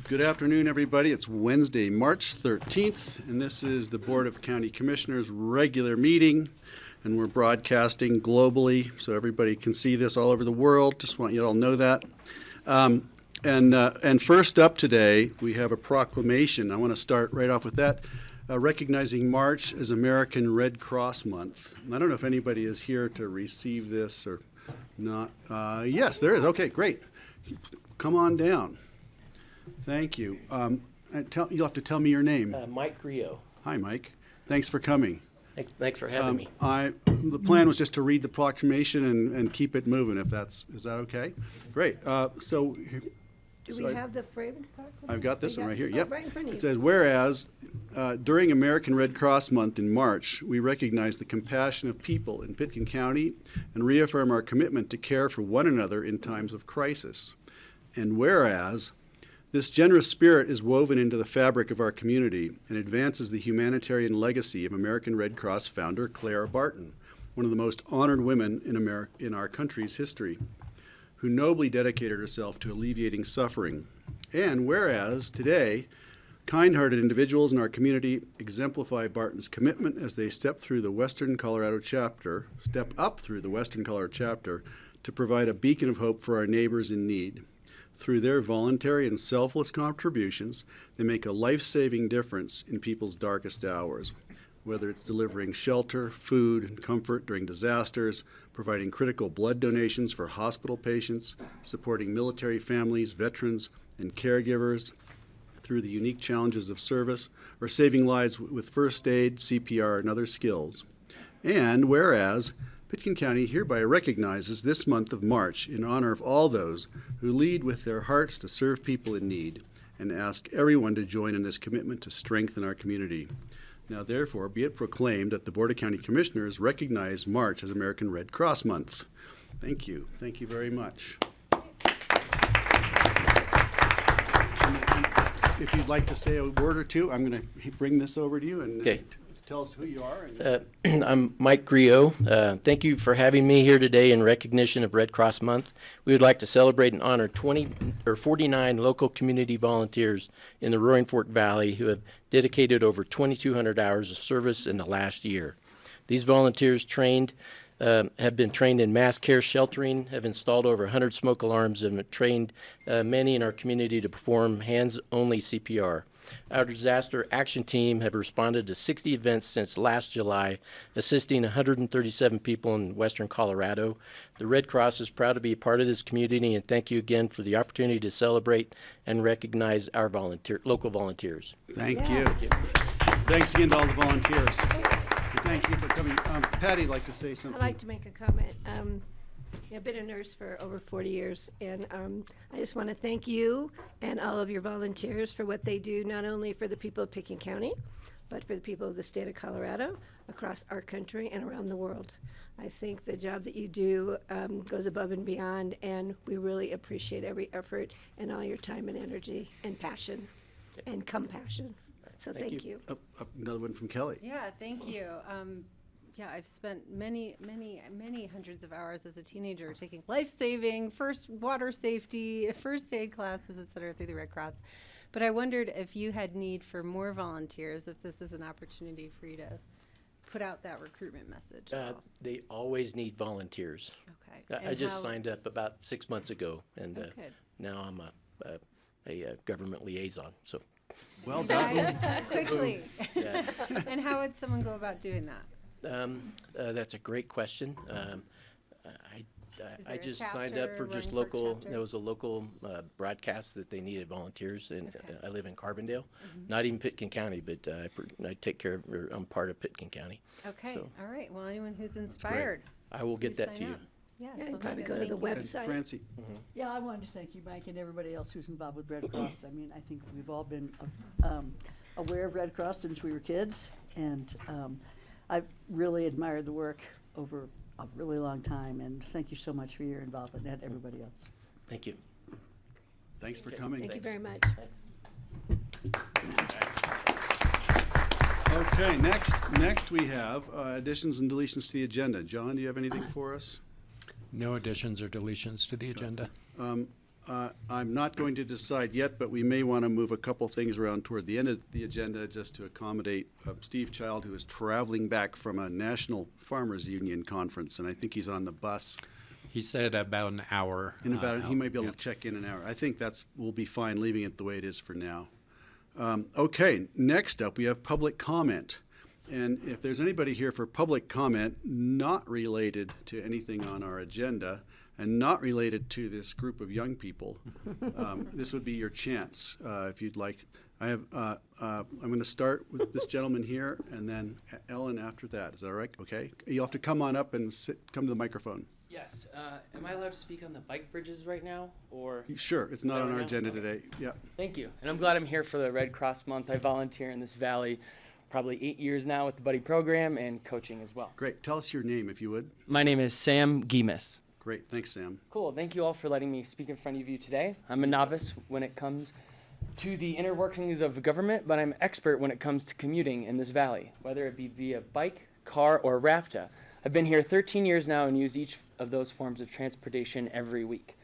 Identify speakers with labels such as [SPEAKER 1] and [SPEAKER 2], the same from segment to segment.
[SPEAKER 1] Good afternoon, everybody. It's Wednesday, March 13th, and this is the Board of County Commissioners' regular meeting, and we're broadcasting globally, so everybody can see this all over the world. Just want you to all know that. And first up today, we have a proclamation. I want to start right off with that, recognizing March as American Red Cross Month. I don't know if anybody is here to receive this or not. Yes, there is. Okay, great. Come on down. Thank you. You'll have to tell me your name.
[SPEAKER 2] Mike Griot.
[SPEAKER 1] Hi, Mike. Thanks for coming.
[SPEAKER 2] Thanks for having me.
[SPEAKER 1] The plan was just to read the proclamation and keep it moving. Is that okay? Great. Do
[SPEAKER 3] we have the framed proclamation?
[SPEAKER 1] I've got this one right here.
[SPEAKER 3] Oh,
[SPEAKER 1] Yep.
[SPEAKER 3] right in front of you.
[SPEAKER 1] It says, whereas during American Red Cross Month in March, we recognize the compassion of people in Pitkin County and reaffirm our commitment to care for one another in times of crisis. And whereas this generous spirit is woven into the fabric of our community and advances the humanitarian legacy of American Red Cross founder Clara Barton, one of the most honored women in our country's history, who nobly dedicated herself to alleviating suffering. And whereas today, kind-hearted individuals in our community exemplify Barton's commitment as they step up through the Western Colorado chapter to provide a beacon of hope for our neighbors in need. Through their voluntary and selfless contributions, they make a life-saving difference in people's darkest hours, whether it's delivering shelter, food, and comfort during disasters, providing critical blood donations for hospital patients, supporting military families, veterans, and caregivers through the unique challenges of service, or saving lives with first aid, CPR, and other skills. And whereas Pitkin County hereby recognizes this month of March in honor of all those who lead with their hearts to serve people in need, and ask everyone to join in this commitment to strengthen our community. Now, therefore, be it proclaimed that the Board of County Commissioners recognize March as American Red Cross Month. Thank you. Thank you very much. And if you'd like to say a word or two, I'm going to bring this over to you and
[SPEAKER 2] Okay.
[SPEAKER 1] Tell us who you are.
[SPEAKER 2] I'm Mike Griot. Thank you for having me here today in recognition of Red Cross Month. We would like to celebrate and honor 49 local community volunteers in the Roaring Fork Valley who have dedicated over 2,200 hours of service in the last year. These volunteers have been trained in mass care sheltering, have installed over 100 smoke alarms, and have trained many in our community to perform hands-only CPR. Our disaster action team have responded to 60 events since last July, assisting 137 people in western Colorado. The Red Cross is proud to be a part of this community, and thank you again for the opportunity to celebrate and recognize our local volunteers.
[SPEAKER 1] Thank you. Thanks again to all the volunteers. Thank you for coming. Patty, would like to say something.
[SPEAKER 3] I'd like to make a comment. I've been a nurse for over 40 years, and I just want to thank you and all of your volunteers for what they do, not only for the people of Pitkin County, but for the people of the state of Colorado, across our country, and around the world. I think the job that you do goes above and beyond, and we really appreciate every effort and all your time and energy and passion and compassion. So thank you.
[SPEAKER 1] Another one from Kelly.
[SPEAKER 4] Yeah, thank you. Yeah, I've spent many hundreds of hours as a teenager taking life-saving, first water safety, first aid classes, et cetera, through the Red Cross. But I wondered if you had need for more volunteers, if this is an opportunity for you to put out that recruitment message.
[SPEAKER 2] They always need volunteers.
[SPEAKER 4] Okay.
[SPEAKER 2] I just signed up about 6 months ago, and now I'm a government liaison. So.
[SPEAKER 1] Well done.
[SPEAKER 4] Quickly.
[SPEAKER 2] Yeah.
[SPEAKER 4] And how would someone go about doing that?
[SPEAKER 2] That's a great question. I just signed up for just
[SPEAKER 4] Roaring Fork
[SPEAKER 2] local.
[SPEAKER 4] chapter?
[SPEAKER 2] There was a local broadcast that they needed volunteers, and I live in Carbondale, not even Pitkin County, but I take care of. Or I'm part of Pitkin County.
[SPEAKER 4] Okay.
[SPEAKER 2] So.
[SPEAKER 4] All right. Well, anyone who's inspired,
[SPEAKER 2] I will get
[SPEAKER 4] please
[SPEAKER 2] that to
[SPEAKER 4] sign
[SPEAKER 2] you.
[SPEAKER 4] up. Yeah,
[SPEAKER 3] Yeah,
[SPEAKER 4] so
[SPEAKER 3] you probably
[SPEAKER 4] that's
[SPEAKER 3] go to the
[SPEAKER 4] good.
[SPEAKER 1] And
[SPEAKER 3] website.
[SPEAKER 1] Francie.
[SPEAKER 5] Yeah, I wanted to thank you, Mike, and everybody else who's involved with Red Cross. I mean, I think we've all been aware of Red Cross since we were kids, and I've really admired the work over a really long time, and thank you so much for your involvement and everybody else.
[SPEAKER 2] Thank you.
[SPEAKER 1] Thanks for
[SPEAKER 2] Okay.
[SPEAKER 1] coming.
[SPEAKER 3] Thank you very much.
[SPEAKER 1] Okay, next we have additions and deletions to the agenda. John, do you have anything for us?
[SPEAKER 6] No additions or deletions to the agenda.
[SPEAKER 1] I'm not going to decide yet, but we may want to move a couple things around toward the end of the agenda just to accommodate Steve Child, who is traveling back from a National Farmers Union conference, and I think he's on the bus.
[SPEAKER 6] He said about an hour.
[SPEAKER 1] In about, he might be able
[SPEAKER 6] yeah.
[SPEAKER 1] to check in an hour. I think we'll be fine leaving it the way it is for now. Okay, next up, we have public comment. And if there's anybody here for public comment not related to anything on our agenda and not related to this group of young people, this would be your chance if you'd like. I'm going to start with this gentleman here and then Ellen after that. Is that all right? Okay. You'll have to come on up and come to the microphone.
[SPEAKER 7] Yes. Am I allowed to speak on the bike bridges right now, or?
[SPEAKER 1] Sure. It's not
[SPEAKER 7] that
[SPEAKER 1] on our
[SPEAKER 7] right now?
[SPEAKER 1] agenda
[SPEAKER 7] Okay.
[SPEAKER 1] today. Yeah.
[SPEAKER 7] Thank you. And I'm glad I'm here for the Red Cross Month. I volunteer in this valley probably 8 years now with the Buddy Program and coaching as well.
[SPEAKER 1] Great. Tell us your name if you would.
[SPEAKER 7] My name is Sam Gimes.
[SPEAKER 1] Great. Thanks, Sam.
[SPEAKER 7] Cool. Thank you all for letting me speak in front of you today. I'm a novice when it comes to the inner workings of government, but I'm an expert when it comes to commuting in this valley, whether it be via bike, car, or rafta. I've been here 13 years now and use each of those forms of transportation every week.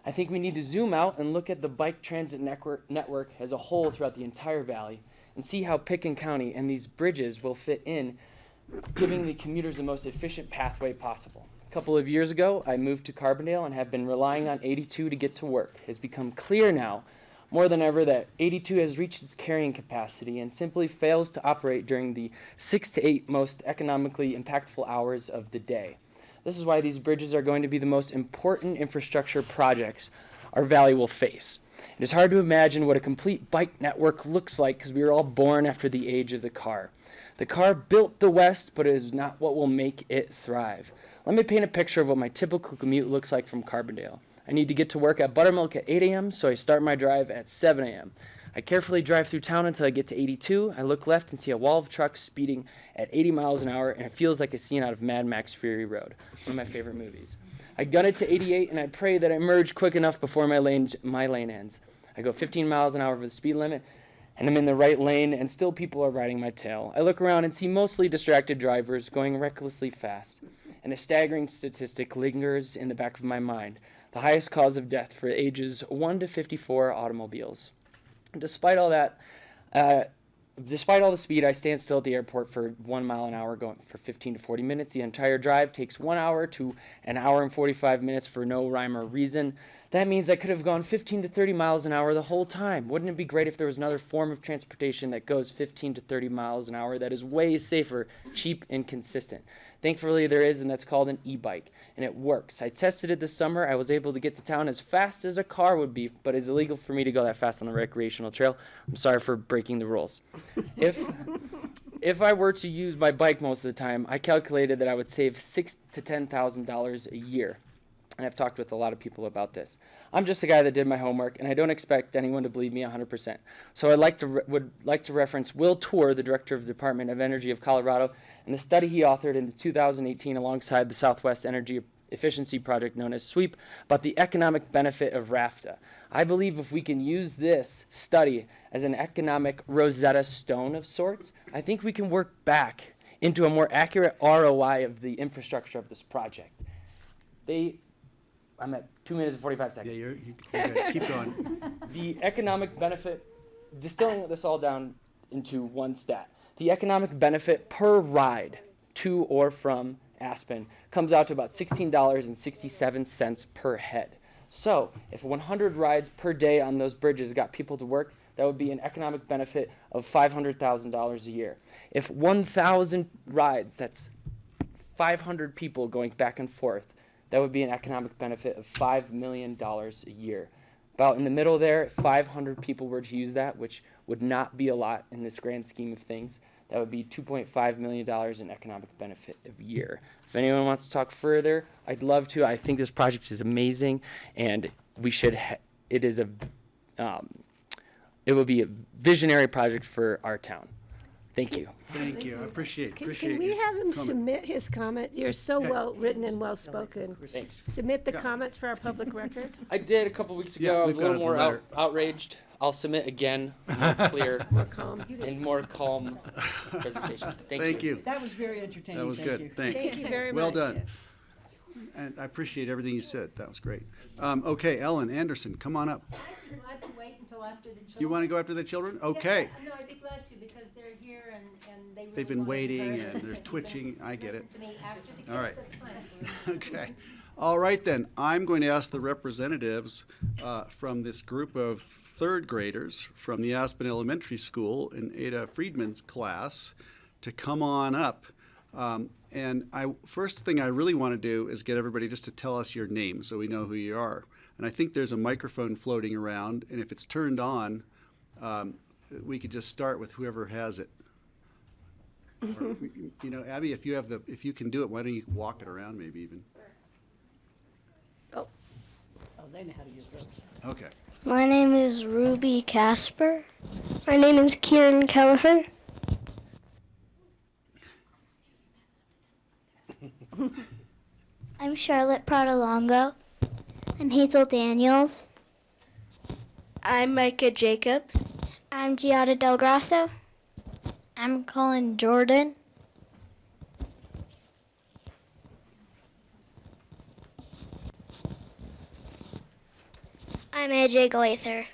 [SPEAKER 7] I think we need to zoom out and look at the bike transit network as a whole throughout the entire valley and see how Picken County and these bridges will fit in, giving the commuters the most efficient pathway possible. A couple of years ago, I moved to Carbondale and have been relying on 82 to get to work. It has become clear now, more than ever, that 82 has reached its carrying capacity and simply fails to operate during the 6 to 8 most economically impactful hours of the day. This is why these bridges are going to be the most important infrastructure projects our valley will face. It is hard to imagine what a complete bike network looks like because we were all born after the age of the car. The car built the West, but it is not what will make it thrive. Let me paint a picture of what my typical commute looks like from Carbondale. I need to get to work at Buttermilk at 8 a.m., so I start my drive at 7 a.m. I carefully drive through town until I get to 82. I look left and see a wall of trucks speeding at 80 miles an hour, and it feels like a scene out of Mad Max Fury Road, one of my favorite movies. I gun it to 88, and I pray that I merge quick enough before my lane ends. I go 15 miles an hour over the speed limit, and I'm in the right lane, and still people are riding my tail. I look around and see mostly distracted drivers going recklessly fast, and a staggering statistic lingers in the back of my mind: the highest cause of death for ages 1 to 54 automobiles. Despite all that, despite all the speed, I stand still at the airport for 1 mile an hour, going for 15 to 40 minutes. The entire drive takes 1 hour to an hour and 45 minutes for no rhyme or reason. That means I could have gone 15 to 30 miles an hour the whole time. Wouldn't it be great if there was another form of transportation that goes 15 to 30 miles an hour that is way safer, cheap, and consistent? Thankfully there is, and that's called an e-bike, and it works. I tested it this summer. I was able to get to town as fast as a car would be, but it's illegal for me to go that fast on the recreational trail. I'm sorry for breaking the rules. If I were to use my bike most of the time, I calculated that I would save $6,000 to $10,000 a year. And I've talked with a lot of people about this. I'm just a guy that did my homework, and I don't expect anyone to believe me 100%. So would like to reference Will Tour, the director of the Department of Energy of Colorado, and the study he authored in 2018 alongside the Southwest Energy Efficiency Project known as SWEEP about the economic benefit of RAFTA. I believe if we can use this study as an economic Rosetta Stone of sorts, I think we can work back into a more accurate ROI of the infrastructure of this project. I'm at 2 minutes and 45 seconds.
[SPEAKER 1] Yeah, okay, keep going.
[SPEAKER 7] The economic benefit, distilling this all down into one stat, the economic benefit per ride to or from Aspen comes out to about $16.67 per head. So if 100 rides per day on those bridges got people to work, that would be an economic benefit of $500,000 a year. If 1,000 rides, that's 500 people going back and forth, that would be an economic benefit of $5 million a year. About in the middle there, if 500 people were to use that, which would not be a lot in this grand scheme of things, that would be $2.5 million in economic benefit a year. If anyone wants to talk further, I'd love to. I think this project is amazing, and we should. It will be a visionary project for our town. Thank you.
[SPEAKER 1] Thank you. I appreciate
[SPEAKER 3] Can we
[SPEAKER 1] your
[SPEAKER 3] have him
[SPEAKER 1] comment.
[SPEAKER 3] submit his comment? You're so
[SPEAKER 1] Okay.
[SPEAKER 3] well written and well spoken.
[SPEAKER 7] Thanks.
[SPEAKER 3] Submit the comments for our public record.
[SPEAKER 7] I did a couple weeks ago.
[SPEAKER 1] Yeah,
[SPEAKER 7] I was
[SPEAKER 1] we've
[SPEAKER 7] a
[SPEAKER 1] got
[SPEAKER 7] little
[SPEAKER 1] it,
[SPEAKER 7] more
[SPEAKER 1] the letter.
[SPEAKER 7] outraged. I'll submit again, more clear
[SPEAKER 3] More calm.
[SPEAKER 7] and more calm presentation. Thank
[SPEAKER 1] Thank you.
[SPEAKER 5] That was very entertaining.
[SPEAKER 1] That was
[SPEAKER 5] Thank
[SPEAKER 1] good.
[SPEAKER 5] you.
[SPEAKER 1] Thanks.
[SPEAKER 3] Thank you very
[SPEAKER 1] Well
[SPEAKER 3] much.
[SPEAKER 1] done. And I appreciate everything you said. That was great. Okay, Ellen Anderson, come on up.
[SPEAKER 8] I'd like to wait until after the children.
[SPEAKER 1] You want to go after the children? Okay.
[SPEAKER 8] Yeah, no, I'd be glad to because they're here and they really
[SPEAKER 1] They've been
[SPEAKER 8] wanna be
[SPEAKER 1] waiting
[SPEAKER 8] heard.
[SPEAKER 1] and there's twitching. I get it.
[SPEAKER 8] Listen to me after the kids,
[SPEAKER 1] All right.
[SPEAKER 8] that's fine.
[SPEAKER 1] Okay. All right, then. I'm going to ask the representatives from this group of third graders from the Aspen Elementary School in Ada Friedman's class to come on up. And first thing I really want to do is get everybody just to tell us your name so we know who you are. And I think there's a microphone floating around, and if it's turned on, we could just start with whoever has it. Or, you know, Abby, if you can do it, why don't you walk it around maybe even?
[SPEAKER 5] Oh, they know how to use those.
[SPEAKER 1] Okay.
[SPEAKER 9] My name is Ruby Casper. My name is Kieran Kelleher. I'm Charlotte Pradalongo. I'm Hazel Daniels. I'm Micah Jacobs. I'm Giada Del Grasso. I'm Colin Jordan. I'm AJ Galather.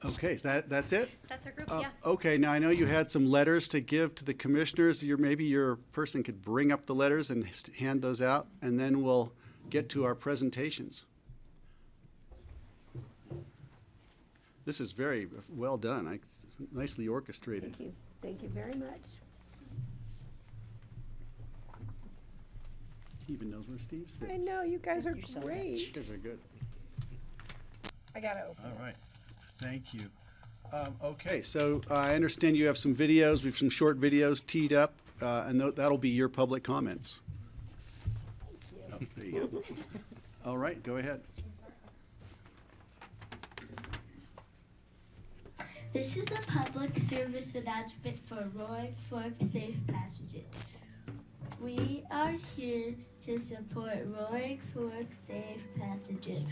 [SPEAKER 1] Okay, so that's it?
[SPEAKER 10] That's our group,
[SPEAKER 1] Uh,
[SPEAKER 10] yeah.
[SPEAKER 1] Okay, now I know you had some letters to give to the commissioners. Maybe your person could bring up the letters and hand those out, and then we'll get to our presentations. This is very well done. Nicely orchestrated.
[SPEAKER 3] Thank you. Thank you very much.
[SPEAKER 1] He even knows where Steve sits.
[SPEAKER 3] I know, you guys are
[SPEAKER 5] Thank you so
[SPEAKER 3] great.
[SPEAKER 1] You guys are good.
[SPEAKER 3] I gotta open
[SPEAKER 1] All right. Thank you. Okay, so I understand you have some videos. We have some short videos teed up, and that'll be your public comments. Oh, there you go. All right, go ahead.
[SPEAKER 9] This is a public service announcement for Roaring Fork Safe Passages. We are here to support Roaring Fork Safe Passages.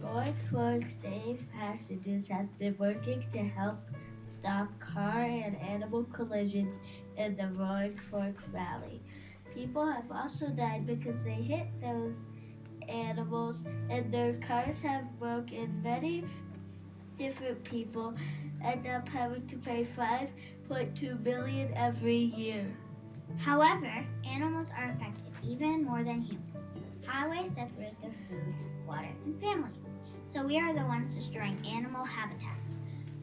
[SPEAKER 9] Roaring Fork Safe Passages has been working to help stop car and animal collisions in the Roaring Fork Valley. People have also died because they hit those animals and their cars have broken. Many different people end up having to pay $5.2 million every year.
[SPEAKER 11] However, animals are affected even more than humans. Highways separate their food, water, and family. So we are the ones destroying animal habitats.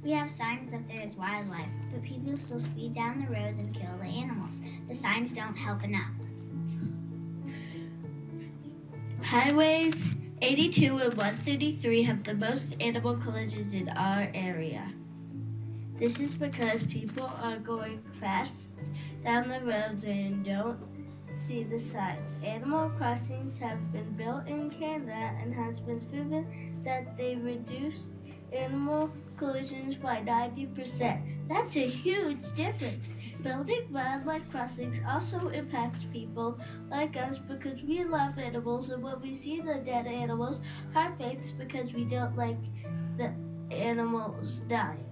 [SPEAKER 11] We have signs that there is wildlife, but people still speed down the roads and kill the animals. The signs don't help enough.
[SPEAKER 9] Highways 82 and 133 have the most animal collisions in our area. This is because people are going fast down the roads and don't see the signs. Animal crossings have been built in Canada and has been proven that they reduce animal collisions by 90%. That's a huge difference. Building wildlife crossings also impacts people like us because we love animals, and when we see the dead animals, heart breaks because we don't like the animals dying.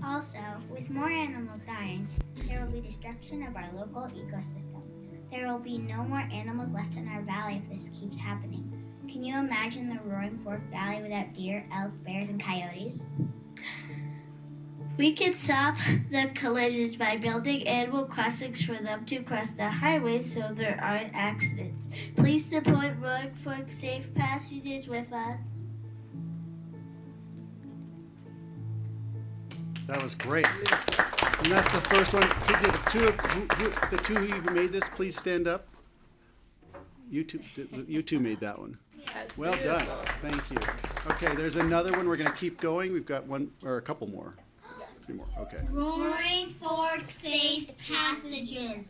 [SPEAKER 11] Also, with more animals dying, there will be destruction of our local ecosystem. There will be no more animals left in our valley if this keeps happening. Can you imagine the Roaring Fork Valley without deer, elk, bears, and coyotes?
[SPEAKER 9] We can stop the collisions by building animal crossings for them to cross the highway so there aren't accidents. Please support Roaring Fork Safe Passages with us.
[SPEAKER 1] That was great. And that's the first one. Could the two who even made this please stand up? You two made that one. Well done. Thank you. Okay, there's another one. We're going to keep going. We've got one or a couple more. 3 more. Okay.
[SPEAKER 11] Roaring Fork Safe Passages.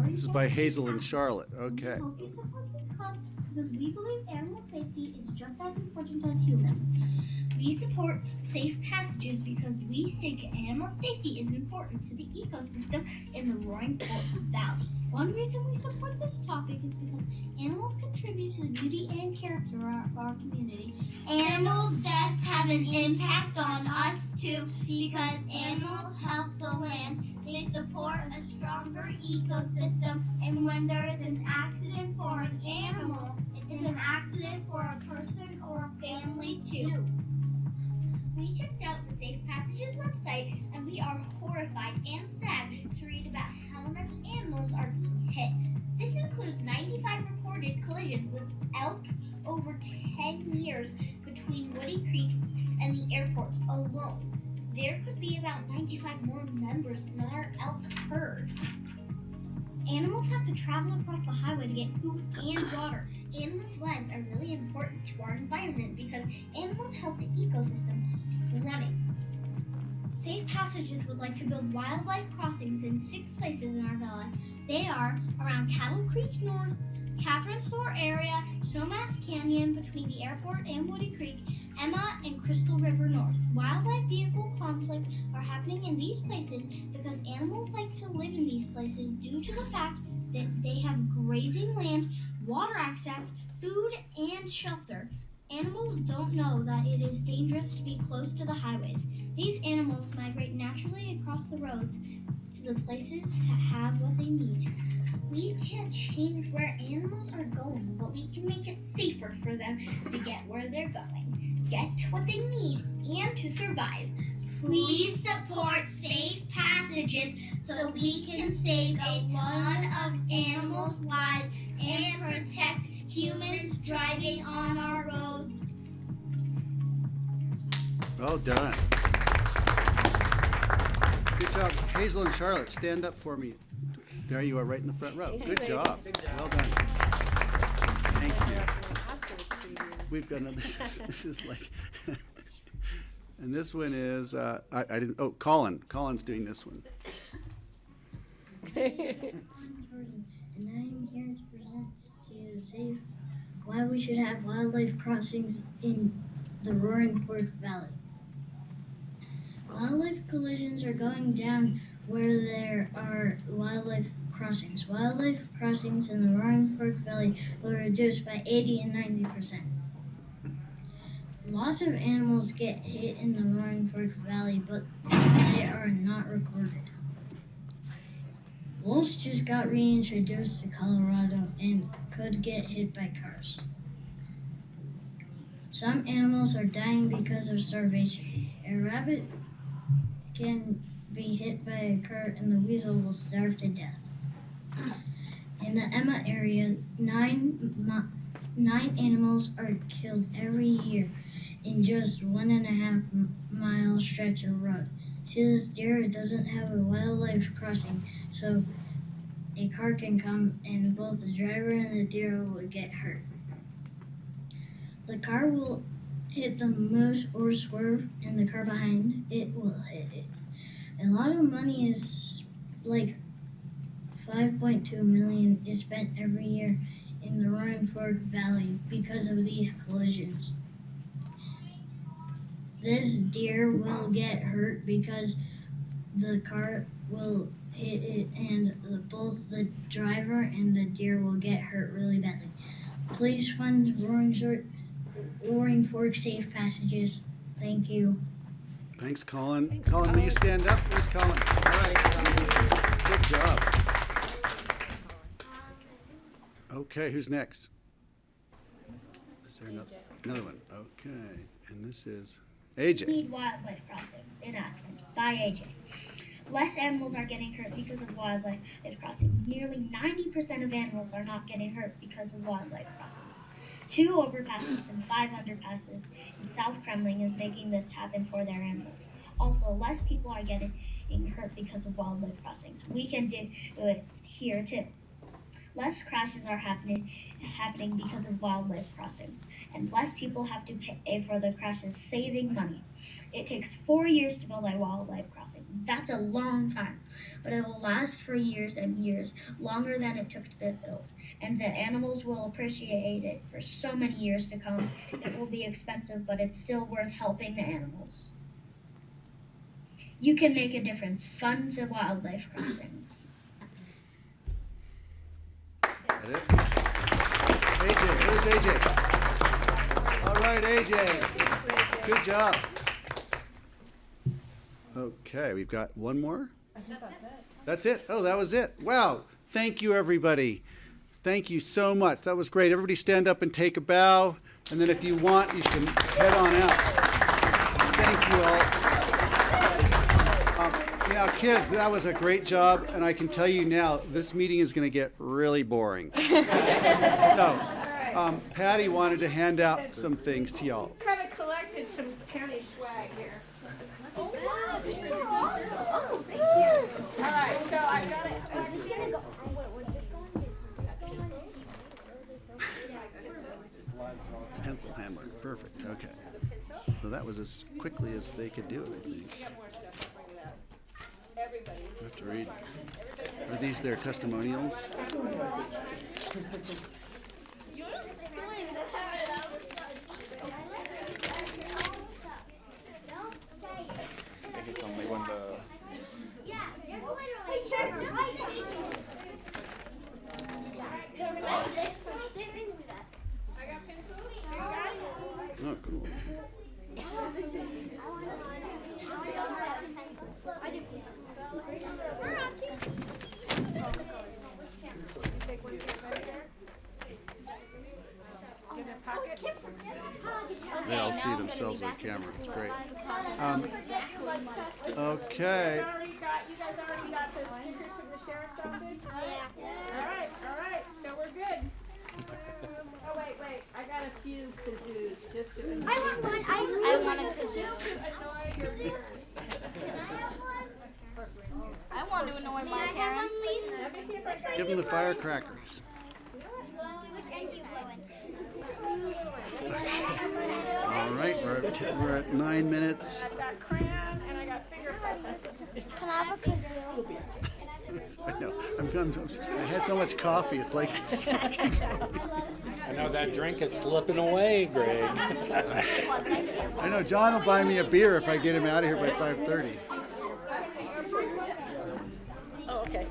[SPEAKER 1] This is by Hazel and Charlotte. Okay.
[SPEAKER 11] We support this cause because we believe animal safety is just as important as humans. We support safe passages because we think animal safety is important to the ecosystem in the Roaring Fork Valley. One reason we support this topic is because animals contribute to the beauty and character of our community. Animals' deaths have an impact on us too because animals help the land. They support a stronger ecosystem, and when there is an accident for an animal, it's an accident for a person or a family too. We checked out the Safe Passages website, and we are horrified and sad to read about how many animals are being hit. This includes 95 reported collisions with elk over 10 years between Woody Creek and the airport alone. There could be about 95 more members in our elk herd. Animals have to travel across the highway to get food and water. Animals' lives are really important to our environment because animals help the ecosystem keep running. Safe Passages would like to build wildlife crossings in 6 places in our valley. They are around Cattle Creek North, Catherine Store area, Snowmass Canyon between the airport and Woody Creek, Emma and Crystal River North. Wildlife vehicle conflicts are happening in these places because animals like to live in these places due to the fact that they have grazing land, water access, food, and shelter. Animals don't know that it is dangerous to be close to the highways. These animals migrate naturally across the roads to the places that have what they need. We can't change where animals are going, but we can make it safer for them to get where they're going, get what they need, and to survive. Please support Safe Passages so we can save a ton of animals' lives and protect humans driving on our roads.
[SPEAKER 1] Well done. Good job. Hazel and Charlotte, stand up for me. There you are, right in the front row. Good job. Well done. Thank you. We've got another, this is like, and this one is, I didn't, oh, Colin's doing this one.
[SPEAKER 9] I'm Jordan, and I'm here to present to you safe why we should have wildlife crossings in the Roaring Fork Valley. Wildlife collisions are going down where there are wildlife crossings. Wildlife crossings in the Roaring Fork Valley will reduce by 80 and 90%. Lots of animals get hit in the Roaring Fork Valley, but they are not recorded. Wolves just got reintroduced to Colorado and could get hit by cars. Some animals are dying because of starvation. A rabbit can be hit by a car and the weasel will starve to death. In the Emma area, 9 animals are killed every year in just 1.5 mile stretch of road. To this deer, it doesn't have a wildlife crossing, so a car can come and both the driver and the deer will get hurt. The car will hit the moose or swerve, and the car behind it will hit it. A lot of money is like 5.2 million is spent every year in the Roaring Fork Valley because of these collisions. This deer will get hurt because the car will hit it and both the driver and the deer will get hurt really badly. Please fund Roaring Fork Safe Passages. Thank you.
[SPEAKER 1] Thanks, Colin. Colin, will you stand up, please, Colin? All right. Good job. Okay, who's next? Is there another one? Okay, and this is AJ.
[SPEAKER 11] Need wildlife crossings in Aspen by AJ. Less animals are getting hurt because of wildlife crossings. Nearly 90% of animals are not getting hurt because of wildlife crossings. 2 overpasses and 5 underpasses in South Kremling is making this happen for their animals. Also, less people are getting hurt because of wildlife crossings. We can do it here too. Less crashes are happening because of wildlife crossings, and less people have to pay for the crashes, saving money. It takes 4 years to build a wildlife crossing. That's a long time, but it will last for years and years, longer than it took to build, and the animals will appreciate it for so many years to come. It will be expensive, but it's still worth helping the animals. You can make a difference. Fund the wildlife crossings.
[SPEAKER 1] That it? AJ, where's AJ? All right, AJ. Good job. Okay, we've got one more. That's it? Oh, that was it. Wow. Thank you, everybody. Thank you so much. That was great. Everybody stand up and take a bow. And then if you want, you can head on out. Thank you all. Now, kids, that was a great job. And I can tell you now, this meeting is going to get really boring. So, Patty wanted to hand out some things to y'all.
[SPEAKER 3] Kind of collected some county swag here. Oh, thank you. All right, so I got it.
[SPEAKER 1] Pencil handler. Perfect. Okay. So that was as quickly as they could do it, I think. I have to read. Are these their testimonials?
[SPEAKER 7] I think it's only when the
[SPEAKER 1] Oh, cool. They all see themselves on camera. It's great. Okay.
[SPEAKER 3] You guys already got the stickers from the sheriff's office? All right, so we're good. Oh, wait, I got a few kazoos just to annoy
[SPEAKER 11] I want a kazoo.
[SPEAKER 3] your parents.
[SPEAKER 11] I want to annoy my parents.
[SPEAKER 1] Give them the firecrackers. All right, we're at 9 minutes.
[SPEAKER 3] I've got crayon and I got finger puppets.
[SPEAKER 11] Can I have a kazoo?
[SPEAKER 1] I know. I had so much coffee. It's like it's keep going.
[SPEAKER 6] I know that drink is slipping away, Greg.
[SPEAKER 1] I know. John will buy me a beer if I get him out of here by 5:30.
[SPEAKER 3] Oh, okay.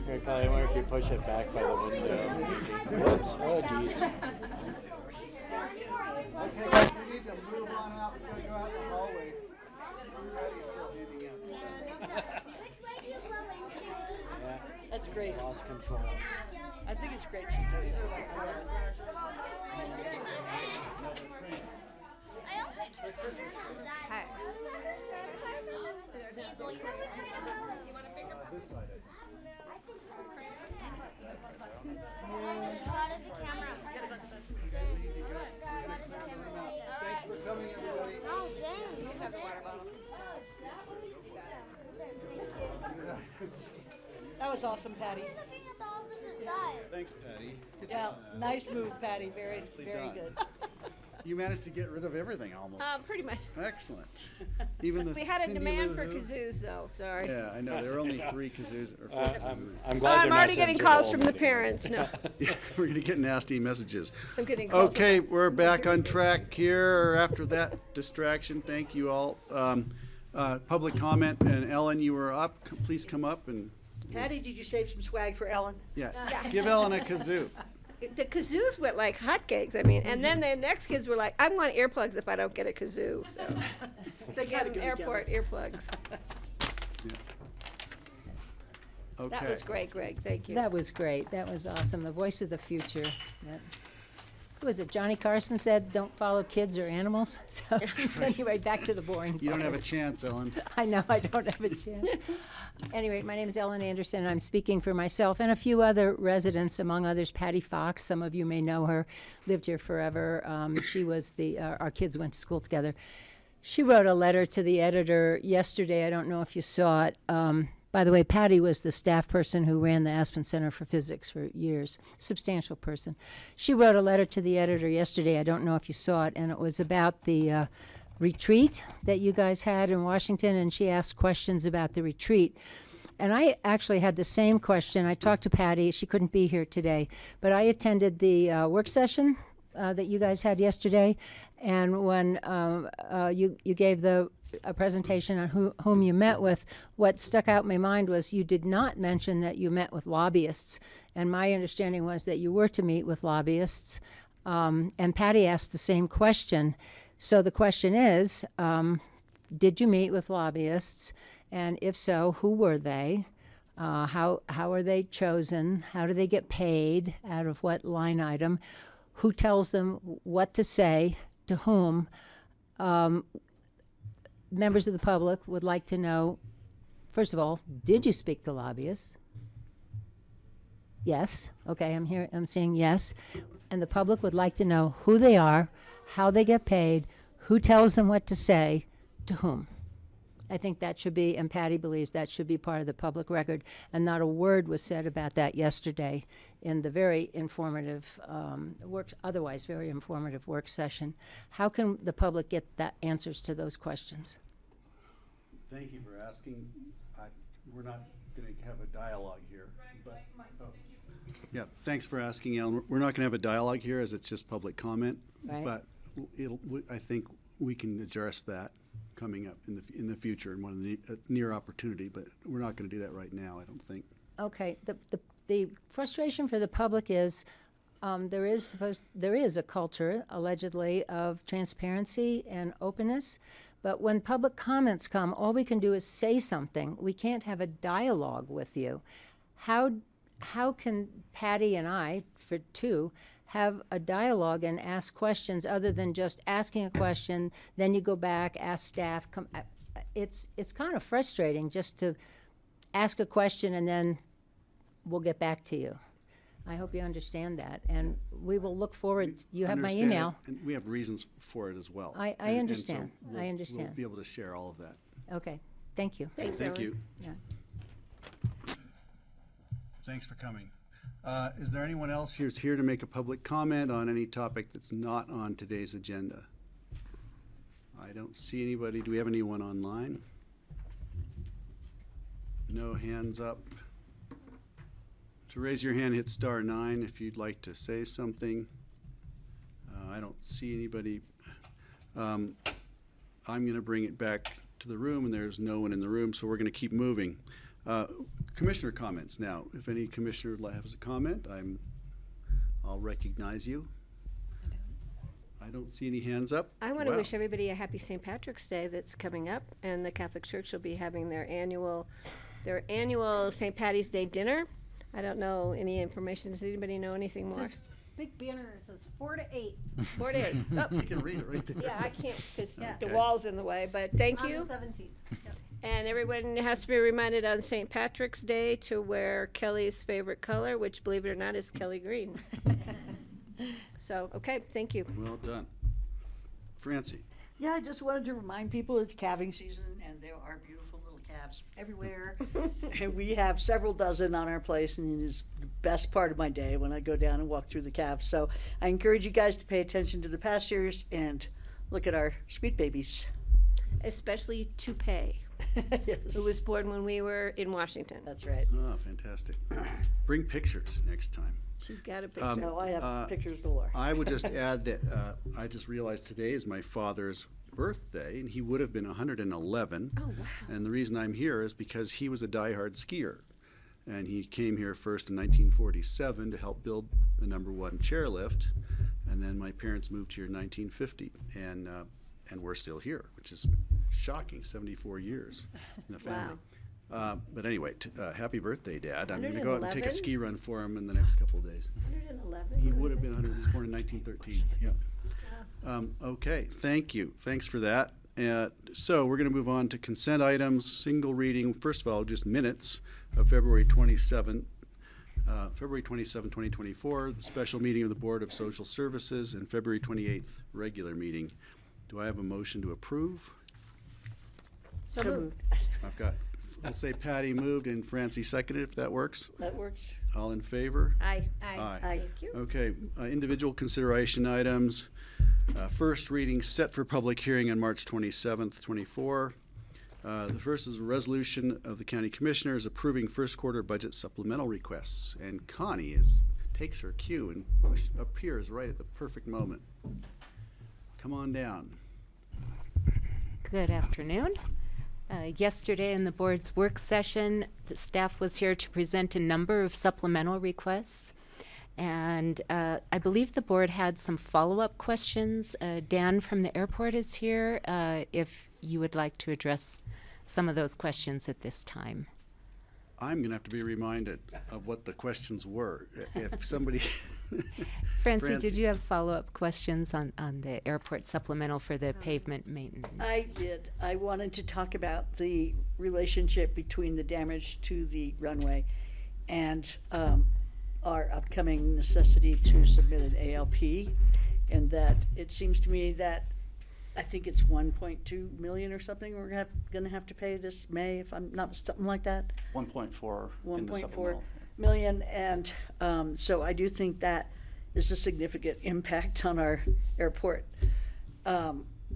[SPEAKER 6] Here, Kelly, I wonder if you push it back by the window. Whoops. Oh, jeez.
[SPEAKER 1] Okay, guys, we need to move on out. We're going to go out in the hallway. Everybody's still handing out.
[SPEAKER 5] That's great.
[SPEAKER 6] Lost control.
[SPEAKER 5] I think it's great she's doing it.
[SPEAKER 4] Hi.
[SPEAKER 1] Thanks for coming, everybody.
[SPEAKER 11] Oh, James.
[SPEAKER 4] You have the water bottle.
[SPEAKER 5] That was awesome, Patty.
[SPEAKER 11] Looking at the opposite side.
[SPEAKER 1] Thanks, Patty. Good
[SPEAKER 5] Yeah,
[SPEAKER 1] job.
[SPEAKER 5] nice move, Patty. Very,
[SPEAKER 1] Nicely
[SPEAKER 5] very
[SPEAKER 1] done.
[SPEAKER 5] good.
[SPEAKER 1] You managed to get rid of everything almost.
[SPEAKER 3] Pretty much.
[SPEAKER 1] Excellent. Even the
[SPEAKER 3] We had a
[SPEAKER 1] Cindy
[SPEAKER 3] demand
[SPEAKER 1] Lou
[SPEAKER 3] for
[SPEAKER 1] Who.
[SPEAKER 3] kazoos, though. Sorry.
[SPEAKER 1] Yeah, I know. There are only 3 kazoos or 4 kazoos.
[SPEAKER 6] I'm glad
[SPEAKER 3] I'm
[SPEAKER 6] they're not
[SPEAKER 3] already
[SPEAKER 6] sent
[SPEAKER 3] getting
[SPEAKER 6] to
[SPEAKER 3] calls
[SPEAKER 6] whole
[SPEAKER 3] from the
[SPEAKER 6] meeting.
[SPEAKER 3] parents. No,
[SPEAKER 1] Yeah, we're going to get nasty messages.
[SPEAKER 3] I'm getting calls.
[SPEAKER 1] Okay, we're back on track here after that distraction. Thank you all. Public comment, and Ellen, you were up. Please come up and,
[SPEAKER 5] Patty, did you save some swag for Ellen?
[SPEAKER 1] yeah, give Ellen a kazoo.
[SPEAKER 3] The kazoos went like hotcakes. I mean, and then the next kids were like, "I want earplugs if I don't get a kazoo." So
[SPEAKER 5] They
[SPEAKER 3] gave them
[SPEAKER 5] go
[SPEAKER 3] airport earplugs.
[SPEAKER 1] Okay.
[SPEAKER 3] That was great, Greg. Thank you.
[SPEAKER 8] That was great. That was awesome. The voice of the future. Who was it? Johnny Carson said, "Don't follow kids or animals." So anyway, back to the boring
[SPEAKER 1] You don't
[SPEAKER 8] part.
[SPEAKER 1] have a chance, Ellen.
[SPEAKER 8] I know, I don't have a chance. Anyway, my name is Ellen Anderson, and I'm speaking for myself and a few other residents, among others Patty Fox. Some of you may know her, lived here forever. She was our kids went to school together. She wrote a letter to the editor yesterday. I don't know if you saw it. By the way, Patty was the staff person who ran the Aspen Center for Physics for years, substantial person. She wrote a letter to the editor yesterday. I don't know if you saw it, and it was about the retreat that you guys had in Washington, and she asked questions about the retreat. And I actually had the same question. I talked to Patty. She couldn't be here today, but I attended the work session that you guys had yesterday, and when you gave a presentation on whom you met with, what stuck out in my mind was you did not mention that you met with lobbyists, and my understanding was that you were to meet with lobbyists. And Patty asked the same question. So the question is, did you meet with lobbyists? And if so, who were they? How are they chosen? How do they get paid? Out of what line item? Who tells them what to say to whom? Members of the public would like to know, first of all, did you speak to lobbyists? Yes. Okay, I'm saying yes. And the public would like to know who they are, how they get paid, who tells them what to say, to whom. I think that should be, and Patty believes that should be part of the public record, and not a word was said about that yesterday in the very informative otherwise very informative work session. How can the public get that answers to those questions?
[SPEAKER 1] Thank you for asking. We're not going to have a dialogue here. But, yeah, thanks for asking, Ellen. We're not going to have a dialogue here as it's just public comment.
[SPEAKER 8] Right.
[SPEAKER 1] But I think we can address that coming up in the future in one of the near opportunity. But we're not going to do that right now, I don't think.
[SPEAKER 8] Okay. The frustration for the public is there is a culture allegedly of transparency and openness. But when public comments come, all we can do is say something. We can't have a dialogue with you. How can Patty and I, for two, have a dialogue and ask questions other than just asking a question, then you go back, ask staff. It's kind of frustrating just to ask a question and then we'll get back to you. I hope you understand that, and we will look forward. You have my
[SPEAKER 1] Understand
[SPEAKER 8] email.
[SPEAKER 1] it, and we have reasons for it as well.
[SPEAKER 8] I
[SPEAKER 1] And
[SPEAKER 8] understand.
[SPEAKER 1] so
[SPEAKER 8] I understand.
[SPEAKER 1] We'll be able to share all of that.
[SPEAKER 8] Okay, thank you.
[SPEAKER 3] Thanks,
[SPEAKER 1] Thank
[SPEAKER 3] Ellen.
[SPEAKER 1] you.
[SPEAKER 8] Yeah.
[SPEAKER 1] Thanks for coming. Is there anyone else who's here to make a public comment on any topic that's not on today's agenda? I don't see anybody. Do we have anyone online? No hands up. To raise your hand, hit *9 if you'd like to say something. I don't see anybody. I'm going to bring it back to the room, and there's no one in the room, so we're going to keep moving. Commissioner comments now. If any commissioner has a comment, I'll recognize you. I don't see any hands up.
[SPEAKER 3] I want to
[SPEAKER 1] Wow.
[SPEAKER 3] wish everybody a happy St. Patrick's Day that's coming up, and the Catholic Church will be having their annual St. Patty's Day dinner. I don't know any information. Does anybody know anything more?
[SPEAKER 4] Big banner says 4 to 8
[SPEAKER 3] 4 to 8. Oh,
[SPEAKER 1] You can read it right there.
[SPEAKER 3] yeah, I can't because the
[SPEAKER 1] Okay.
[SPEAKER 3] wall's in the way. But thank
[SPEAKER 4] on
[SPEAKER 3] you.
[SPEAKER 4] the 17th. Yep.
[SPEAKER 3] And everyone has to be reminded on St. Patrick's Day to wear Kelly's favorite color, which, believe it or not, is Kelly green. So, okay, thank you.
[SPEAKER 1] Well done. Francie.
[SPEAKER 5] Yeah, I just wanted to remind people it's calving season, and there are beautiful little calves everywhere. And we have several dozen on our place, and it is the best part of my day when I go down and walk through the calves. So I encourage you guys to pay attention to the pastures and look at our sweet babies.
[SPEAKER 3] Especially Toupee,
[SPEAKER 5] Yes.
[SPEAKER 3] who was born when we were in Washington.
[SPEAKER 5] That's right.
[SPEAKER 1] Oh, fantastic. Bring pictures next time.
[SPEAKER 3] She's got a picture.
[SPEAKER 5] No, I have pictures galore.
[SPEAKER 1] I would just add that I just realized today is my father's birthday, and he would have been 111.
[SPEAKER 3] Oh, wow.
[SPEAKER 1] And the reason I'm here is because he was a diehard skier. And he came here first in 1947 to help build the #1 chairlift. And then my parents moved here in 1950. And we're still here, which is shocking, 74 years in the family. But anyway, happy birthday, Dad. I'm going to go out and take a
[SPEAKER 3] 111?
[SPEAKER 1] ski run for him in the next couple of days.
[SPEAKER 3] 111?
[SPEAKER 1] He would have been 100. He was born in 1913. Yeah. Okay. Thank you. Thanks for that. So we're going to move on to consent items, single reading. First of all, just minutes of February 27, 2024, the special meeting of the Board of Social Services, and February 28th, regular meeting. Do I have a motion to approve?
[SPEAKER 3] So moved.
[SPEAKER 1] I'll say Patty moved and Francie seconded, if that works.
[SPEAKER 5] That works.
[SPEAKER 1] All in favor?
[SPEAKER 3] Aye.
[SPEAKER 1] Aye.
[SPEAKER 5] Aye.
[SPEAKER 3] Thank you.
[SPEAKER 1] Okay, individual consideration items. First reading set for public hearing on March 27th, 24. The first is a resolution of the County Commissioners approving first quarter budget supplemental requests. And Connie takes her cue and appears right at the perfect moment. Come on down.
[SPEAKER 10] Good afternoon. Yesterday in the board's work session, the staff was here to present a number of supplemental requests. And I believe the board had some follow-up questions. Dan from the airport is here, if you would like to address some of those questions at this time.
[SPEAKER 1] I'm going to have to be reminded of what the questions were. If somebody...
[SPEAKER 10] Francie, did you have follow-up questions on the airport supplemental for the pavement maintenance?
[SPEAKER 5] I did. I wanted to talk about the relationship between the damage to the runway and our upcoming necessity to submit an ALP, and that it seems to me that I think it's 1.2 million or something we're gonna have to pay this May, if I'm not, something like that.
[SPEAKER 12] 1.4 in the
[SPEAKER 5] 1.4
[SPEAKER 12] supplemental.
[SPEAKER 5] million, and so I do think that is a significant impact on our airport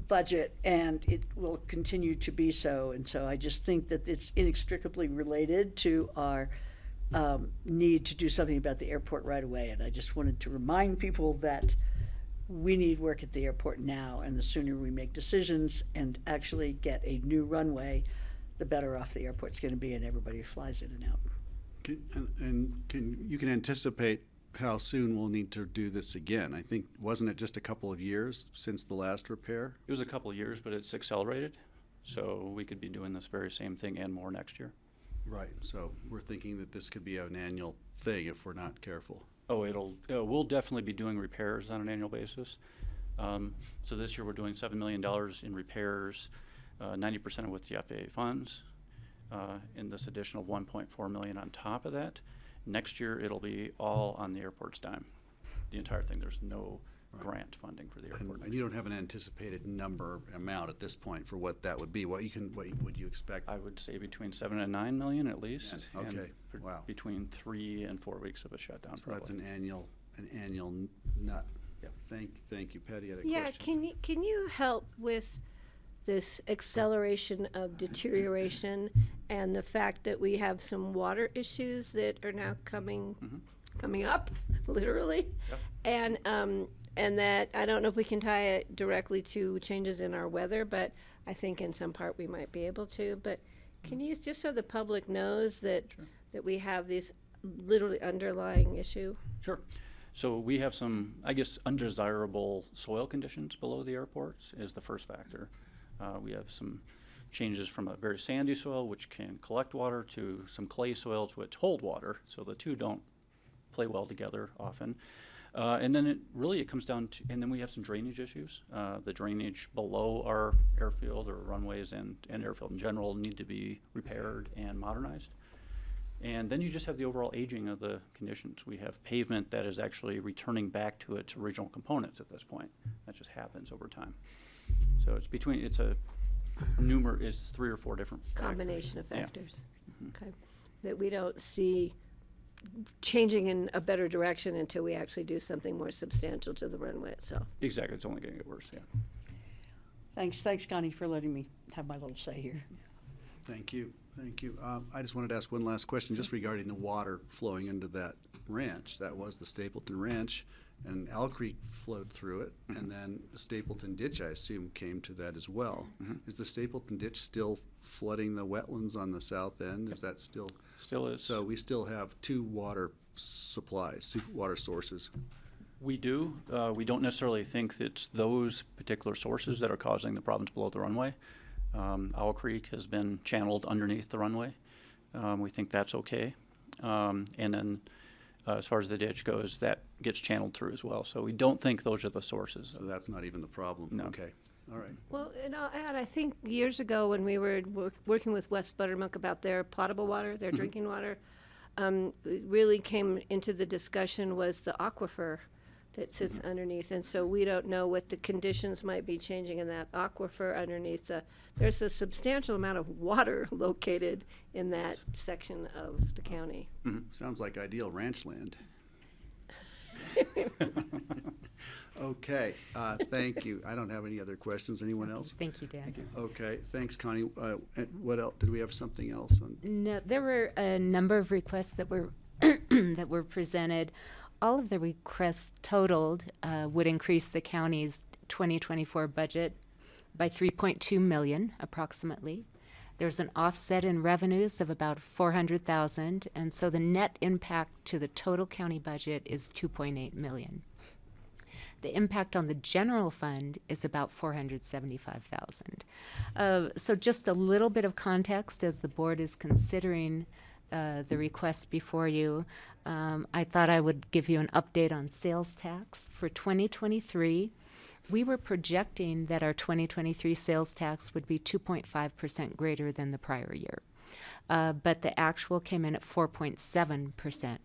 [SPEAKER 5] budget, and it will continue to be so. And so I just think that it's inextricably related to our need to do something about the airport right away. And I just wanted to remind people that we need work at the airport now, and the sooner we make decisions and actually get a new runway, the better off the airport's going to be, and everybody who flies in and out.
[SPEAKER 1] You can anticipate how soon we'll need to do this again. I think, wasn't it just a couple of years since the last repair?
[SPEAKER 12] It was a couple of years, but it's accelerated, so we could be doing this very same thing and more next year.
[SPEAKER 1] Right, so we're thinking that this could be an annual thing if we're not careful.
[SPEAKER 12] Oh, we'll definitely be doing repairs on an annual basis. So this year we're doing $7 million in repairs, 90% of with the FAA funds, and this additional 1.4 million on top of that. Next year it'll be all on the airport's dime, the entire thing. There's no grant funding for the airport.
[SPEAKER 1] And you don't have an anticipated amount at this point for what that would be. What would you expect?
[SPEAKER 12] I would say between 7 and 9 million at least.
[SPEAKER 1] Okay,
[SPEAKER 12] and
[SPEAKER 1] wow.
[SPEAKER 12] Between 3 and 4 weeks of a shutdown.
[SPEAKER 1] So that's an annual nut.
[SPEAKER 12] Yep.
[SPEAKER 1] Thank you. Patty had a
[SPEAKER 3] Yeah,
[SPEAKER 1] question.
[SPEAKER 3] can you help with this acceleration of deterioration and the fact that we have some water issues that are now coming up, literally, and that I don't know if we can tie it directly to changes in our weather, but I think in some part we might be able to. But can you, just so the public knows that that we have this literally underlying issue?
[SPEAKER 12] Sure. So we have some, I guess, undesirable soil conditions below the airports is the first factor. We have some changes from a very sandy soil, which can collect water, to some clay soils, which hold water. So the two don't play well together often. And then it comes down to, and then we have some drainage issues. The drainage below our airfield or runways and airfield in general need to be repaired and modernized. And then you just have the overall aging of the conditions. We have pavement that is actually returning back to its original components at this point. That just happens over time. So it's 3 or 4 different
[SPEAKER 3] Combination of
[SPEAKER 12] Yeah.
[SPEAKER 3] factors. Okay. That we don't see changing in a better direction until we actually do something more substantial to the runway itself.
[SPEAKER 12] Exactly, it's only going to get worse, yeah.
[SPEAKER 5] Thanks, Connie, for letting me have my little say here.
[SPEAKER 1] Thank you. I just wanted to ask one last question just regarding the water flowing into that ranch. That was the Stapleton Ranch, and Owl Creek flowed through it, and then Stapleton Ditch, I assume, came to that as well. Is the Stapleton Ditch still flooding the wetlands on the south end? Is that still?
[SPEAKER 12] Still is.
[SPEAKER 1] So we still have 2 water supplies, water sources.
[SPEAKER 12] We do. We don't necessarily think it's those particular sources that are causing the problems below the runway. Owl Creek has been channeled underneath the runway. We think that's okay. And then as far as the ditch goes, that gets channeled through as well. So we don't think those are the sources.
[SPEAKER 1] So that's not even the problem?
[SPEAKER 12] No.
[SPEAKER 1] Okay, all right.
[SPEAKER 3] Well, and I'll add, I think years ago when we were working with West Buttermilk about their potable water, their drinking water, it really came into the discussion was the aquifer that sits underneath. And so we don't know what the conditions might be changing in that aquifer underneath. There's a substantial amount of water located in that section of the county.
[SPEAKER 1] Sounds like ideal ranch land. Okay, thank you. I don't have any other questions. Anyone else?
[SPEAKER 10] Thank you, Dan.
[SPEAKER 1] Okay, thanks, Connie. What else? Did we have something else on?
[SPEAKER 10] No, there were a number of requests that were that were presented. All of the requests totaled would increase the county's 2024 budget by $3.2 million, approximately. There's an offset in revenues of about $400,000, and so the net impact to the total county budget is $2.8 million. The impact on the general fund is about $475,000. So just a little bit of context as the board is considering the request before you. I thought I would give you an update on sales tax. For 2023, we were projecting that our 2023 sales tax would be 2.5% greater than the prior year. But the actual came in at 4.7%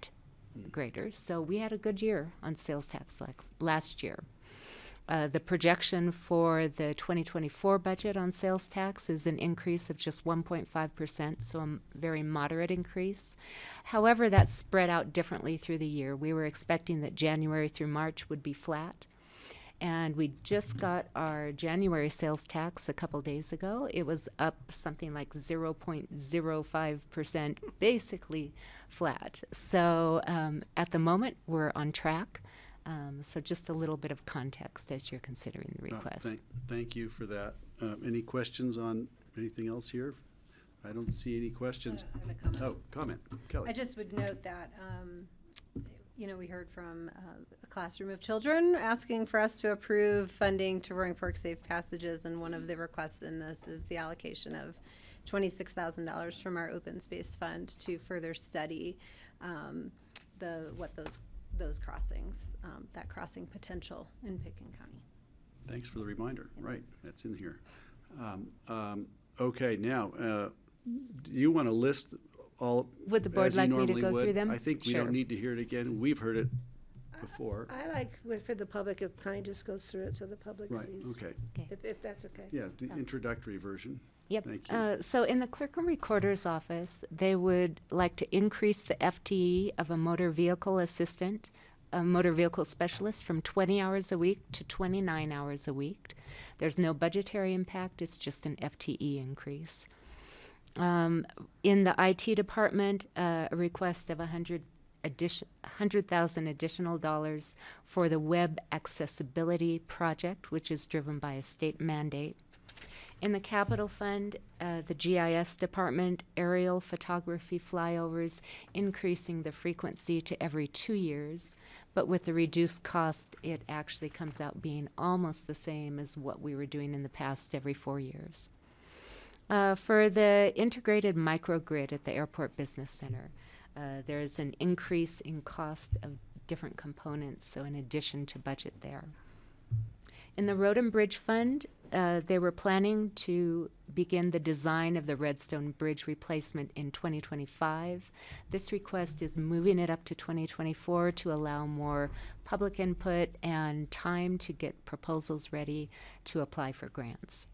[SPEAKER 10] greater. So we had a good year on sales tax last year. The projection for the 2024 budget on sales tax is an increase of just 1.5%, so a very moderate increase. However, that's spread out differently through the year. We were expecting that January through March would be flat. And we just got our January sales tax a couple days ago. It was up something like 0.05%, basically flat. So at the moment, we're on track. So just a little bit of context as you're considering the request.
[SPEAKER 1] Thank you for that. Any questions on anything else here? I don't see any questions.
[SPEAKER 4] I have a comment.
[SPEAKER 1] Oh, comment. Kelly.
[SPEAKER 4] I just would note that, we heard from a classroom of children asking for us to approve funding to Roaring Fork Safe Passages, and one of the requests in this is the allocation of $26,000 from our open space fund to further study what those crossings, that crossing potential in Pitkin County.
[SPEAKER 1] Thanks for the reminder. Right, that's in here. Okay, now, do you want to list all
[SPEAKER 10] Would the board
[SPEAKER 1] as you
[SPEAKER 10] like me to
[SPEAKER 1] normally
[SPEAKER 10] go
[SPEAKER 1] would?
[SPEAKER 10] through them?
[SPEAKER 1] I think we
[SPEAKER 10] Sure.
[SPEAKER 1] don't need to hear it again. We've heard it before.
[SPEAKER 3] I like for the public if Connie just goes through it so the public
[SPEAKER 1] Right,
[SPEAKER 3] sees.
[SPEAKER 1] okay.
[SPEAKER 3] If that's okay.
[SPEAKER 1] Yeah, the introductory version.
[SPEAKER 10] Yep.
[SPEAKER 1] Thank you.
[SPEAKER 10] So in the clerk and recorder's office, they would like to increase the FTE of a motor vehicle assistant, a motor vehicle specialist, from 20 hours a week to 29 hours a week. There's no budgetary impact. It's just an FTE increase. In the IT department, a request of $100,000 additional dollars for the web accessibility project, which is driven by a state mandate. In the capital fund, the GIS department, aerial photography flyovers, increasing the frequency to every 2 years, but with the reduced cost, it actually comes out being almost the same as what we were doing in the past every 4 years. For the integrated microgrid at the Airport Business Center, there's an increase in cost of different components, so in addition to budget there. In the Road and Bridge Fund, they were planning to begin the design of the Redstone Bridge replacement in 2025. This request is moving it up to 2024 to allow more public input and time to get proposals ready to apply for grants.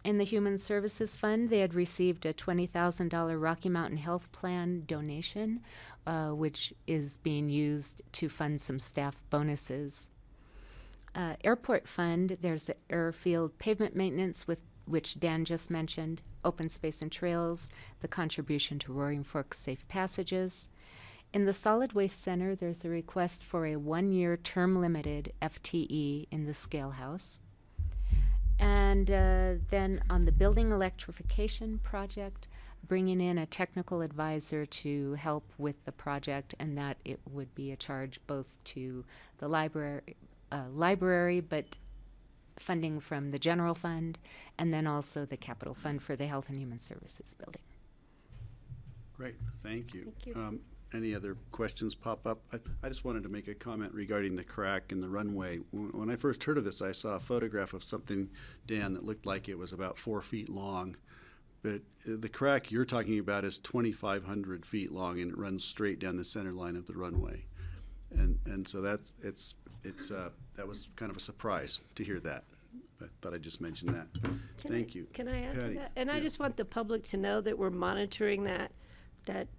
[SPEAKER 10] In the Human Services Fund, they had received a $20,000 Rocky Mountain Health Plan donation, which is being used to fund some staff bonuses. Airport Fund, there's the airfield pavement maintenance, which Dan just mentioned, open space and trails, the contribution to Roaring Fork Safe Passages. In the Solid Waste Center, there's a request for a 1-year term-limited FTE in the scale house. And then on the building electrification project, bringing in a technical advisor to help with the project, and that it would be a charge both to the library, but funding from the general fund, and then also the capital fund for the Health and Human Services building.
[SPEAKER 1] Great, thank you.
[SPEAKER 3] Thank you.
[SPEAKER 1] Any other questions pop up? I just wanted to make a comment regarding the crack in the runway. When I first heard of this, I saw a photograph of something, Dan, that looked like it was about 4 feet long. But the crack you're talking about is 2,500 feet long, and it runs straight down the center line of the runway. And so that was kind of a surprise to hear that. I thought I'd just mention that. Thank you.
[SPEAKER 3] Can I add
[SPEAKER 1] Patty,
[SPEAKER 3] to that? And I
[SPEAKER 1] yeah.
[SPEAKER 3] just want the public to know that we're monitoring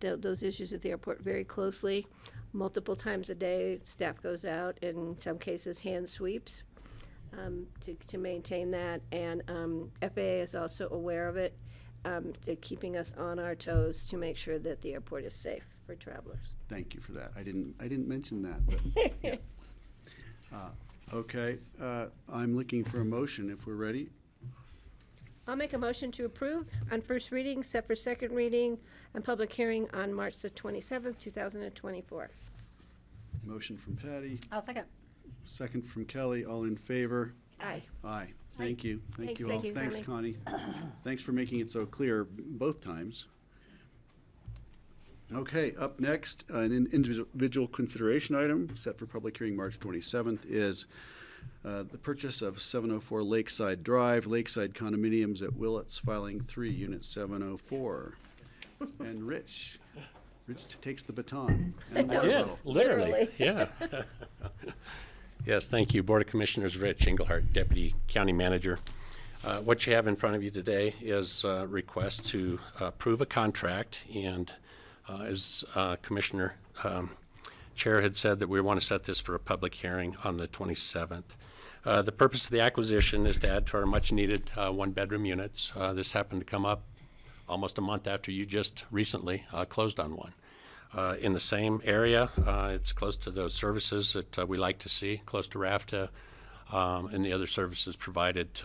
[SPEAKER 3] those issues at the airport very closely. Multiple times a day, staff goes out, in some cases hand sweeps to maintain that. And FAA is also aware of it, to keeping us on our toes to make sure that the airport is safe for travelers.
[SPEAKER 1] Thank you for that. I didn't mention that. But, yeah. Okay, I'm looking for a motion if we're ready.
[SPEAKER 3] I'll make a motion to approve on first reading, set for second reading, and public hearing on March the 27th, 2024.
[SPEAKER 1] Motion from Patty,
[SPEAKER 4] I'll second.
[SPEAKER 1] second from Kelly. All in favor?
[SPEAKER 3] Aye.
[SPEAKER 1] Aye. Thank you. Thank
[SPEAKER 3] Thanks,
[SPEAKER 1] you all.
[SPEAKER 3] thank you,
[SPEAKER 1] Thanks, Connie. Thanks for making it so clear both times. Okay, up next, an individual consideration item set for public hearing March 27th is the purchase of 704 Lakeside Drive, Lakeside Condominiums at Willets, filing 3, Unit 704. And Rich takes the baton. And
[SPEAKER 3] I
[SPEAKER 1] water
[SPEAKER 3] did.
[SPEAKER 1] bottle.
[SPEAKER 13] Literally, yeah. Yes, thank you. Board of Commissioners, Rich Engelhardt, Deputy County Manager. What you have in front of you today is a request to approve a contract, and as Commissioner Chair had said, that we want to set this for a public hearing on the 27th. The purpose of the acquisition is to add to our much-needed one-bedroom units. This happened to come up almost a month after you just recently closed on one. In the same area, it's close to those services that we like to see, close to RAFTA, and the other services provided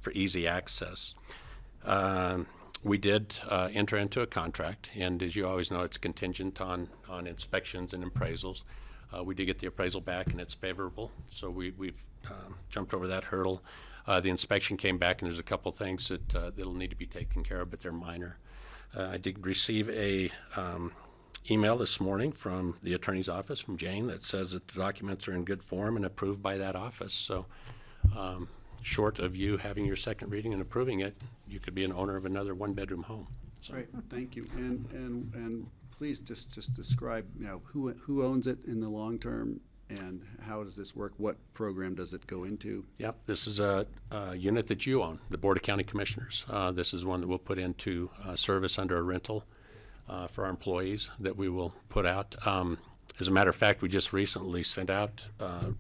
[SPEAKER 13] for easy access. We did enter into a contract, and as you always know, it's contingent on inspections and appraisals. We did get the appraisal back, and it's favorable, so we've jumped over that hurdle. The inspection came back, and there's a couple things that'll need to be taken care of, but they're minor. I did receive a email this morning from the attorney's office, from Jane, that says that the documents are in good form and approved by that office. So short of you having your second reading and approving it, you could be an owner of another one-bedroom home. So.
[SPEAKER 1] Great, thank you. And please just describe, who owns it in the long term, and how does this work? What program does it go into?
[SPEAKER 13] Yep, this is a unit that you own, the Board of County Commissioners. This is one that we'll put into service under a rental for our employees that we will put out. As a matter of fact, we just recently sent out an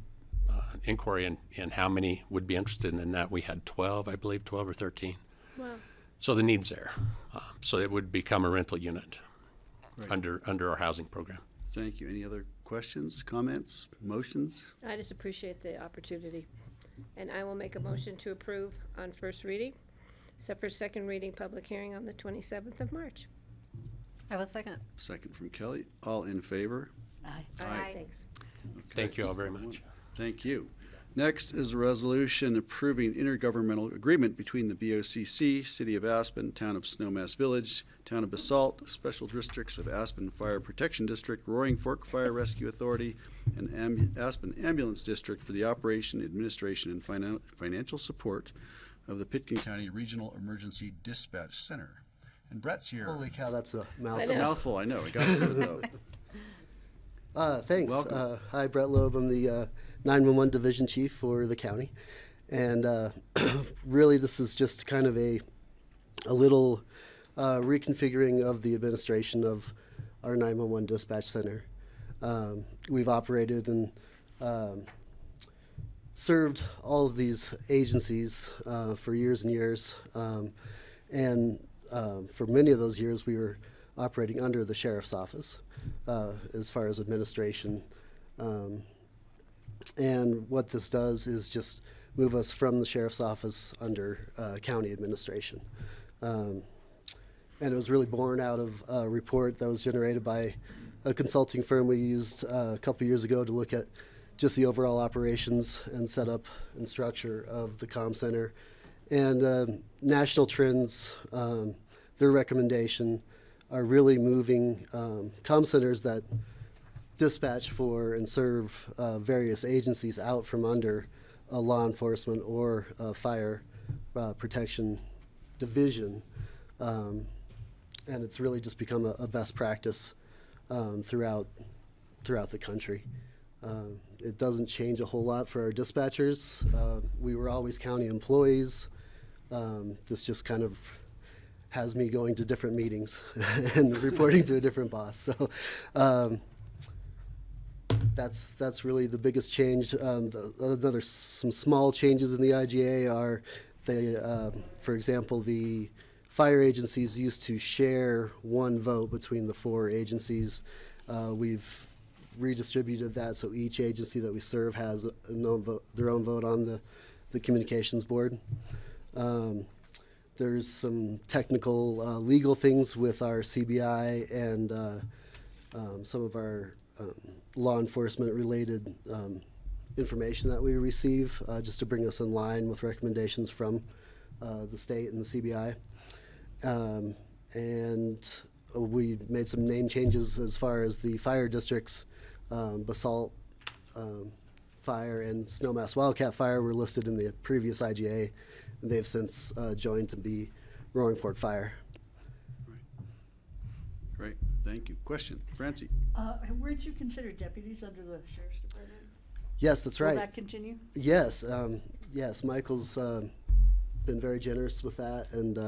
[SPEAKER 13] inquiry in how many would be interested in that. We had 12, I believe, 12 or 13.
[SPEAKER 3] Wow.
[SPEAKER 13] So the need's there. So it would become a rental unit under our housing program.
[SPEAKER 1] Thank you. Any other questions, comments, motions?
[SPEAKER 3] I just appreciate the opportunity. And I will make a motion to approve on first reading, set for second reading, public hearing on the 27th of March.
[SPEAKER 4] I will second.
[SPEAKER 1] Second from Kelly. All in favor?
[SPEAKER 5] Aye.
[SPEAKER 1] Aye.
[SPEAKER 3] Thanks.
[SPEAKER 13] Thank you all very much.
[SPEAKER 1] Thank you. Next is a resolution approving intergovernmental agreement between the BoCC, City of Aspen, Town of Snowmass Village, Town of Basalt, Special Districts of Aspen Fire Protection District, Roaring Fork Fire Rescue Authority, and Aspen Ambulance District for the operation, administration, and financial support of the Pitkin County Regional Emergency Dispatch Center. And Brett's here.
[SPEAKER 14] Holy cow, that's a
[SPEAKER 1] It's a mouthful, I know. I got it though.
[SPEAKER 14] Thanks.
[SPEAKER 1] Welcome.
[SPEAKER 14] Hi, Brett Loeb. I'm the 911 Division Chief for the county. And really, this is just kind of a little reconfiguring of the administration of our 911 dispatch center. We've operated and served all of these agencies for years and years. For many of those years, we were operating under the sheriff's office as far as administration. And what this does is just move us from the sheriff's office under county administration. And it was really born out of a report that was generated by a consulting firm we used a couple years ago to look at just the overall operations and setup and structure of the comm center. And national trends, their recommendation, are really moving comm centers that dispatch for and serve various agencies out from under a law enforcement or a fire protection division. And it's really just become a best practice throughout the country. It doesn't change a whole lot for our dispatchers. We were always county employees. This just kind of has me going to different meetings and reporting to a different boss. So that's really the biggest change. Some small changes in the IGA are, for example, the fire agencies used to share one vote between the 4 agencies. We've redistributed that so each agency that we serve has their own vote on the communications board. there's some technical legal things with our CBI and some of our law enforcement related information that we receive just to bring us in line with recommendations from the state and the CBI. And we made some name changes as far as the fire districts. Basalt Fire and Snowmass Wildcat Fire were listed in the previous IGA, and they've since joined to be Roaring Fork Fire.
[SPEAKER 1] Great, thank you. Question, Francie?
[SPEAKER 5] Weren't you considered deputies under the sheriff's department?
[SPEAKER 14] Yes, that's right.
[SPEAKER 5] Will that continue?
[SPEAKER 14] Yes, yes. Michael's been very generous with that, and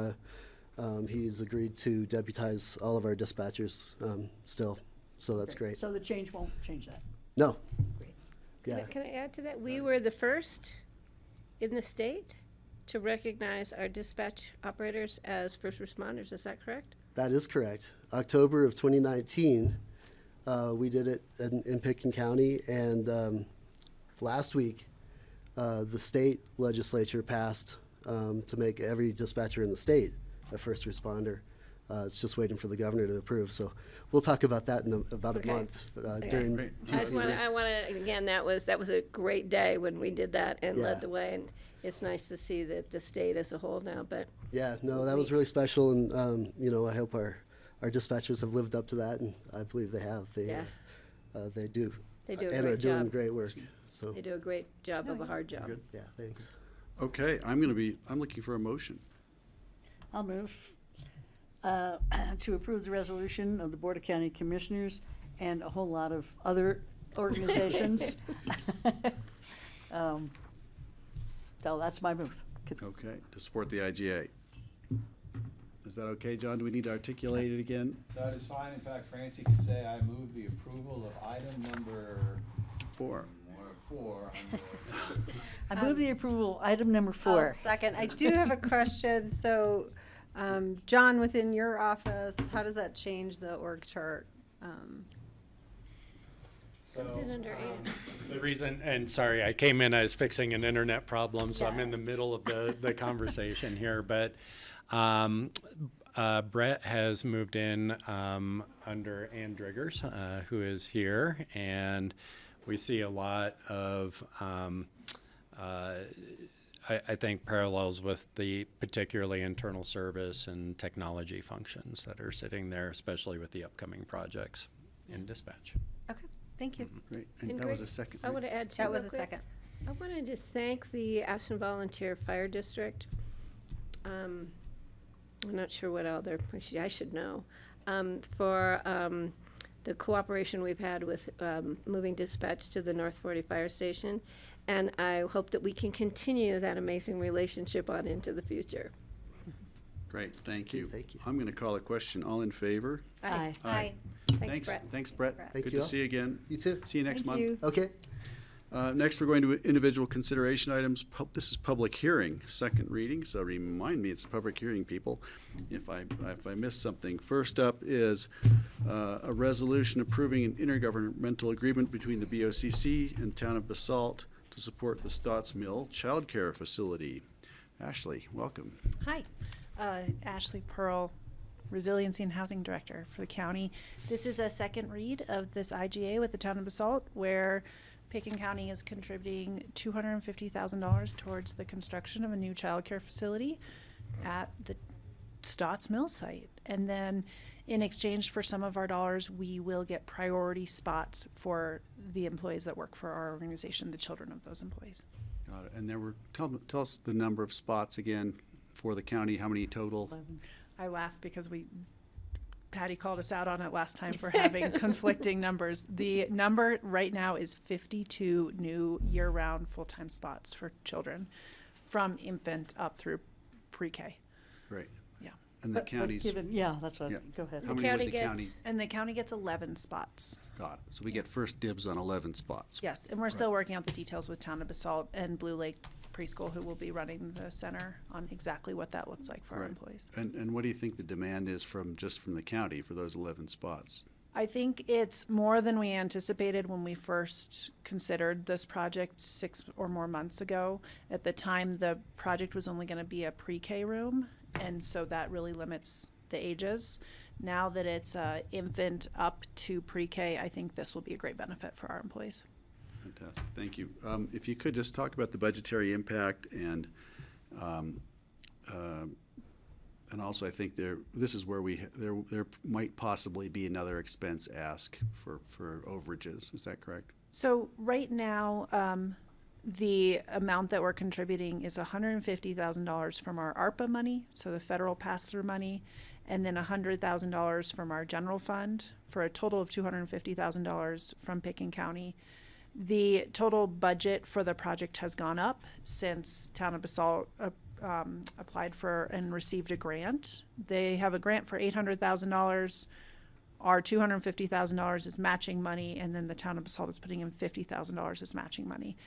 [SPEAKER 14] he's agreed to deputize all of our dispatchers still. So that's great.
[SPEAKER 5] So the change won't change that?
[SPEAKER 14] No.
[SPEAKER 3] Yeah. Can I add to that? We were the first in the state to recognize our dispatch operators as first responders. Is that correct?
[SPEAKER 14] That is correct. October of 2019, we did it in Pitkin County, and last week, the state legislature passed to make every dispatcher in the state a first responder. It's just waiting for the governor to approve. So we'll talk about that in about a month during TC.
[SPEAKER 3] I want to again. That was a great day when we did that and led the way, and it's nice to see that the state as a whole now. But
[SPEAKER 14] yeah, no, that was really special, and you know, I hope our dispatchers have lived up to that, and I believe they have. They do.
[SPEAKER 3] They do a
[SPEAKER 14] and
[SPEAKER 3] great
[SPEAKER 14] are doing
[SPEAKER 3] job.
[SPEAKER 14] Great work. So
[SPEAKER 3] they do a great job of a hard job.
[SPEAKER 1] Good.
[SPEAKER 14] Yeah, thanks.
[SPEAKER 1] Okay, I'm looking for a motion.
[SPEAKER 5] I'll move to approve the resolution of the Board of County Commissioners and a whole lot of other organizations. So that's my move.
[SPEAKER 1] Okay, to support the IGA. Is that okay, John? Do we need to articulate it again?
[SPEAKER 6] That is fine. In fact, Francie could say, I move the approval of item number
[SPEAKER 1] 4.
[SPEAKER 6] 4.
[SPEAKER 5] I move the approval, item number 4.
[SPEAKER 4] Second, I do have a question. So, John, within your office, how does that change the org chart?
[SPEAKER 3] Comes in under Ann.
[SPEAKER 15] The reason, and sorry, I came in, I was fixing an internet problem, so I'm in the middle of the conversation here, but Brett has moved in under Ann Driggers, who is here, and we see a lot of, I think, parallels with the particularly internal service and technology functions that are sitting there, especially with the upcoming projects in dispatch.
[SPEAKER 4] Okay, thank you.
[SPEAKER 1] Great, and that was a second.
[SPEAKER 3] I want to add to
[SPEAKER 4] That was
[SPEAKER 3] real
[SPEAKER 4] a
[SPEAKER 3] quick.
[SPEAKER 4] second.
[SPEAKER 3] I wanted to thank the Ashland Volunteer Fire District. I'm not sure what other, I should know, for the cooperation we've had with moving dispatch to the North 40 Fire Station. And I hope that we can continue that amazing relationship on into the future.
[SPEAKER 1] Great, thank you.
[SPEAKER 14] Thank you.
[SPEAKER 1] I'm going to call a question. All in favor?
[SPEAKER 5] Aye.
[SPEAKER 1] Aye.
[SPEAKER 3] Thanks, Brett.
[SPEAKER 1] Thanks, Brett.
[SPEAKER 14] Thank
[SPEAKER 1] Good
[SPEAKER 14] you
[SPEAKER 1] to
[SPEAKER 14] all.
[SPEAKER 1] see you again.
[SPEAKER 14] You too.
[SPEAKER 1] See you next
[SPEAKER 5] Thank
[SPEAKER 1] month.
[SPEAKER 5] you.
[SPEAKER 14] Okay.
[SPEAKER 1] Next, we're going to individual consideration items. This is public hearing, second reading, so remind me it's a public hearing, people, if I missed something. First up is a resolution approving an intergovernmental agreement between the BoCC and Town of Basalt to support the Stotts Mill Child Care Facility. Ashley, welcome.
[SPEAKER 16] Hi, Ashley Pearl, Resiliency and Housing Director for the county. This is a second read of this IGA with the Town of Basalt, where Pitkin County is contributing $250,000 towards the construction of a new child care facility at the Stotts Mill site. And then in exchange for some of our dollars, we will get priority spots for the employees that work for our organization, the children of those employees.
[SPEAKER 1] Got it. And there were, tell us the number of spots again for the county, how many total?
[SPEAKER 5] 11.
[SPEAKER 16] I laugh because Patty called us out on it last time for having conflicting numbers. The number right now is 52 new year-round full-time spots for children from infant up through pre-K.
[SPEAKER 1] Great.
[SPEAKER 16] Yeah.
[SPEAKER 1] And the
[SPEAKER 5] But
[SPEAKER 1] county's,
[SPEAKER 5] yeah, that's what,
[SPEAKER 1] Yeah.
[SPEAKER 5] go ahead.
[SPEAKER 1] how many would the county?
[SPEAKER 16] And the county gets 11 spots.
[SPEAKER 1] Got it. So we get first dibs on 11 spots.
[SPEAKER 16] Yes, and we're still working out the details with Town of Basalt and Blue Lake Preschool, who will be running the center, on exactly what that looks like for our
[SPEAKER 1] Right.
[SPEAKER 16] employees.
[SPEAKER 1] And what do you think the demand is from the county for those 11 spots?
[SPEAKER 16] I think it's more than we anticipated when we first considered this project 6 or more months ago. At the time, the project was only going to be a pre-K room, and so that really limits the ages. Now that it's infant up to pre-K, I think this will be a great benefit for our employees.
[SPEAKER 1] Fantastic, thank you. If you could just talk about the budgetary impact and also I think this is where there might possibly be another expense ask for overages. Is that correct?
[SPEAKER 16] So right now, the amount that we're contributing is $150,000 from our ARPA money, so the federal pass-through money, and then $100,000 from our general fund, for a total of $250,000 from Pickens County. The total budget for the project has gone up since Town of Basalt applied for and received a grant. They have a grant for $800,000. Our $250,000 is matching money, and then the Town of Basalt is putting in $50,000 as matching money.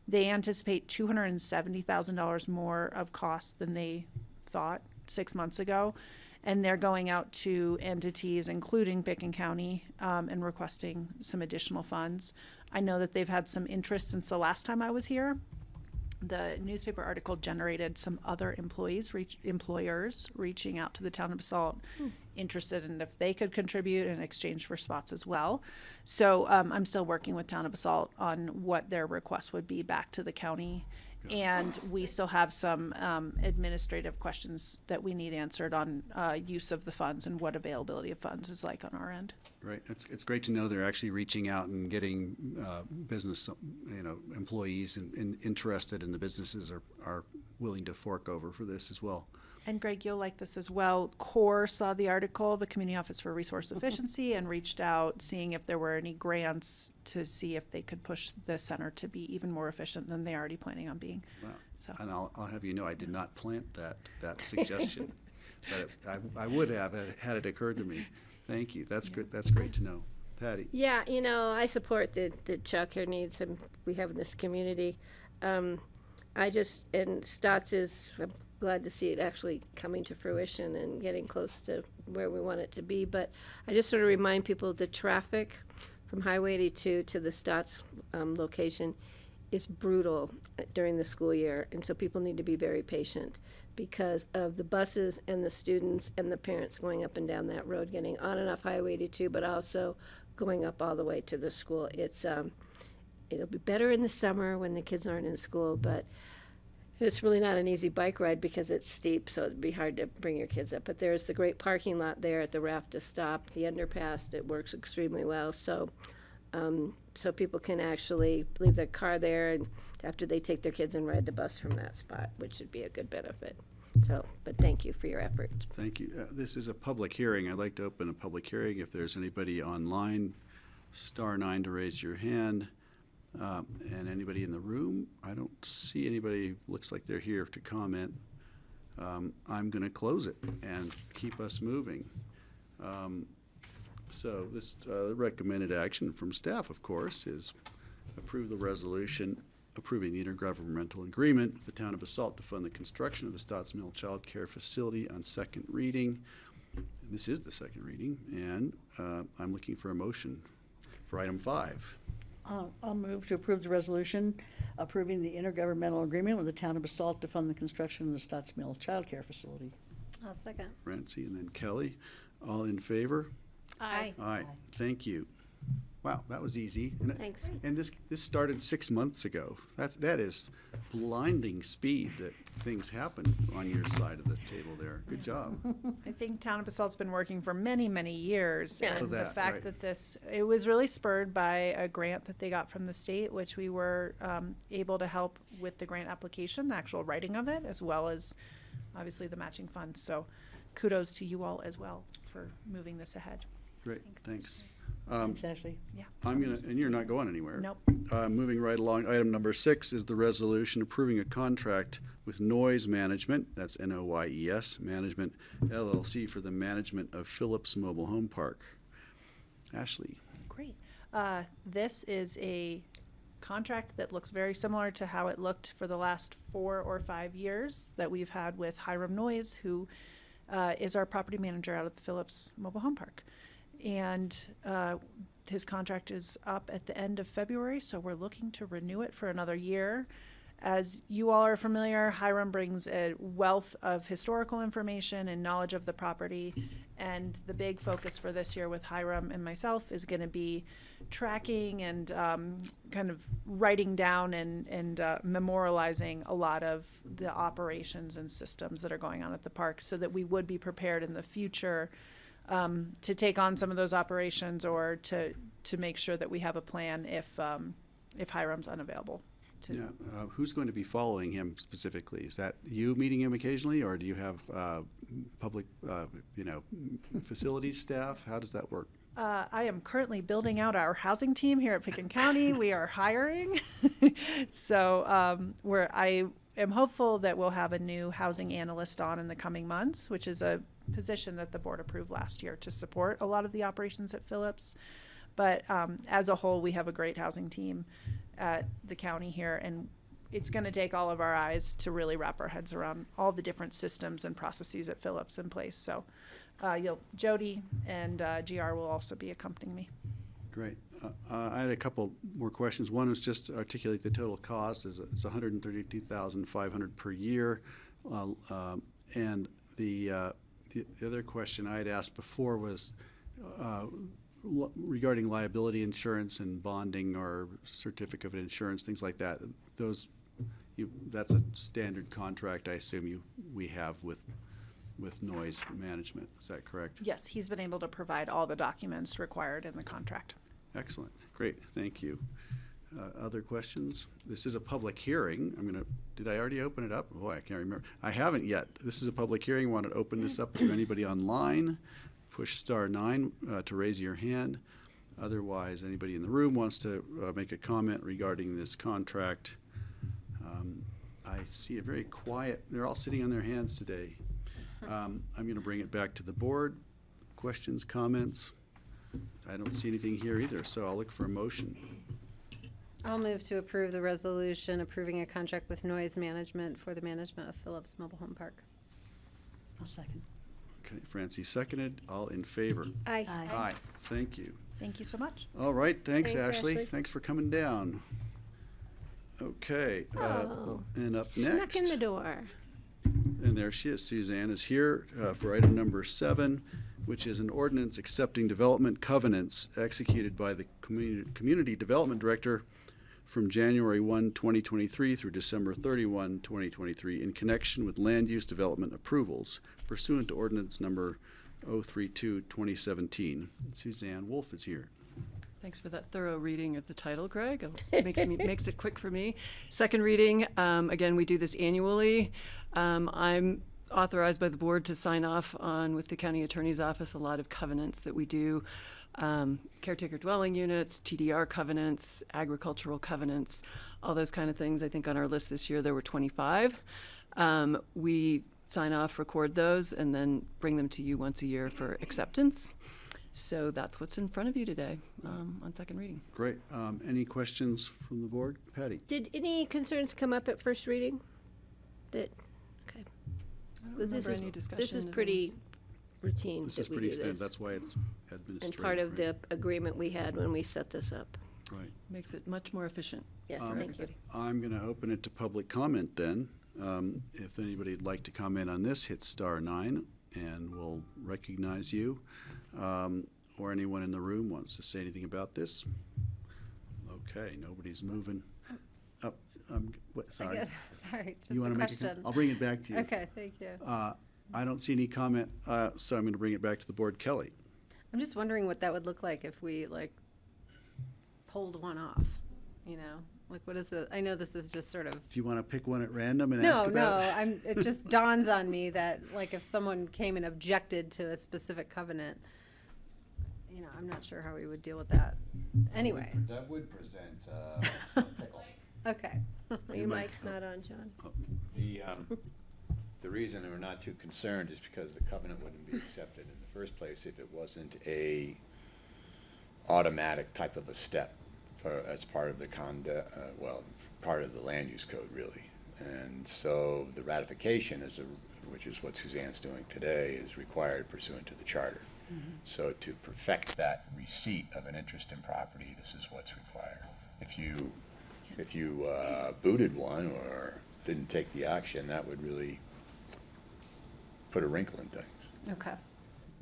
[SPEAKER 16] They anticipate $270,000 more of cost than they thought 6 months ago, and they're going out to entities, including Pickens County, and requesting some additional funds. I know that they've had some interest since the last time I was here. The newspaper article generated some other employers reaching out to the Town of Basalt, interested in if they could contribute in exchange for spots as well. So I'm still working with Town of Basalt on what their request would be back to the county. And we still have some administrative questions that we need answered on use of the funds and what availability of funds is like on our end.
[SPEAKER 1] Right. It's great to know they're actually reaching out and getting business, employees and interested, and the businesses are willing to fork over for this as well.
[SPEAKER 16] And Greg, you'll like this as well. CORE saw the article, the Community Office for Resource Efficiency, and reached out seeing if there were any grants to see if they could push the center to be even more efficient than they're already planning on being.
[SPEAKER 1] Wow.
[SPEAKER 16] So.
[SPEAKER 1] And I'll have you know, I did not plant that suggestion, but I would have had it occurred to me. Thank you. That's good. That's great to know. Patty.
[SPEAKER 3] Yeah, I support the childcare needs and we have in this community. And Stotts is, I'm glad to see it actually coming to fruition and getting close to where we want it to be. But I just sort of remind people the traffic from Highway 82 to the Stotts location is brutal during the school year. And so people need to be very patient because of the buses and the students and the parents going up and down that road, getting on and off Highway 82, but also going up all the way to the school. It'll be better in the summer when the kids aren't in school, but it's really not an easy bike ride because it's steep, so it'd be hard to bring your kids up. But there's the great parking lot there at the Raft to Stop, the underpass that works extremely well. So people can actually leave their car there and after they take their kids and ride the bus from that spot, which would be a good benefit. But thank you for your effort.
[SPEAKER 1] Thank you. This is a public hearing. I'd like to open a public hearing. If there's anybody online, *9 to raise your hand. And anybody in the room? I don't see anybody. Looks like they're here to comment. I'm going to close it and keep us moving. So this recommended action from staff, of course, is approve the resolution approving the intergovernmental agreement with the Town of Basalt to fund the construction of the Stotts Mill Child Care Facility on second reading. This is the second reading, and I'm looking for a motion for item 5.
[SPEAKER 5] I'll move to approve the resolution approving the intergovernmental agreement with the Town of Basalt to fund the construction of the Stotts Mill Child Care Facility.
[SPEAKER 4] I'll second.
[SPEAKER 1] Francie and then Kelly. All in favor?
[SPEAKER 4] Aye.
[SPEAKER 1] Aye. Thank you. Wow, that was easy.
[SPEAKER 3] Thanks.
[SPEAKER 1] And this started 6 months ago. That is blinding speed that things happen on your side of the table there. Good job.
[SPEAKER 16] I think Town of Basalt's been working for many, many years.
[SPEAKER 3] Yeah.
[SPEAKER 16] And the
[SPEAKER 1] That,
[SPEAKER 16] fact
[SPEAKER 1] right.
[SPEAKER 16] that it was really spurred by a grant that they got from the state, which we were able to help with the grant application, the actual writing of it, as well as obviously the matching funds. So kudos to you all as well for moving this ahead.
[SPEAKER 1] Great, thanks.
[SPEAKER 5] Thanks, Ashley.
[SPEAKER 16] Yeah.
[SPEAKER 1] And you're not going anywhere.
[SPEAKER 16] Nope.
[SPEAKER 1] Moving right along, item number 6 is the resolution approving a contract with Noise Management, that's Noyes Management, LLC, for the management of Phillips Mobile Home Park. Ashley.
[SPEAKER 16] Great. This is a contract that looks very similar to how it looked for the last 4 or 5 years that we've had with Hiram Noyes, who is our property manager out at the Phillips Mobile Home Park. And his contract is up at the end of February, so we're looking to renew it for another year. As you all are familiar, Hiram brings a wealth of historical information and knowledge of the property. And the big focus for this year with Hiram and myself is going to be tracking and kind of writing down and memorializing a lot of the operations and systems that are going on at the park, so that we would be prepared in the future to take on some of those operations, or to make sure that we have a plan if Hiram's unavailable.
[SPEAKER 1] Yeah. Who's going to be following him specifically? Is that you meeting him occasionally, or do you have public, facilities staff? How does that work?
[SPEAKER 16] I am currently building out our housing team here at Pickens County. We are hiring. So I am hopeful that we'll have a new housing analyst on in the coming months, which is a position that the board approved last year to support a lot of the operations at Phillips. But as a whole, we have a great housing team at the county here, and it's going to take all of our eyes to really wrap our heads around all the different systems and processes at Phillips in place. So Jody and GR will also be accompanying me.
[SPEAKER 1] Great. I had a couple more questions. One was just to articulate the total cost. It's $132,500 per year. And the other question I had asked before was regarding liability insurance and bonding or certificate of insurance, things like that. That's a standard contract, I assume we have with noise management. Is that correct?
[SPEAKER 16] Yes, he's been able to provide all the documents required in the contract.
[SPEAKER 1] Excellent. Great. Thank you. Other questions? This is a public hearing. Did I already open it up? Oh, I can't remember. I haven't yet. This is a public hearing. I want to open this up to anybody online. Push *9 to raise your hand. Otherwise, anybody in the room wants to make a comment regarding this contract. I see a very quiet, they're all sitting on their hands today. I'm going to bring it back to the board. Questions, comments? I don't see anything here either, so I'll look for a motion.
[SPEAKER 4] I'll move to approve the resolution approving a contract with Noise Management for the management of Phillips Mobile Home Park.
[SPEAKER 5] I'll second.
[SPEAKER 1] Okay, Francie seconded. All in favor?
[SPEAKER 3] Aye.
[SPEAKER 1] Aye. Thank you.
[SPEAKER 16] Thank you so much.
[SPEAKER 1] All right, thanks,
[SPEAKER 3] Thanks,
[SPEAKER 1] Ashley.
[SPEAKER 3] Ashley.
[SPEAKER 1] Thanks for coming down. Okay,
[SPEAKER 3] Oh,
[SPEAKER 1] and up
[SPEAKER 3] snuck
[SPEAKER 1] next.
[SPEAKER 3] in the door.
[SPEAKER 1] And there she is. Suzanne is here for item number 7, which is an ordinance accepting development covenants executed by the Community Development Director from January 1, 2023 through December 31, 2023 in connection with land use development approvals pursuant to ordinance number 032-2017. Suzanne Wolf is here.
[SPEAKER 17] Thanks for that thorough reading of the title, Greg. It makes it quick for me. Second reading, again, we do this annually. I'm authorized by the board to sign off on, with the county attorney's office, a lot of covenants that we do. Caretaker dwelling units, TDR covenants, agricultural covenants, all those kind of things. I think on our list this year there were 25. We sign off, record those, and then bring them to you once a year for acceptance. So that's what's in front of you today on second reading.
[SPEAKER 1] Great. Any questions from the board? Patty?
[SPEAKER 3] Did any concerns come up at first reading? Okay.
[SPEAKER 17] I don't
[SPEAKER 3] 'Cause this
[SPEAKER 17] remember any
[SPEAKER 3] this
[SPEAKER 17] discussion
[SPEAKER 3] is
[SPEAKER 17] of
[SPEAKER 3] pretty routine.
[SPEAKER 1] This
[SPEAKER 3] that
[SPEAKER 1] is
[SPEAKER 3] we
[SPEAKER 1] pretty
[SPEAKER 3] do
[SPEAKER 1] standard.
[SPEAKER 3] this.
[SPEAKER 1] That's why it's administrative.
[SPEAKER 3] And part of the agreement we had when we set this up.
[SPEAKER 1] Right.
[SPEAKER 17] Makes it much more efficient.
[SPEAKER 3] Yes,
[SPEAKER 17] for
[SPEAKER 3] thank you.
[SPEAKER 17] everybody.
[SPEAKER 1] I'm going to open it to public comment then. If anybody would like to comment on this, hit *9 and we'll recognize you. Or anyone in the room wants to say anything about this? Okay, nobody's moving. Oh, sorry.
[SPEAKER 4] Sorry, just
[SPEAKER 1] You
[SPEAKER 4] a
[SPEAKER 1] want to make
[SPEAKER 4] question.
[SPEAKER 1] I'll bring it back to you.
[SPEAKER 4] Okay, thank you.
[SPEAKER 1] I don't see any comment, so I'm going to bring it back to the board. Kelly?
[SPEAKER 4] I'm just wondering what that would look like if we pulled one off, what is it? I know this is just sort of.
[SPEAKER 1] Do you want to pick one at random and ask about it?
[SPEAKER 4] No, it just dawns on me that if someone came and objected to a specific covenant, I'm not sure how we would deal with that. Anyway.
[SPEAKER 18] That would present a pickle.
[SPEAKER 4] Okay.
[SPEAKER 3] Your mic's not on, John.
[SPEAKER 18] The reason we're not too concerned is because the covenant wouldn't be accepted in the first place if it wasn't a automatic type of a step as part of the part of the land use code, really. And so the ratification which is what Suzanne's doing today, is required pursuant to the charter. Mm-hmm. So to perfect that receipt of an interest in property, this is what's required. If you If you booted one or didn't take the action, that would really put a wrinkle in things.
[SPEAKER 4] Okay.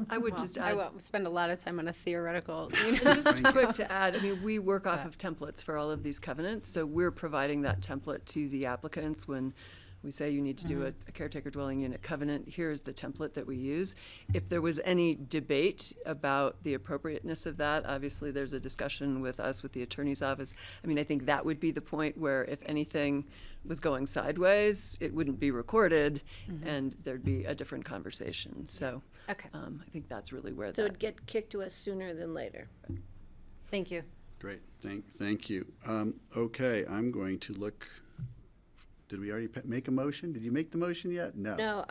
[SPEAKER 17] I would
[SPEAKER 4] Well,
[SPEAKER 17] just
[SPEAKER 4] I
[SPEAKER 17] add-
[SPEAKER 4] won't spend a lot of time on a theoretical.
[SPEAKER 17] And just quick to add, I mean, we work off of templates for all of these covenants, so we're providing that template to the applicants when we say you need to do a caretaker dwelling unit covenant. Here's the template that we use. If there was any debate about the appropriateness of that, obviously there's a discussion with us, with the attorney's office. I mean, I think that would be the point where if anything was going sideways, it wouldn't be recorded and there'd be a different conversation. So
[SPEAKER 4] Okay.
[SPEAKER 17] I think that's really where
[SPEAKER 3] So
[SPEAKER 17] that.
[SPEAKER 3] it'd get kicked to us sooner than later.
[SPEAKER 4] Thank you.
[SPEAKER 1] Great, thank you. Okay, I'm going to look, did we already make a motion? Did you make the motion yet? No.
[SPEAKER 3] No,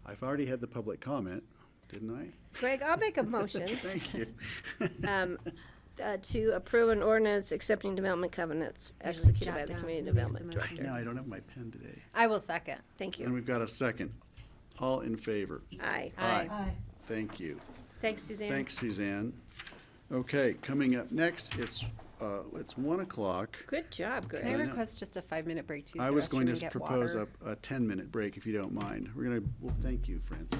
[SPEAKER 1] I've already had the public comment, didn't I?
[SPEAKER 3] Greg, I'll make a motion
[SPEAKER 1] Thank you.
[SPEAKER 3] to approve an ordinance accepting development covenants executed by the Community Development Director.
[SPEAKER 1] No, I don't have my pen today.
[SPEAKER 4] I will second.
[SPEAKER 3] Thank
[SPEAKER 1] And
[SPEAKER 3] you.
[SPEAKER 1] we've got a second. All in favor?
[SPEAKER 3] Aye.
[SPEAKER 1] Aye. Thank you.
[SPEAKER 3] Thanks, Suzanne.
[SPEAKER 1] Thanks, Suzanne. Okay, coming up next, it's 1 o'clock.
[SPEAKER 3] Good job, Greg.
[SPEAKER 4] Can I
[SPEAKER 1] know.
[SPEAKER 4] request just a 5-minute break to use
[SPEAKER 1] I
[SPEAKER 4] the
[SPEAKER 1] was
[SPEAKER 4] restroom
[SPEAKER 1] going
[SPEAKER 4] and
[SPEAKER 1] to
[SPEAKER 4] get
[SPEAKER 1] propose
[SPEAKER 4] water?
[SPEAKER 1] a 10-minute break, if you don't mind. Well, thank you, Francie.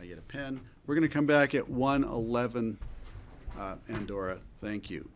[SPEAKER 1] I get a pen. We're going to come back at 1:11, Andorra. Thank you.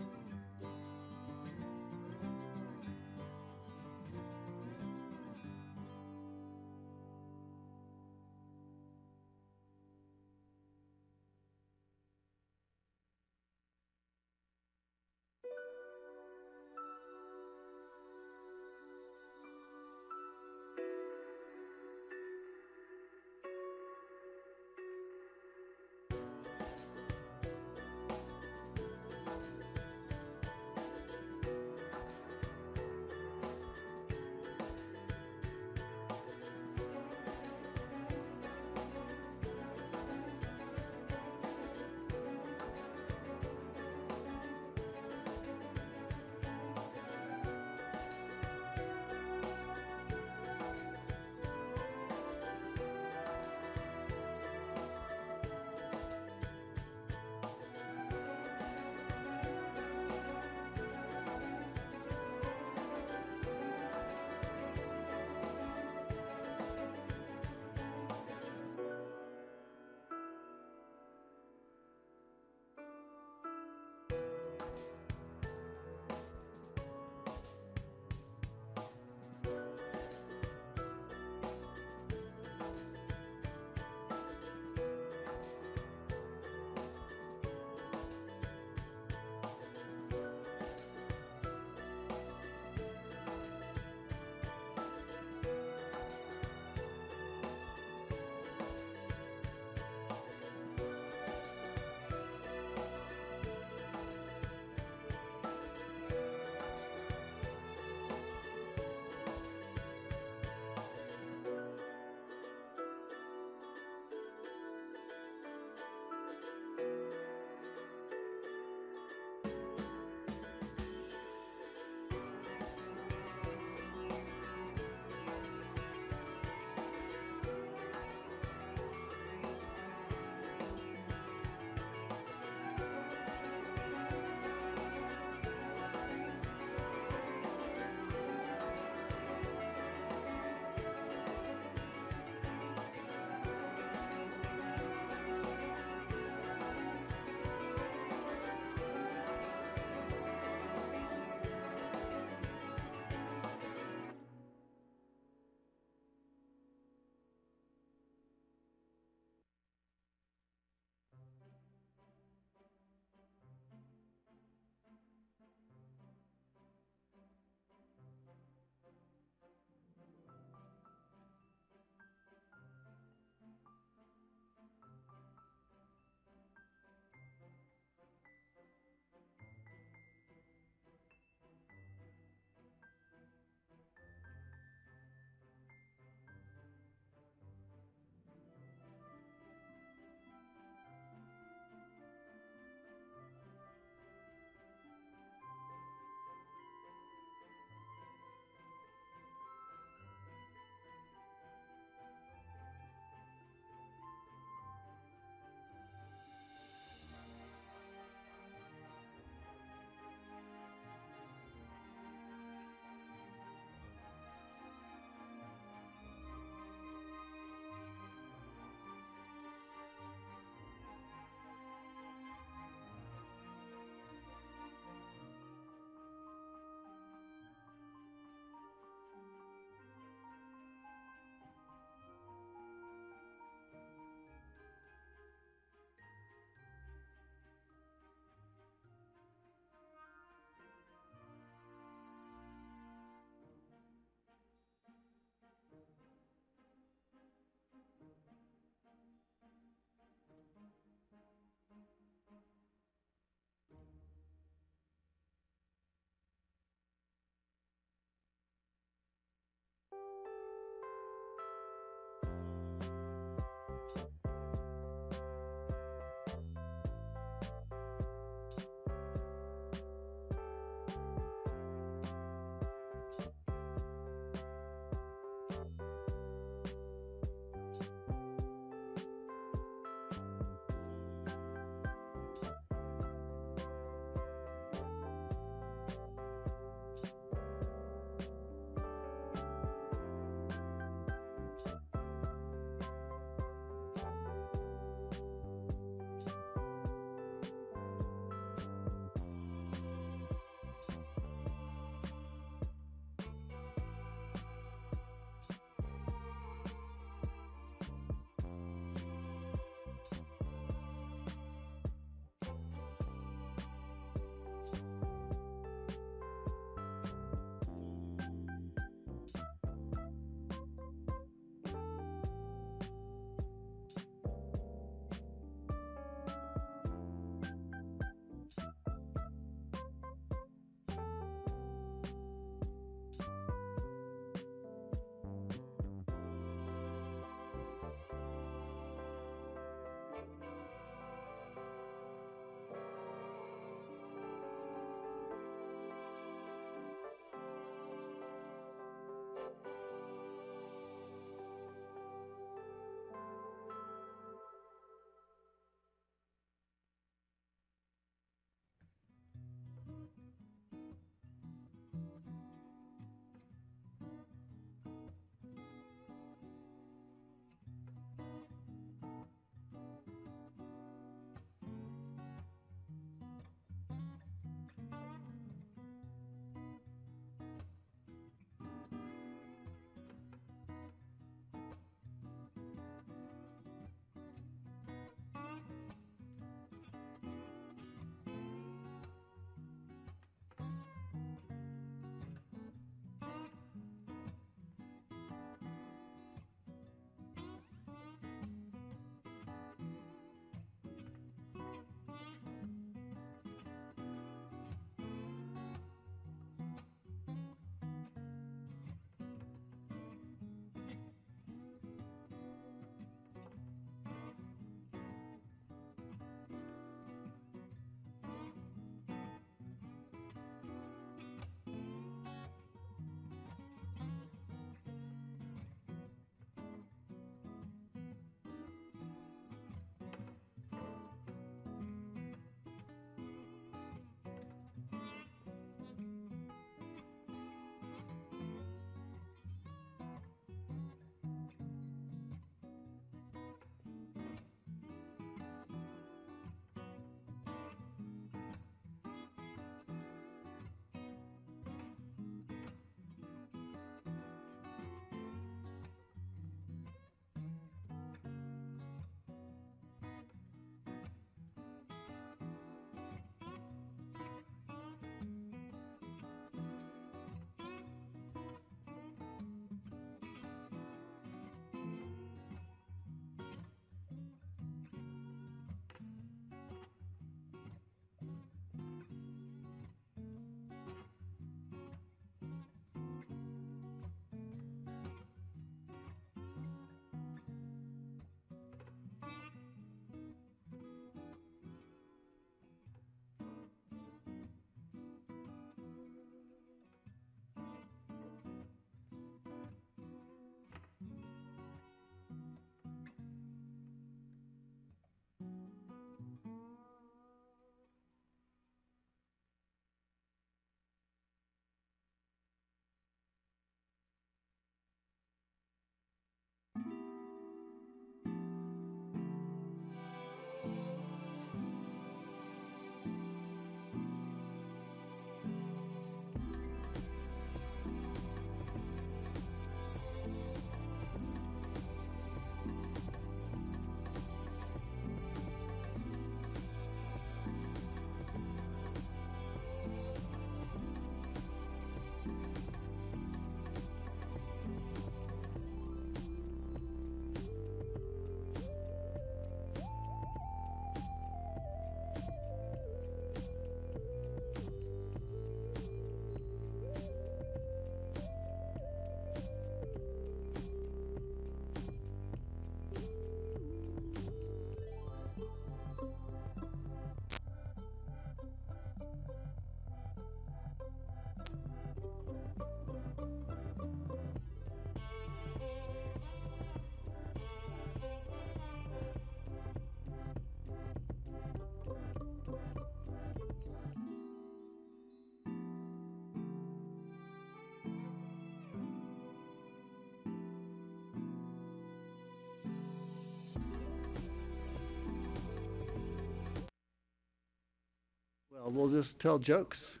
[SPEAKER 1] We'll just tell jokes.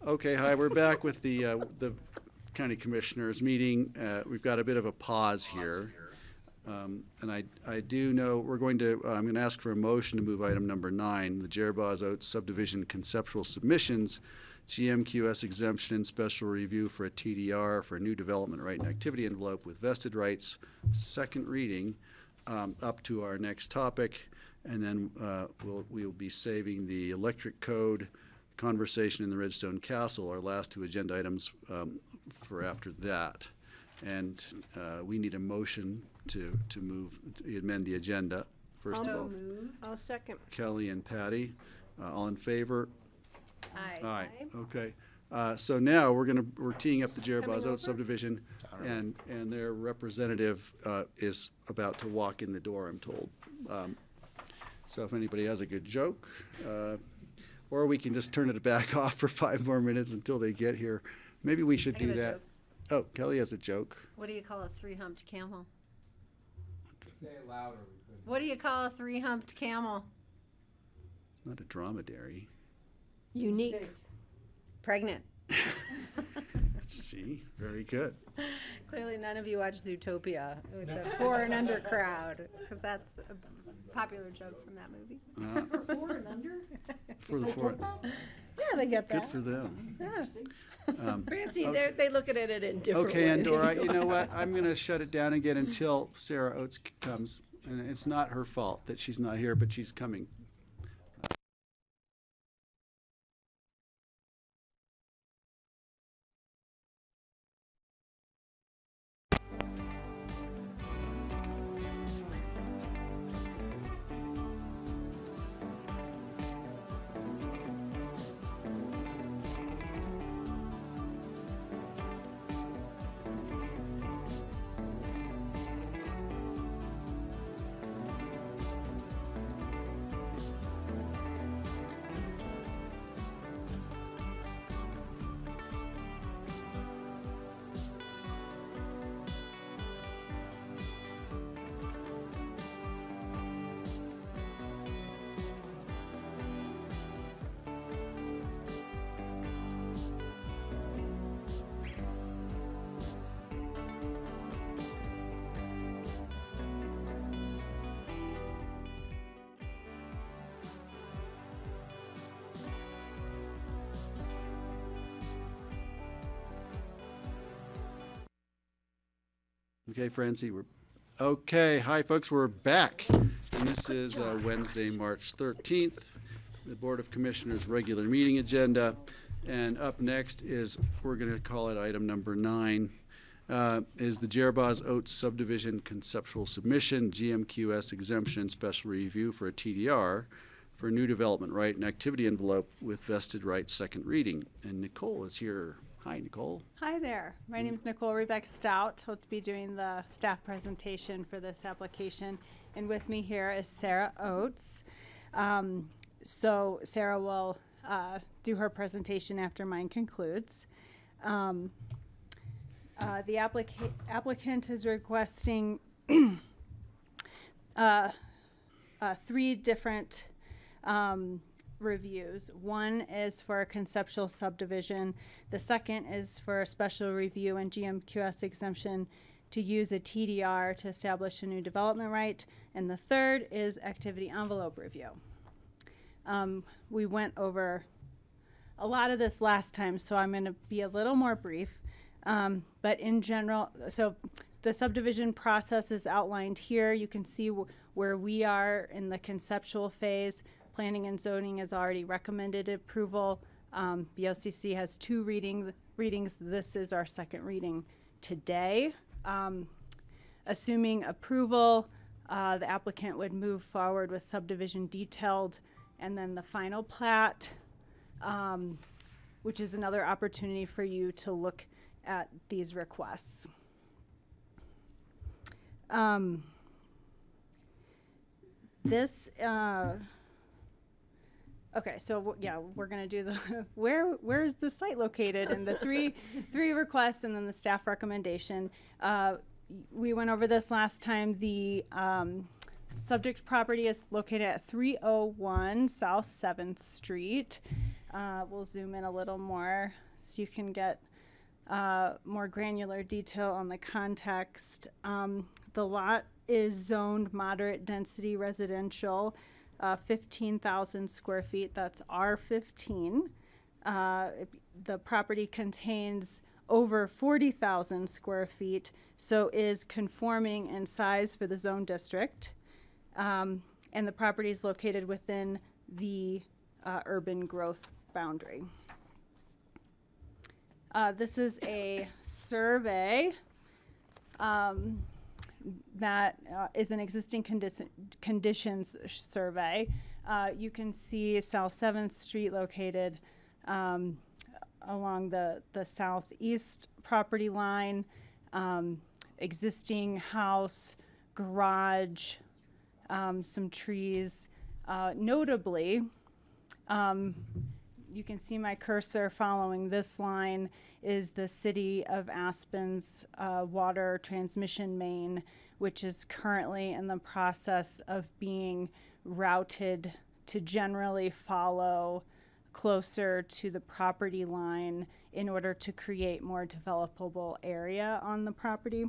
[SPEAKER 1] Okay, hi, we're back with the county commissioners meeting. We've got a bit of a pause here. And I do know we're going to, I'm going to ask for a motion to move item number 9, the Jerboz Oats subdivision conceptual submissions, GMQS exemption and special review for a TDR for a new development right and activity envelope with vested rights, second reading, up to our next topic. And then we'll be saving the electric code conversation in the Redstone Castle, our last 2 agenda items, for after that. And we need a motion to move, to amend the agenda. First of all,
[SPEAKER 3] I'll second.
[SPEAKER 1] Kelly and Patty, all in favor?
[SPEAKER 4] Aye.
[SPEAKER 1] Aye. Okay. So now we're teeing up the Jerboz Oats subdivision, and their representative is about to walk in the door, I'm told. So if anybody has a good joke, or we can just turn it back off for 5 more minutes until they get here. Maybe we should
[SPEAKER 4] I
[SPEAKER 1] do
[SPEAKER 4] have a
[SPEAKER 1] that.
[SPEAKER 4] joke.
[SPEAKER 1] Oh, Kelly has a joke.
[SPEAKER 4] What do you call a 3-humped camel?
[SPEAKER 6] Say it louder.
[SPEAKER 4] What do you call a 3-humped camel?
[SPEAKER 1] It's not a dromedary.
[SPEAKER 3] Unique.
[SPEAKER 4] Pregnant.
[SPEAKER 1] See, very good.
[SPEAKER 4] Clearly none of you watch Zootopia with the 4 and under crowd, because that's a popular joke from that movie.
[SPEAKER 5] For 4 and under?
[SPEAKER 1] For the 4.
[SPEAKER 3] Yeah, they get
[SPEAKER 1] Good
[SPEAKER 3] that.
[SPEAKER 1] for them.
[SPEAKER 3] Yeah. Fancy,
[SPEAKER 1] okay.
[SPEAKER 3] they look at it in different ways.
[SPEAKER 1] Okay, Andorra, you know what? I'm going to shut it down again until Sarah Oates comes. And it's not her fault that she's not here, but she's coming. Okay, Francie, okay. Hi, folks, we're back. And this is Wednesday, March 13th, the Board of Commissioners regular meeting agenda. And up next is, we're going to call it item number 9, is the Jerboz Oats subdivision conceptual submission, GMQS exemption and special review for a TDR for a new development right and activity envelope with vested rights, second reading. And Nicole is here. Hi, Nicole.
[SPEAKER 19] Hi there. My name is Nicole Rebeck Stout. Hope to be doing the staff presentation for this application. And with me here is Sarah Oates. So Sarah will do her presentation after mine concludes. The applicant is requesting 3 different reviews. One is for a conceptual subdivision. The second is for a special review and GMQS exemption to use a TDR to establish a new development right. And the third is activity envelope review. We went over a lot of this last time, so I'm going to be a little more brief. But in general, so the subdivision process is outlined here. You can see where we are in the conceptual phase. Planning and zoning has already recommended approval. BoCC has 2 readings. This is our second reading today. Assuming approval, the applicant would move forward with subdivision detailed and then the final plat, which is another opportunity for you to look at these requests. Okay, so yeah, we're gonna do the where is the site located and the three requests and then the staff recommendation. We went over this last time. The subject property is located at 301 South 7th Street. We'll zoom in a little more so you can get more granular detail on the context. The lot is zoned moderate density residential, 15,000 square feet. That's R15. The property contains over 40,000 square feet, so is conforming in size for the zone district. And the property is located within the urban growth boundary. This is a survey that is an existing conditions survey. You can see South 7th Street located along the southeast property line, existing house, garage, some trees. Notably, you can see my cursor following this line is the City of Aspen's water transmission main, which is currently in the process of being routed to generally follow closer to the property line in order to create more developable area on the property.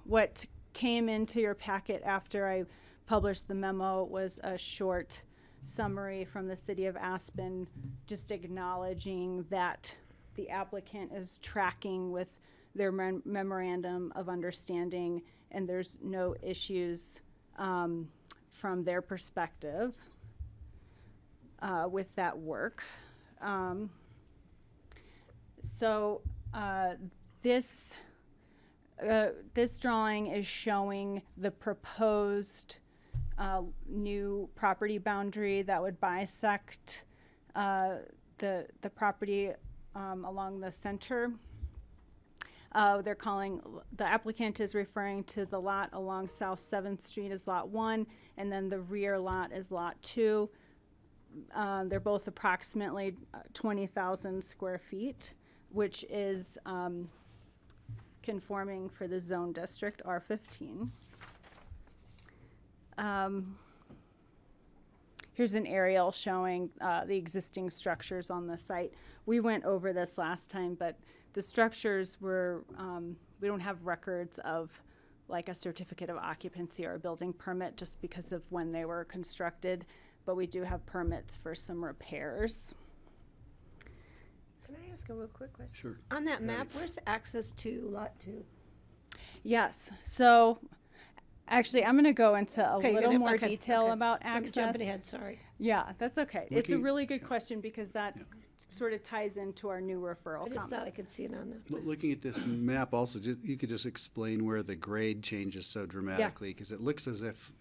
[SPEAKER 19] What came into your packet after I published the memo was a short summary from the City of Aspen, just acknowledging that the applicant is tracking with their memorandum of understanding, and there's no issues from their perspective with that work. This drawing is showing the proposed new property boundary that would bisect the property along the center. The applicant is referring to the lot along South 7th Street as Lot 1, and then the rear lot is Lot 2. They're both approximately 20,000 square feet, which is conforming for the zone district R15. Here's an aerial showing the existing structures on the site. We went over this last time, but the structures were, we don't have records of like a certificate of occupancy or a building permit just because of when they were constructed, but we do have permits for some repairs.
[SPEAKER 3] Can I ask a real quick question?
[SPEAKER 1] Sure.
[SPEAKER 3] On that map, where's the access to Lot 2?
[SPEAKER 19] Yes, so actually I'm gonna go into a
[SPEAKER 3] Okay,
[SPEAKER 19] little more detail about access.
[SPEAKER 3] Jumping ahead, sorry.
[SPEAKER 19] Yeah, that's okay. It's a really good question because that sort of ties into our new referral
[SPEAKER 3] I just thought I
[SPEAKER 19] comments.
[SPEAKER 3] could see it on the.
[SPEAKER 1] Looking at this map also, you could just explain where the grade changes so dramatically, because it looks as if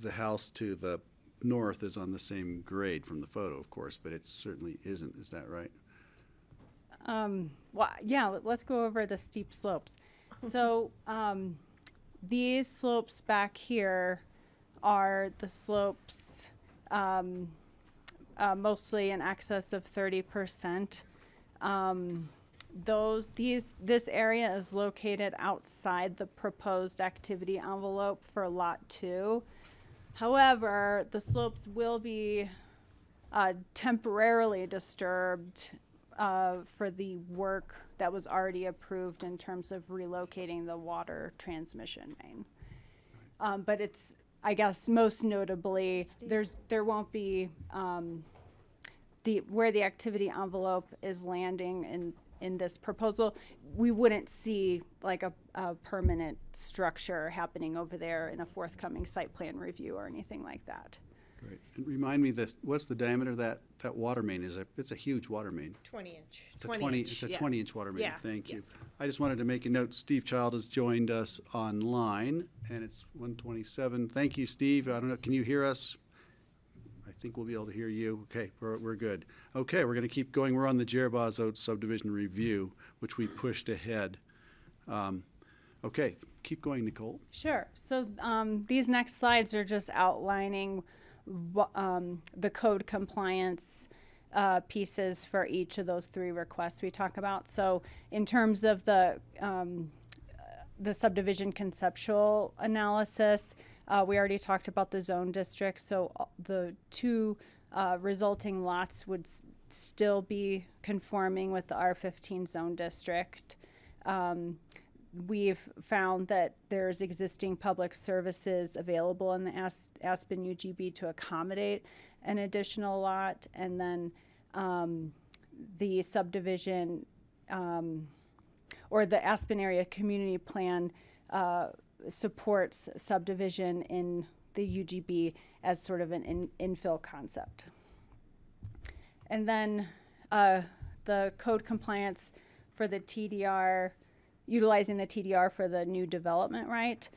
[SPEAKER 1] the house to the north is on the same grade from the photo, of course, but it certainly isn't. Is that right?
[SPEAKER 19] Well, yeah, let's go over the steep slopes. So these slopes back here are the slopes mostly in excess of 30%. This area is located outside the proposed activity envelope for Lot 2. However, the slopes will be temporarily disturbed for the work that was already approved in terms of relocating the water transmission main. But it's, I guess, most notably, there won't be where the activity envelope is landing in this proposal. We wouldn't see like a permanent structure happening over there in a forthcoming site plan review or anything like that.
[SPEAKER 1] Great. And remind me, what's the diameter of that water main? It's a huge water main.
[SPEAKER 20] 20-inch.
[SPEAKER 1] It's a 20-inch water main.
[SPEAKER 20] Yeah.
[SPEAKER 1] Thank you.
[SPEAKER 20] Yes.
[SPEAKER 1] I just wanted to make a note. Steve Child has joined us online, and it's 1:27. Thank you, Steve. I don't know. Can you hear us? I think we'll be able to hear you. Okay, we're good. Okay, we're going to keep going. We're on the Jerboz Oats subdivision review, which we pushed ahead. Okay, keep going, Nicole.
[SPEAKER 19] Sure. So these next slides are just outlining the code compliance pieces for each of those three requests we talk about. So in terms of the subdivision conceptual analysis, We already talked about the zone district, so the two resulting lots would still be conforming with the R15 zone district. We've found that there's existing public services available in the Aspen UGB to accommodate an additional lot, and then the subdivision or the Aspen Area Community Plan supports subdivision in the UGB as sort of an infill concept. And then the code compliance for the TDR, utilizing the TDR for the new development right.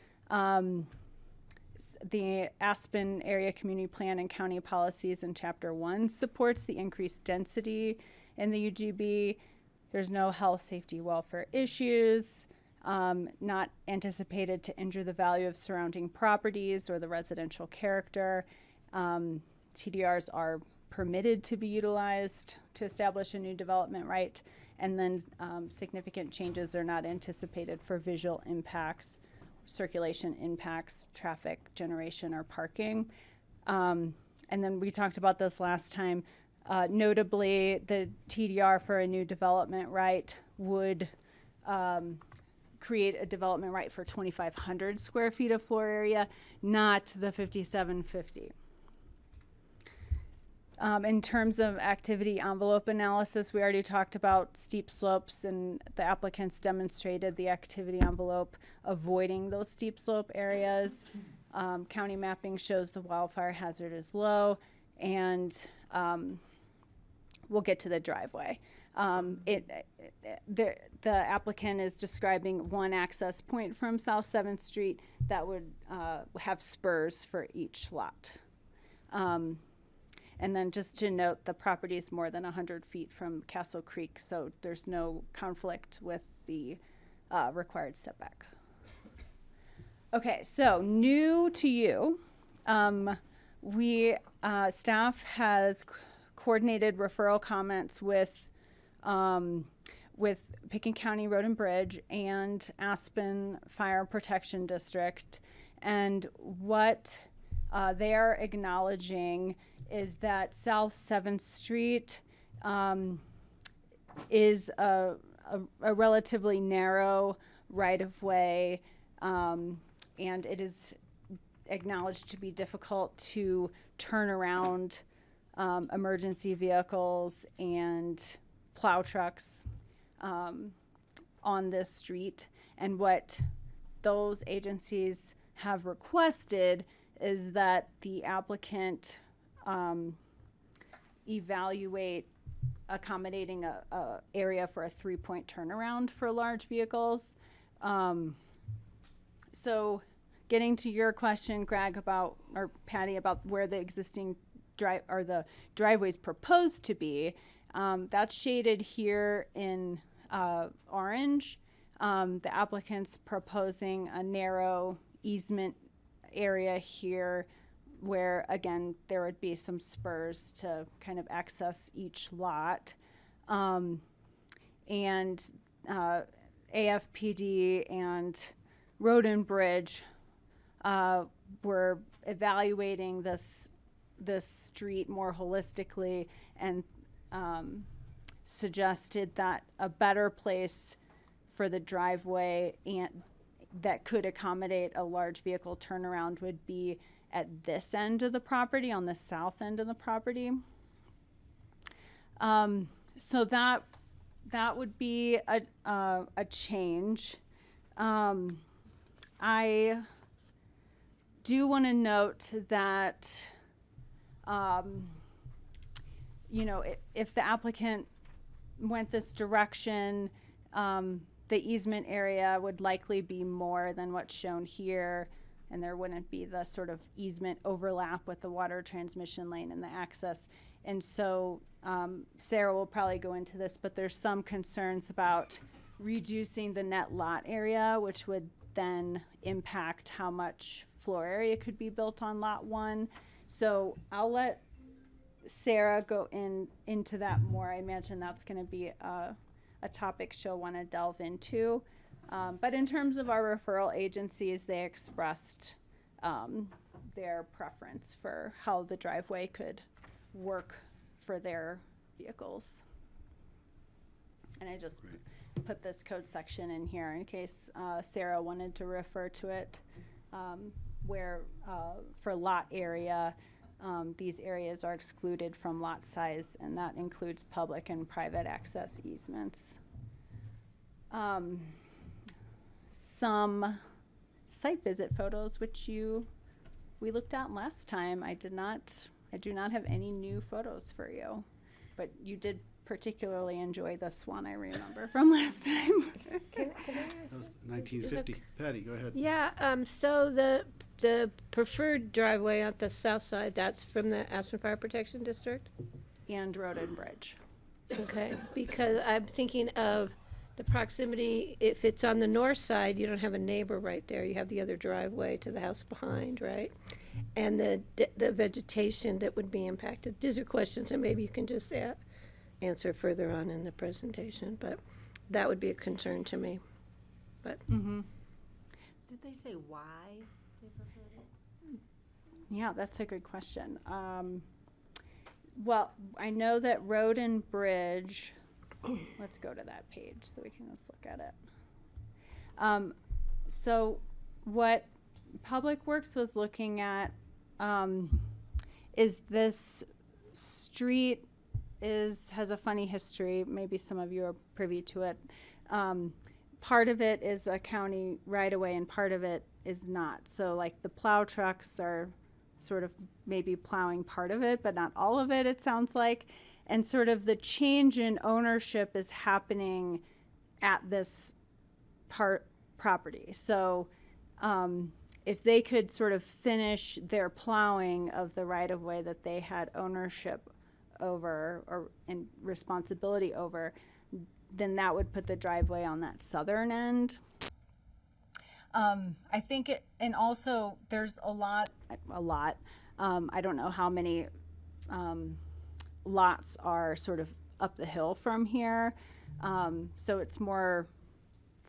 [SPEAKER 19] The Aspen Area Community Plan and County Policies in Chapter 1 supports the increased density in the UGB. There's no health, safety, welfare issues, not anticipated to injure the value of surrounding properties or the residential character. TDRs are permitted to be utilized to establish a new development right, and then significant changes are not anticipated for visual impacts, circulation impacts, traffic generation, or parking. And then we talked about this last time. Notably, the TDR for a new development right would create a development right for 2,500 square feet of floor area, not the 5,750. In terms of activity envelope analysis, we already talked about steep slopes, and the applicants demonstrated the activity envelope avoiding those steep slope areas. County mapping shows the wildfire hazard is low, and we'll get to the driveway. The applicant is describing one access point from South 7th Street that would have spurs for each lot. And then just to note, the property is more than 100 feet from Castle Creek, so there's no conflict with the required setback. Okay, so new to you, staff has coordinated referral comments with Pickens County Road and Bridge and Aspen Fire Protection District, and what they are acknowledging is that South 7th Street is a relatively narrow right-of-way, and it is acknowledged to be difficult to turn around emergency vehicles and plow trucks on this street. And what those agencies have requested is that the applicant evaluate accommodating a area for a 3-point turnaround for large vehicles. So getting to your question, Greg, about, or Patty, about where the existing the driveways proposed to be, that's shaded here in orange. The applicant's proposing a narrow easement area here where, again, there would be some spurs to kind of access each lot. And AFPD and Road and Bridge were evaluating this street more holistically and suggested that a better place for the driveway and that could accommodate a large vehicle turnaround would be at this end of the property, on the south end of the property. So that would be a change. I do want to note that you know, if the applicant went this direction, the easement area would likely be more than what's shown here, and there wouldn't be the sort of easement overlap with the water transmission lane and the access. And so Sarah will probably go into this, but there's some concerns about reducing the net lot area, which would then impact how much floor area could be built on lot 1. So I'll let Sarah go into that more. I imagine that's going to be a topic she'll want to delve into. But in terms of our referral agencies, they expressed their preference for how the driveway could work for their vehicles. And I just put this code section in here in case Sarah wanted to refer to it, where for lot area, these areas are excluded from lot size, and that includes public and private access easements. Some site visit photos, which we looked at last time. I do not have any new photos for you, but you did particularly enjoy this one, I remember, from last time.
[SPEAKER 3] Can I ask
[SPEAKER 1] That was 1950. Patty, go ahead.
[SPEAKER 3] Yeah, so the preferred driveway on the south side, that's from the Aspen Fire Protection District?
[SPEAKER 19] And Road and Bridge.
[SPEAKER 3] Okay, because I'm thinking of the proximity, if it's on the north side, you don't have a neighbor right there, you have the other driveway to the house behind, right? And the vegetation that would be impacted. These are questions that maybe you can just answer further on in the presentation, but that would be a concern to me. But
[SPEAKER 10] Did they say why they preferred it?
[SPEAKER 19] Yeah, that's a good question. Well, I know that Road and Bridge, let's go to that page so we can just look at it. So what Public Works was looking at is this street has a funny history. Maybe some of you are privy to it. Part of it is a county right-of-way and part of it is not. So like the plow trucks are sort of maybe plowing part of it, but not all of it, it sounds like. And sort of the change in ownership is happening at this property. So if they could sort of finish their plowing of the right-of-way that they had ownership over and responsibility over, then that would put the driveway on that southern end. I think it, and also there's a lot, I don't know how many lots are sort of up the hill from here. So it's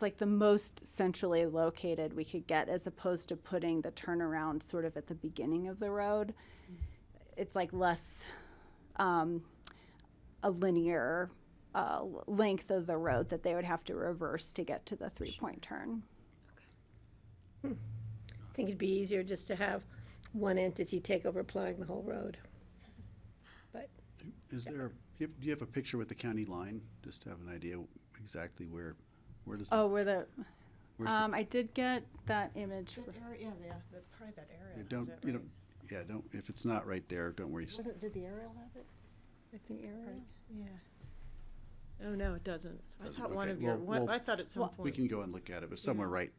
[SPEAKER 19] like the most centrally located we could get, as opposed to putting the turnaround sort of at the beginning of the road. It's like less a linear length of the road that they would have to reverse to get to the three-point turn.
[SPEAKER 3] I think it'd be easier just to have one entity take over plowing the whole road. But
[SPEAKER 1] Is there, do you have a picture with the county line, just to have an idea exactly where does the,
[SPEAKER 19] Where's the,
[SPEAKER 1] I
[SPEAKER 19] did get that image.
[SPEAKER 20] Probably that area.
[SPEAKER 1] don't, if it's not right there, don't worry.
[SPEAKER 3] Did the aerial have it?
[SPEAKER 20] I think aerial. Yeah. Oh no, it doesn't. I thought
[SPEAKER 1] Okay,
[SPEAKER 20] one of your.
[SPEAKER 1] well,
[SPEAKER 20] I thought at some point.
[SPEAKER 1] We can go and look at it, but somewhere right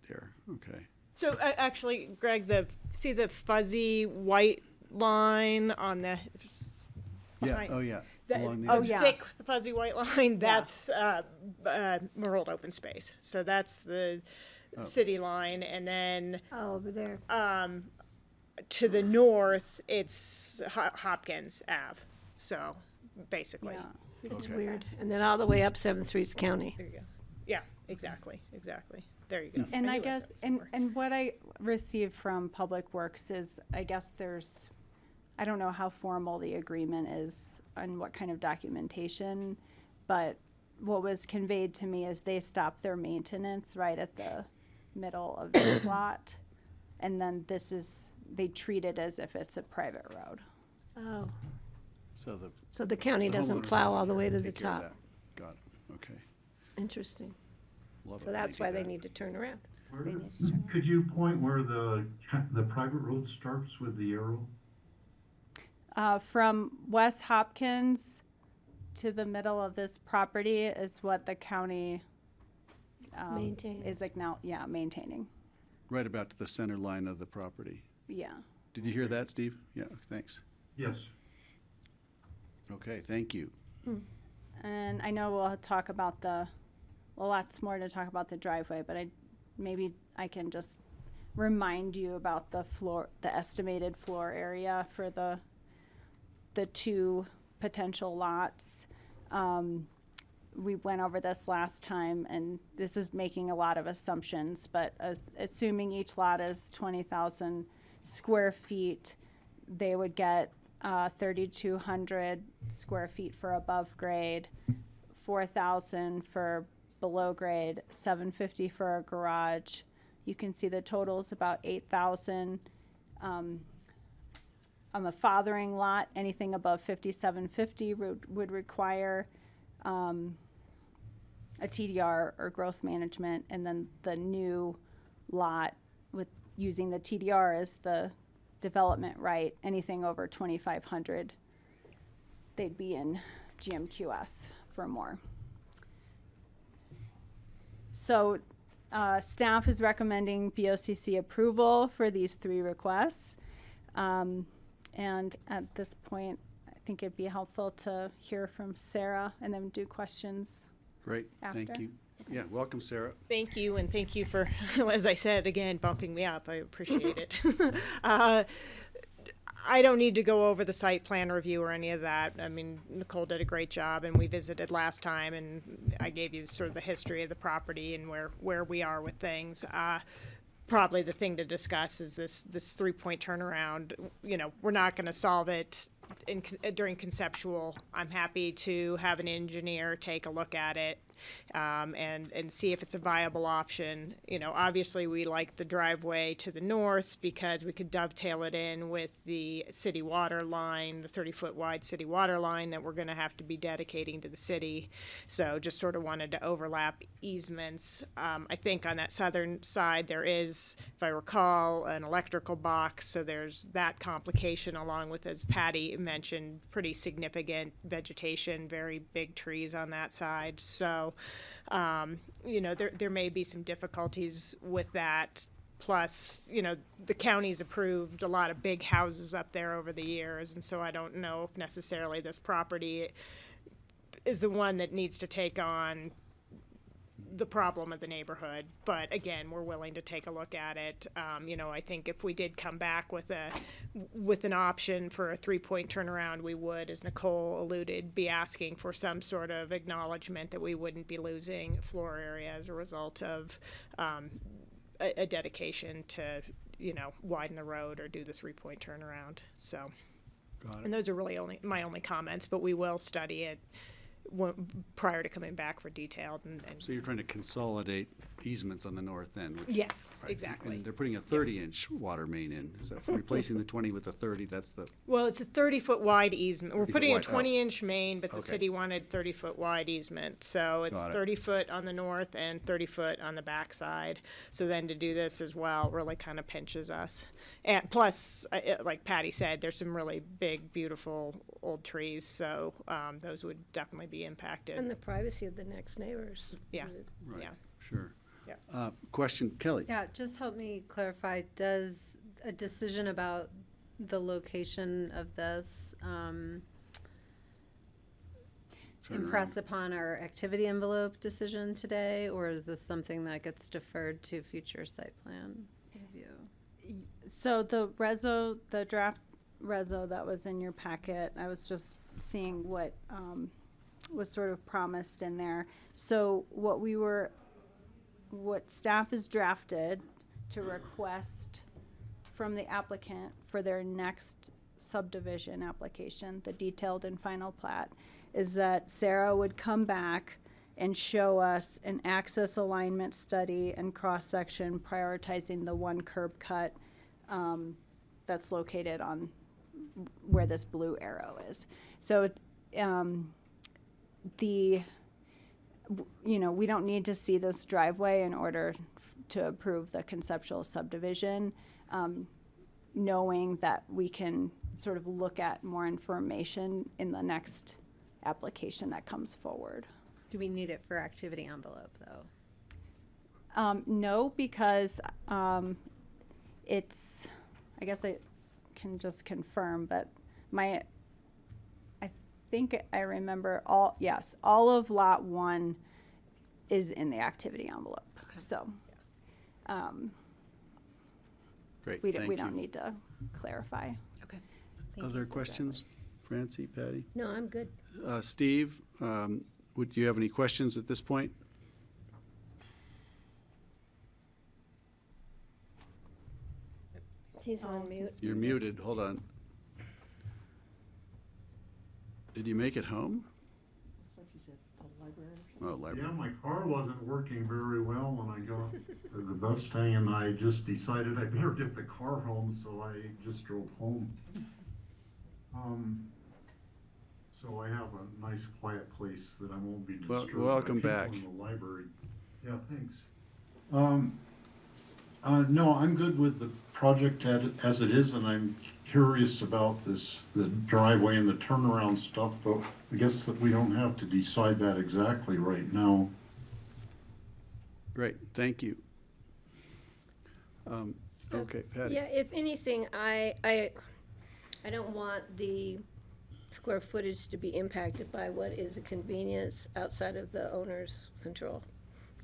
[SPEAKER 1] there, okay.
[SPEAKER 20] So actually, Greg, see the fuzzy white line on the.
[SPEAKER 1] Yeah,
[SPEAKER 20] behind-
[SPEAKER 1] oh yeah,
[SPEAKER 20] The,
[SPEAKER 1] along the
[SPEAKER 20] oh,
[SPEAKER 1] edge.
[SPEAKER 19] yeah.
[SPEAKER 20] thick fuzzy white line. That's Merled open space. So that's the city line, and then
[SPEAKER 3] over there.
[SPEAKER 20] to the north, it's Hopkins Ave. So basically.
[SPEAKER 19] Yeah.
[SPEAKER 3] It's
[SPEAKER 1] Okay.
[SPEAKER 3] weird. And then all the way up 7th Street's county.
[SPEAKER 20] There you go. Yeah, exactly. There you go.
[SPEAKER 19] And I
[SPEAKER 20] knew
[SPEAKER 19] guess,
[SPEAKER 20] saw it somewhere.
[SPEAKER 19] and what I received from Public Works is, I guess I don't know how formal the agreement is and what kind of documentation, but what was conveyed to me is they stopped their maintenance right at the middle of this lot. And then they treat it as if it's a private road.
[SPEAKER 3] Oh.
[SPEAKER 1] So
[SPEAKER 3] the county doesn't
[SPEAKER 1] homeowners
[SPEAKER 3] plow
[SPEAKER 1] will
[SPEAKER 3] all the way to the
[SPEAKER 1] take care of
[SPEAKER 3] top.
[SPEAKER 1] that. Got it, okay.
[SPEAKER 3] Interesting.
[SPEAKER 1] Love it
[SPEAKER 3] So
[SPEAKER 1] when
[SPEAKER 3] that's
[SPEAKER 1] do
[SPEAKER 3] why they
[SPEAKER 1] that.
[SPEAKER 3] need to turn around.
[SPEAKER 21] Could you point where the private road starts with the arrow?
[SPEAKER 19] From West Hopkins to the middle of this property is what the county
[SPEAKER 3] Maintains.
[SPEAKER 19] is like now, maintaining.
[SPEAKER 1] Right about to the center line of the property.
[SPEAKER 19] Yeah.
[SPEAKER 1] Did you hear that, Steve? Yeah, thanks.
[SPEAKER 21] Yes.
[SPEAKER 1] Okay, thank you.
[SPEAKER 19] And I know we'll talk about lots more to talk about the driveway, but maybe I can just remind you about the estimated floor area for the two potential lots. we went over this last time, and this is making a lot of assumptions, but assuming each lot is 20,000 square feet, they would get 3,200 square feet for above grade, 4,000 for below grade, 750 for a garage. You can see the total is about 8,000. On the fathering lot, anything above 5,750 would require a TDR or growth management, and then the new lot with using the TDR as the development right, anything over 2,500, they'd be in GMQS for more. So staff is recommending BoCC approval for these 3 requests. And at this point, I think it'd be helpful to hear from Sarah and then do questions.
[SPEAKER 1] Great, thank
[SPEAKER 19] after.
[SPEAKER 1] you. Yeah, welcome, Sarah.
[SPEAKER 20] Thank you, and thank you for, as I said, again, bumping me up. I appreciate it. I don't need to go over the site plan review or any of that. I mean, Nicole did a great job, and we visited last time, and I gave you sort of the history of the property and where we are with things. Probably the thing to discuss is this 3-point turnaround. You know, we're not going to solve it during conceptual. I'm happy to have an engineer take a look at it and see if it's a viable option. You know, obviously we like the driveway to the north because we could dovetail it in with the city water line, the 30-foot wide city water line that we're going to have to be dedicating to the city. So just sort of wanted to overlap easements. I think on that southern side there is, if I recall, an electrical box, so there's that complication along with, as Patty mentioned, pretty significant vegetation, very big trees on that side. So, you know, there may be some difficulties with that. Plus, you know, the county's approved a lot of big houses up there over the years, and so I don't know if necessarily this property is the one that needs to take on the problem of the neighborhood. But again, we're willing to take a look at it. You know, I think if we did come back with an option for a 3-point turnaround, we would, as Nicole alluded, be asking for some sort of acknowledgement that we wouldn't be losing floor area as a result of a dedication to, you know, widen the road or do the 3-point turnaround. So, and those are really my only comments, but we will study it prior to coming back for detailed. And
[SPEAKER 1] So you're trying to consolidate easements on the north end? Which,
[SPEAKER 20] yes,
[SPEAKER 1] right,
[SPEAKER 20] exactly.
[SPEAKER 1] And they're putting a 30-inch water main in. Is that replacing the 20 with the 30? That's the...
[SPEAKER 20] Well, it's a 30-foot wide easement. We're
[SPEAKER 1] 30
[SPEAKER 20] putting a
[SPEAKER 1] foot wide,
[SPEAKER 20] 20-inch main, but the
[SPEAKER 1] Okay.
[SPEAKER 20] city wanted 30-foot wide easement. So it's
[SPEAKER 1] Got it.
[SPEAKER 20] 30 foot on the north and 30 foot on the back side. So then to do this as well really kind of pinches us. And plus, like Patty said, there's some really big, beautiful old trees. So those would definitely be impacted.
[SPEAKER 3] And the privacy of the next neighbors.
[SPEAKER 20] Yeah.
[SPEAKER 1] Right.
[SPEAKER 20] Yeah.
[SPEAKER 1] Sure.
[SPEAKER 20] Yeah.
[SPEAKER 1] Question, Kelly?
[SPEAKER 4] Yeah, just help me clarify, does a decision about the location of this impress upon our activity envelope decision today, or is this something that gets deferred to future site plan review?
[SPEAKER 19] So the draft reso that was in your packet, I was just seeing what was sort of promised in there. So what staff has drafted to request from the applicant for their next subdivision application, the detailed and final plat, is that Sarah would come back and show us an access alignment study and cross-section prioritizing the one curb cut that's located on where this blue arrow is. So you know, we don't need to see this driveway in order to approve the conceptual subdivision, knowing that we can sort of look at more information in the next application that comes forward.
[SPEAKER 4] Do we need it for activity envelope, though?
[SPEAKER 19] No, because it's, I guess I can just confirm, but I think I remember all of lot 1 is in the activity envelope. Okay. So
[SPEAKER 1] Great,
[SPEAKER 19] we
[SPEAKER 1] thank
[SPEAKER 19] don't
[SPEAKER 1] you.
[SPEAKER 19] need to clarify.
[SPEAKER 1] Other questions? Francie, Patty?
[SPEAKER 3] No, I'm good.
[SPEAKER 1] Steve, Would you have any questions at this point?
[SPEAKER 3] He's on mute.
[SPEAKER 1] You're muted. Hold on. Did you make it home?
[SPEAKER 5] Looks like she said a library or
[SPEAKER 1] Oh,
[SPEAKER 5] something.
[SPEAKER 1] library.
[SPEAKER 21] Yeah, my car wasn't working very well when I got the Mustang, and I just decided I better get the car home, so I just drove home. So I have a nice quiet place that I won't be
[SPEAKER 1] Well,
[SPEAKER 21] disturbed by
[SPEAKER 1] welcome
[SPEAKER 21] people
[SPEAKER 1] back.
[SPEAKER 21] in the library. Yeah, thanks. No, I'm good with the project as it is, and I'm curious about the driveway and the turnaround stuff, but I guess that we don't have to decide that exactly right now.
[SPEAKER 1] Great, thank you. Okay, Patty.
[SPEAKER 3] Yeah, if anything, I don't want the square footage to be impacted by what is a convenience outside of the owner's control.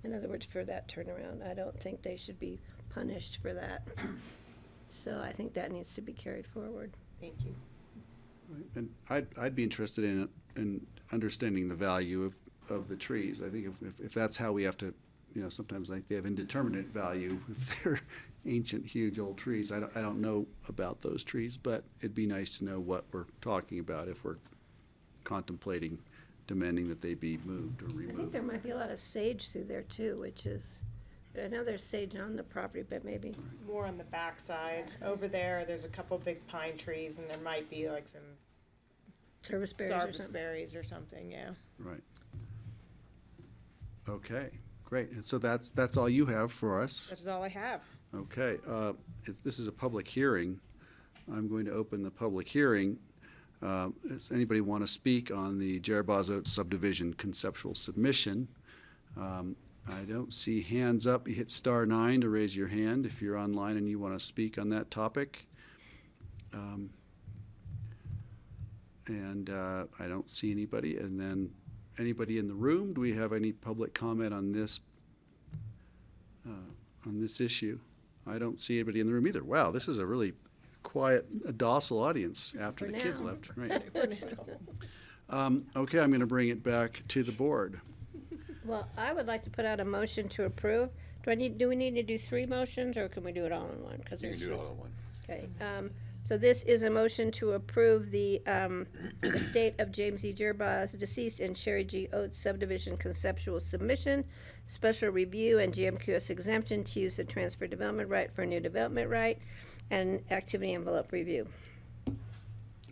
[SPEAKER 3] In other words, for that turnaround, I don't think they should be punished for that. So I think that needs to be carried forward.
[SPEAKER 20] Thank you.
[SPEAKER 1] And I'd be interested in understanding the value of the trees. I think if that's how we have to, sometimes I think they have indeterminate value if they're ancient, huge old trees. I don't know about those trees, but it'd be nice to know what we're talking about if we're contemplating demanding that they be moved or
[SPEAKER 3] I think
[SPEAKER 1] removed.
[SPEAKER 3] there might be a lot of sage through there too, which is, I know there's sage on the property, but maybe.
[SPEAKER 20] More on the backside. Over there's a couple big pine trees, and there might be like some
[SPEAKER 3] Service berries or
[SPEAKER 20] service
[SPEAKER 3] something.
[SPEAKER 20] berries or something, yeah.
[SPEAKER 1] Right. Okay, great. And so that's all you have for us.
[SPEAKER 20] That is all I have.
[SPEAKER 1] Okay, this is a public hearing. I'm going to open the public hearing. Does anybody want to speak on the Jerboz Oats subdivision conceptual submission? I don't see hands up. You hit *9 to raise your hand if you're online and you want to speak on that topic. I don't see anybody. And then anybody in the room? Do we have any public comment on this issue? I don't see anybody in the room either. Wow, this is a really quiet, docile audience after
[SPEAKER 3] For
[SPEAKER 1] the kids
[SPEAKER 3] now.
[SPEAKER 1] left. Right. Okay, I'm going to bring it back to the board.
[SPEAKER 3] Well, I would like to put out a motion to approve. Do we need to do 3 motions, or can we do it all in one? 'Cause
[SPEAKER 18] You can
[SPEAKER 3] there's
[SPEAKER 18] do it
[SPEAKER 3] six.
[SPEAKER 18] all at once.
[SPEAKER 3] Okay, so this is a motion to approve the estate of James E. Jerboz, deceased, and Sherry G. Oates subdivision conceptual submission, special review, and GMQS exemption to use the transfer development right for a new development right, and activity envelope review.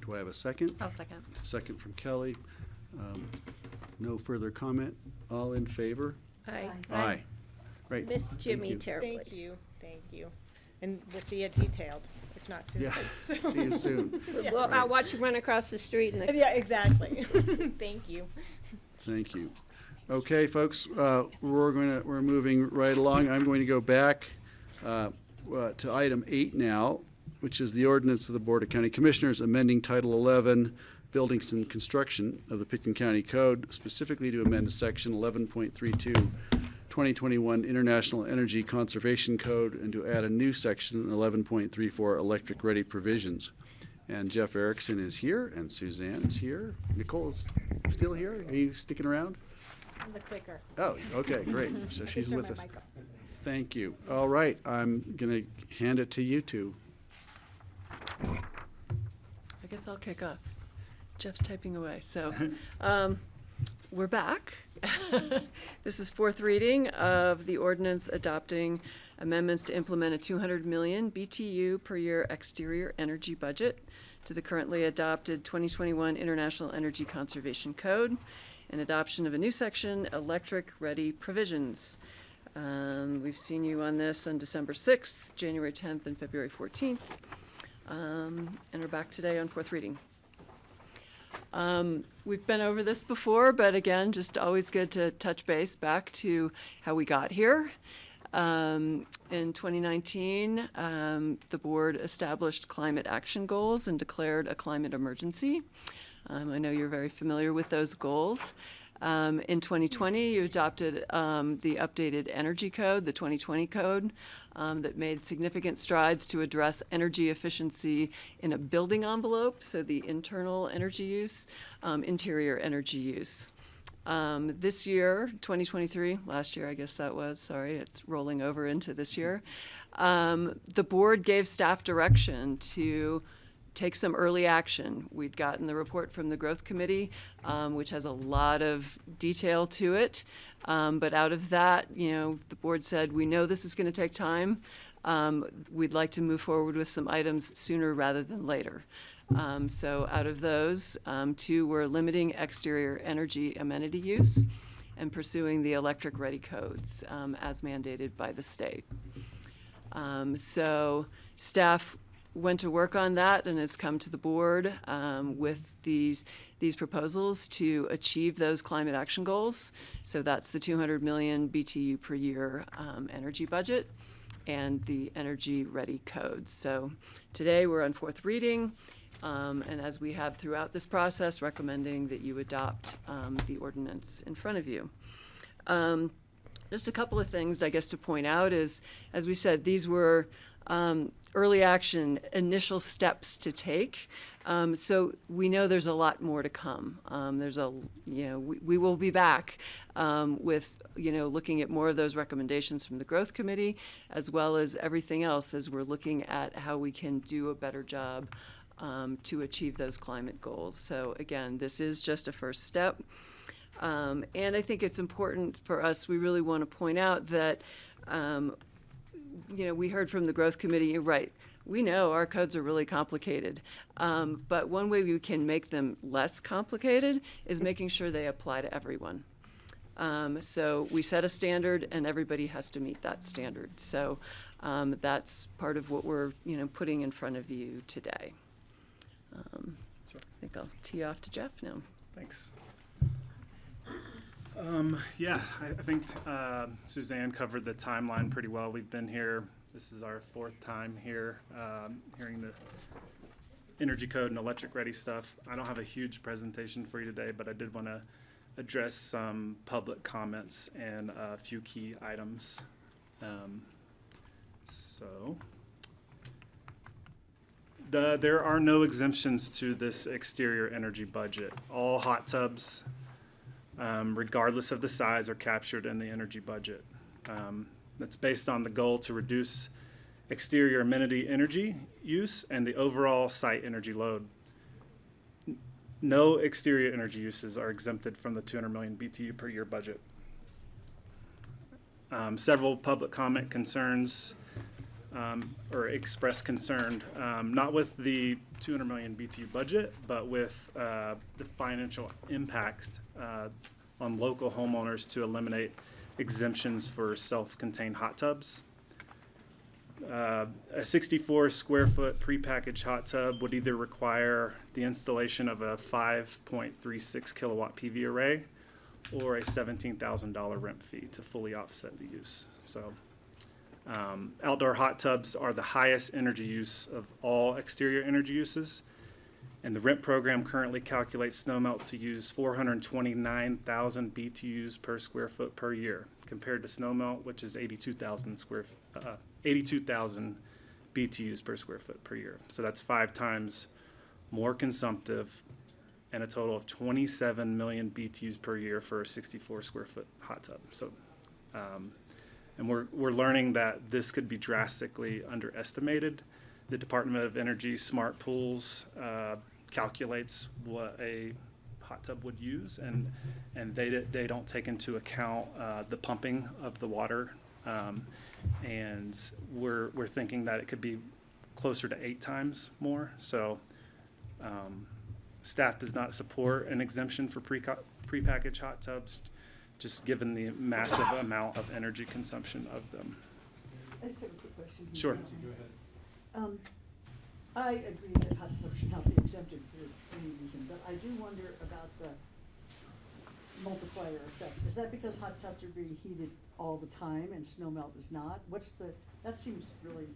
[SPEAKER 1] Do I have a second?
[SPEAKER 17] I'll second.
[SPEAKER 1] Second from Kelly. No further comment? All in favor?
[SPEAKER 3] Aye.
[SPEAKER 1] Aye. Right.
[SPEAKER 3] Miss
[SPEAKER 1] Thank
[SPEAKER 3] Jimmy
[SPEAKER 1] you.
[SPEAKER 3] terribly.
[SPEAKER 20] Thank you. And we'll see you detailed, if not soon.
[SPEAKER 1] Yeah,
[SPEAKER 20] So-
[SPEAKER 1] see you soon.
[SPEAKER 20] Yeah.
[SPEAKER 3] Well, I'll watch you run across the street and
[SPEAKER 20] Yeah, exactly. Thank you.
[SPEAKER 1] Thank you. Okay, folks, we're moving right along. I'm going to go back to item 8 now, which is the ordinance of the Board of County Commissioners amending Title 11, Buildings and Construction of the Pitkin County Code, specifically to amend Section 11.32, 2021 International Energy Conservation Code, and to add a new section, 11.34, Electric Ready Provisions. And Jeff Erickson is here, and Suzanne is here. Nicole is still here? Are you sticking around?
[SPEAKER 16] The clicker.
[SPEAKER 1] Oh, okay, great. So
[SPEAKER 16] I
[SPEAKER 1] she's
[SPEAKER 16] just turned
[SPEAKER 1] with
[SPEAKER 16] my
[SPEAKER 1] us.
[SPEAKER 16] mic off.
[SPEAKER 1] Thank you. All right, I'm going to hand it to you two.
[SPEAKER 17] I guess I'll kick off. Jeff's typing away, so we're back. This is 4th reading of the ordinance adopting amendments to implement a 200 million BTU per year exterior energy budget to the currently adopted 2021 International Energy Conservation Code and adoption of a new section, Electric Ready Provisions. We've seen you on this on December 6th, January 10th, and February 14th. And we're back today on 4th reading. We've been over this before, but again, just always good to touch base back to how we got here. In 2019, the board established climate action goals and declared a climate emergency. I know you're very familiar with those goals. In 2020, you adopted the updated energy code, the 2020 code, that made significant strides to address energy efficiency in a building envelope, so the internal energy use, interior energy use. This year, 2023, last year I guess that was, sorry, it's rolling over into this year, the board gave staff direction to take some early action. We'd gotten the report from the Growth Committee, which has a lot of detail to it. But out of that, the board said, we know this is going to take time. We'd like to move forward with some items sooner rather than later. So out of those, two were limiting exterior energy amenity use and pursuing the electric ready codes as mandated by the state. So staff went to work on that and has come to the board with these proposals to achieve those climate action goals. So that's the 200 million BTU per year energy budget and the energy ready codes. So today we're on fourth reading, and as we have throughout this process, recommending that you adopt the ordinance in front of you. Just a couple of things I guess to point out is, as we said, these were early action, initial steps to take. So we know there's a lot more to come. We will be back with, looking at more of those recommendations from the Growth Committee, as well as everything else as we're looking at how we can do a better job to achieve those climate goals. So again, this is just a first step. And I think it's important for us, we really want to point out that we heard from the Growth Committee, you're right, we know our codes are really complicated, but one way we can make them less complicated is making sure they apply to everyone. So we set a standard and everybody has to meet that standard. So that's part of what we're putting in front of you today. I think I'll tee off to Jeff now.
[SPEAKER 2] Thanks. Yeah, I think Suzanne covered the timeline pretty well. We've been here, this is our fourth time here, hearing the energy code and electric ready stuff. I don't have a huge presentation for you today, but I did want to address some public comments and a few key items. There are no exemptions to this exterior energy budget. All hot tubs, regardless of the size, are captured in the energy budget. That's based on the goal to reduce exterior amenity energy use and the overall site energy load. No exterior energy uses are exempted from the 200 million BTU per year budget. Several public comment concerns or expressed concern, not with the 200 million BTU budget, but with the financial impact on local homeowners to eliminate exemptions for self-contained hot tubs. A 64 square foot prepackaged hot tub would either require the installation of a 5.36 kilowatt PV array or a $17,000 rent fee to fully offset the use. So outdoor hot tubs are the highest energy use of all exterior energy uses. And the RENT program currently calculates snowmelt to use 429,000 BTUs per square foot per year, compared to snowmelt, which is 82,000 BTUs per square foot per year. So that's 5 times more consumptive, and a total of 27 million BTUs per year for a 64 square foot hot tub. So, and we're learning that this could be drastically underestimated. The Department of Energy Smart Pools calculates what a hot tub would use, and they don't take into account the pumping of the water, and we're thinking that it could be closer to 8 times more. So staff does not support an exemption for prepackaged hot tubs, just given the massive amount of energy consumption of them.
[SPEAKER 5] I just have a quick question.
[SPEAKER 2] Sure.
[SPEAKER 5] Nancy, go ahead. I agree that hot tubs should not be exempted for any reason, but I do wonder about the multiplier effects. Is that because hot tubs are being heated all the time and snowmelt is not? That seems really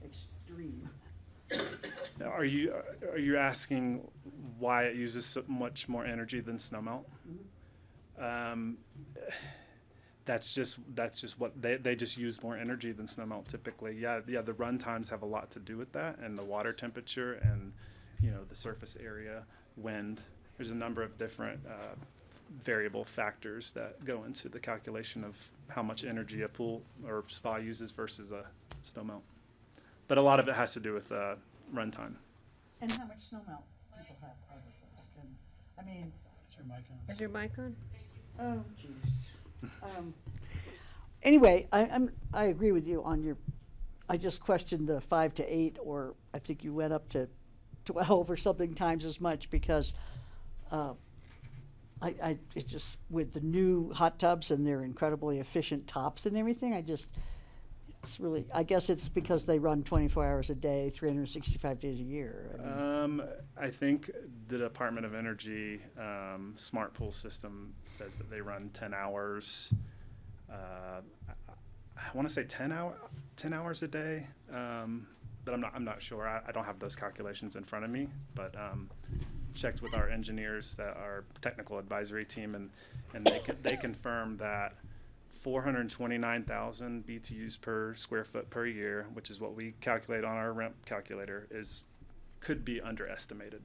[SPEAKER 5] extreme.
[SPEAKER 2] Are you asking why it uses so much more energy than snowmelt? Mm-hmm. That's just what they just use more energy than snowmelt typically. Yeah, the run times have a lot to do with that, and the water temperature, and the surface area, wind. There's a number of different variable factors that go into the calculation of how much energy a pool or spa uses versus a snow melt. But a lot of it has to do with runtime.
[SPEAKER 5] And how much snow melt people have on the list. And, I mean.
[SPEAKER 3] Is your mic on?
[SPEAKER 5] Oh, jeez. Anyway, I agree with you on your, I just questioned the 5 to 8, or I think you went up to 12 or something times as much, because it just, with the new hot tubs and their incredibly efficient tops and everything, it's really, I guess it's because they run 24 hours a day, 365 days a year.
[SPEAKER 2] I think the Department of Energy smart pool system says that they run 10 hours. I want to say 10 hours a day, but I'm not sure. I don't have those calculations in front of me, but checked with our engineers, that our technical advisory team, and they confirmed that 429,000 BTUs per square foot per year, which is what we calculate on our REMP calculator, could be underestimated.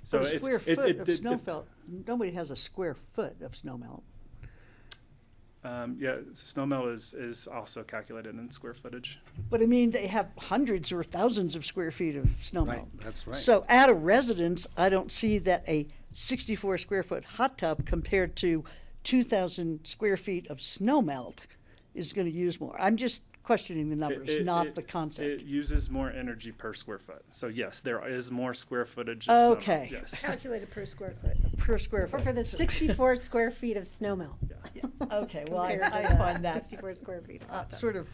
[SPEAKER 2] So
[SPEAKER 5] a square foot of snow melt, nobody has a square foot of snow melt.
[SPEAKER 2] Yeah, snow melt is also calculated in square footage.
[SPEAKER 5] But I mean, they have hundreds or thousands of square feet of snow melt.
[SPEAKER 1] Right, that's right.
[SPEAKER 5] So at a residence, I don't see that a 64 square foot hot tub compared to 2,000 square feet of snow melt is going to use more. I'm just questioning the numbers, not the concept.
[SPEAKER 2] It uses more energy per square foot. So yes, there is more square footage of snow melt.
[SPEAKER 5] Okay.
[SPEAKER 2] Yes.
[SPEAKER 3] Calculated per square foot.
[SPEAKER 5] Per square foot.
[SPEAKER 4] For the 64 square feet of snow melt.
[SPEAKER 5] Okay, well, I
[SPEAKER 4] Compared to
[SPEAKER 5] find that
[SPEAKER 4] 64 square feet of hot tub.
[SPEAKER 5] sort of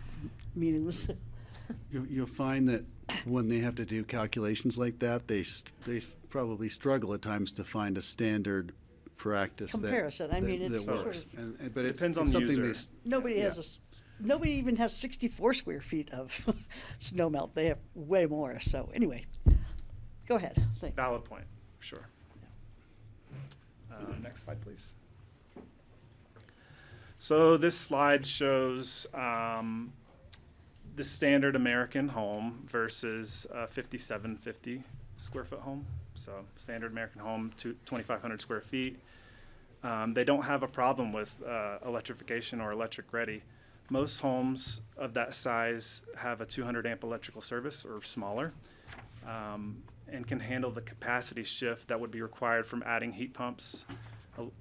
[SPEAKER 5] meaningless.
[SPEAKER 1] You'll find that when they have to do calculations like that, they probably struggle at times to find a standard practice
[SPEAKER 5] Comparison. I mean, it's
[SPEAKER 1] that
[SPEAKER 5] sort
[SPEAKER 1] works.
[SPEAKER 5] of-
[SPEAKER 1] But
[SPEAKER 2] Depends on
[SPEAKER 1] it's
[SPEAKER 2] the
[SPEAKER 1] something
[SPEAKER 2] user.
[SPEAKER 5] Nobody nobody even has 64 square feet of snow melt. They have way more. So anyway, go ahead. Thank you.
[SPEAKER 2] Valid point, for sure. Next slide, please. So this slide shows the standard American home versus a 5750 square foot home. So standard American home, 2,500 square feet. They don't have a problem with electrification or electric ready. Most homes of that size have a 200 amp electrical service or smaller, and can handle the capacity shift that would be required from adding heat pumps,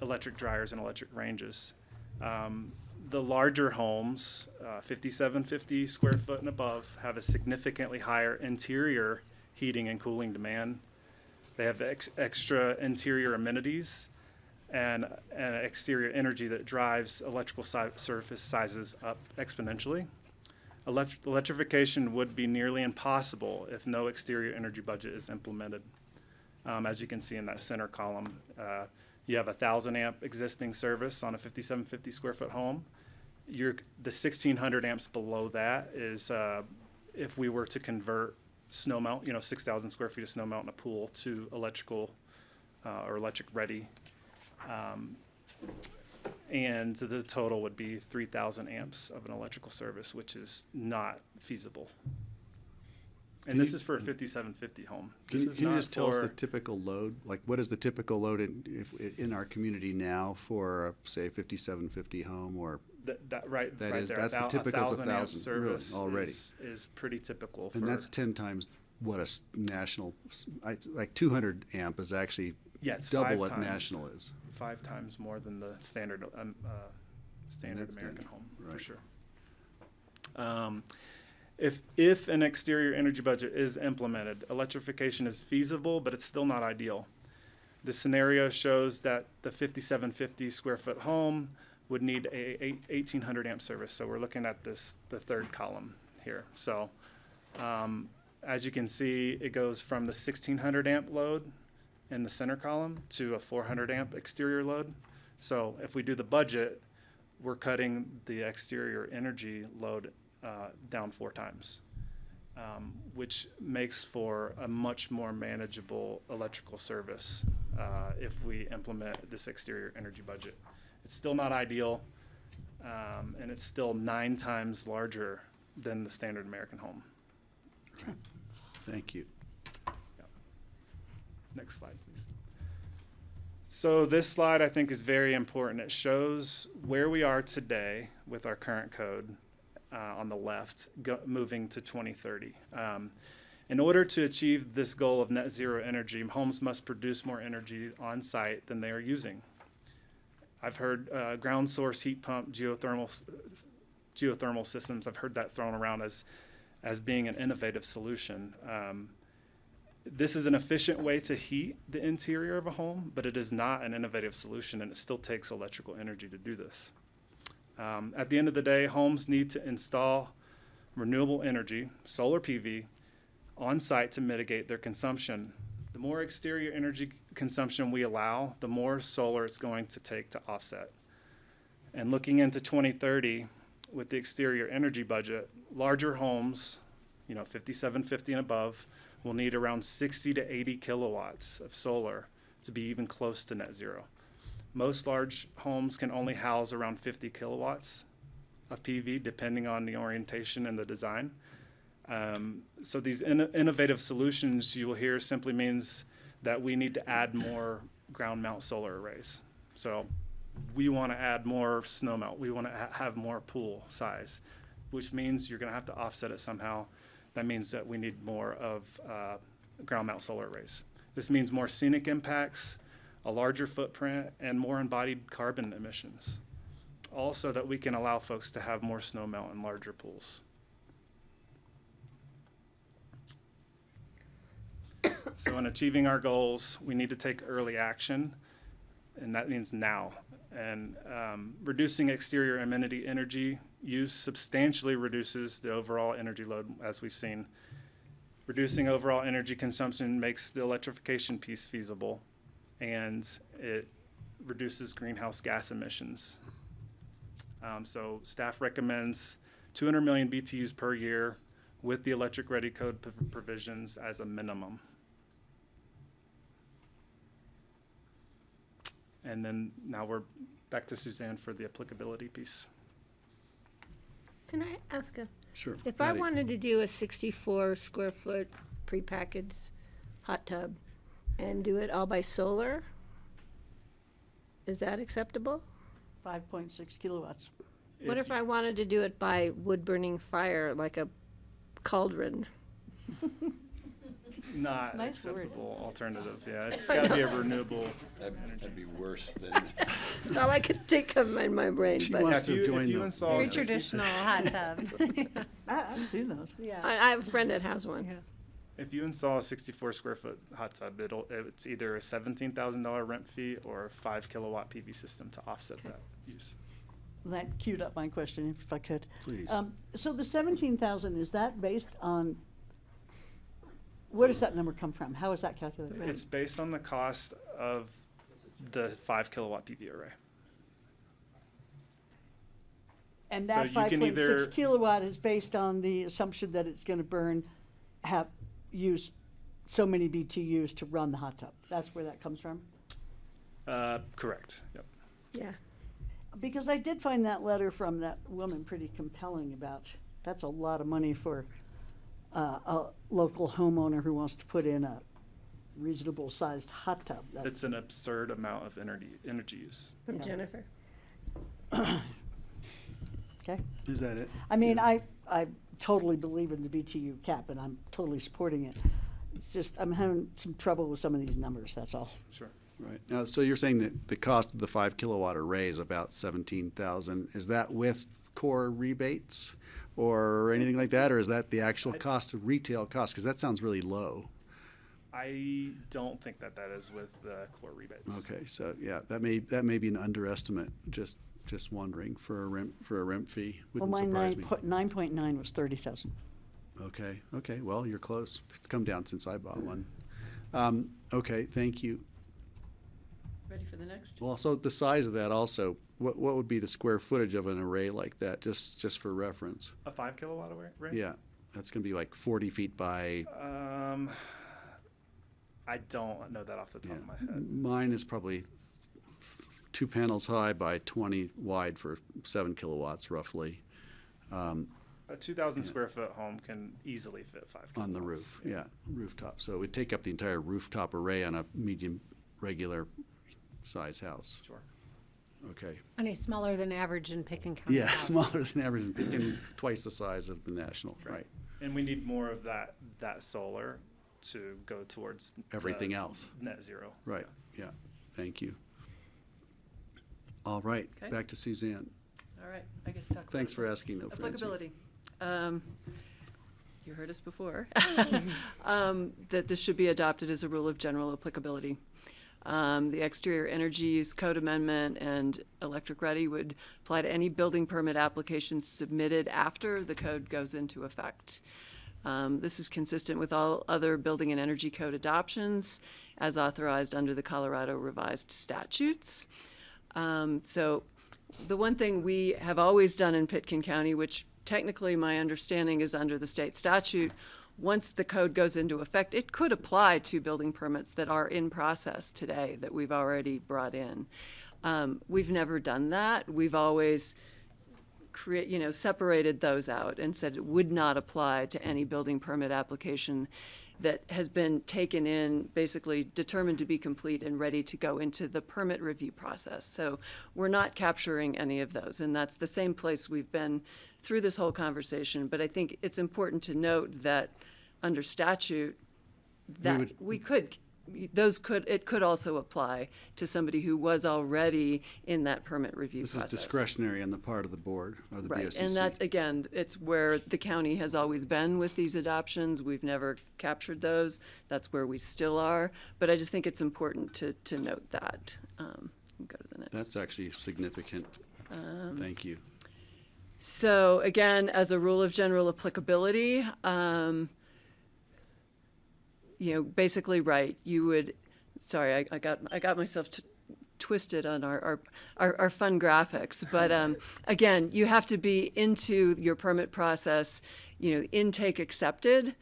[SPEAKER 2] electric dryers, and electric ranges. The larger homes, 5750 square foot and above, have a significantly higher interior heating and cooling demand. They have extra interior amenities and exterior energy that drives electrical surface sizes up exponentially. Electrification would be nearly impossible if no exterior energy budget is implemented. As you can see in that center column, you have a 1,000 amp existing service on a 5750 square foot home. The 1,600 amps below that is if we were to convert snow melt, 6,000 square feet of snow melt in a pool, to electrical or electric ready. And the total would be 3,000 amps of an electrical service, which is not feasible. And this is for a 5750 home. This is
[SPEAKER 1] Can you
[SPEAKER 2] not
[SPEAKER 1] just tell us
[SPEAKER 2] for-
[SPEAKER 1] the typical load? Like, what is the typical load in our community now for, say, 5750 home, or?
[SPEAKER 2] Right
[SPEAKER 1] That
[SPEAKER 2] right
[SPEAKER 1] is,
[SPEAKER 2] there.
[SPEAKER 1] that's the
[SPEAKER 2] A
[SPEAKER 1] typical
[SPEAKER 2] 1,000 amp
[SPEAKER 1] 1,000 really,
[SPEAKER 2] service
[SPEAKER 1] already.
[SPEAKER 2] is pretty typical.
[SPEAKER 1] And
[SPEAKER 2] for,
[SPEAKER 1] that's 10 times what a national, like 200 amp is actually
[SPEAKER 2] yeah, it's
[SPEAKER 1] double
[SPEAKER 2] 5
[SPEAKER 1] what
[SPEAKER 2] times,
[SPEAKER 1] national is.
[SPEAKER 2] 5 times more than the standard
[SPEAKER 1] That's
[SPEAKER 2] American
[SPEAKER 1] it,
[SPEAKER 2] home,
[SPEAKER 1] right.
[SPEAKER 2] for sure. If an exterior energy budget is implemented, electrification is feasible, but it's still not ideal. The scenario shows that the 5750 square foot home would need a 1,800 amp service. So we're looking at the third column here. So as you can see, it goes from the 1,600 amp load in the center column to a 400 amp exterior load. So if we do the budget, we're cutting the exterior energy load down 4 times, which makes for a much more manageable electrical service if we implement this exterior energy budget. It's still not ideal, and it's still 9 times larger than the standard American home.
[SPEAKER 1] Thank you.
[SPEAKER 2] Next slide, please. So this slide I think is very important. It shows where we are today with our current code on the left, moving to 2030. In order to achieve this goal of net zero energy, homes must produce more energy on site than they are using. I've heard ground source heat pump, geothermal systems. I've heard that thrown around as being an innovative solution. This is an efficient way to heat the interior of a home, but it is not an innovative solution, and it still takes electrical energy to do this. At the end of the day, homes need to install renewable energy, solar PV, on site to mitigate their consumption. The more exterior energy consumption we allow, the more solar it's going to take to offset. And looking into 2030, with the exterior energy budget, larger homes, 5750 and above, will need around 60 to 80 kilowatts of solar to be even close to net zero. Most large homes can only house around 50 kilowatts of PV, depending on the orientation and the design. So these innovative solutions you will hear simply means that we need to add more ground mount solar arrays. So we want to add more snow melt. We want to have more pool size, which means you're going to have to offset it somehow. That means that we need more of ground mount solar arrays. This means more scenic impacts, a larger footprint, and more embodied carbon emissions. Also that we can allow folks to have more snow melt and larger pools. So in achieving our goals, we need to take early action, and that means now. And reducing exterior amenity energy use substantially reduces the overall energy load, as we've seen. Reducing overall energy consumption makes the electrification piece feasible, and it reduces greenhouse gas emissions. So staff recommends 200 million BTUs per year with the electric ready code provisions as a minimum. And then now we're back to Suzanne for the applicability piece.
[SPEAKER 3] Can I ask a?
[SPEAKER 1] Sure.
[SPEAKER 3] If I
[SPEAKER 1] Patty.
[SPEAKER 3] wanted to do a 64 square foot prepackaged hot tub and do it all by solar, is that acceptable?
[SPEAKER 5] 5.6 kilowatts.
[SPEAKER 3] What if I wanted to do it by wood burning fire, like a cauldron?
[SPEAKER 2] Not
[SPEAKER 5] Nice word.
[SPEAKER 2] acceptable alternative, yeah. It's got to be a renewable energy.
[SPEAKER 18] That'd be worse than.
[SPEAKER 3] That's all I could think of in my brain.
[SPEAKER 1] She
[SPEAKER 3] But
[SPEAKER 1] wants
[SPEAKER 2] If
[SPEAKER 1] to
[SPEAKER 2] you-
[SPEAKER 1] join
[SPEAKER 2] if you
[SPEAKER 1] the-
[SPEAKER 2] install
[SPEAKER 4] Very
[SPEAKER 2] 60
[SPEAKER 4] traditional hot tub.
[SPEAKER 5] I've seen those.
[SPEAKER 4] Yeah.
[SPEAKER 3] I have a friend that has one.
[SPEAKER 2] If you install a 64 square foot hot tub, it's either a $17,000 rent fee or a 5 kilowatt PV system to offset that use.
[SPEAKER 5] That queued up my question, if I could.
[SPEAKER 1] Please.
[SPEAKER 5] So the 17,000, is that based on, where does that number come from? How is that calculated?
[SPEAKER 2] It's based on the cost of the 5 kilowatt PV array.
[SPEAKER 5] And
[SPEAKER 2] So
[SPEAKER 5] that
[SPEAKER 2] you can either-
[SPEAKER 5] 5.6 kilowatt is based on the assumption that it's going to use so many BTUs to run the hot tub. That's where that comes from?
[SPEAKER 2] Correct, yep.
[SPEAKER 3] Yeah.
[SPEAKER 5] Because I did find that letter from that woman pretty compelling about, that's a lot of money for a local homeowner who wants to put in a reasonable sized hot tub.
[SPEAKER 2] It's an absurd amount of energy use.
[SPEAKER 3] From
[SPEAKER 5] Yeah.
[SPEAKER 3] Jennifer.
[SPEAKER 5] Okay.
[SPEAKER 1] Is that it?
[SPEAKER 5] I mean, I totally believe in the BTU cap, and I'm totally supporting it. It's just, I'm having some trouble with some of these numbers, that's all.
[SPEAKER 2] Sure.
[SPEAKER 1] Right. Now, so you're saying that the cost of the 5 kilowatt array is about 17,000. Is that with core rebates or anything like that, or is that the actual cost of retail cost? Because that sounds really low.
[SPEAKER 2] I don't think that is with the core rebates.
[SPEAKER 1] Okay, so yeah, that may be an underestimate. Just wondering for a rent fee. Wouldn't
[SPEAKER 5] Well, my
[SPEAKER 1] surprise me.
[SPEAKER 5] 9.9 was 30,000.
[SPEAKER 1] Okay. Well, you're close. It's come down since I bought one. Okay. Thank you.
[SPEAKER 17] Ready for the next?
[SPEAKER 1] Well, so the size of that also, what would be the square footage of an array like that, just for reference?
[SPEAKER 2] A 5 kilowatt array?
[SPEAKER 1] Yeah, that's gonna be like 40 feet by,
[SPEAKER 2] I don't know that off the top of my head.
[SPEAKER 1] mine is probably 2 panels high by 20 wide for 7 kilowatts roughly.
[SPEAKER 2] A 2,000 square foot home can easily fit 5 kilowatts.
[SPEAKER 1] On the roof, yeah, rooftop. So it would take up the entire rooftop array on a medium, regular size house.
[SPEAKER 2] Sure.
[SPEAKER 1] Okay.
[SPEAKER 4] And a smaller than average in Picken County.
[SPEAKER 1] Yeah,
[SPEAKER 4] house.
[SPEAKER 1] smaller than average and twice the size of the national, right?
[SPEAKER 2] And we need more of that solar to go towards
[SPEAKER 1] Everything
[SPEAKER 2] the
[SPEAKER 1] else.
[SPEAKER 2] net zero.
[SPEAKER 1] Right, yeah, thank you. All right,
[SPEAKER 17] Okay.
[SPEAKER 1] back to Suzanne.
[SPEAKER 17] All right, I guess talk about
[SPEAKER 1] Thanks for asking though, Francie.
[SPEAKER 17] applicability. You heard us before, that this should be adopted as a rule of general applicability. The exterior energy use code amendment and electric ready would apply to any building permit applications submitted after the code goes into effect. This is consistent with all other building and energy code adoptions as authorized under the Colorado revised statutes. So the one thing we have always done in Pitkin County, which technically my understanding is under the state statute, once the code goes into effect, it could apply to building permits that are in process today that we've already brought in. We've never done that. We've always separated those out and said it would not apply to any building permit application that has been taken in, basically determined to be complete and ready to go into the permit review process. So we're not capturing any of those, and that's the same place we've been through this whole conversation. But I think it's important to note that under statute, that it could also apply to somebody who was already in that permit review
[SPEAKER 1] This
[SPEAKER 17] process.
[SPEAKER 1] is discretionary on the part of the board, or the
[SPEAKER 17] Right,
[SPEAKER 1] BoCC.
[SPEAKER 17] and that's, again, it's where the county has always been with these adoptions. We've never captured those. That's where we still are. But I just think it's important to note that. Go to the next.
[SPEAKER 1] That's actually significant. Thank you.
[SPEAKER 17] So again, as a rule of general applicability, basically, right, you would, sorry, I got myself twisted on our fun graphics, but again, you have to be into your permit process, intake accepted,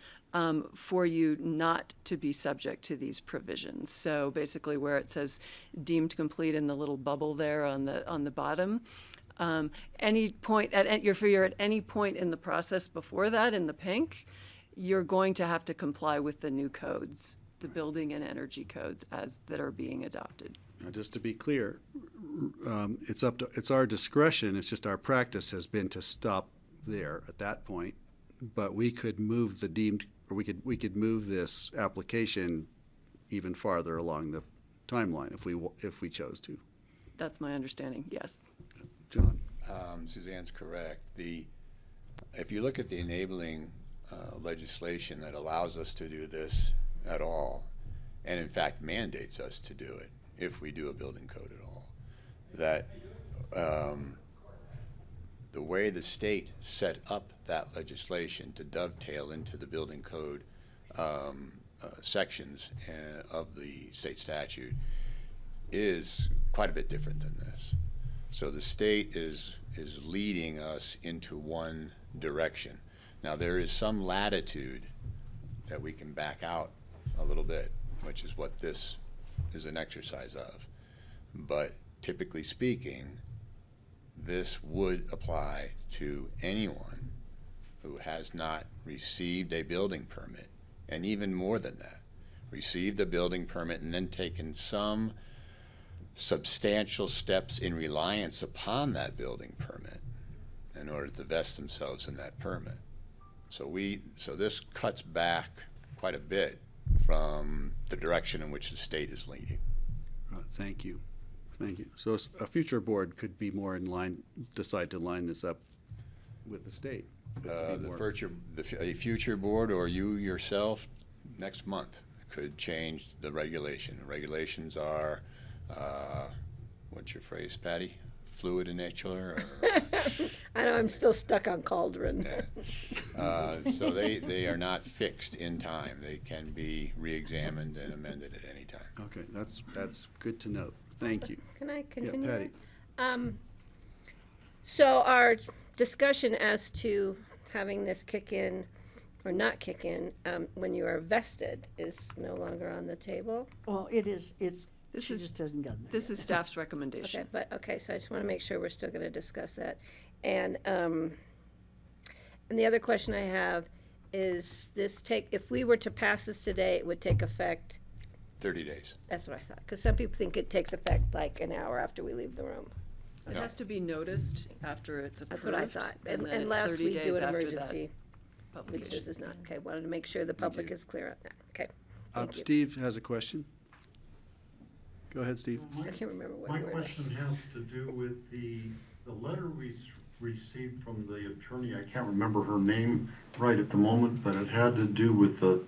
[SPEAKER 17] for you not to be subject to these provisions. So basically where it says deemed complete in the little bubble there on the bottom, any point at any point in the process before that in the pink, you're going to have to comply with the new codes, the building and energy codes that are being adopted.
[SPEAKER 1] Now, just to be clear, it's our discretion. It's just our practice has been to stop there at that point. But we could move we could move this application even farther along the timeline if we chose to.
[SPEAKER 17] That's my understanding. Yes.
[SPEAKER 1] John.
[SPEAKER 18] Suzanne's correct. If you look at the enabling legislation that allows us to do this at all, and in fact mandates us to do it if we do a building code at all, that the way the state set up that legislation to dovetail into the building code sections of the state statute is quite a bit different than this. So the state is leading us into one direction. Now, there is some latitude that we can back out a little bit, which is what this is an exercise of. But typically speaking, this would apply to anyone who has not received a building permit, and even more than that, received a building permit and then taken some substantial steps in reliance upon that building permit in order to vest themselves in that permit. So this cuts back quite a bit from the direction in which the state is leading.
[SPEAKER 1] Thank you. Thank you. So a future board could be more in line, decide to line this up with the state.
[SPEAKER 18] A future board or you yourself next month could change the regulation. The regulations are, what's your phrase, Patty? Fluid in nature?
[SPEAKER 3] I know, I'm still stuck on Cauldron.
[SPEAKER 18] So they are not fixed in time. They can be re-examined and amended at any time.
[SPEAKER 1] Okay, that's good to note. Thank you.
[SPEAKER 3] Can I continue?
[SPEAKER 1] Yeah, Patty.
[SPEAKER 3] So our discussion as to having this kick in or not kick in when you are vested is no longer on the table?
[SPEAKER 5] Well, it is.
[SPEAKER 17] This
[SPEAKER 5] just hasn't gotten there.
[SPEAKER 17] This is staff's recommendation.
[SPEAKER 3] Okay, so I just want to make sure we're still going to discuss that. And the other question I have is if we were to pass this today, it would take effect
[SPEAKER 18] 30 days.
[SPEAKER 3] That's what I thought, because some people think it takes effect like an hour after we leave the room.
[SPEAKER 17] It has to be noticed after it's approved.
[SPEAKER 3] That's what I thought.
[SPEAKER 17] and then it's
[SPEAKER 3] Unless
[SPEAKER 17] 30
[SPEAKER 3] we do
[SPEAKER 17] days
[SPEAKER 3] an
[SPEAKER 17] after that
[SPEAKER 3] emergency. Which
[SPEAKER 17] publication.
[SPEAKER 3] this is not. Okay, wanted to make sure the public is clear on that. Okay. Thank you.
[SPEAKER 1] Steve has a question. Go ahead, Steve.
[SPEAKER 3] I can't remember what
[SPEAKER 21] My
[SPEAKER 3] word.
[SPEAKER 21] question has to do with the letter we received from the attorney. I can't remember her name right at the moment, but it had to do with the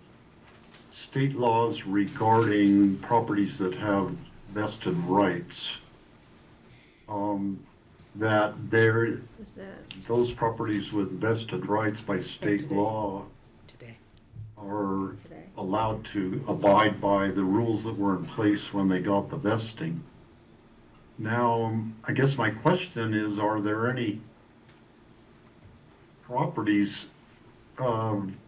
[SPEAKER 21] state laws regarding properties that have vested rights. That
[SPEAKER 3] What's that?
[SPEAKER 21] those properties with vested rights by state law are allowed to abide by the rules that were in place when they got the vesting. Now, I guess my question is, are there any properties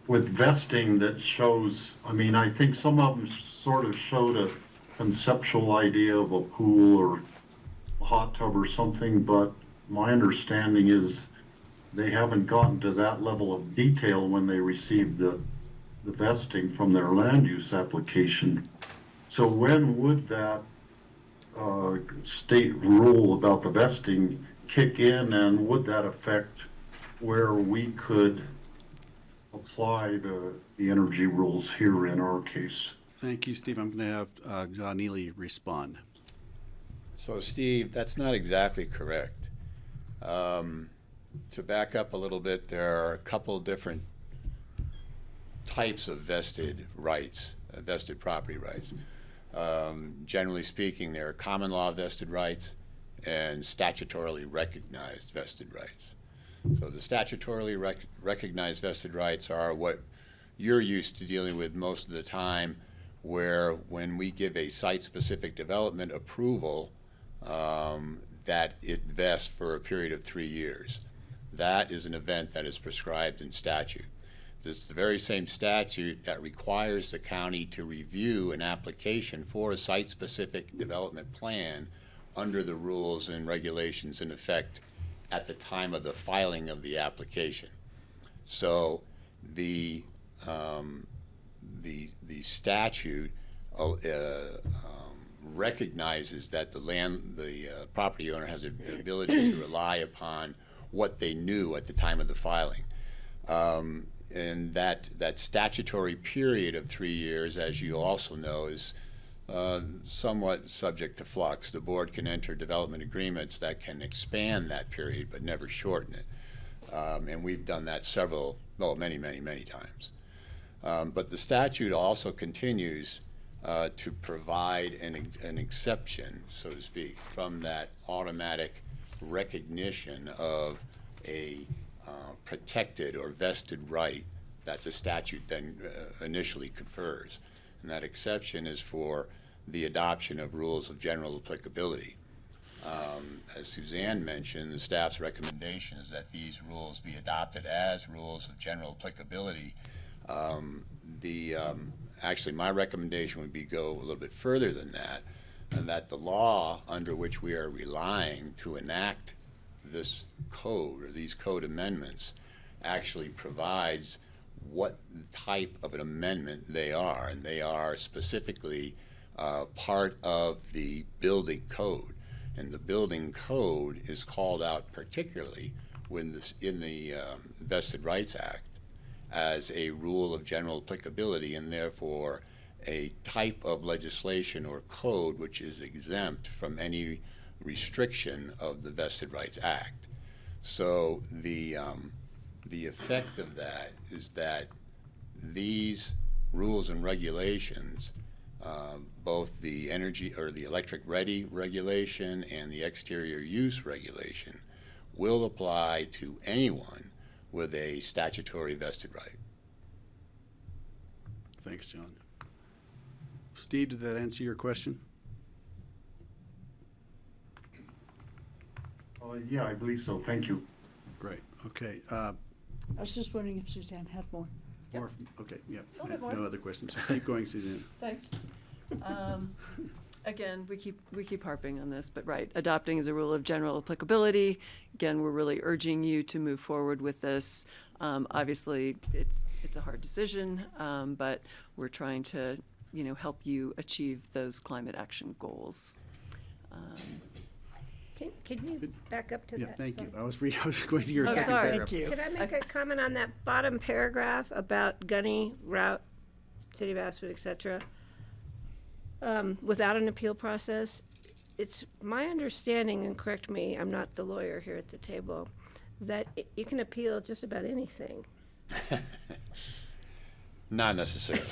[SPEAKER 21] with vesting that shows, I mean, I think some of them sort of showed a conceptual idea of a pool or a hot tub or something, but my understanding is they haven't gotten to that level of detail when they received the vesting from their land use application. So when would that state rule about the vesting kick in, and would that affect where we could apply the energy rules here in our case?
[SPEAKER 1] Thank you, Steve. I'm going to have John Neely respond.
[SPEAKER 18] So Steve, that's not exactly correct. To back up a little bit, there are a couple different types of vested rights, vested property rights. Generally speaking, there are common law vested rights and statutorily recognized vested rights. So the statutorily recognized vested rights are what you're used to dealing with most of the time, where when we give a site-specific development approval, that it vests for a period of 3 years. That is an event that is prescribed in statute. This is the very same statute that requires the county to review an application for a site-specific development plan under the rules and regulations in effect at the time of the filing of the application. So the statute recognizes that the property owner has the ability to rely upon what they knew at the time of the filing. And that statutory period of 3 years, as you also know, is somewhat subject to flux. The board can enter development agreements that can expand that period but never shorten it. And we've done that many times. But the statute also continues to provide an exception, so to speak, from that automatic recognition of a protected or vested right that the statute then initially confers. And that exception is for the adoption of rules of general applicability. As Suzanne mentioned, the staff's recommendation is that these rules be adopted as rules of general applicability. Actually, my recommendation would be go a little bit further than that, and that the law under which we are relying to enact this code or these code amendments actually provides what type of an amendment they are, and they are specifically part of the building code. And the building code is called out particularly in the Vested Rights Act as a rule of general applicability, and therefore a type of legislation or code which is exempt from any restriction of the Vested Rights Act. So the effect of that is that these rules and regulations, both the energy or the electric ready regulation and the exterior use regulation, will apply to anyone with a statutory vested right.
[SPEAKER 1] Thanks, John. Steve, did that answer your question?
[SPEAKER 21] Yeah, I believe so. Thank you.
[SPEAKER 1] Great. Okay.
[SPEAKER 5] I was just wondering if Suzanne had more.
[SPEAKER 1] More. Okay. Yeah.
[SPEAKER 17] Okay, more.
[SPEAKER 1] No other questions. Keep going, Suzanne.
[SPEAKER 17] Thanks. Again, we keep harping on this, but right, adopting is a rule of general applicability. Again, we're really urging you to move forward with this. Obviously, it's a hard decision, but we're trying to help you achieve those climate action goals.
[SPEAKER 3] Can you back up to
[SPEAKER 1] Yeah,
[SPEAKER 3] that?
[SPEAKER 1] thank you.
[SPEAKER 3] Sorry.
[SPEAKER 1] I was going to your
[SPEAKER 17] Oh,
[SPEAKER 1] second
[SPEAKER 17] sorry.
[SPEAKER 1] paragraph.
[SPEAKER 3] Could I make a comment on that bottom paragraph about Gunny, Route, City of Aspen, et cetera? Without an appeal process, it's my understanding, and correct me, I'm not the lawyer here at the table, that you can appeal just about anything.
[SPEAKER 18] Not necessarily.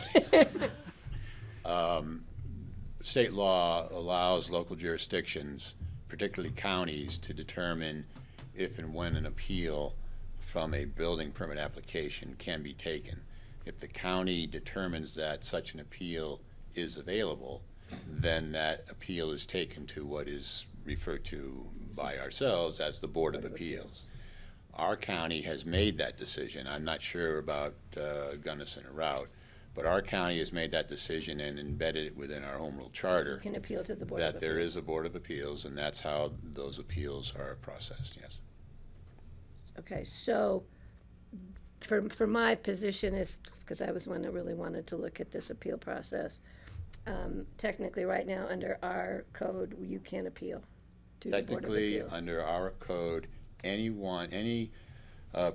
[SPEAKER 18] State law allows local jurisdictions, particularly counties, to determine if and when an appeal from a building permit application can be taken. If the county determines that such an appeal is available, then that appeal is taken to what is referred to by ourselves as the Board of Appeals. Our county has made that decision. I'm not sure about Gunnison or Route, but our county has made that decision and embedded it within our home rule charter.
[SPEAKER 3] Can appeal to the Board of
[SPEAKER 18] That there
[SPEAKER 3] Appeals.
[SPEAKER 18] is a Board of Appeals, and that's how those appeals are processed, yes.
[SPEAKER 3] Okay, so for my position is, because I was one that really wanted to look at this appeal process, technically right now under our code, you can't appeal to the Board of
[SPEAKER 18] Technically,
[SPEAKER 3] Appeals.
[SPEAKER 18] under our code, any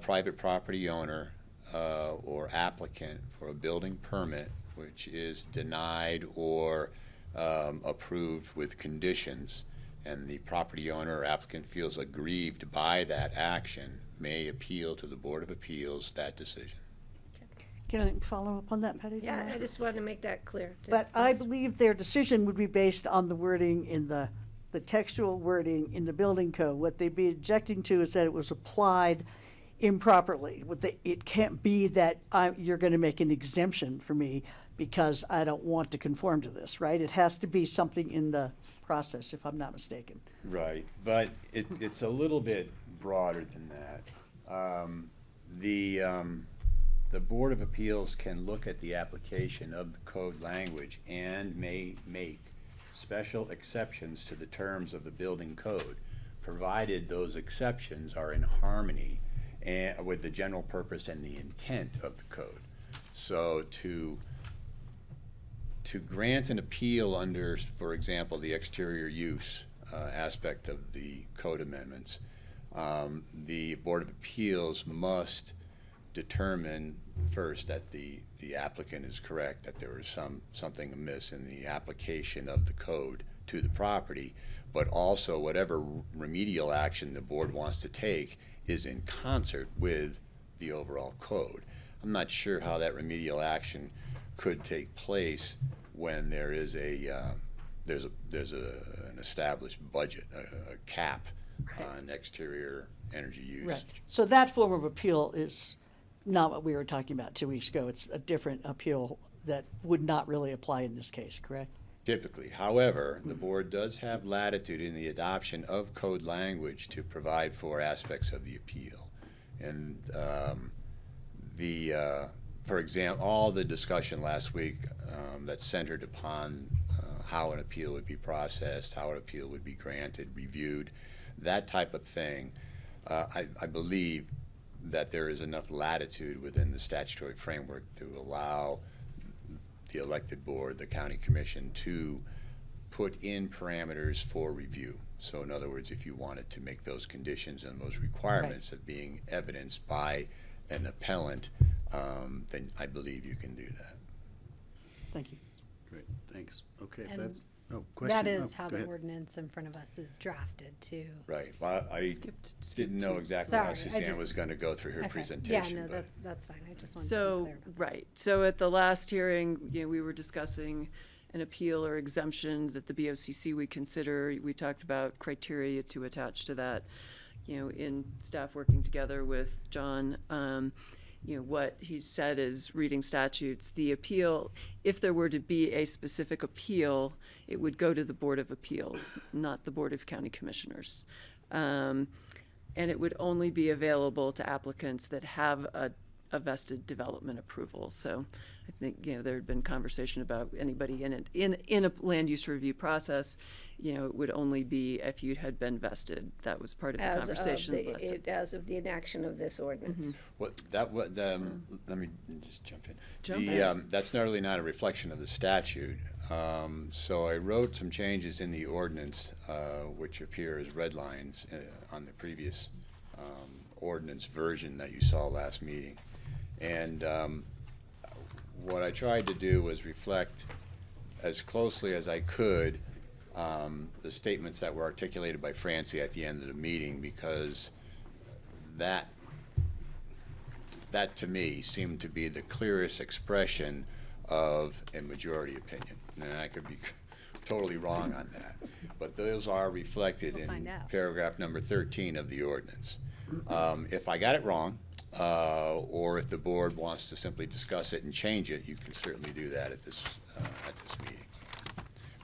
[SPEAKER 18] private property owner or applicant for a building permit which is denied or approved with conditions, and the property owner or applicant feels aggrieved by that action, may appeal to the Board of Appeals that decision.
[SPEAKER 5] Can I follow up on that, Patty?
[SPEAKER 3] Yeah, I just wanted to make that clear.
[SPEAKER 5] But I believe their decision would be based on the wording in the textual wording in the building code. What they'd be objecting to is that it was applied improperly. It can't be that you're going to make an exemption for me because I don't want to conform to this, right? It has to be something in the process, if I'm not mistaken.
[SPEAKER 18] Right, but it's a little bit broader than that. The Board of Appeals can look at the application of the code language and may make special exceptions to the terms of the building code, provided those exceptions are in harmony with the general purpose and the intent of the code. So to grant an appeal under, for example, the exterior use aspect of the code amendments, the Board of Appeals must determine first that the applicant is correct, that there is something amiss in the application of the code to the property, but also whatever remedial action the board wants to take is in concert with the overall code. I'm not sure how that remedial action could take place when there is an established budget, a cap on exterior energy use.
[SPEAKER 5] Right. So that form of appeal is not what we were talking about 2 weeks ago. It's a different appeal that would not really apply in this case, correct?
[SPEAKER 18] Typically. However, the board does have latitude in the adoption of code language to provide for aspects of the appeal. And for example, all the discussion last week that centered upon how an appeal would be processed, how an appeal would be granted, reviewed, that type of thing, I believe that there is enough latitude within the statutory framework to allow the elected board, the county commission, to put in parameters for review. So in other words, if you wanted to make those conditions and those requirements of being evidenced by an appellant, then I believe you can do that.
[SPEAKER 5] Thank you.
[SPEAKER 1] Great, thanks. Okay,
[SPEAKER 4] And
[SPEAKER 1] that's, question?
[SPEAKER 4] That is
[SPEAKER 1] Oh,
[SPEAKER 4] how
[SPEAKER 1] go
[SPEAKER 4] the
[SPEAKER 1] ahead.
[SPEAKER 4] ordinance in front of us is drafted too.
[SPEAKER 18] Right. Well, I didn't know exactly how Suzanne was going to go through her
[SPEAKER 4] Okay.
[SPEAKER 18] presentation.
[SPEAKER 4] Yeah, no,
[SPEAKER 18] but
[SPEAKER 4] that's fine. I just wanted to be
[SPEAKER 17] So,
[SPEAKER 4] clear about that.
[SPEAKER 17] right, so at the last hearing, we were discussing an appeal or exemption that the BoCC would consider. We talked about criteria to attach to that, in staff working together with John. What he said is, reading statutes, the appeal, if there were to be a specific appeal, it would go to the Board of Appeals, not the Board of County Commissioners. And it would only be available to applicants that have a vested development approval. So I think, there had been conversation about anybody in a land use review process, it would only be if you had been vested. That was part of the conversation.
[SPEAKER 3] As of the enaction of this ordinance.
[SPEAKER 18] Let me just jump in.
[SPEAKER 17] Jump in.
[SPEAKER 18] That's really not a reflection of the statute. So I wrote some changes in the ordinance, which appear as red lines on the previous ordinance version that you saw last meeting. And what I tried to do was reflect as closely as I could the statements that were articulated by Francie at the end of the meeting, because that to me seemed to be the clearest expression of a majority opinion. And I could be totally wrong on that, but those are reflected in paragraph number 13 of the ordinance. If I got it wrong, or if the board wants to simply discuss it and change it, you can certainly do that at this meeting.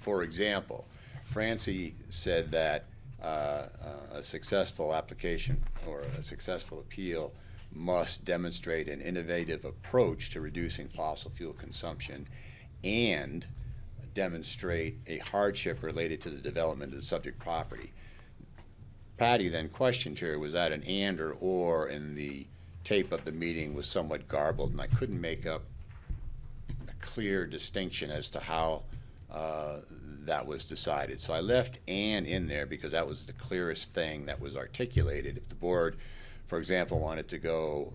[SPEAKER 18] For example, Francie said that a successful application or a successful appeal must demonstrate an innovative approach to reducing fossil fuel consumption and demonstrate a hardship related to the development of the subject property. Patty then questioned her, was that an and or in the tape of the meeting was somewhat garbled, and I couldn't make up a clear distinction as to how that was decided. So I left and in there because that was the clearest thing that was articulated. If the board, for example, wanted to go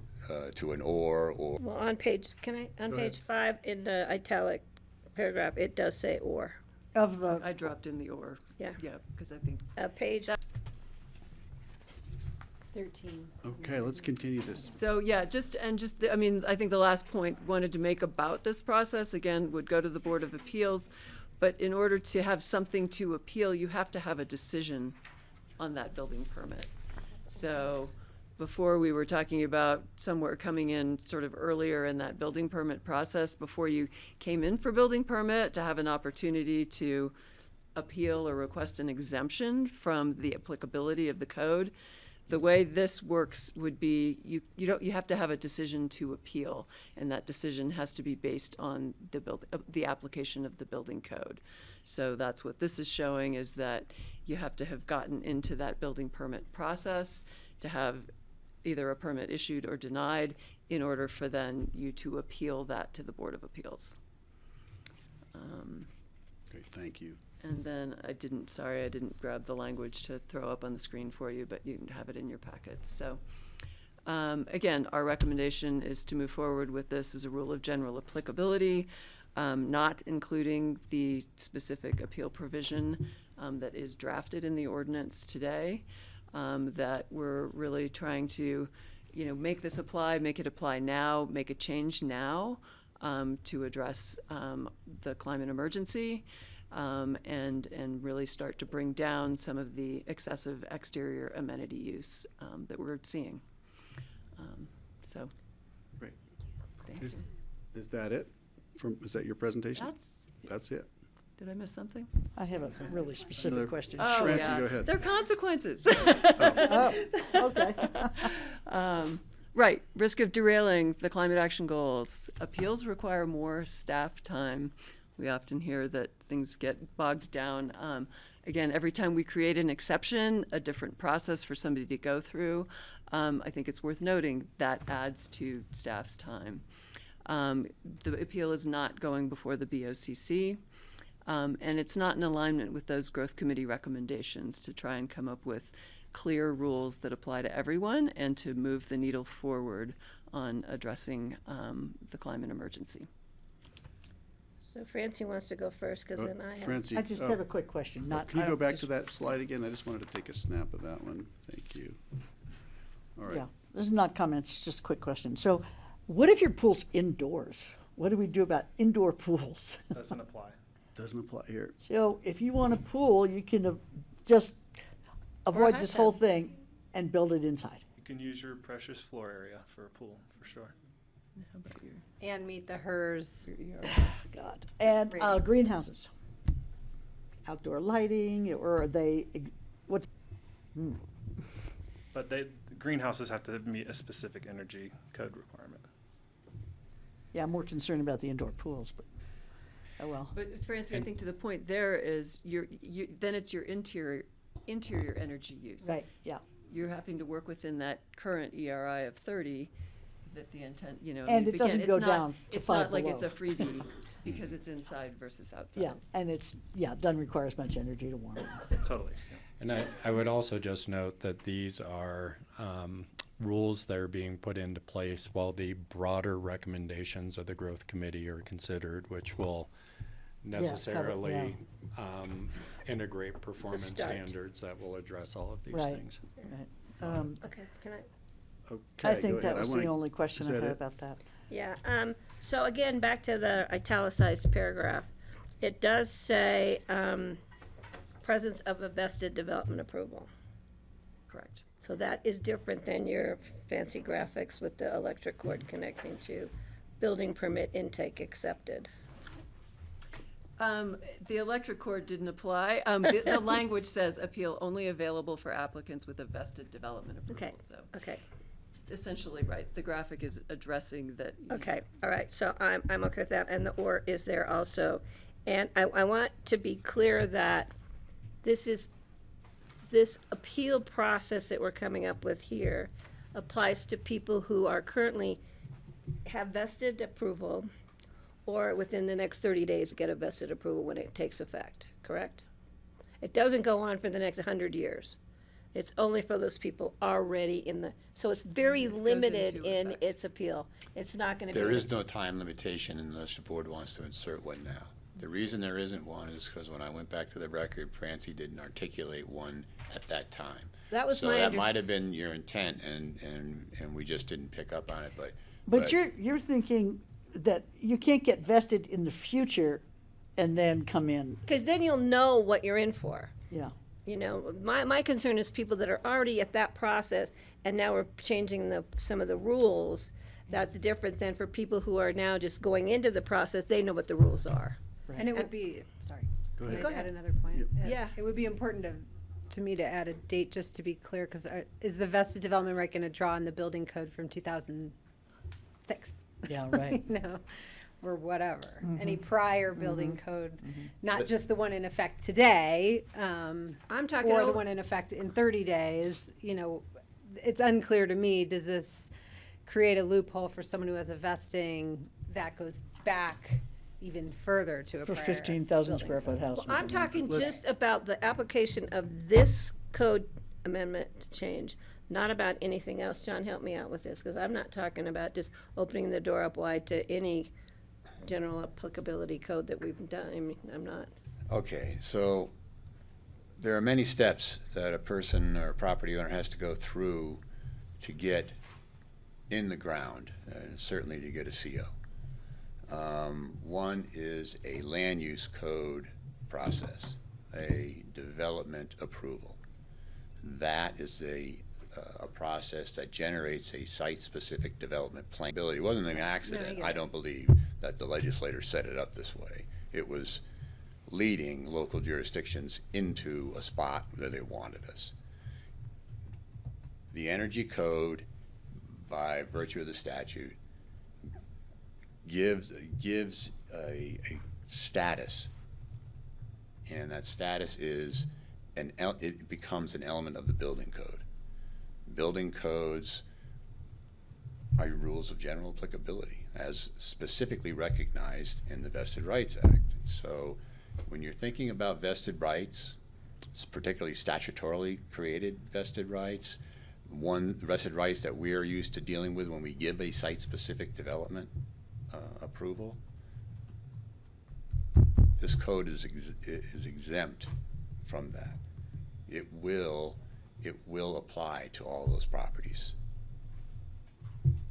[SPEAKER 18] to an or.
[SPEAKER 3] Well, on page 5 in the italic paragraph, it does say or.
[SPEAKER 17] I dropped in the or.
[SPEAKER 3] Yeah.
[SPEAKER 17] Yeah, because I think.
[SPEAKER 3] Page
[SPEAKER 4] 13.
[SPEAKER 1] Okay, let's continue this.
[SPEAKER 17] So, yeah, I think the last point wanted to make about this process, again, would go to the Board of Appeals. But in order to have something to appeal, you have to have a decision on that building permit. So before we were talking about somewhere coming in sort of earlier in that building permit process, before you came in for building permit, to have an opportunity to appeal or request an exemption from the applicability of the code. The way this works would be you have to have a decision to appeal, and that decision has to be based on the application of the building code. So that's what this is showing, is that you have to have gotten into that building permit process to have either a permit issued or denied in order for then you to appeal that to the Board of Appeals.
[SPEAKER 1] Okay, thank you.
[SPEAKER 17] And then I didn't grab the language to throw up on the screen for you, but you can have it in your packets. So again, our recommendation is to move forward with this as a rule of general applicability, not including the specific appeal provision that is drafted in the ordinance today, that we're really trying to, make this apply, make it apply now, make a change now to address the climate emergency. And really start to bring down some of the excessive exterior amenity use that we're seeing.
[SPEAKER 1] Great.
[SPEAKER 17] Thank you.
[SPEAKER 1] Is that it? Is that your presentation? That's it.
[SPEAKER 17] Did I miss something?
[SPEAKER 5] I have a really specific
[SPEAKER 1] Another
[SPEAKER 5] question.
[SPEAKER 17] Oh,
[SPEAKER 1] Francie,
[SPEAKER 17] yeah.
[SPEAKER 1] go ahead.
[SPEAKER 17] There are consequences.
[SPEAKER 5] Okay.
[SPEAKER 17] Right. Risk of derailing the climate action goals. Appeals require more staff time. We often hear that things get bogged down. Again, every time we create an exception, a different process for somebody to go through, I think it's worth noting that adds to staff's time. The appeal is not going before the BoCC, and it's not in alignment with those growth committee recommendations to try and come up with clear rules that apply to everyone and to move the needle forward on addressing the climate emergency.
[SPEAKER 3] So Francie wants to go first, because then I have.
[SPEAKER 1] Francie.
[SPEAKER 5] I just have a quick question.
[SPEAKER 1] Can you go back to that slide again? I just wanted to take a snap of that one. Thank you. All right.
[SPEAKER 5] Yeah, this is not comments, just a quick question. So what if your pool's indoors? What do we do about indoor pools?
[SPEAKER 2] Doesn't apply.
[SPEAKER 1] Doesn't apply here.
[SPEAKER 5] So if you want a pool, you can just avoid this whole thing and build it inside.
[SPEAKER 2] You can use your precious floor area for a pool, for sure.
[SPEAKER 17] How about you?
[SPEAKER 4] And meet the HERS.
[SPEAKER 5] God. And greenhouses, outdoor lighting, or are they, what?
[SPEAKER 2] But greenhouses have to meet a specific energy code requirement.
[SPEAKER 5] Yeah, I'm more concerned about the indoor pools, but, oh well.
[SPEAKER 17] But Francie, I think to the point there is then it's your interior energy use.
[SPEAKER 5] Right, yeah.
[SPEAKER 17] You're having to work within that current ERI of 30 that the intent, you know.
[SPEAKER 5] And it doesn't go down to
[SPEAKER 17] It's
[SPEAKER 5] 5
[SPEAKER 17] not like it's a
[SPEAKER 5] below.
[SPEAKER 17] freebie because it's inside versus outside.
[SPEAKER 5] Yeah, and doesn't require as much energy to warm it.
[SPEAKER 2] Totally.
[SPEAKER 15] And I would also just note that these are rules that are being put into place while the broader recommendations of the growth committee are considered, which will necessarily integrate performance
[SPEAKER 3] start.
[SPEAKER 15] standards that will address all of these
[SPEAKER 5] Right.
[SPEAKER 15] things.
[SPEAKER 5] Right.
[SPEAKER 3] Okay, can I?
[SPEAKER 1] Okay,
[SPEAKER 5] I
[SPEAKER 1] go
[SPEAKER 5] think that
[SPEAKER 1] ahead.
[SPEAKER 5] was the only question
[SPEAKER 1] is
[SPEAKER 5] I
[SPEAKER 1] that
[SPEAKER 5] had
[SPEAKER 1] it?
[SPEAKER 5] about that.
[SPEAKER 3] Yeah, so again, back to the italicized paragraph. It does say, presence of a vested development approval.
[SPEAKER 17] Correct.
[SPEAKER 3] So that is different than your fancy graphics with the electric cord connecting to building permit intake accepted.
[SPEAKER 17] The electric cord didn't apply. The language says appeal only available for applicants with a vested development approval.
[SPEAKER 3] Okay,
[SPEAKER 17] So
[SPEAKER 3] okay.
[SPEAKER 17] essentially, right, the graphic is addressing that.
[SPEAKER 3] Okay, all right, so I'm okay with that, and the or is there also. And I want to be clear that this appeal process that we're coming up with here applies to people who are currently have vested approval or within the next 30 days get a vested approval when it takes effect, correct? It doesn't go on for the next 100 years. It's only for those people already in the, so it's very
[SPEAKER 17] This goes
[SPEAKER 3] limited
[SPEAKER 17] into
[SPEAKER 3] in
[SPEAKER 17] effect.
[SPEAKER 3] its appeal. It's not gonna be.
[SPEAKER 18] There is no time limitation unless the board wants to insert one now. The reason there isn't one is because when I went back to the record, Francie didn't articulate one at that time.
[SPEAKER 3] That was
[SPEAKER 18] So
[SPEAKER 3] my
[SPEAKER 18] that might have been your intent, and we just didn't pick up on it,
[SPEAKER 5] But you're thinking that you can't get vested in the future and then come in.
[SPEAKER 3] Because then you'll know what you're in for.
[SPEAKER 5] Yeah.
[SPEAKER 3] You know, my concern is people that are already at that process, and now we're changing some of the rules. That's different than for people who are now just going into the process, they know what the rules are.
[SPEAKER 4] And it would be, sorry.
[SPEAKER 1] Go
[SPEAKER 4] Can
[SPEAKER 1] ahead.
[SPEAKER 4] I add another point?
[SPEAKER 3] Yeah.
[SPEAKER 4] It would be important to me to add a date just to be clear, because is the vested development right going to draw on the building code from 2006?
[SPEAKER 5] Yeah, right.
[SPEAKER 4] No, or whatever. Any
[SPEAKER 5] Mhm.
[SPEAKER 4] prior building
[SPEAKER 5] Mhm.
[SPEAKER 4] code,
[SPEAKER 5] Mhm.
[SPEAKER 4] not
[SPEAKER 18] But-
[SPEAKER 4] just the one in effect today.
[SPEAKER 3] I'm talking
[SPEAKER 4] or the
[SPEAKER 3] all-
[SPEAKER 4] one in effect in 30 days. You know, it's unclear to me. Does this create a loophole for someone who has a vesting that goes back even further to a
[SPEAKER 5] For
[SPEAKER 4] prior
[SPEAKER 5] 15,000
[SPEAKER 4] building
[SPEAKER 5] square foot
[SPEAKER 4] code?
[SPEAKER 5] house.
[SPEAKER 3] I'm talking
[SPEAKER 1] Let's-
[SPEAKER 3] just about the application of this code amendment change, not about anything else. John, help me out with this, because I'm not talking about just opening the door up wide to any general applicability code that we've done. I mean, I'm not.
[SPEAKER 18] Okay, so there are many steps that a person or a property owner has to go through to get in the ground, and certainly to get a CO. One is a land use code process, a development approval. That is a process that generates a site-specific development plan. It wasn't an accident, I don't believe, that the legislator set it up this way. It was leading local jurisdictions into a spot where they wanted us. The energy code, by virtue of the statute, gives a status, and that status is it becomes an element of the building code. Building codes are rules of general applicability, as specifically recognized in the Vested Rights Act. So when you're thinking about vested rights, particularly statutorily created vested rights, vested rights that we are used to dealing with when we give a site-specific development approval, this code is exempt from that. It will apply to all those properties.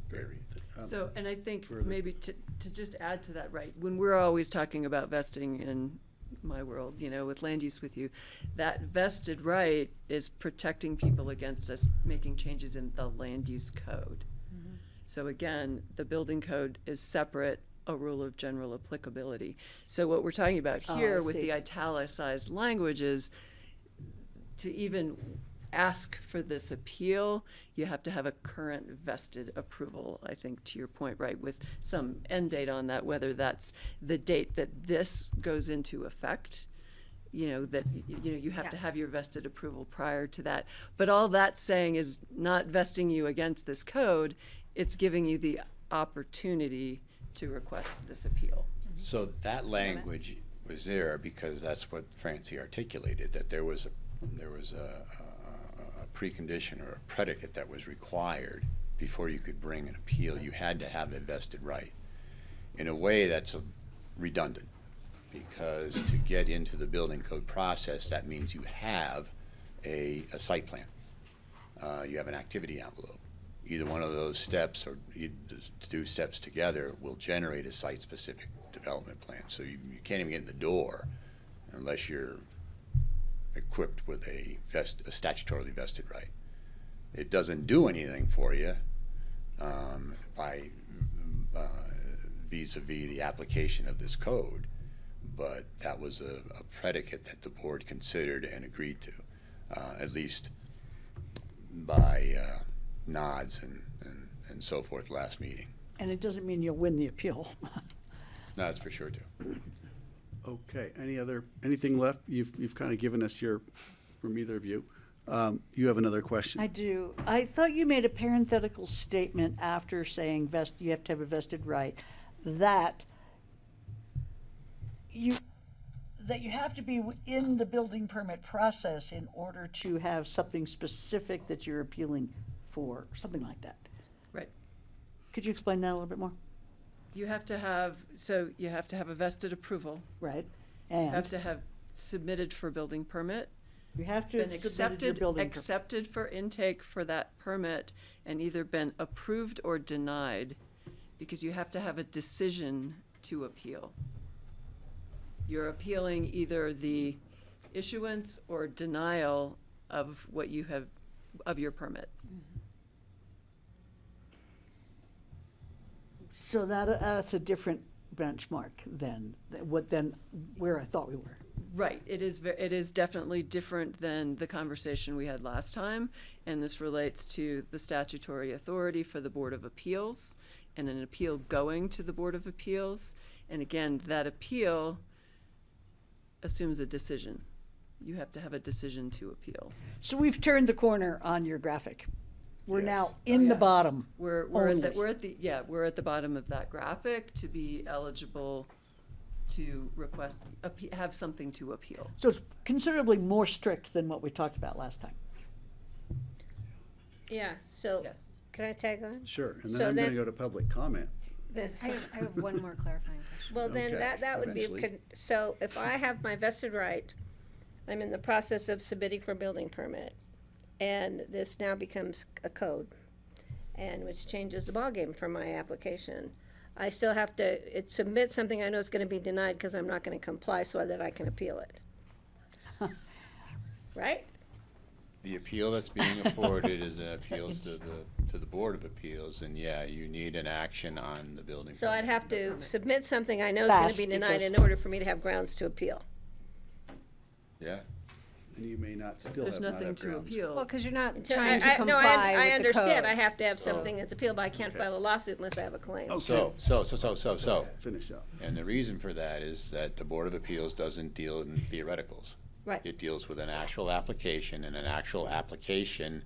[SPEAKER 18] Period.
[SPEAKER 17] So, and I think
[SPEAKER 1] further.
[SPEAKER 17] maybe to just add to that, right, when we're always talking about vesting in my world, you know, with land use with you, that vested right is protecting people against us making changes in the land use code. So again, the building code is separate, a rule of general applicability. So what we're talking about
[SPEAKER 5] Oh, I
[SPEAKER 17] here with
[SPEAKER 5] see.
[SPEAKER 17] the italicized language is to even ask for this appeal, you have to have a current vested approval, I think, to your point, right, with some end date on that, whether that's the date that this goes into effect, that, you have to have your vested approval prior to that. But all that's saying is not vesting you against this code, it's giving you the opportunity to request this appeal.
[SPEAKER 18] So that language was there because that's what Francie articulated, that there was a precondition or a predicate that was required before you could bring an appeal. You had to have a vested right. In a way, that's redundant, because to get into the building code process, that means you have a site plan. You have an activity envelope. Either one of those steps, or the two steps together, will generate a site-specific development plan. So you can't even get in the door unless you're equipped with a statutorily vested right. It doesn't do anything for you vis-a-vis the application of this code, but that was a predicate that the board considered and agreed to, at least by nods and so forth last meeting.
[SPEAKER 5] And it doesn't mean you'll win the appeal.
[SPEAKER 18] No, that's for sure too.
[SPEAKER 1] Okay, anything left? You've kind of given us from either of you. You have another question?
[SPEAKER 5] I do. I thought you made a parenthetical statement after saying you have to have a vested right, that you have to be in the building permit process in order to have something specific that you're appealing for, something like that.
[SPEAKER 17] Right.
[SPEAKER 5] Could you explain that a little bit more?
[SPEAKER 17] You have to have a vested approval.
[SPEAKER 5] Right.
[SPEAKER 17] You have to have submitted for building permit.
[SPEAKER 5] You have to have
[SPEAKER 17] been
[SPEAKER 5] submitted your building permit.
[SPEAKER 17] accepted for intake for that permit, and either been approved or denied, because you have to have a decision to appeal. You're appealing either the issuance or denial of what you have, of your permit.
[SPEAKER 5] So that's a different benchmark than where I thought we were.
[SPEAKER 17] Right, it is definitely different than the conversation we had last time, and this relates to the statutory authority for the Board of Appeals, and an appeal going to the Board of Appeals, and again, that appeal assumes a decision. You have to have a decision to appeal.
[SPEAKER 5] So we've turned the corner on your graphic. We're now in the bottom.
[SPEAKER 17] We're at the bottom of that graphic to be eligible to request, have something to appeal.
[SPEAKER 5] So it's considerably more strict than what we talked about last time.
[SPEAKER 3] Yeah, so,
[SPEAKER 17] Yes.
[SPEAKER 3] can I tag on?
[SPEAKER 1] Sure, and
[SPEAKER 3] So
[SPEAKER 1] then I'm going to
[SPEAKER 3] then-
[SPEAKER 1] go to public comment.
[SPEAKER 4] I have one more clarifying question.
[SPEAKER 3] Well, then
[SPEAKER 1] Okay,
[SPEAKER 3] that would be,
[SPEAKER 1] eventually.
[SPEAKER 3] so if I have my vested right, I'm in the process of submitting for building permit, and this now becomes a code, and which changes the ballgame for my application. I still have to submit something I know is gonna be denied because I'm not gonna comply so that I can appeal it. Right?
[SPEAKER 18] The appeal that's being afforded is an appeal to the Board of Appeals, and yeah, you need an action on the building.
[SPEAKER 3] So I'd
[SPEAKER 18] permit.
[SPEAKER 3] have to submit something I know is gonna
[SPEAKER 5] Fast,
[SPEAKER 3] be denied
[SPEAKER 5] because-
[SPEAKER 3] in order for me to have grounds to appeal.
[SPEAKER 18] Yeah.
[SPEAKER 1] And you may not still
[SPEAKER 17] There's
[SPEAKER 1] have not
[SPEAKER 17] nothing
[SPEAKER 1] have
[SPEAKER 17] to
[SPEAKER 1] grounds.
[SPEAKER 17] appeal.
[SPEAKER 4] Well, because you're not
[SPEAKER 3] Until
[SPEAKER 4] trying to
[SPEAKER 3] no,
[SPEAKER 4] comply
[SPEAKER 3] I
[SPEAKER 4] with the
[SPEAKER 3] understand,
[SPEAKER 4] code.
[SPEAKER 3] I have to have something that's appealable, I can't
[SPEAKER 1] Okay.
[SPEAKER 3] file a lawsuit unless I have a claim.
[SPEAKER 1] Okay.
[SPEAKER 18] So.
[SPEAKER 1] Finish up.
[SPEAKER 18] And the reason for that is that the Board of Appeals doesn't deal in theoreticals.
[SPEAKER 3] Right.
[SPEAKER 18] It deals with an actual application and an actual application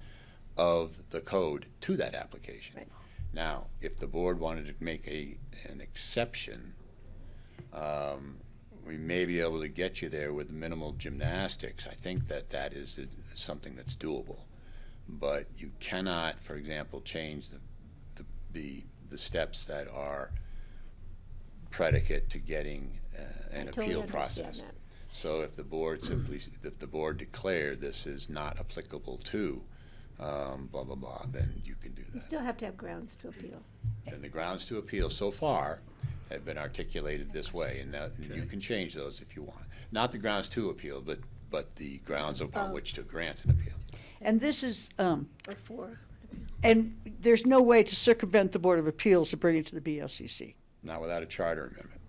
[SPEAKER 18] of the code to that application.
[SPEAKER 3] Right.
[SPEAKER 18] Now, if the board wanted to make an exception, we may be able to get you there with minimal gymnastics. I think that is something that's doable. But you cannot, for example, change the steps that are predicate to getting an
[SPEAKER 3] totally
[SPEAKER 18] appeal
[SPEAKER 3] understand
[SPEAKER 18] process.
[SPEAKER 3] that.
[SPEAKER 18] So if the board declared this is not applicable to blah, blah, blah, then you can do
[SPEAKER 3] You
[SPEAKER 18] that.
[SPEAKER 3] still have to have grounds to appeal.
[SPEAKER 18] And the grounds to appeal so far have been articulated this way, and you can change those if you want. Not the grounds to appeal, but the grounds upon which to grant an appeal.
[SPEAKER 5] And this is,
[SPEAKER 3] Or for.
[SPEAKER 5] and there's no way to circumvent the Board of Appeals to bring it to the BoCC.
[SPEAKER 18] Not without a charter amendment.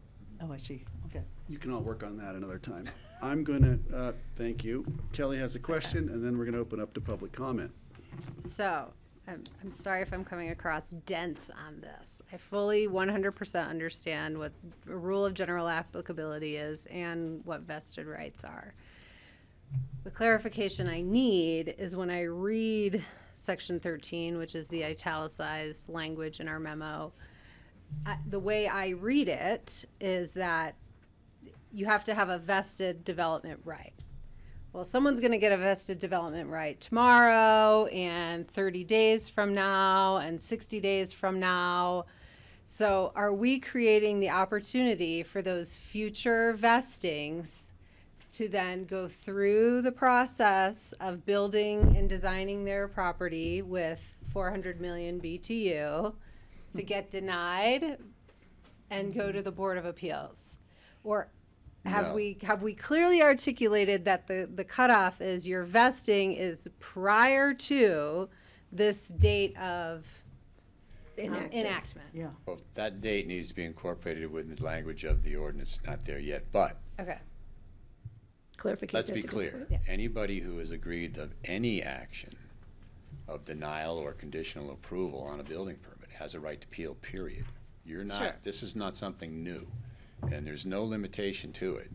[SPEAKER 5] Oh, I see. Okay.
[SPEAKER 1] You can all work on that another time. I'm going to, thank you. Kelly has a question, and then we're going to open up to public comment.
[SPEAKER 4] So, I'm sorry if I'm coming across dense on this. I fully 100% understand what a rule of general applicability is and what vested rights are. The clarification I need is when I read Section 13, which is the italicized language in our memo, the way I read it is that you have to have a vested development right. Well, someone's going to get a vested development right tomorrow and 30 days from now and 60 days from now. So are we creating the opportunity for those future vestings to then go through the process of building and designing their property with 400 million BTU to get denied and go to the Board of Appeals? Or have
[SPEAKER 18] No.
[SPEAKER 4] we clearly articulated that the cutoff is your vesting is prior to this date of enactment?
[SPEAKER 5] Yeah.
[SPEAKER 18] Well, that date needs to be incorporated within the language of the ordinance, not there yet, but
[SPEAKER 4] Okay.
[SPEAKER 3] Clarification.
[SPEAKER 18] let's be
[SPEAKER 3] that's a good
[SPEAKER 18] clear.
[SPEAKER 3] point. Yeah.
[SPEAKER 18] Anybody who has agreed of any action of denial or conditional approval on a building permit has a right to appeal, period. You're not,
[SPEAKER 4] Sure.
[SPEAKER 18] this is not something new, and there's no limitation to it.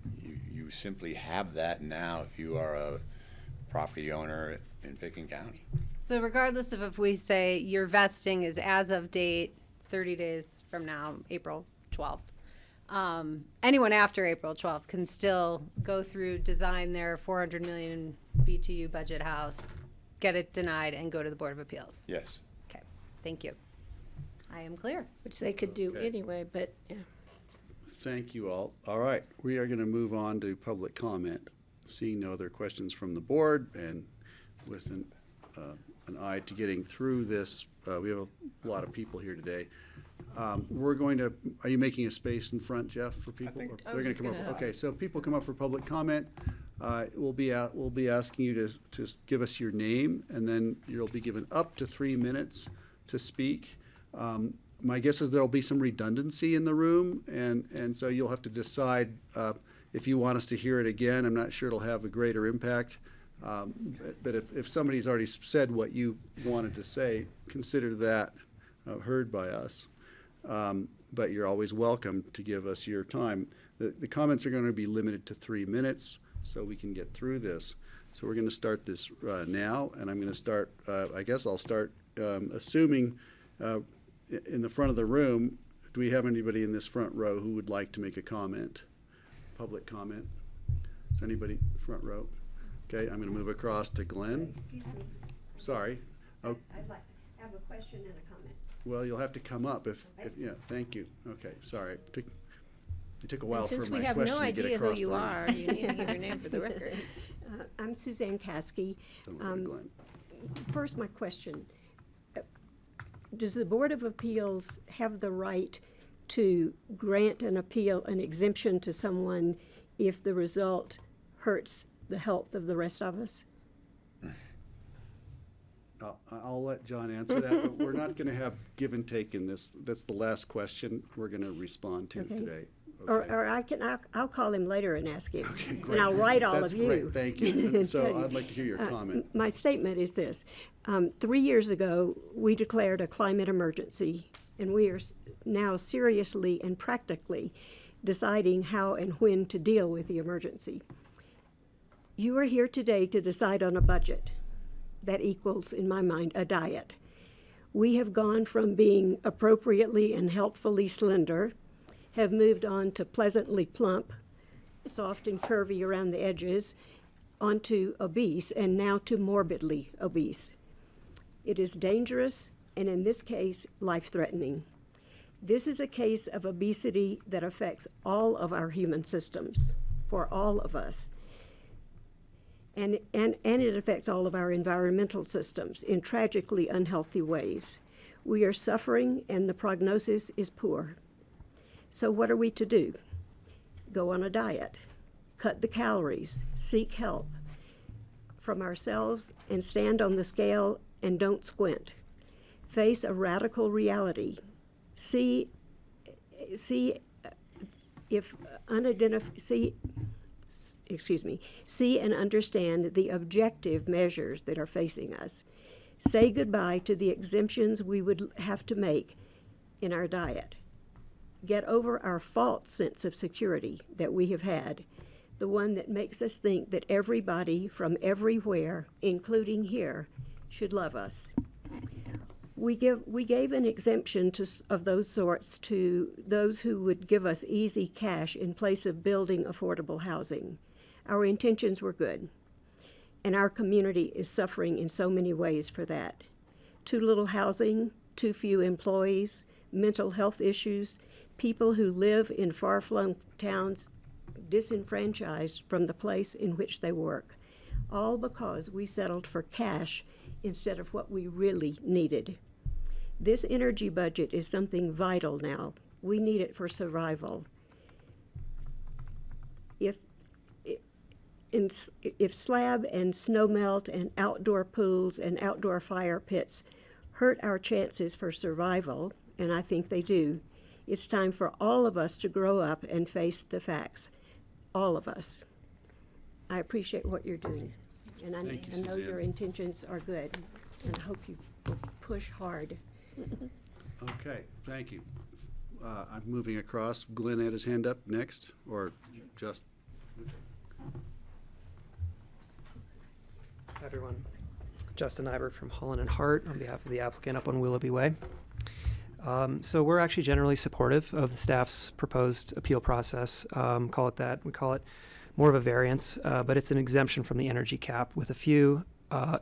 [SPEAKER 18] You simply have that now if you are a property owner in Pickens County.
[SPEAKER 4] So regardless of if we say your vesting is as of date 30 days from now, April 12th, anyone after April 12th can still go through, design their 400 million BTU budget house, get it denied, and go to the Board of Appeals.
[SPEAKER 18] Yes.
[SPEAKER 4] Okay, thank you. I am clear.
[SPEAKER 3] Which they could do
[SPEAKER 1] Okay.
[SPEAKER 3] anyway, but yeah.
[SPEAKER 1] Thank you all. All right, we are going to move on to public comment. Seeing no other questions from the board and with an eye to getting through this, we have a lot of people here today. We're going to, are you making a space in front, Jeff, for people?
[SPEAKER 17] think-
[SPEAKER 1] Or
[SPEAKER 17] I
[SPEAKER 1] they're
[SPEAKER 17] was
[SPEAKER 1] gonna
[SPEAKER 17] just
[SPEAKER 1] come
[SPEAKER 17] gonna-
[SPEAKER 1] up. Okay, so people come up for public comment. We'll be asking you to give us your name, and then you'll be given up to 3 minutes to speak. My guess is there'll be some redundancy in the room, and so you'll have to decide if you want us to hear it again. I'm not sure it'll have a greater impact. But if somebody's already said what you wanted to say, consider that heard by us. But you're always welcome to give us your time. The comments are going to be limited to 3 minutes, so we can get through this. So we're going to start this now, and I'm going to start, I guess I'll start assuming in the front of the room, do we have anybody in this front row who would like to make a comment? Public comment? Is anybody front row? Okay, I'm going to move across to Glenn.
[SPEAKER 9] Excuse me.
[SPEAKER 1] Sorry. Oh,
[SPEAKER 9] I'd like to have a question and a comment.
[SPEAKER 1] well, you'll have to come up if yeah, thank you. Okay, sorry. It took a while
[SPEAKER 3] And
[SPEAKER 1] for
[SPEAKER 3] since
[SPEAKER 1] my
[SPEAKER 3] we have
[SPEAKER 1] question
[SPEAKER 3] no
[SPEAKER 1] to get
[SPEAKER 3] idea
[SPEAKER 1] across
[SPEAKER 3] who you
[SPEAKER 1] the room.
[SPEAKER 3] are, you need to give your name for the record.
[SPEAKER 9] I'm Suzanne Caskey.
[SPEAKER 1] Don't worry, Glenn.
[SPEAKER 9] First, my question. Does the Board of Appeals have the right to grant an appeal, an exemption to someone if the result hurts the health of the rest of us?
[SPEAKER 1] I'll let John answer that, but we're not going to have give and take in this. That's the last question we're going to respond to
[SPEAKER 9] Okay.
[SPEAKER 1] today.
[SPEAKER 9] Or I'll call him later and ask him.
[SPEAKER 1] Great.
[SPEAKER 9] And I'll write all
[SPEAKER 1] That's
[SPEAKER 9] of you.
[SPEAKER 1] great. Thank you.
[SPEAKER 9] and
[SPEAKER 1] So
[SPEAKER 9] tell you.
[SPEAKER 1] I'd like to hear your comment.
[SPEAKER 9] My statement is this. 3 years ago, we declared a climate emergency, and we are now seriously and practically deciding how and when to deal with the emergency. You are here today to decide on a budget that equals, in my mind, a diet. We have gone from being appropriately and healthfully slender, have moved on to pleasantly plump, soft and curvy around the edges, onto obese, and now to morbidly obese. It is dangerous, and in this case, life-threatening. This is a case of obesity that affects all of our human systems, for all of us. And it affects all of our environmental systems in tragically unhealthy ways. We are suffering, and the prognosis is poor. So what are we to do? Go on a diet, cut the calories, seek help from ourselves, and stand on the scale and don't squint. Face a radical reality. See if see and understand the objective measures that are facing us. Say goodbye to the exemptions we would have to make in our diet. Get over our false sense of security that we have had, the one that makes us think that everybody from everywhere, including here, should love us. We gave an exemption of those sorts to those who would give us easy cash in place of building affordable housing. Our intentions were good, and our community is suffering in so many ways for that. Too little housing, too few employees, mental health issues, people who live in far-flung towns disenfranchised from the place in which they work, all because we settled for cash instead of what we really needed. This energy budget is something vital now. We need it for survival. If slab and snow melt and outdoor pools and outdoor fire pits hurt our chances for survival, and I think they do, it's time for all of us to grow up and face the facts. All of us. I appreciate what you're doing, and I know your intentions are good, and I hope you will push hard.
[SPEAKER 1] Okay, thank you. I'm moving across. Glenn had his hand up next, or just?
[SPEAKER 7] Hi, everyone. Justin Iber from Holland and Hart on behalf of the applicant up on Willoughby Way. So we're actually generally supportive of the staff's proposed appeal process. Call it that. We call it more of a variance, but it's an exemption from the energy cap with a few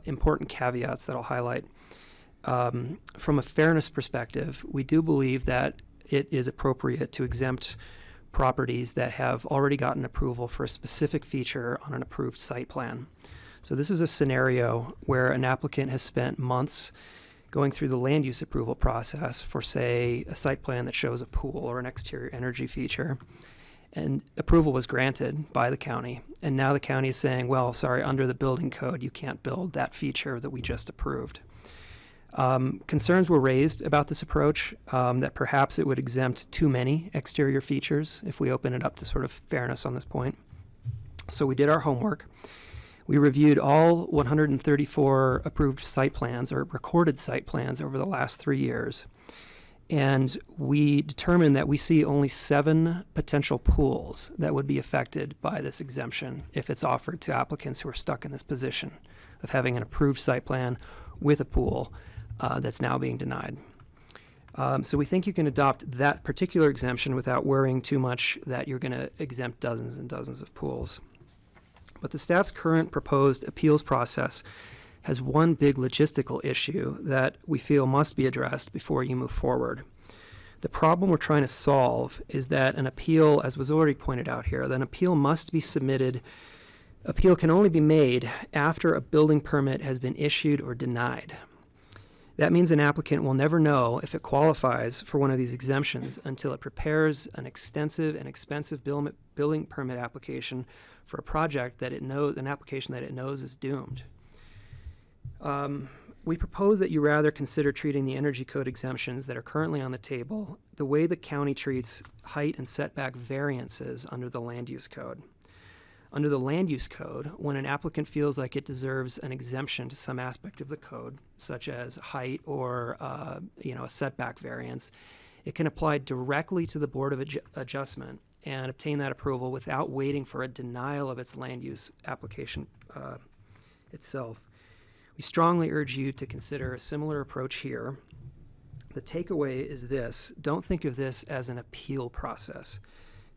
[SPEAKER 7] important caveats that I'll highlight. From a fairness perspective, we do believe that it is appropriate to exempt properties that have already gotten approval for a specific feature on an approved site plan. So this is a scenario where an applicant has spent months going through the land use approval process for, say, a site plan that shows a pool or an exterior energy feature, and approval was granted by the county. And now the county is saying, well, sorry, under the building code, you can't build that feature that we just approved. Concerns were raised about this approach, that perhaps it would exempt too many exterior features if we open it up to sort of fairness on this point. So we did our homework. We reviewed all 134 approved site plans or recorded site plans over the last 3 years. And we determined that we see only 7 potential pools that would be affected by this exemption if it's offered to applicants who are stuck in this position of having an approved site plan with a pool that's now being denied. So we think you can adopt that particular exemption without worrying too much that you're going to exempt dozens and dozens of pools. But the staff's current proposed appeals process has one big logistical issue that we feel must be addressed before you move forward. The problem we're trying to solve is that an appeal, as was already pointed out here, that an appeal must be submitted. Appeal can only be made after a building permit has been issued or denied. That means an applicant will never know if it qualifies for one of these exemptions until it prepares an extensive and expensive building permit application for a project that it knows, an application that it knows is doomed. We propose that you rather consider treating the energy code exemptions that are currently on the table the way the county treats height and setback variances under the land use code. Under the land use code, when an applicant feels like it deserves an exemption to some aspect of the code, such as height or a setback variance, it can apply directly to the Board of Adjustment and obtain that approval without waiting for a denial of its land use application itself. We strongly urge you to consider a similar approach here. The takeaway is this: don't think of this as an appeal process.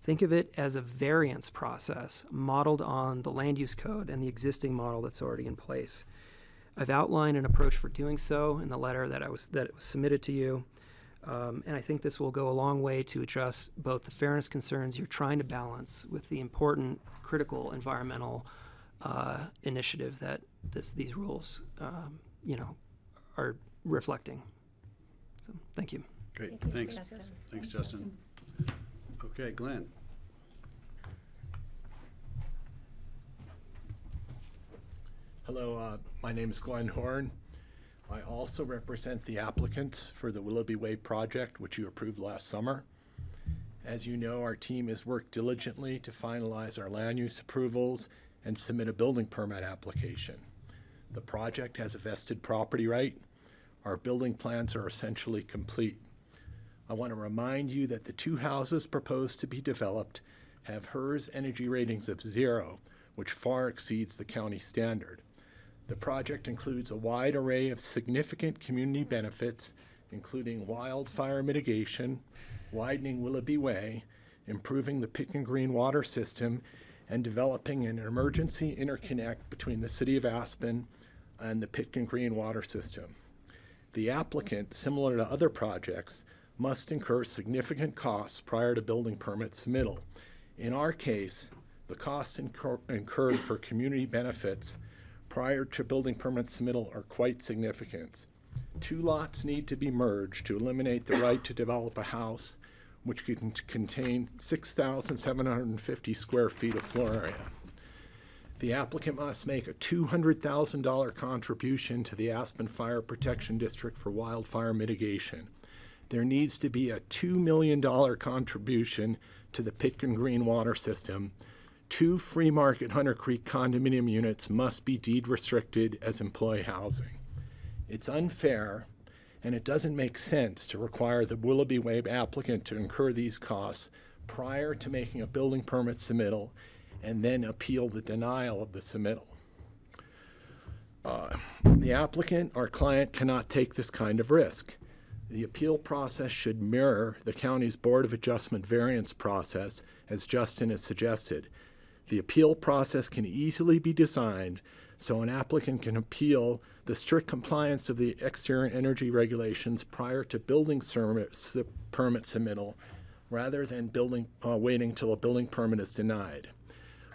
[SPEAKER 7] Think of it as a variance process modeled on the land use code and the existing model that's already in place. I've outlined an approach for doing so in the letter that was submitted to you, and I think this will go a long way to address both the fairness concerns you're trying to balance with the important, critical environmental initiative that these rules, are reflecting. So, thank you.
[SPEAKER 1] Great,
[SPEAKER 3] Thank you,
[SPEAKER 1] thanks.
[SPEAKER 3] Justin.
[SPEAKER 1] Thanks, Justin. Okay, Glenn.
[SPEAKER 22] Hello, my name is Glenn Horn. I also represent the applicants for the Willoughby Way project, which you approved last summer. As you know, our team has worked diligently to finalize our land use approvals and submit a building permit application. The project has a vested property right. Our building plans are essentially complete. I want to remind you that the 2 houses proposed to be developed have HERS energy ratings of 0, which far exceeds the county standard. The project includes a wide array of significant community benefits, including wildfire mitigation, widening Willoughby Way, improving the Pitkin Green water system, and developing an emergency interconnect between the City of Aspen and the Pitkin Green water system. The applicant, similar to other projects, must incur significant costs prior to building permit submittal. In our case, the costs incurred for community benefits prior to building permit submittal are quite significant. 2 lots need to be merged to eliminate the right to develop a house which can contain 6,750 square feet of floor area. The applicant must make a $200,000 contribution to the Aspen Fire Protection District for wildfire mitigation. There needs to be a $2 million contribution to the Pitkin Green water system. 2 free market Hunter Creek condominium units must be deed restricted as employee housing. It's unfair, and it doesn't make sense to require the Willoughby Way applicant to incur these costs prior to making a building permit submittal and then appeal the denial of the submittal. The applicant or client cannot take this kind of risk. The appeal process should mirror the county's Board of Adjustment variance process, as Justin has suggested. The appeal process can easily be designed so an applicant can appeal the strict compliance of the exterior energy regulations prior to building permit submittal, rather than waiting till a building permit is denied.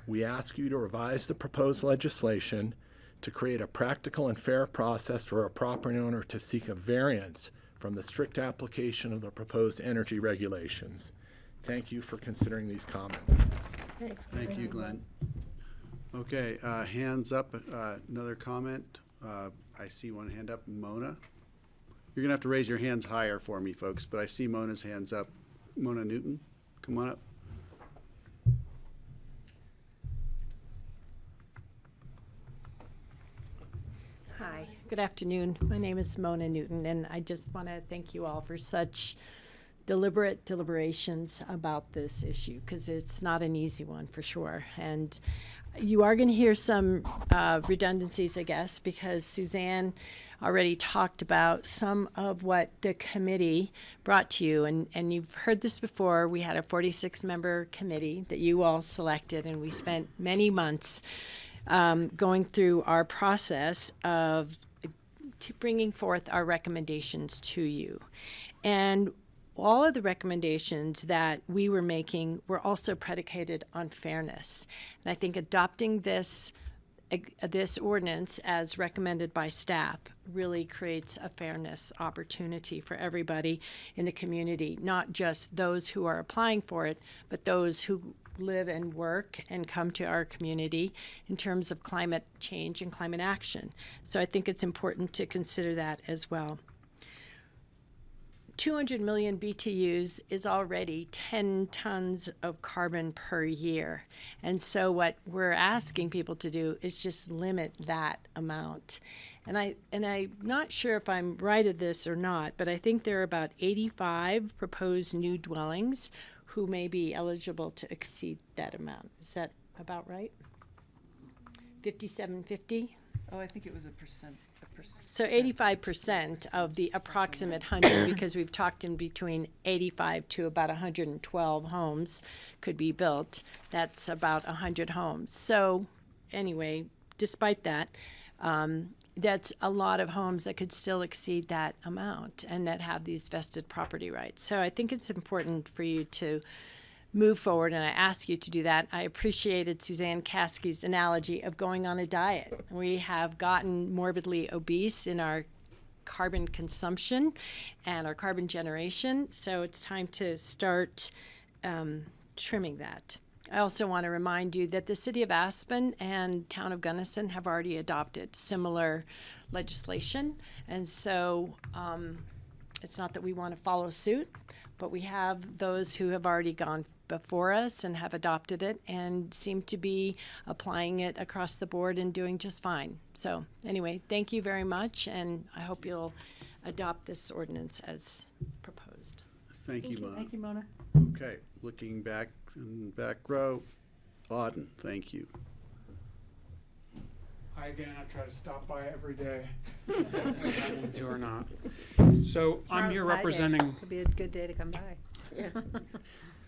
[SPEAKER 22] We ask you to revise the proposed legislation to create a practical and fair process for a property owner to seek a variance from the strict application of the proposed energy regulations. Thank you for considering these comments.
[SPEAKER 3] Thanks.
[SPEAKER 1] Thank you, Glenn. Okay, hands up, another comment. I see one hand up, Mona. You're gonna have to raise your hands higher for me, folks, but I see Mona's hands up. Mona Newton, come on up.
[SPEAKER 8] Hi, good afternoon. My name is Mona Newton, and I just want to thank you all for such deliberate deliberations about this issue, because it's not an easy one for sure. And you are going to hear some redundancies, I guess, because Suzanne already talked about some of what the committee brought to you. And you've heard this before. We had a 46-member committee that you all selected, and we spent many months going through our process of bringing forth our recommendations to you. And all of the recommendations that we were making were also predicated on fairness. And I think adopting this ordinance as recommended by staff really creates a fairness opportunity for everybody in the community, not just those who are applying for it, but those who live and work and come to our community in terms of climate change and climate action. So I think it's important to consider that as well. 200 million BTUs is already 10 tons of carbon per year. And so what we're asking people to do is just limit that amount. And I'm not sure if I'm right at this or not, but I think there are about 85 proposed new dwellings who may be eligible to exceed that amount. Is that about right? 5750?
[SPEAKER 17] Oh, I think it was a percent.
[SPEAKER 8] So 85% of the approximate 100, because we've talked in between 85 to about 112 homes could be built. That's about 100 homes. So anyway, despite that, that's a lot of homes that could still exceed that amount and that have these vested property rights. So I think it's important for you to move forward, and I ask you to do that. I appreciated Suzanne Caskey's analogy of going on a diet. We have gotten morbidly obese in our carbon consumption and our carbon generation, so it's time to start trimming that. I also want to remind you that the City of Aspen and Town of Gunnison have already adopted similar legislation, and so it's not that we want to follow suit, but we have those who have already gone before us and have adopted it and seem to be applying it across the board and doing just fine. So anyway, thank you very much, and I hope you'll adopt this ordinance as proposed.
[SPEAKER 1] Thank you, Mona.
[SPEAKER 5] Thank you, Mona.
[SPEAKER 1] Okay, looking back in the back row, Auden, thank you.
[SPEAKER 11] Hi again, I try to stop by every day. Do or not. So I'm here representing.
[SPEAKER 4] Could be a good day to come by.
[SPEAKER 3] Yeah.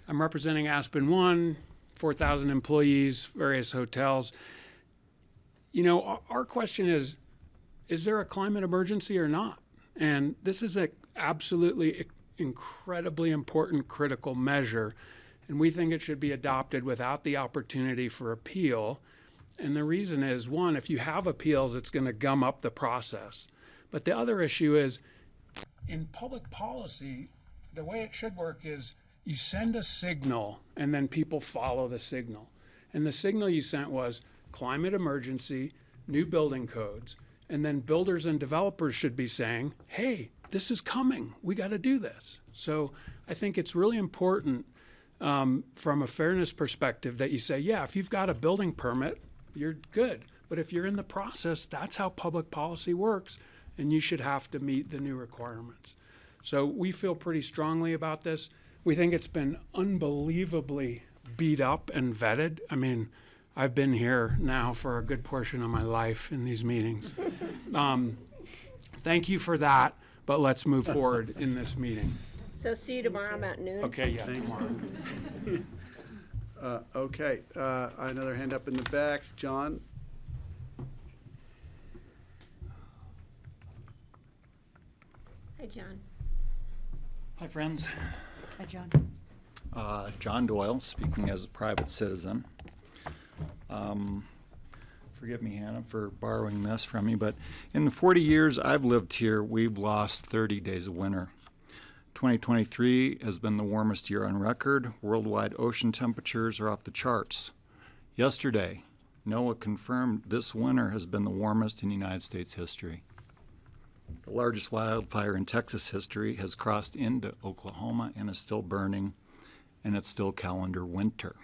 [SPEAKER 11] I'm representing Aspen 1, 4,000 employees, various hotels. You know, our question is there a climate emergency or not? And this is a absolutely incredibly important, critical measure, and we think it should be adopted without the opportunity for appeal. And the reason is, one, if you have appeals, it's going to gum up the process. But the other issue is, in public policy, the way it should work is you send a signal and then people follow the signal. And the signal you sent was climate emergency, new building codes, and then builders and developers should be saying, hey, this is coming, we got to do this. So I think it's really important from a fairness perspective that you say, yeah, if you've got a building permit, you're good. But if you're in the process, that's how public policy works, and you should have to meet the new requirements. So we feel pretty strongly about this. We think it's been unbelievably beat up and vetted. I mean, I've been here now for a good portion of my life in these meetings. Thank you for that, but let's move forward in this meeting.
[SPEAKER 3] So see you tomorrow about noon.
[SPEAKER 11] Okay, yeah,
[SPEAKER 1] Thanks.
[SPEAKER 11] tomorrow.
[SPEAKER 1] Okay, another hand up in the back, John.
[SPEAKER 3] Hi, John.
[SPEAKER 12] Hi, friends.
[SPEAKER 5] Hi, John.
[SPEAKER 12] John Doyle, speaking as a private citizen. Forgive me, Hannah, for borrowing this from you, but in the 40 years I've lived here, we've lost 30 days of winter. 2023 has been the warmest year on record. Worldwide ocean temperatures are off the charts. Yesterday, NOAA confirmed this winter has been the warmest in United States history. The largest wildfire in Texas history has crossed into Oklahoma and is still burning, and it's still calendar winter.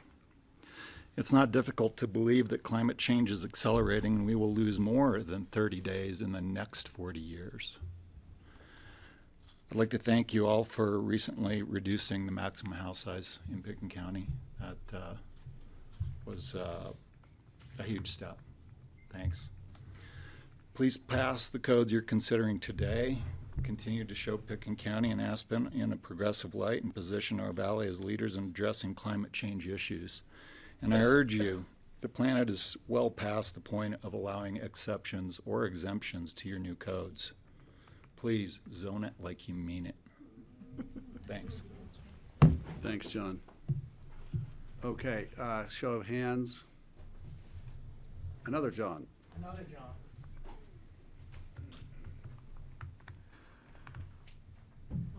[SPEAKER 12] It's not difficult to believe that climate change is accelerating and we will lose more than 30 days in the next 40 years. I'd like to thank you all for recently reducing the maximum house size in Pickens County. That was a huge step. Thanks. Please pass the codes you're considering today. Continue to show Pickens County and Aspen in a progressive light and position our valley as leaders in addressing climate change issues. And I urge you, the planet is well past the point of allowing exceptions or exemptions to your new codes. Please zone it like you mean it. Thanks.
[SPEAKER 1] Thanks, John. Okay, show of hands. Another John.
[SPEAKER 23] Another John.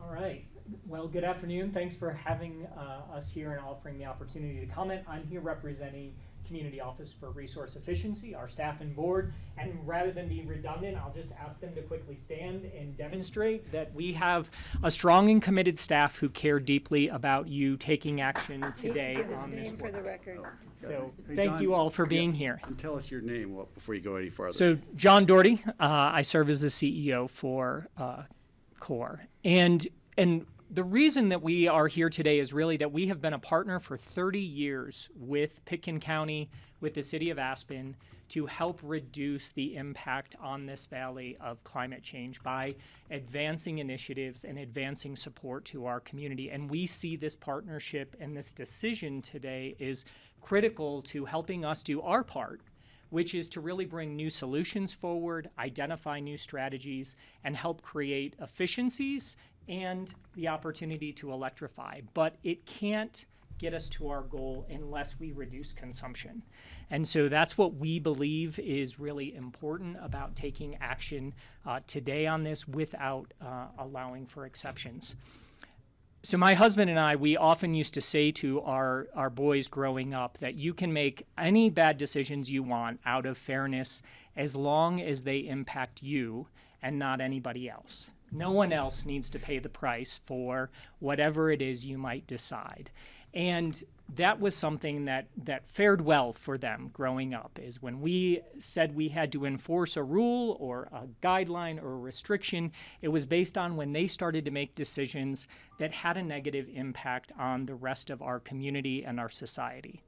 [SPEAKER 23] All right. Well, good afternoon. Thanks for having us here and offering the opportunity to comment. I'm here representing Community Office for Resource Efficiency, our staff and board. And rather than be redundant, I'll just ask them to quickly stand and demonstrate that we have a strong and committed staff who care deeply about you taking action today
[SPEAKER 3] Give his
[SPEAKER 23] on this
[SPEAKER 3] name
[SPEAKER 23] work.
[SPEAKER 3] for the record.
[SPEAKER 23] So
[SPEAKER 1] Hey,
[SPEAKER 23] thank
[SPEAKER 1] John,
[SPEAKER 23] you all for being
[SPEAKER 1] yeah,
[SPEAKER 23] here.
[SPEAKER 1] And tell us your name before you go any farther.
[SPEAKER 23] So John Doherty, I serve as the CEO for CORE. And the reason that we are here today is really that we have been a partner for 30 years with Pickens County, with the city of Aspen, to help reduce the impact on this valley of climate change by advancing initiatives and advancing support to our community. And we see this partnership and this decision today is critical to helping us do our part, which is to really bring new solutions forward, identify new strategies, and help create efficiencies and the opportunity to electrify. But it can't get us to our goal unless we reduce consumption. And so that's what we believe is really important about taking action today on this without allowing for exceptions. So my husband and I, we often used to say to our boys growing up that you can make any bad decisions you want out of fairness as long as they impact you and not anybody else. No one else needs to pay the price for whatever it is you might decide. And that was something that fared well for them growing up, is when we said we had to enforce a rule or a guideline or a restriction, it was based on when they started to make decisions that had a negative impact on the rest of our community and our society.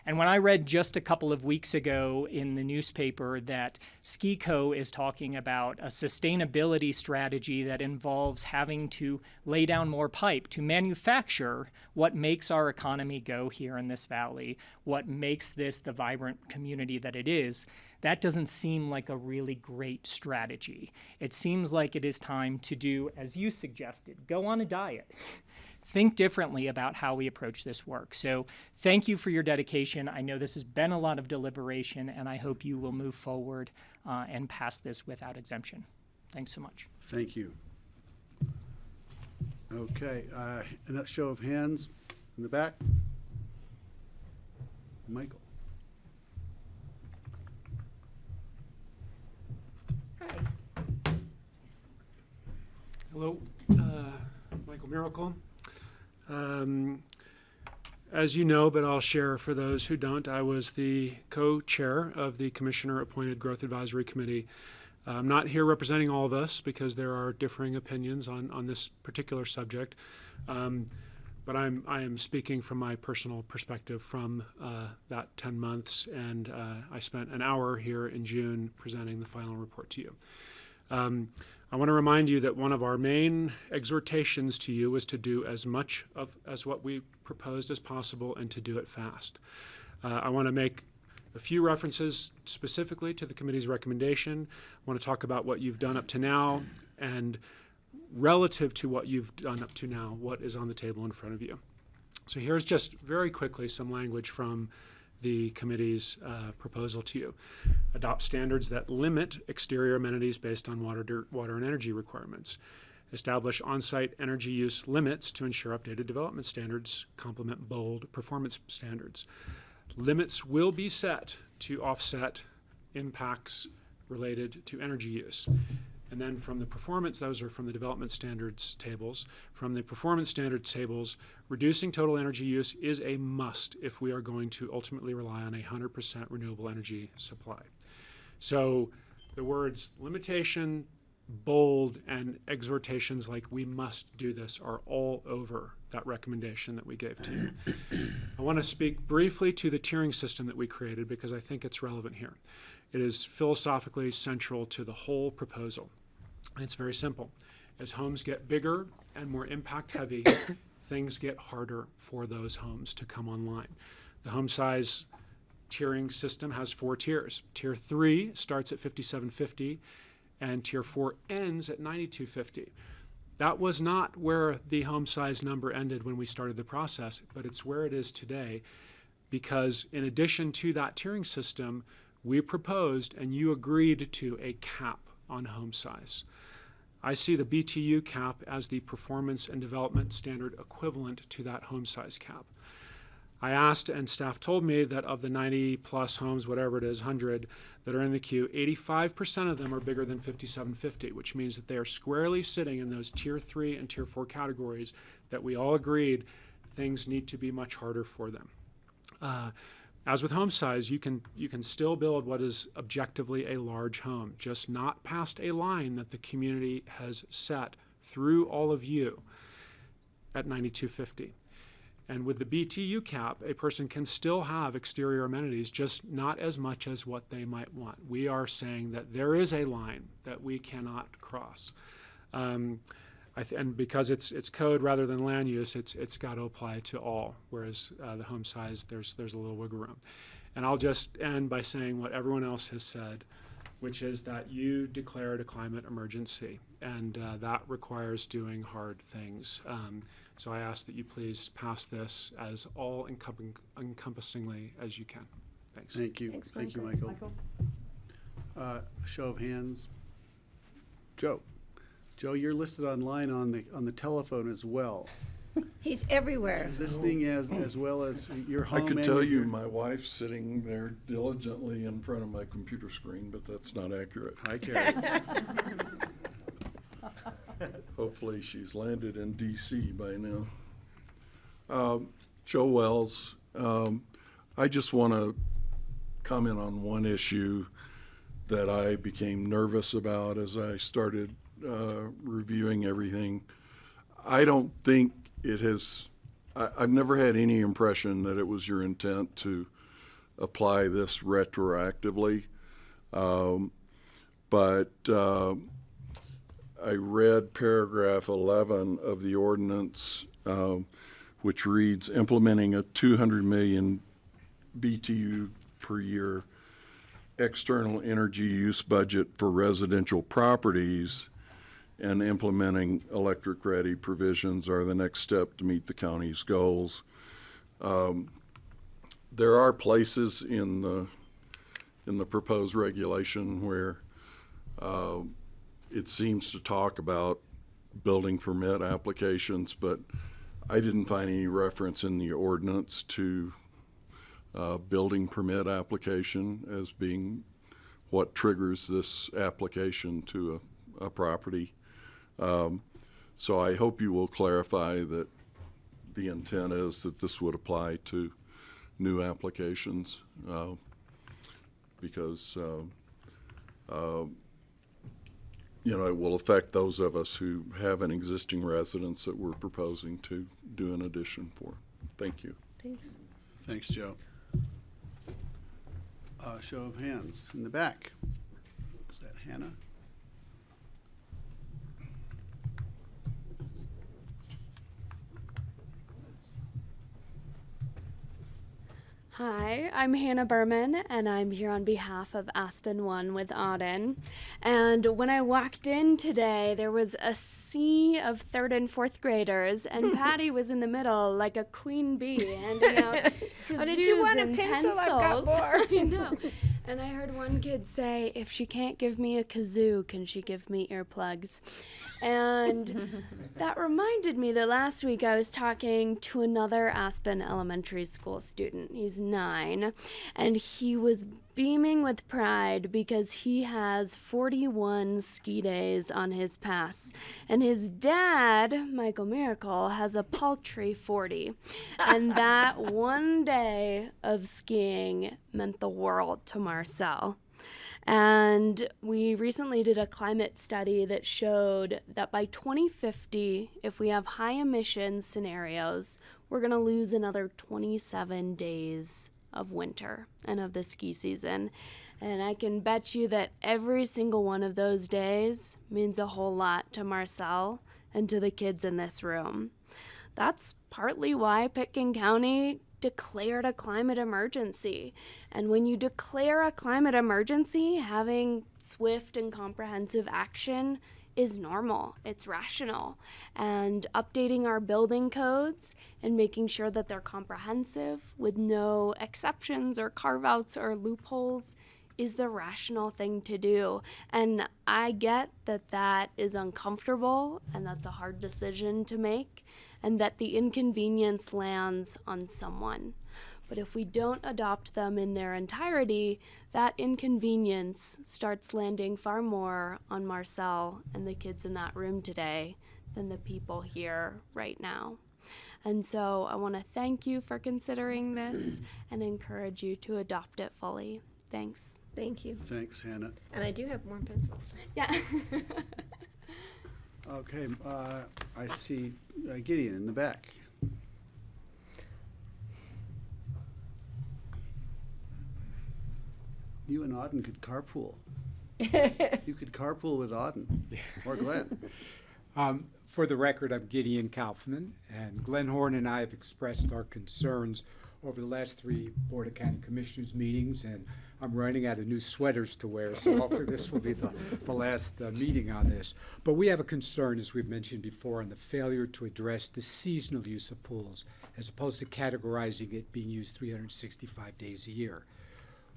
[SPEAKER 23] And when I read just a couple of weeks ago in the newspaper that SkiCo is talking about a sustainability strategy that involves having to lay down more pipe to manufacture what makes our economy go here in this valley, what makes this the vibrant community that it is, that doesn't seem like a really great strategy. It seems like it is time to do, as you suggested, go on a diet. Think differently about how we approach this work. So thank you for your dedication. I know this has been a lot of deliberation, and I hope you will move forward and pass this without exemption. Thanks so much.
[SPEAKER 1] Thank you. Okay, a show of hands in the back. Michael.
[SPEAKER 6] Hello, Michael Miracle. As you know, but I'll share for those who don't, I was the co-chair of the Commissioner-appointed Growth Advisory Committee. I'm not here representing all of us because there are differing opinions on this particular subject, but I am speaking from my personal perspective from that 10 months, and I spent an hour here in June presenting the final report to you. I want to remind you that one of our main exhortations to you was to do as much as what we proposed as possible and to do it fast. I want to make a few references specifically to the committee's recommendation. I want to talk about what you've done up to now, and relative to what you've done up to now, what is on the table in front of you. So here's just very quickly some language from the committee's proposal to you. Adopt standards that limit exterior amenities based on water and energy requirements. Establish on-site energy use limits to ensure updated development standards complement bold performance standards. Limits will be set to offset impacts related to energy use. And then from the performance, those are from the development standards tables. From the performance standards tables, reducing total energy use is a must if we are going to ultimately rely on a 100% renewable energy supply. So the words limitation, bold, and exhortations like we must do this are all over that recommendation that we gave to you. I want to speak briefly to the tiering system that we created because I think it's relevant here. It is philosophically central to the whole proposal. And it's very simple. As homes get bigger and more impact heavy, things get harder for those homes to come online. The home size tiering system has 4 tiers. Tier 3 starts at $5,750 and Tier 4 ends at $9,250. That was not where the home size number ended when we started the process, but it's where it is today because in addition to that tiering system, we proposed and you agreed to a cap on home size. I see the BTU cap as the performance and development standard equivalent to that home size cap. I asked and staff told me that of the 90 plus homes, whatever it is, 100 that are in the queue, 85% of them are bigger than 5,750, which means that they are squarely sitting in those Tier 3 and Tier 4 categories that we all agreed things need to be much harder for them. As with home size, you can still build what is objectively a large home, just not past a line that the community has set through all of you at $9,250. And with the BTU cap, a person can still have exterior amenities, just not as much as what they might want. We are saying that there is a line that we cannot cross. And because it's code rather than land use, it's got to apply to all, whereas the home size, there's a little wiggle room. And I'll just end by saying what everyone else has said, which is that you declared a climate emergency, and that requires doing hard things. So I ask that you please pass this as all-encompassingly as you can. Thanks.
[SPEAKER 1] Thank you.
[SPEAKER 9] Thanks,
[SPEAKER 1] Thank you, Michael. Show of hands. Joe. Joe, you're listed online on the telephone as well.
[SPEAKER 3] He's everywhere.
[SPEAKER 1] Listening as well as your home.
[SPEAKER 13] I could tell you my wife's sitting there diligently in front of my computer screen, but that's not accurate.
[SPEAKER 1] Hi, Carrie.
[SPEAKER 13] Hopefully she's landed in DC by now. Joe Wells, I just want to comment on one issue that I became nervous about as I started reviewing everything. I don't think it has, I've never had any impression that it was your intent to apply this retroactively. But I read paragraph 11 of the ordinance, which reads, implementing a 200 million BTU per year external energy use budget for residential properties and implementing electric-ready provisions are the next step to meet the county's goals. There are places in the proposed regulation where it seems to talk about building permit applications, but I didn't find any reference in the ordinance to building permit application as being what triggers this application to a property. So I hope you will clarify that the intent is that this would apply to new applications, because you know, it will affect those of us who have an existing residence that we're proposing to do an addition for. Thank you.
[SPEAKER 3] Thanks.
[SPEAKER 1] Thanks, Joe. Show of hands in the back. Is that Hannah?
[SPEAKER 10] Hi, I'm Hannah Berman, and I'm here on behalf of Aspen One with Auden. And when I walked in today, there was a sea of 3rd and 4th graders, and Patty was in the middle like a queen bee, handing out kazoos
[SPEAKER 3] Oh, did you want a
[SPEAKER 10] and
[SPEAKER 3] pencil?
[SPEAKER 10] pencils.
[SPEAKER 3] I've got more.
[SPEAKER 10] I know. And I heard one kid say, if she can't give me a kazoo, can she give me earplugs? And that reminded me that last week I was talking to another Aspen Elementary School student. He's 9, and he was beaming with pride because he has 41 ski days on his pass. And his dad, Michael Miracle, has a paltry 40. And that one day of skiing meant the world to Marcel. And we recently did a climate study that showed that by 2050, if we have high emissions scenarios, we're going to lose another 27 days of winter and of the ski season. And I can bet you that every single one of those days means a whole lot to Marcel and to the kids in this room. That's partly why Pitkin County declared a climate emergency. And when you declare a climate emergency, having swift and comprehensive action is normal, it's rational. And updating our building codes and making sure that they're comprehensive with no exceptions or carve-outs or loopholes is the rational thing to do. And I get that that is uncomfortable and that's a hard decision to make, and that the inconvenience lands on someone. But if we don't adopt them in their entirety, that inconvenience starts landing far more on Marcel and the kids in that room today than the people here right now. And so I want to thank you for considering this and encourage you to adopt it fully. Thanks.
[SPEAKER 3] Thank you.
[SPEAKER 1] Thanks, Hannah.
[SPEAKER 3] And I do have more pencils.
[SPEAKER 10] Yeah.
[SPEAKER 1] Okay, I see Gideon in the back. You and Auden could carpool. You could carpool with Auden or Glenn.
[SPEAKER 14] For the record, I'm Gideon Kaufman, and Glenn Horn and I have expressed our concerns over the last 3 Board of County Commissioners meetings, and I'm running out of new sweaters to wear, so hopefully this will be the last meeting on this. But we have a concern, as we've mentioned before, on the failure to address the seasonal use of pools, as opposed to categorizing it being used 365 days a year.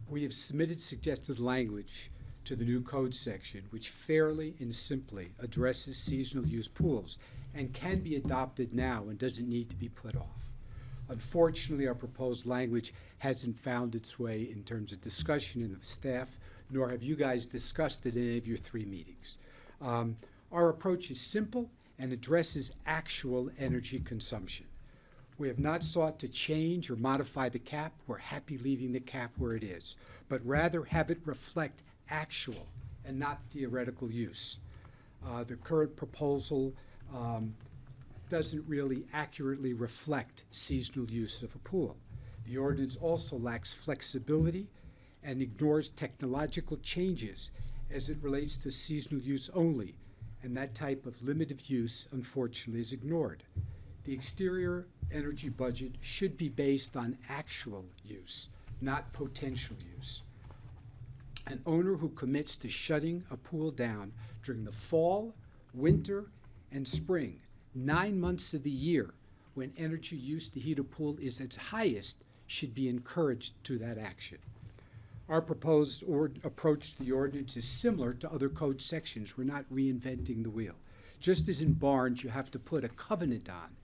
[SPEAKER 14] We have submitted suggested language to the new code section, which fairly and simply addresses seasonal use pools and can be adopted now and doesn't need to be put off. Unfortunately, our proposed language hasn't found its way in terms of discussion in the staff, nor have you guys discussed it in any of your 3 meetings. Our approach is simple and addresses actual energy consumption. We have not sought to change or modify the cap. We're happy leaving the cap where it is, but rather have it reflect actual and not theoretical use. The current proposal doesn't really accurately reflect seasonal use of a pool. The ordinance also lacks flexibility and ignores technological changes as it relates to seasonal use only, and that type of limited use, unfortunately, is ignored. The exterior energy budget should be based on actual use, not potential use. An owner who commits to shutting a pool down during the fall, winter, and spring, 9 months of the year, when energy use to heat a pool is its highest, should be encouraged to that action. Our proposed approach to the ordinance is similar to other code sections. We're not reinventing the wheel. Just as in barns you have to put a covenant on,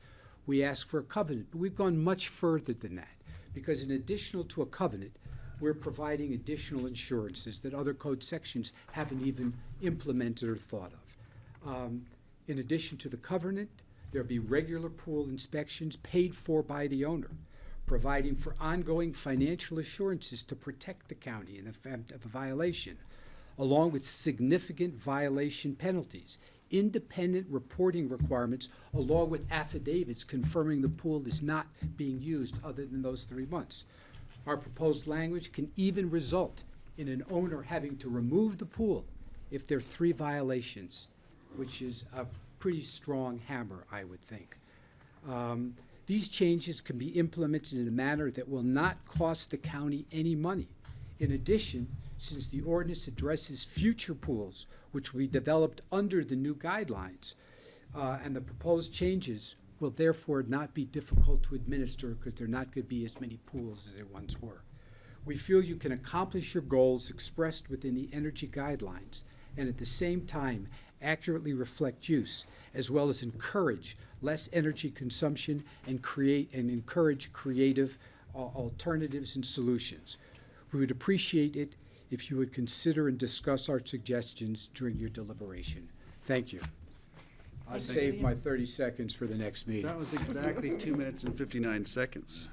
[SPEAKER 14] we ask for a covenant, but we've gone much further than that, because in addition to a covenant, we're providing additional insurances that other code sections haven't even implemented or thought of. In addition to the covenant, there'll be regular pool inspections paid for by the owner, providing for ongoing financial assurances to protect the county in the event of a violation, along with significant violation penalties, independent reporting requirements, along with affidavits confirming the pool is not being used other than those 3 months. Our proposed language can even result in an owner having to remove the pool if there are 3 violations, which is a pretty strong hammer, I would think. These changes can be implemented in a manner that will not cost the county any money. In addition, since the ordinance addresses future pools, which will be developed under the new guidelines, and the proposed changes will therefore not be difficult to administer because there are not going to be as many pools as there once were. We feel you can accomplish your goals expressed within the energy guidelines and at the same time accurately reflect use, as well as encourage less energy consumption and encourage creative alternatives and solutions. We would appreciate it if you would consider and discuss our suggestions during your deliberation. Thank you. I'll save my 30 seconds for the next meeting.
[SPEAKER 1] That was exactly 2 minutes and 59 seconds.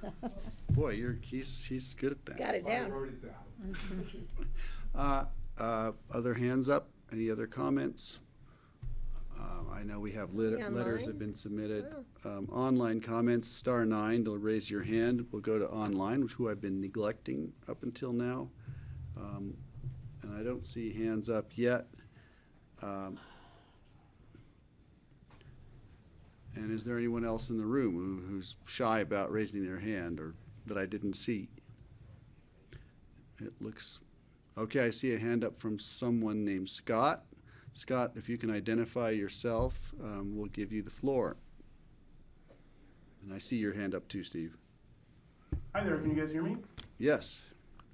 [SPEAKER 1] Boy, he's good at that.
[SPEAKER 3] Got it down.
[SPEAKER 1] Other hands up? Any other comments? I know we have letters have been submitted. Online comments, *9 to raise your hand. We'll go to online, who I've been neglecting up until now. And I don't see hands up yet. And is there anyone else in the room who's shy about raising their hand or that I didn't see? It looks, okay, I see a hand up from someone named Scott. Scott, if you can identify yourself, we'll give you the floor. And I see your hand up too, Steve.
[SPEAKER 16] Hi there, can you guys hear me?
[SPEAKER 1] Yes.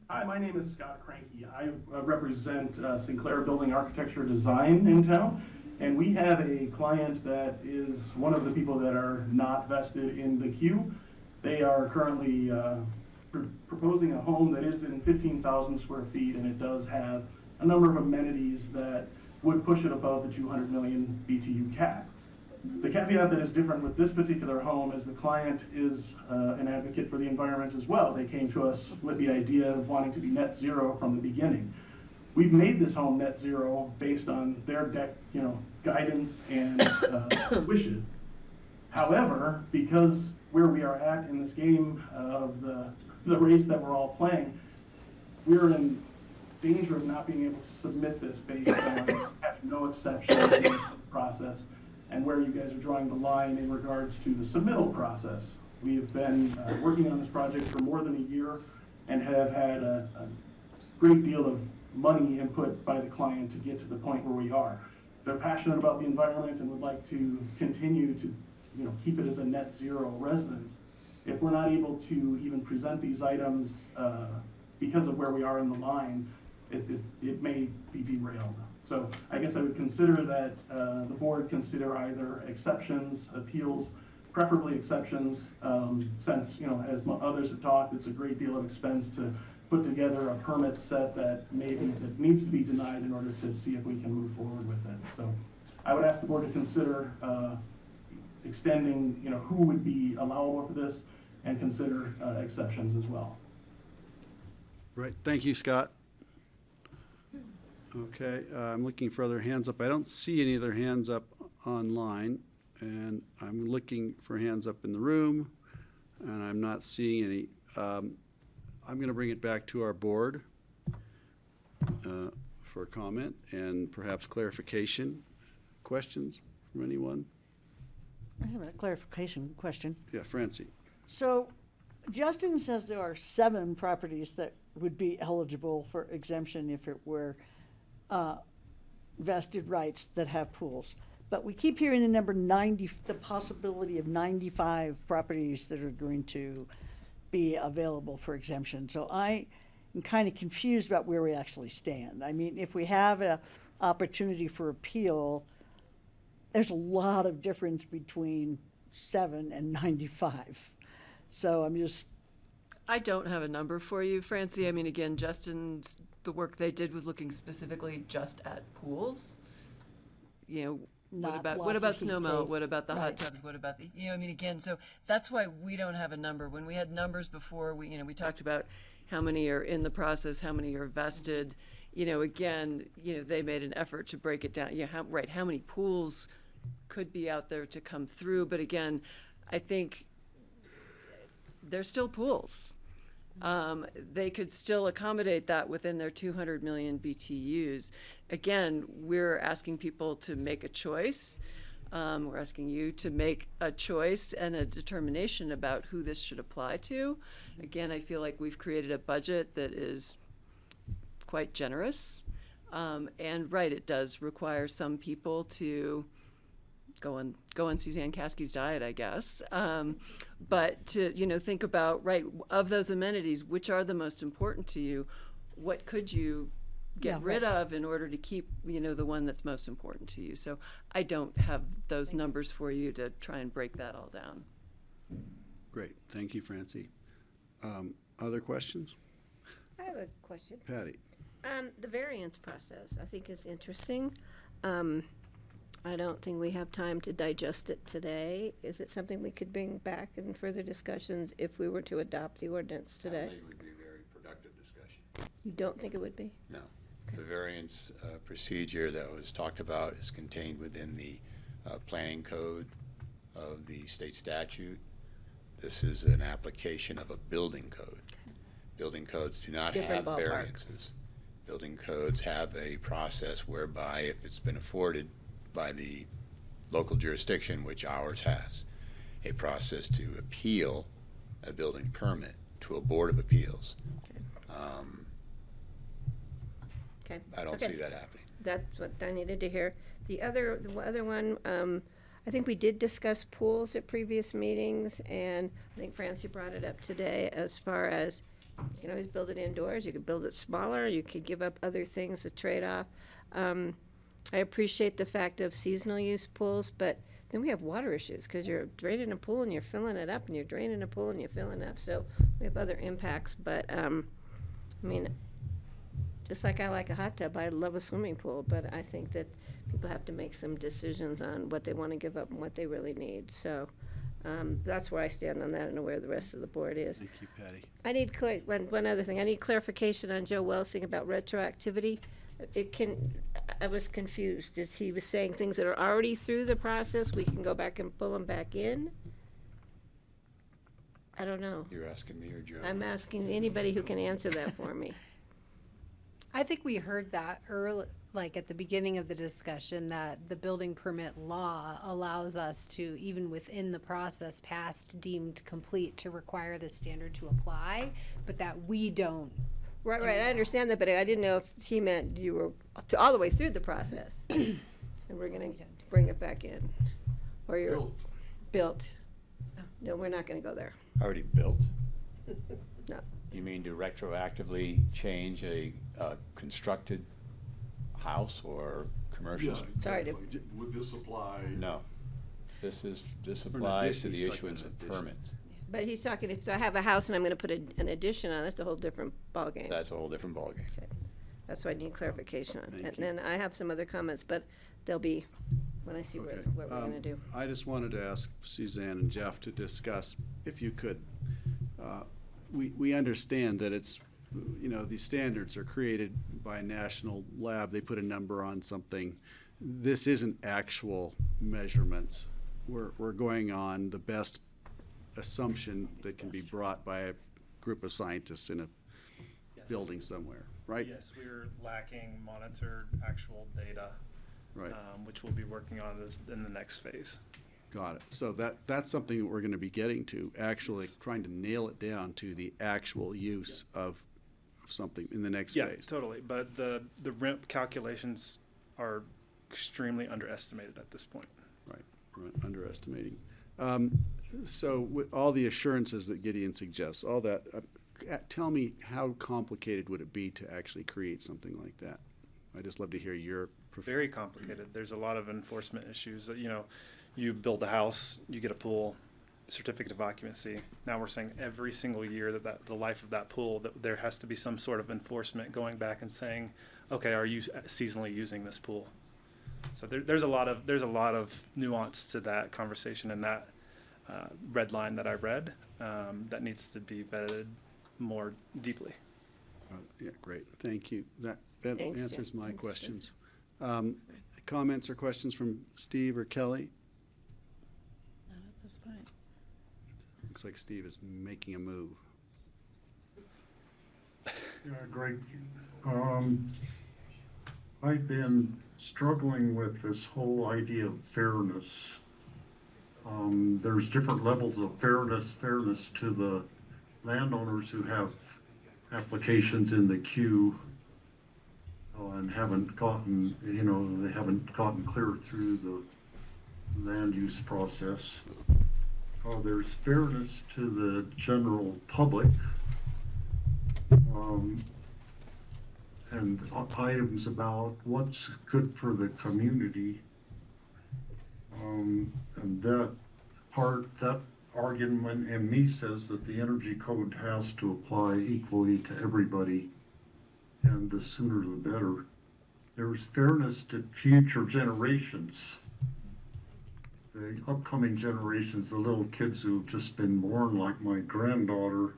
[SPEAKER 16] Hi, my name is Scott Cranky. I represent Sinclair Building Architecture Design in town, and we have a client that is one of the people that are not vested in the queue. They are currently proposing a home that is in 15,000 square feet, and it does have a number of amenities that would push it above the 200 million BTU cap. The caveat that is different with this particular home is the client is an advocate for the environment as well. They came to us with the idea of wanting to be net zero from the beginning. We've made this home net zero based on their guidance and wishes. However, because where we are at in this game of the race that we're all playing, we're in danger of not being able to submit this based on having no exception to the process and where you guys are drawing the line in regards to the submittal process. We have been working on this project for more than a year and have had a great deal of money input by the client to get to the point where we are. They're passionate about the environment and would like to continue to keep it as a net zero residence. If we're not able to even present these items because of where we are in the line, it may be derailed. So I guess I would consider that the board consider either exceptions, appeals, preferably exceptions, since, as others have talked, it's a great deal of expense to put together a permit set that needs to be denied in order to see if we can move forward with it. So I would ask the board to consider extending, who would be allowable for this, and consider exceptions as well.
[SPEAKER 1] Right, thank you, Scott. Okay, I'm looking for other hands up. I don't see any other hands up online, and I'm looking for hands up in the room, and I'm not seeing any. I'm going to bring it back to our board for comment and perhaps clarification. Questions from anyone?
[SPEAKER 5] I have a clarification question.
[SPEAKER 1] Yeah, Francie.
[SPEAKER 5] So Justin says there are 7 properties that would be eligible for exemption if it were vested rights that have pools. But we keep hearing the number 90, the possibility of 95 properties that are going to be available for exemption. So I am kind of confused about where we actually stand. I mean, if we have an opportunity for appeal, there's a lot of difference between 7 and 95. So I'm just.
[SPEAKER 17] I don't have a number for you, Francie. I mean, again, the work they did was looking specifically just at pools. What about snow melt? What about the hot tubs? What about again, so that's why we don't have a number. When we had numbers before, we talked about how many are in the process, how many are vested. Again, they made an effort to break it down. How many pools could be out there to come through? But again, I think they're still pools. They could still accommodate that within their 200 million BTUs. Again, we're asking people to make a choice. We're asking you to make a choice and a determination about who this should apply to. Again, I feel like we've created a budget that is quite generous. And it does require some people to go on Suzanne Caskey's diet, I guess. But to, think about, of those amenities, which are the most important to you? What could you get rid of in order to keep, the one that's most important to you? So I don't have those numbers for you to try and break that all down.
[SPEAKER 1] Great, thank you, Francie. Other questions?
[SPEAKER 3] I have a question.
[SPEAKER 1] Patty.
[SPEAKER 3] The variance process, I think, is interesting. I don't think we have time to digest it today. Is it something we could bring back in further discussions if we were to adopt the ordinance today?
[SPEAKER 18] I think it would be a very productive discussion.
[SPEAKER 3] You don't think it would be?
[SPEAKER 18] No. The variance procedure that was talked about is contained within the planning code of the state statute. This is an application of a building code. Building codes do not have variances. Building codes have a process whereby if it's been afforded by the local jurisdiction, which ours has, a process to appeal a building permit to a board of appeals.
[SPEAKER 3] Okay.
[SPEAKER 18] I don't see that happening.
[SPEAKER 3] That's what I needed to hear. The other one, I think we did discuss pools at previous meetings, and I think Francie brought it up today as far as you can always build it indoors, you could build it smaller, you could give up other things, a trade-off. I appreciate the fact of seasonal use pools, but then we have water issues because you're draining a pool and you're filling it up, and you're draining a pool and you're filling it up. So we have other impacts. But just like I like a hot tub, I love a swimming pool. But I think that people have to make some decisions on what they want to give up and what they really need. So that's where I stand on that, and where the rest of the board is.
[SPEAKER 1] Thank you, Patty.
[SPEAKER 3] I need one other thing. I need clarification on Joe Wells' thing about retroactivity. I was confused. He was saying things that are already through the process, we can go back and pull them back in? I don't know.
[SPEAKER 18] You're asking me or Joe?
[SPEAKER 3] I'm asking anybody who can answer that for me.
[SPEAKER 4] I think we heard that early, like at the beginning of the discussion, that the building permit law allows us to, even within the process past deemed complete, to require the standard to apply, but that we don't.
[SPEAKER 3] Right, I understand that, but I didn't know if he meant you were all the way through the process. And we're going to bring it back in. Or you're built. No, we're not going to go there.
[SPEAKER 18] Already built?
[SPEAKER 3] No.
[SPEAKER 18] You mean to retroactively change a constructed house or commercial?
[SPEAKER 13] Yeah,
[SPEAKER 3] Sorry
[SPEAKER 13] would this apply?
[SPEAKER 18] No. This applies to the issuance of permits.
[SPEAKER 3] But he's talking, if I have a house and I'm going to put an addition on, that's a whole different ballgame.
[SPEAKER 18] That's a whole different ballgame.
[SPEAKER 3] Okay. That's what I need clarification on. And then I have some other comments, but they'll be when I see
[SPEAKER 1] Okay.
[SPEAKER 3] what we're going to do.
[SPEAKER 1] I just wanted to ask Suzanne and Jeff to discuss, if you could, we understand that it's, these standards are created by a national lab. They put a number on something. This isn't actual measurements. We're going on the best assumption that can be brought by a group of scientists in a building somewhere, right?
[SPEAKER 2] Yes, we're lacking monitored actual data,
[SPEAKER 1] Right.
[SPEAKER 2] Which we'll be working on this in the next phase.
[SPEAKER 1] Got it. So that's something that we're going to be getting to, actually trying to nail it down to the actual use of something in the next
[SPEAKER 2] Yeah,
[SPEAKER 1] phase.
[SPEAKER 2] totally. But the RIMP calculations are extremely underestimated at this point.
[SPEAKER 1] Right, underestimating. So with all the assurances that Gideon suggests, all that, tell me how complicated would it be to actually create something like that? I'd just love to hear your.
[SPEAKER 2] Very complicated. There's a lot of enforcement issues. That, you build a house, you get a pool, certificate of occupancy. Now we're saying every single year that the life of that pool, that there has to be some sort of enforcement going back and saying, okay, are you seasonally using this pool? So there's a lot of nuance to that conversation and that red line that I read that needs to be vetted more deeply.
[SPEAKER 1] Yeah, great. Thank you. That
[SPEAKER 3] Thanks,
[SPEAKER 1] answers
[SPEAKER 3] Jeff.
[SPEAKER 1] my
[SPEAKER 3] Thanks,
[SPEAKER 1] questions. Comments or questions from Steve or Kelly?
[SPEAKER 17] Not at this point.
[SPEAKER 1] Looks like Steve is making a move.
[SPEAKER 19] Yeah, Greg. I've been struggling with this whole idea of fairness. There's different levels of fairness to the landowners who have applications in the queue and haven't gotten, they haven't gotten clear through the land use process. There's fairness to the general public. And items about what's good for the community. And that argument in me says that the energy code has to apply equally to everybody, and the sooner the better. There's fairness to future generations. The upcoming generations, the little kids who've just been born, like my granddaughter,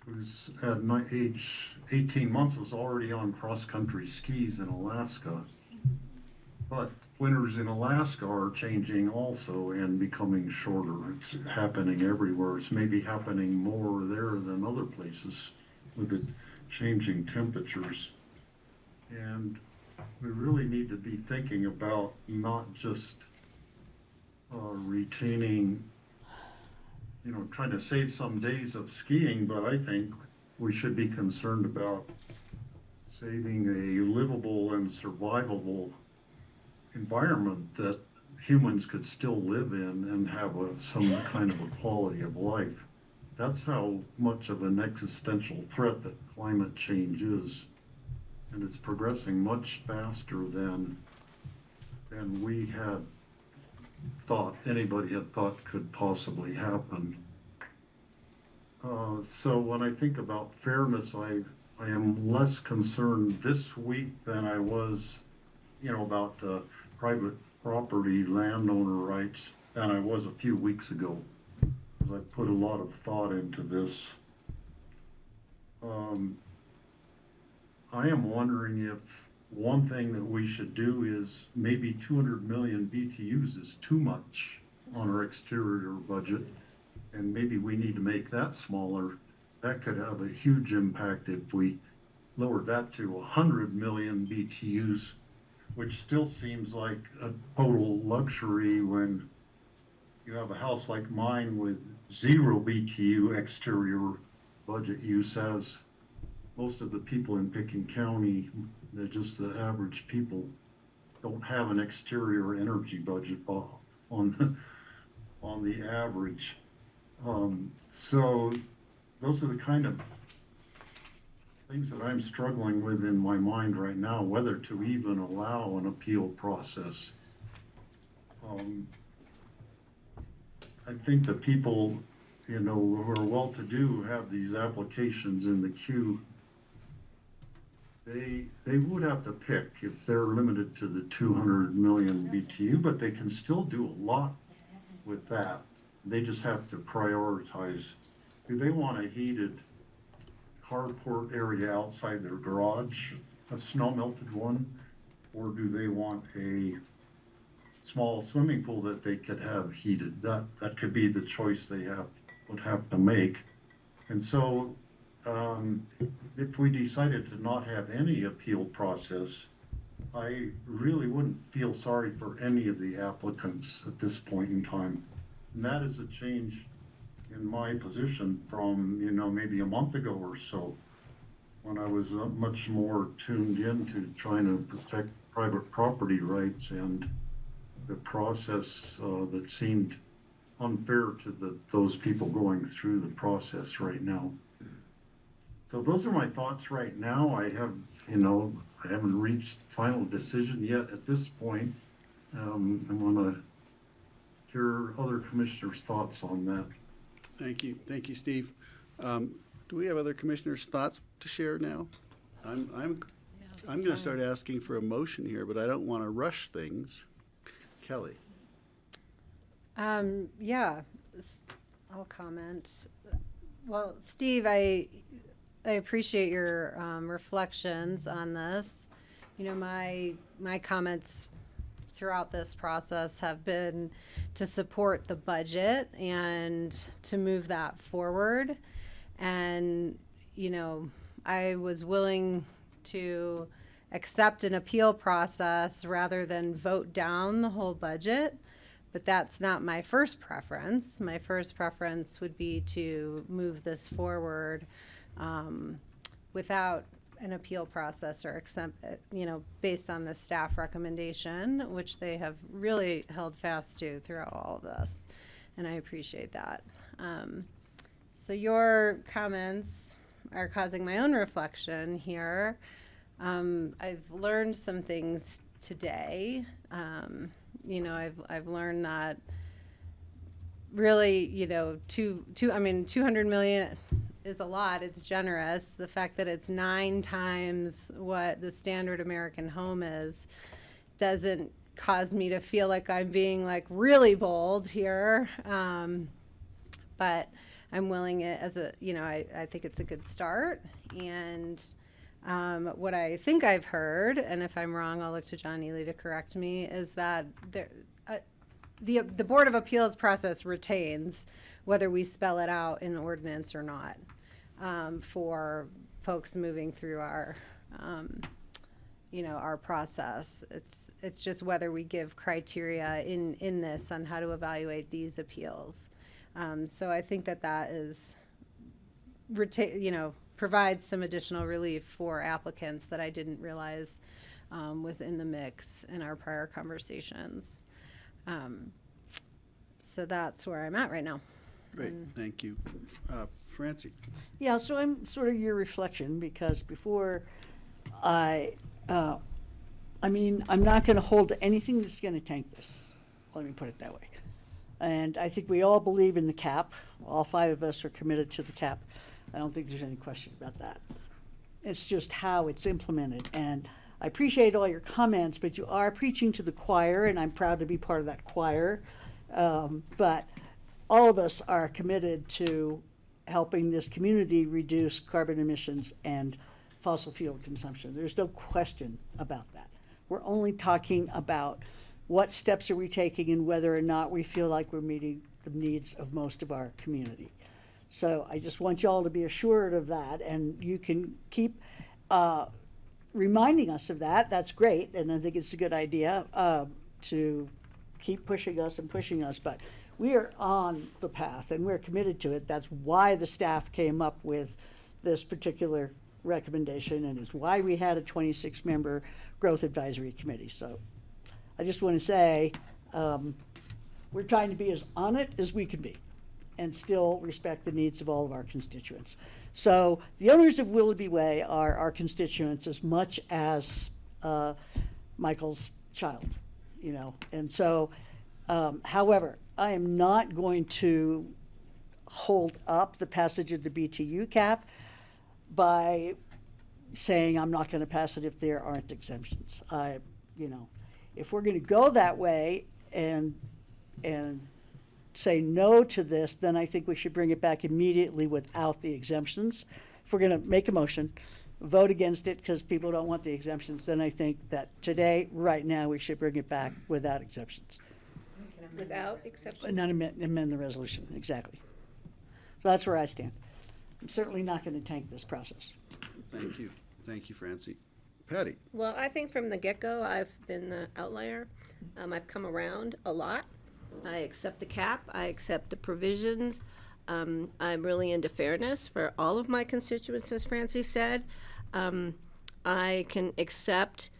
[SPEAKER 19] who's at age 18 months, was already on cross-country skis in Alaska. But winters in Alaska are changing also and becoming shorter. It's happening everywhere. It's maybe happening more there than other places with the changing temperatures. And we really need to be thinking about not just retaining, trying to save some days of skiing, but I think we should be concerned about saving a livable and survivable environment that humans could still live in and have some kind of a quality of life. That's how much of an existential threat that climate change is. And it's progressing much faster than we had thought, anybody had thought could possibly happen. So when I think about fairness, I am less concerned this week than I was, about private property landowner rights than I was a few weeks ago, because I put a lot of thought into this. I am wondering if one thing that we should do is maybe 200 million BTUs is too much on our exterior budget, and maybe we need to make that smaller. That could have a huge impact if we lowered that to 100 million BTUs, which still seems like a total luxury when you have a house like mine with 0 BTU exterior budget use, as most of the people in Pickens County, just the average people, don't have an exterior energy budget on the average. So those are the kind of things that I'm struggling with in my mind right now, whether to even allow an appeal process. I think the people, who are well-to-do have these applications in the queue. they would have to pick if they're limited to the 200 million BTU, but they can still do a lot with that. They just have to prioritize. Do they want a heated carport area outside their garage, a snow melted one, or do they want a small swimming pool that they could have heated? That could be the choice they would have to make. And so if we decided to not have any appeal process, I really wouldn't feel sorry for any of the applicants at this point in time. And that is a change in my position from, maybe a month ago or so, when I was much more tuned into trying to protect private property rights and the process that seemed unfair to those people going through the process right now. So those are my thoughts right now. I haven't reached final decision yet at this point. I want to hear other commissioners' thoughts on that.
[SPEAKER 1] Thank you, Steve. Do we have other commissioners' thoughts to share now? I'm going to start asking for a motion here, but I don't want to rush things. Kelly.
[SPEAKER 4] Yeah, I'll comment. Well, Steve, I appreciate your reflections on this. My comments throughout this process have been to support the budget and to move that forward. And, I was willing to accept an appeal process rather than vote down the whole budget. But that's not my first preference. My first preference would be to move this forward without an appeal process or based on the staff recommendation, which they have really held fast to throughout all of this. And I appreciate that. So your comments are causing my own reflection here. I've learned some things today. I've learned that really, 200 million is a lot. It's generous. The fact that it's 9 times what the standard American home is doesn't cause me to feel like I'm being really bold here. But I'm willing it as I think it's a good start. And what I think I've heard, and if I'm wrong, I'll look to John Ely to correct me, is that the Board of Appeals process retains whether we spell it out in ordinance or not for folks moving through our process. It's just whether we give criteria in this on how to evaluate these appeals. So I think that is provides some additional relief for applicants that I didn't realize was in the mix in our prior conversations. So that's where I'm at right now.
[SPEAKER 1] Great, thank you. Francie.
[SPEAKER 5] Yeah, so I'm sort of your reflection, because before I'm not going to hold to anything that's going to tank this. Let me put it that way. And I think we all believe in the cap. All 5 of us are committed to the cap. I don't think there's any question about that. It's just how it's implemented. And I appreciate all your comments, but you are preaching to the choir, and I'm proud to be part of that choir. But all of us are committed to helping this community reduce carbon emissions and fossil fuel consumption. There's no question about that. We're only talking about what steps are we taking and whether or not we feel like we're meeting the needs of most of our community. So I just want you all to be assured of that, and you can keep reminding us of that. That's great, and I think it's a good idea to keep pushing us and pushing us, but we are on the path and we're committed to it. That's why the staff came up with this particular recommendation, and it's why we had a 26-member growth advisory committee. So I just want to say we're trying to be as on it as we can be and still respect the needs of all of our constituents. So the owners of Willoughby Way are our constituents as much as Michael's child, And so, however, I am not going to hold up the passage of the BTU cap by saying I'm not going to pass it if there aren't exemptions. If we're going to go that way and say no to this, then I think we should bring it back immediately without the exemptions. If we're going to make a motion, vote against it because people don't want the exemptions, then I think that today, right now, we should bring it back without exemptions.
[SPEAKER 3] Without exception?
[SPEAKER 5] But not amend the resolution, exactly. So that's where I stand. I'm certainly not going to tank this process.
[SPEAKER 1] Thank you. Thank you, Francie. Patty?
[SPEAKER 3] Well, I think from the get-go, I've been the outlier. I've come around a lot. I accept the cap. I accept the provisions. I'm really into fairness for all of my constituents, as Francie said. I can accept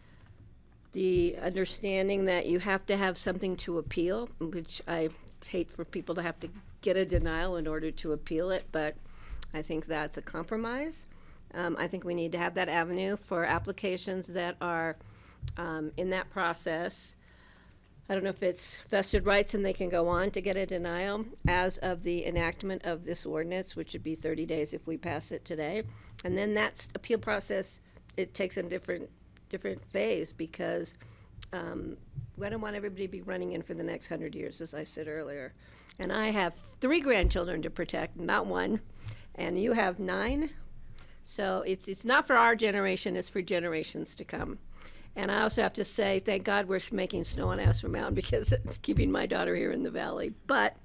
[SPEAKER 3] the understanding that you have to have something to appeal, which I hate for people to have to get a denial in order to appeal it, but I think that's a compromise. I think we need to have that avenue for applications that are in that process. I don't know if it's vested rights and they can go on to get a denial as of the enactment of this ordinance, which would be 30 days if we pass it today. And then that appeal process, it takes a different phase because I don't want everybody to be running in for the next 100 years, as I said earlier. And I have 3 grandchildren to protect, not 1, and you have 9. So it's not for our generation, it's for generations to come. And I also have to say, thank God we're making snow on Aspen Mountain because it's keeping my daughter here in the valley. But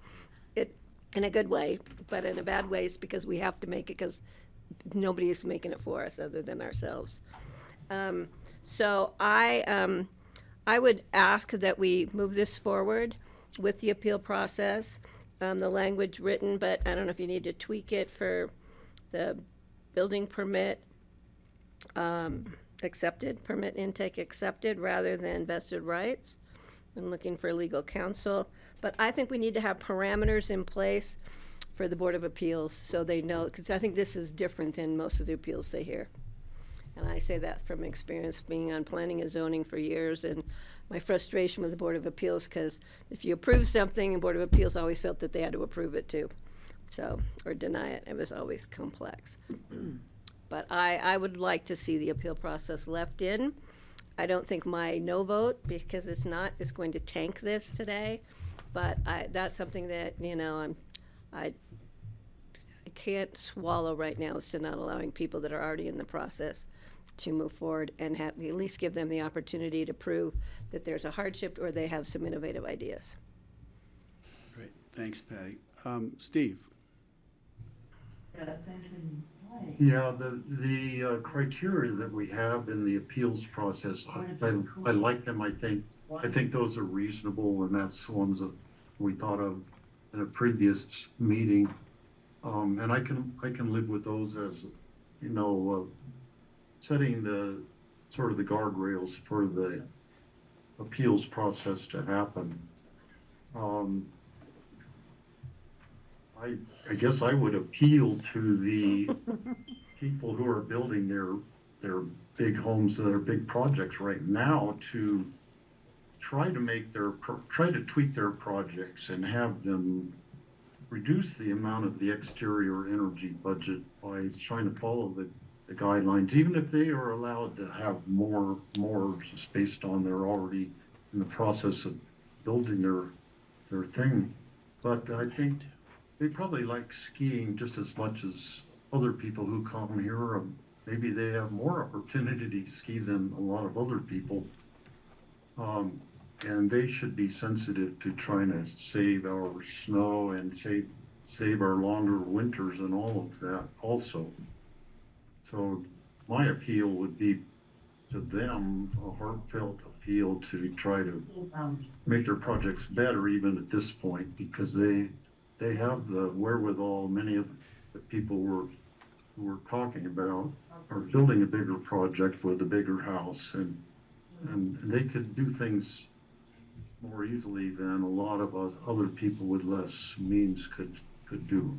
[SPEAKER 3] it, in a good way, but in a bad way, it's because we have to make it because nobody is making it for us other than ourselves. So I would ask that we move this forward with the appeal process, the language written, but I don't know if you need to tweak it for the building permit accepted, permit intake accepted rather than vested rights. I'm looking for legal counsel. But I think we need to have parameters in place for the Board of Appeals so they know, because I think this is different than most of the appeals they hear. And I say that from experience being on planning and zoning for years and my frustration with the Board of Appeals, because if you approve something, the Board of Appeals always felt that they had to approve it too. So, or deny it. It was always complex. But I would like to see the appeal process left in. I don't think my no vote, because it's not, is going to tank this today. But that's something that, I can't swallow right now, is to not allowing people that are already in the process to move forward and at least give them the opportunity to prove that there's a hardship or they have some innovative ideas.
[SPEAKER 1] Great. Thanks, Patty. Steve?
[SPEAKER 19] Yeah, the criteria that we have in the appeals process, I like them. I think those are reasonable, and that's the ones that we thought of in a previous meeting. And I can live with those as, setting the sort of the guardrails for the appeals process to happen. I guess I would appeal to the people who are building their big homes, their big projects right now, to try to tweak their projects and have them reduce the amount of the exterior energy budget by trying to follow the guidelines, even if they are allowed to have more just based on they're already in the process of building their thing. But I think they probably like skiing just as much as other people who come here. Maybe they have more opportunity to ski than a lot of other people. And they should be sensitive to trying to save our snow and save our longer winters and all of that also. So my appeal would be to them, a heartfelt appeal to try to make their projects better even at this point, because they have the wherewithal. Many of the people we're talking about are building a bigger project with a bigger house, and they could do things more easily than a lot of us other people with less means could do.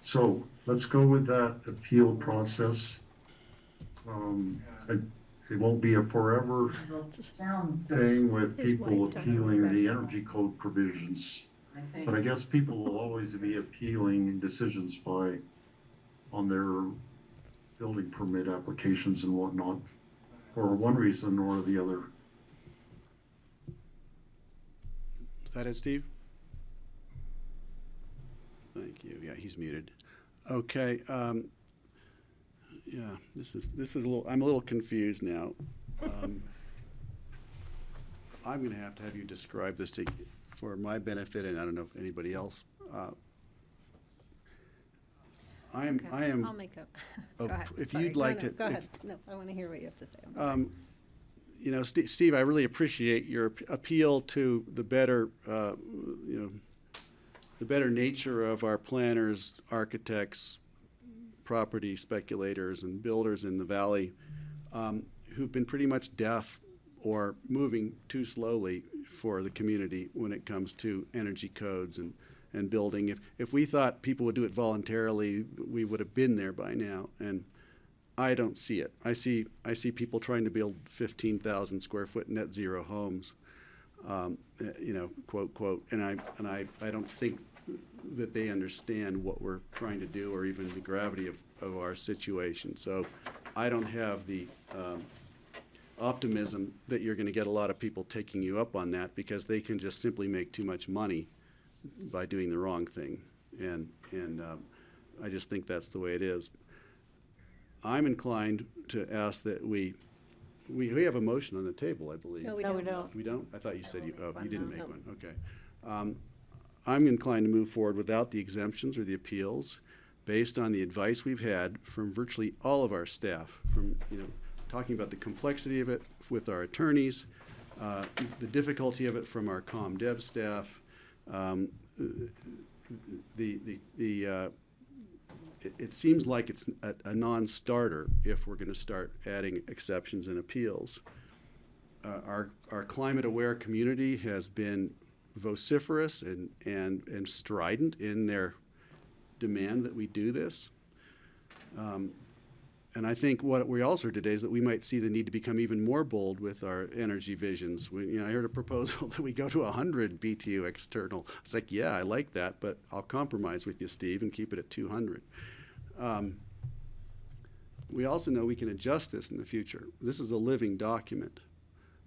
[SPEAKER 19] So let's go with that appeal process. It won't be a forever thing with people appealing the energy code provisions. But I guess people will always be appealing decisions on their building permit applications and whatnot, for one reason or the other.
[SPEAKER 1] Is that it, Steve? Thank you. Yeah, he's muted. Okay. Yeah, this is a little. I'm a little confused now. I'm going to have you describe this for my benefit, and I don't know if anybody else. I am.
[SPEAKER 4] I'll make up.
[SPEAKER 1] Oh,
[SPEAKER 4] Go ahead.
[SPEAKER 1] if
[SPEAKER 4] Sorry.
[SPEAKER 1] you'd like
[SPEAKER 4] no,
[SPEAKER 1] to.
[SPEAKER 4] Go ahead. No, I want to hear what you have to say.
[SPEAKER 1] You know, Steve, I really appreciate your appeal to the better, the better nature of our planners, architects, property speculators, and builders in the valley, who've been pretty much deaf or moving too slowly for the community when it comes to energy codes and building. If we thought people would do it voluntarily, we would have been there by now. And I don't see it. I see people trying to build 15,000 square foot net zero homes, quote, quote. And I don't think that they understand what we're trying to do or even the gravity of our situation. So I don't have the optimism that you're going to get a lot of people taking you up on that, because they can just simply make too much money by doing the wrong thing. And I just think that's the way it is. I'm inclined to ask that we have a motion on the table, I believe.
[SPEAKER 4] No, we don't.
[SPEAKER 1] We don't? I thought you said you didn't make one. Okay. I'm inclined to move forward without the exemptions or the appeals, based on the advice we've had from virtually all of our staff, from talking about the complexity of it with our attorneys, the difficulty of it from our comm dev staff, it seems like it's a non-starter if we're going to start adding exceptions and appeals. Our climate-aware community has been vociferous and strident in their demand that we do this. And I think what we also heard today is that we might see the need to become even more bold with our energy visions. I heard a proposal that we go to 100 BTU external. It's like, yeah, I like that, but I'll compromise with you, Steve, and keep it at 200. We also know we can adjust this in the future. This is a living document.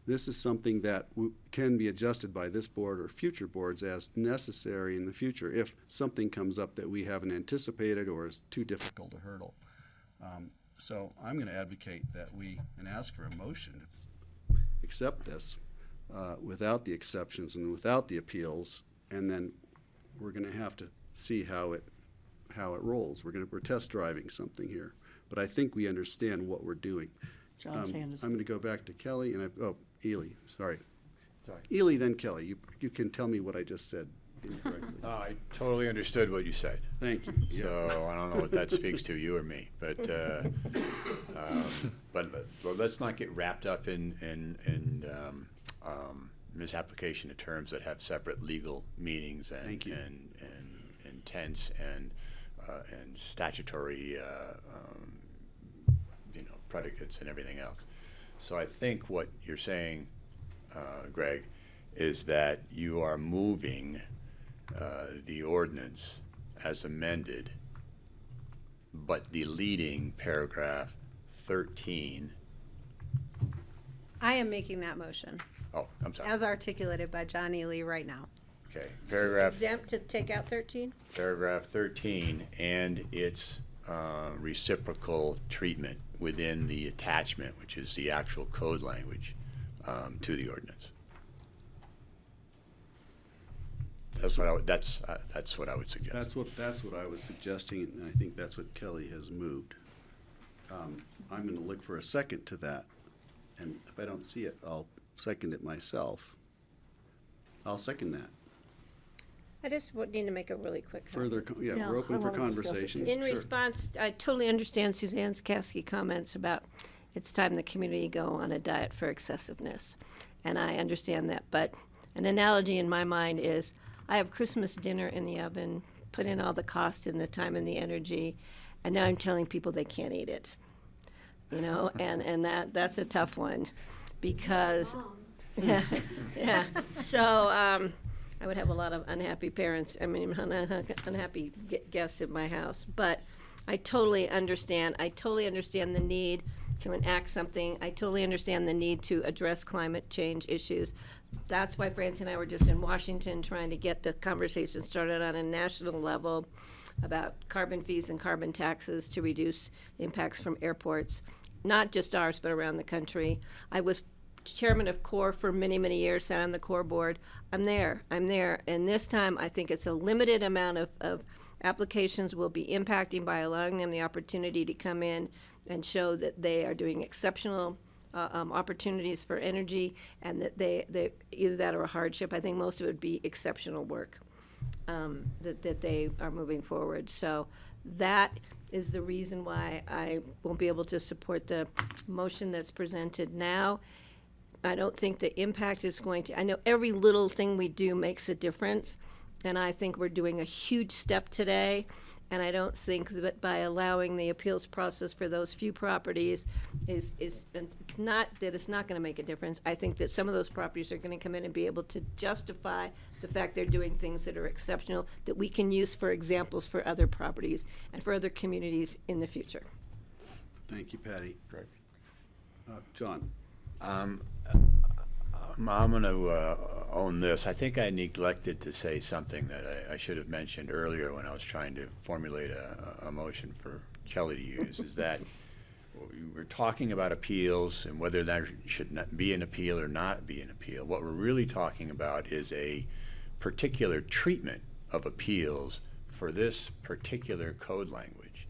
[SPEAKER 1] This is something that can be adjusted by this board or future boards as necessary in the future if something comes up that we haven't anticipated or is too difficult to hurdle. So I'm going to advocate that and ask for a motion to accept this without the exceptions and without the appeals, and then we're going to have to see how it rolls. We're test driving something here, but I think we understand what we're doing.
[SPEAKER 5] John's hand is
[SPEAKER 1] I'm going to go back to Kelly and Ely. Sorry. Ely, then Kelly. You can tell me what I just said incorrectly.
[SPEAKER 18] I totally understood what you said.
[SPEAKER 1] Thank you.
[SPEAKER 18] So I don't know what that speaks to, you or me, but let's not get wrapped up in misapplication of terms that have separate legal meanings and intents and statutory predicates and everything else. So I think what you're saying, Greg, is that you are moving the ordinance as amended, but deleting paragraph 13.
[SPEAKER 4] I am making that motion.
[SPEAKER 18] Oh, I'm sorry.
[SPEAKER 4] As articulated by John Ely right now.
[SPEAKER 18] Okay, paragraph
[SPEAKER 3] Exempt to take out 13?
[SPEAKER 18] Paragraph 13 and its reciprocal treatment within the attachment, which is the actual code language to the ordinance. That's what I would suggest.
[SPEAKER 1] That's what I was suggesting, and I think that's what Kelly has moved. I'm going to look for a second to that, and if I don't see it, I'll second it myself. I'll second that.
[SPEAKER 3] I just need to make a really quick comment.
[SPEAKER 1] We're open for conversation.
[SPEAKER 3] In response, I totally understand Suzanne Skasky comments about it's time the community go on a diet for excessiveness, and I understand that. But an analogy in my mind is I have Christmas dinner in the oven, put in all the cost and the time and the energy, and now I'm telling people they can't eat it. And that's a tough one, because yeah. So I would have a lot of unhappy parents. I mean, unhappy guests at my house. But I totally understand. I totally understand the need to enact something. I totally understand the need to address climate change issues. That's why Francie and I were just in Washington trying to get the conversation started on a national level about carbon fees and carbon taxes to reduce impacts from airports, not just ours, but around the country. I was chairman of CORE for many, many years, sat on the CORE board. I'm there. And this time, I think it's a limited amount of applications will be impacting by allowing them the opportunity to come in and show that they are doing exceptional opportunities for energy, and that they either that or a hardship. I think most of it would be exceptional work that they are moving forward. So that is the reason why I won't be able to support the motion that's presented now. I don't think the impact is going to, I know every little thing we do makes a difference, and I think we're doing a huge step today, and I don't think that by allowing the appeals process for those few properties is it's not that it's not going to make a difference. I think that some of those properties are going to come in and be able to justify the fact they're doing things that are exceptional that we can use for examples for other properties and for other communities in the future.
[SPEAKER 1] Thank you, Patty. John.
[SPEAKER 18] I'm going to own this. I think I neglected to say something that I should have mentioned earlier when I was trying to formulate a motion for Kelly to use, is that we're talking about appeals and whether that should not be an appeal or not be an appeal. What we're really talking about is a particular treatment of appeals for this particular code language.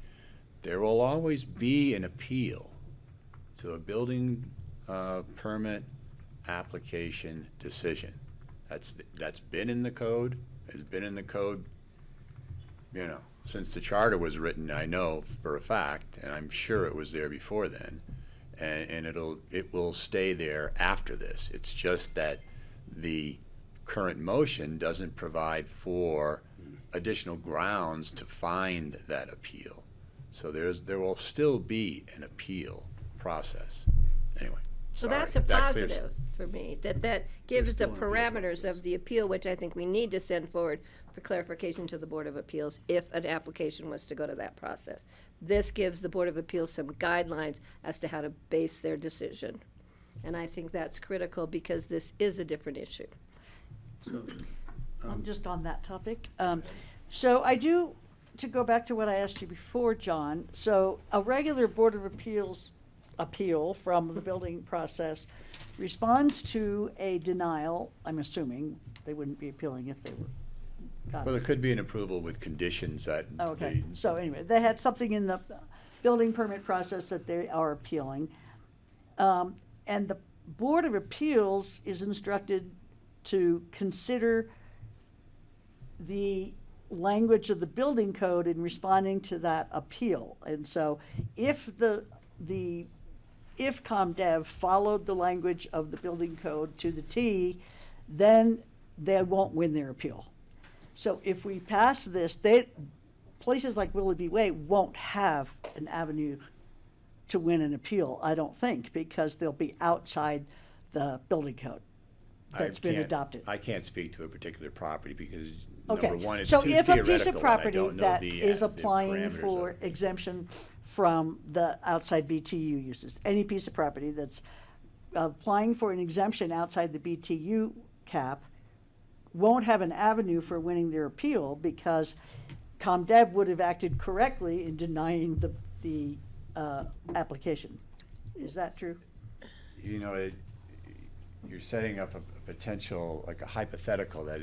[SPEAKER 18] There will always be an appeal to a building permit application decision. That's been in the code. Has been in the code, since the charter was written. I know for a fact, and I'm sure it was there before then, and it will stay there after this. It's just that the current motion doesn't provide for additional grounds to find that appeal. So there will still be an appeal process. Anyway.
[SPEAKER 3] So
[SPEAKER 18] sorry,
[SPEAKER 3] that's a
[SPEAKER 18] that clears-
[SPEAKER 3] positive for me, that gives the parameters of the appeal, which I think we need to send forward for clarification to the Board of Appeals if an application was to go to that process. This gives the Board of Appeals some guidelines as to how to base their decision. And I think that's critical because this is a different issue.
[SPEAKER 1] So,
[SPEAKER 5] I'm just on that topic. So I do, to go back to what I asked you before, John, so a regular Board of Appeals appeal from the building process responds to a denial. I'm assuming they wouldn't be appealing if they were.
[SPEAKER 18] Well, there could be an approval with conditions that.
[SPEAKER 5] Okay, so anyway, they had something in the building permit process that they are appealing. And the Board of Appeals is instructed to consider the language of the building code in responding to that appeal. And so if if ComDev followed the language of the building code to the T, then they won't win their appeal. So if we pass this, places like Willoughby Way won't have an avenue to win an appeal, I don't think, because they'll be outside the building code that's been adopted.
[SPEAKER 18] I can't speak to a particular property because
[SPEAKER 5] Okay,
[SPEAKER 18] number one, it's
[SPEAKER 5] so
[SPEAKER 18] too
[SPEAKER 5] if a piece
[SPEAKER 18] theoretical
[SPEAKER 5] of
[SPEAKER 18] and I
[SPEAKER 5] property
[SPEAKER 18] don't know
[SPEAKER 5] that
[SPEAKER 18] the
[SPEAKER 5] is
[SPEAKER 18] the
[SPEAKER 5] applying
[SPEAKER 18] parameters
[SPEAKER 5] for
[SPEAKER 18] of it.
[SPEAKER 5] exemption from the outside BTU uses, any piece of property that's applying for an exemption outside the BTU cap won't have an avenue for winning their appeal because ComDev would have acted correctly in denying the application. Is that true?
[SPEAKER 18] You're setting up a potential, like a hypothetical that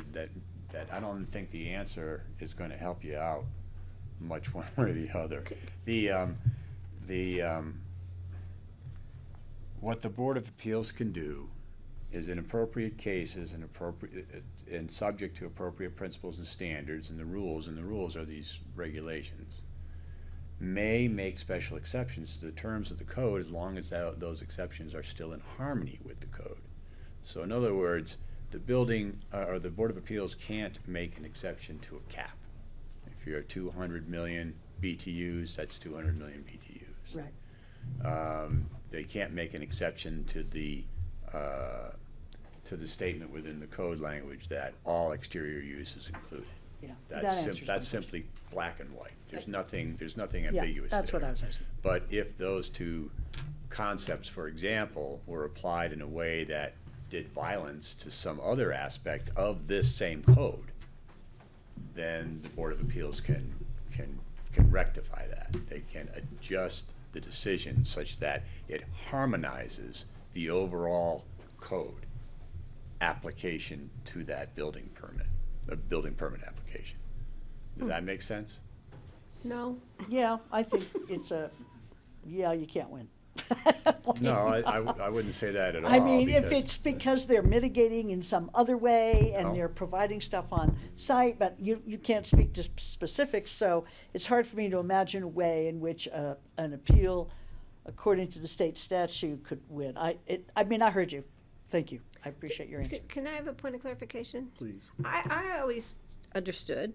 [SPEAKER 18] I don't think the answer is going to help you out much one way or the other. What the Board of Appeals can do is in appropriate cases and subject to appropriate principles and standards and the rules are these regulations, may make special exceptions to the terms of the code as long as those exceptions are still in harmony with the code. So in other words, the building or the Board of Appeals can't make an exception to a cap. If you're at 200 million BTUs, that's 200 million BTUs.
[SPEAKER 5] Right.
[SPEAKER 18] They can't make an exception to the statement within the code language that all exterior use is included.
[SPEAKER 5] Yeah,
[SPEAKER 11] That's,
[SPEAKER 5] that answers my
[SPEAKER 11] that's
[SPEAKER 5] question.
[SPEAKER 11] simply black and white. There's nothing
[SPEAKER 5] Yeah,
[SPEAKER 11] ambiguous
[SPEAKER 5] that's
[SPEAKER 11] there.
[SPEAKER 5] what I was asking.
[SPEAKER 11] But if those two concepts, for example, were applied in a way that did violence to some other aspect of this same code, then the Board of Appeals can rectify that. They can adjust the decision such that it harmonizes the overall code application to that building permit, the building permit application. Does that make sense?
[SPEAKER 3] No?
[SPEAKER 5] Yeah, I think it's you can't win.
[SPEAKER 11] No, I wouldn't say that at all.
[SPEAKER 5] I mean, if
[SPEAKER 11] because-
[SPEAKER 5] it's because they're mitigating in some other way and
[SPEAKER 11] No.
[SPEAKER 5] they're providing stuff on site, but you can't speak to specifics, so it's hard for me to imagine a way in which an appeal, according to the state statute, could win. I mean, I heard you. Thank you. I appreciate your answer.
[SPEAKER 3] Can I have a point of clarification?
[SPEAKER 1] Please.
[SPEAKER 3] I always understood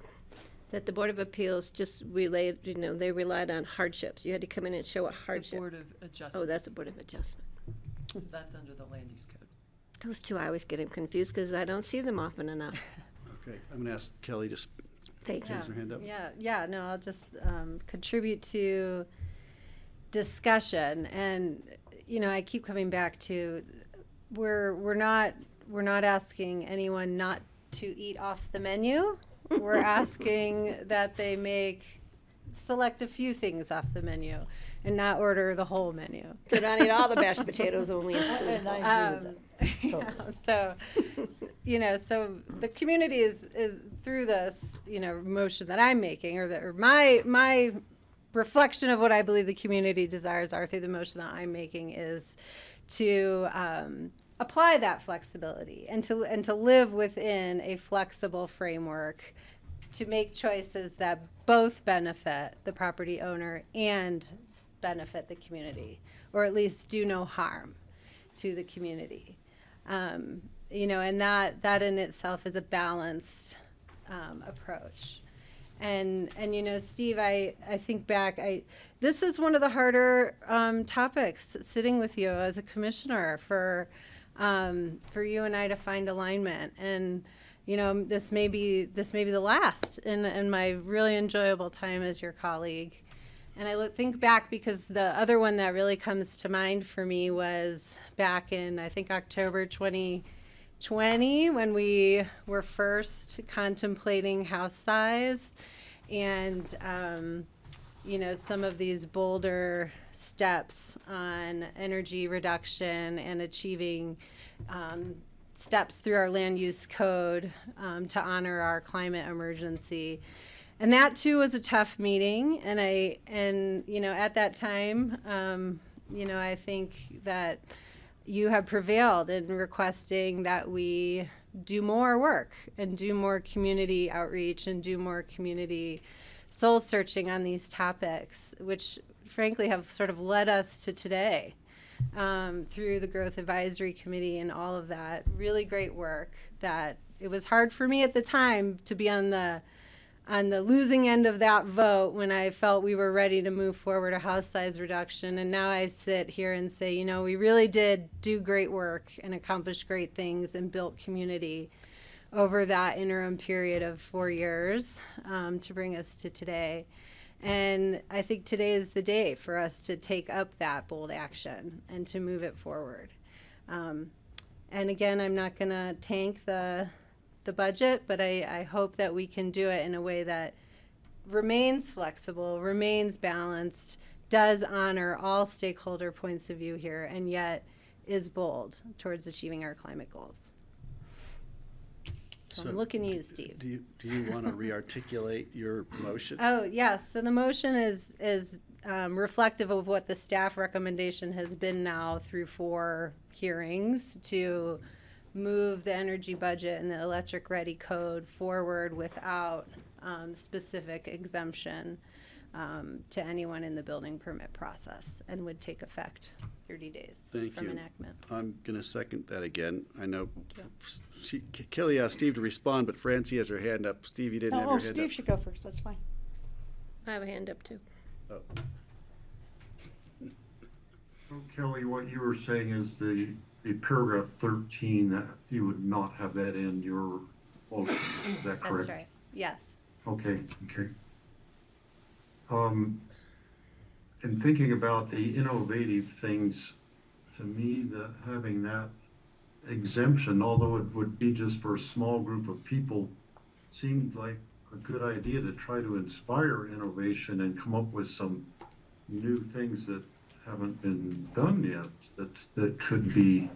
[SPEAKER 3] that the Board of Appeals just relayed, they relied on hardships. You had to come in and show a hardship.
[SPEAKER 17] The Board of Adjustment.
[SPEAKER 3] Oh, that's the Board of Adjustment.
[SPEAKER 17] That's under the land use code.
[SPEAKER 3] Those two, I always get them confused because I don't see them often enough.
[SPEAKER 1] Okay, I'm going to ask Kelly to
[SPEAKER 3] Thank you.
[SPEAKER 1] raise her hand up.
[SPEAKER 4] Yeah, no, I'll just contribute to discussion. And, I keep coming back to, we're not asking anyone not to eat off the menu. We're asking that they select a few things off the menu and not order the whole menu.
[SPEAKER 3] So not eat all the mashed potatoes, only a spoonful.
[SPEAKER 5] And I agree with that. Totally.
[SPEAKER 4] So the community is through this, motion that I'm making, or my reflection of what I believe the community desires are through the motion that I'm making is to apply that flexibility and to live within a flexible framework to make choices that both benefit the property owner and benefit the community, or at least do no harm to the community. And that in itself is a balanced approach. And Steve, I think back, this is one of the harder topics sitting with you as a commissioner for you and I to find alignment. And this may be the last in my really enjoyable time as your colleague. And I think back because the other one that really comes to mind for me was back in, I think, October 2020, when we were first contemplating house size and, some of these bolder steps on energy reduction and achieving steps through our land use code to honor our climate emergency. And that too was a tough meeting. And at that time, I think that you have prevailed in requesting that we do more work and do more community outreach and do more community soul searching on these topics, which frankly have sort of led us to today through the Growth Advisory Committee and all of that really great work. That it was hard for me at the time to be on the losing end of that vote when I felt we were ready to move forward a house size reduction. And now I sit here and say, we really did do great work and accomplish great things and built community over that interim period of 4 years to bring us to today. And I think today is the day for us to take up that bold action and to move it forward. And again, I'm not going to tank the budget, but I hope that we can do it in a way that remains flexible, remains balanced, does honor all stakeholder points of view here, and yet is bold towards achieving our climate goals. So I'm looking at you, Steve.
[SPEAKER 1] Do you want to re-articulate your motion?
[SPEAKER 4] Oh, yes. So the motion is reflective of what the staff recommendation has been now through 4 hearings to move the energy budget and the electric ready code forward without specific exemption to anyone in the building permit process, and would take effect 30 days
[SPEAKER 1] Thank
[SPEAKER 4] from
[SPEAKER 1] you.
[SPEAKER 4] enactment.
[SPEAKER 1] I'm going to second that again. I know Kelly asked Steve to respond, but Francie has her hand up. Steve, you didn't have your hand
[SPEAKER 5] Steve
[SPEAKER 1] up.
[SPEAKER 5] should go first. That's fine.
[SPEAKER 3] I have a hand up too.
[SPEAKER 1] Oh.
[SPEAKER 19] So Kelly, what you were saying is the paragraph 13, that you would not have that in your motion. Is that correct?
[SPEAKER 4] That's right. Yes.
[SPEAKER 19] Okay. In thinking about the innovative things, to me, having that exemption, although it would be just for a small group of people, seemed like a good idea to try to inspire innovation and come up with some new things that haven't been done yet, that could be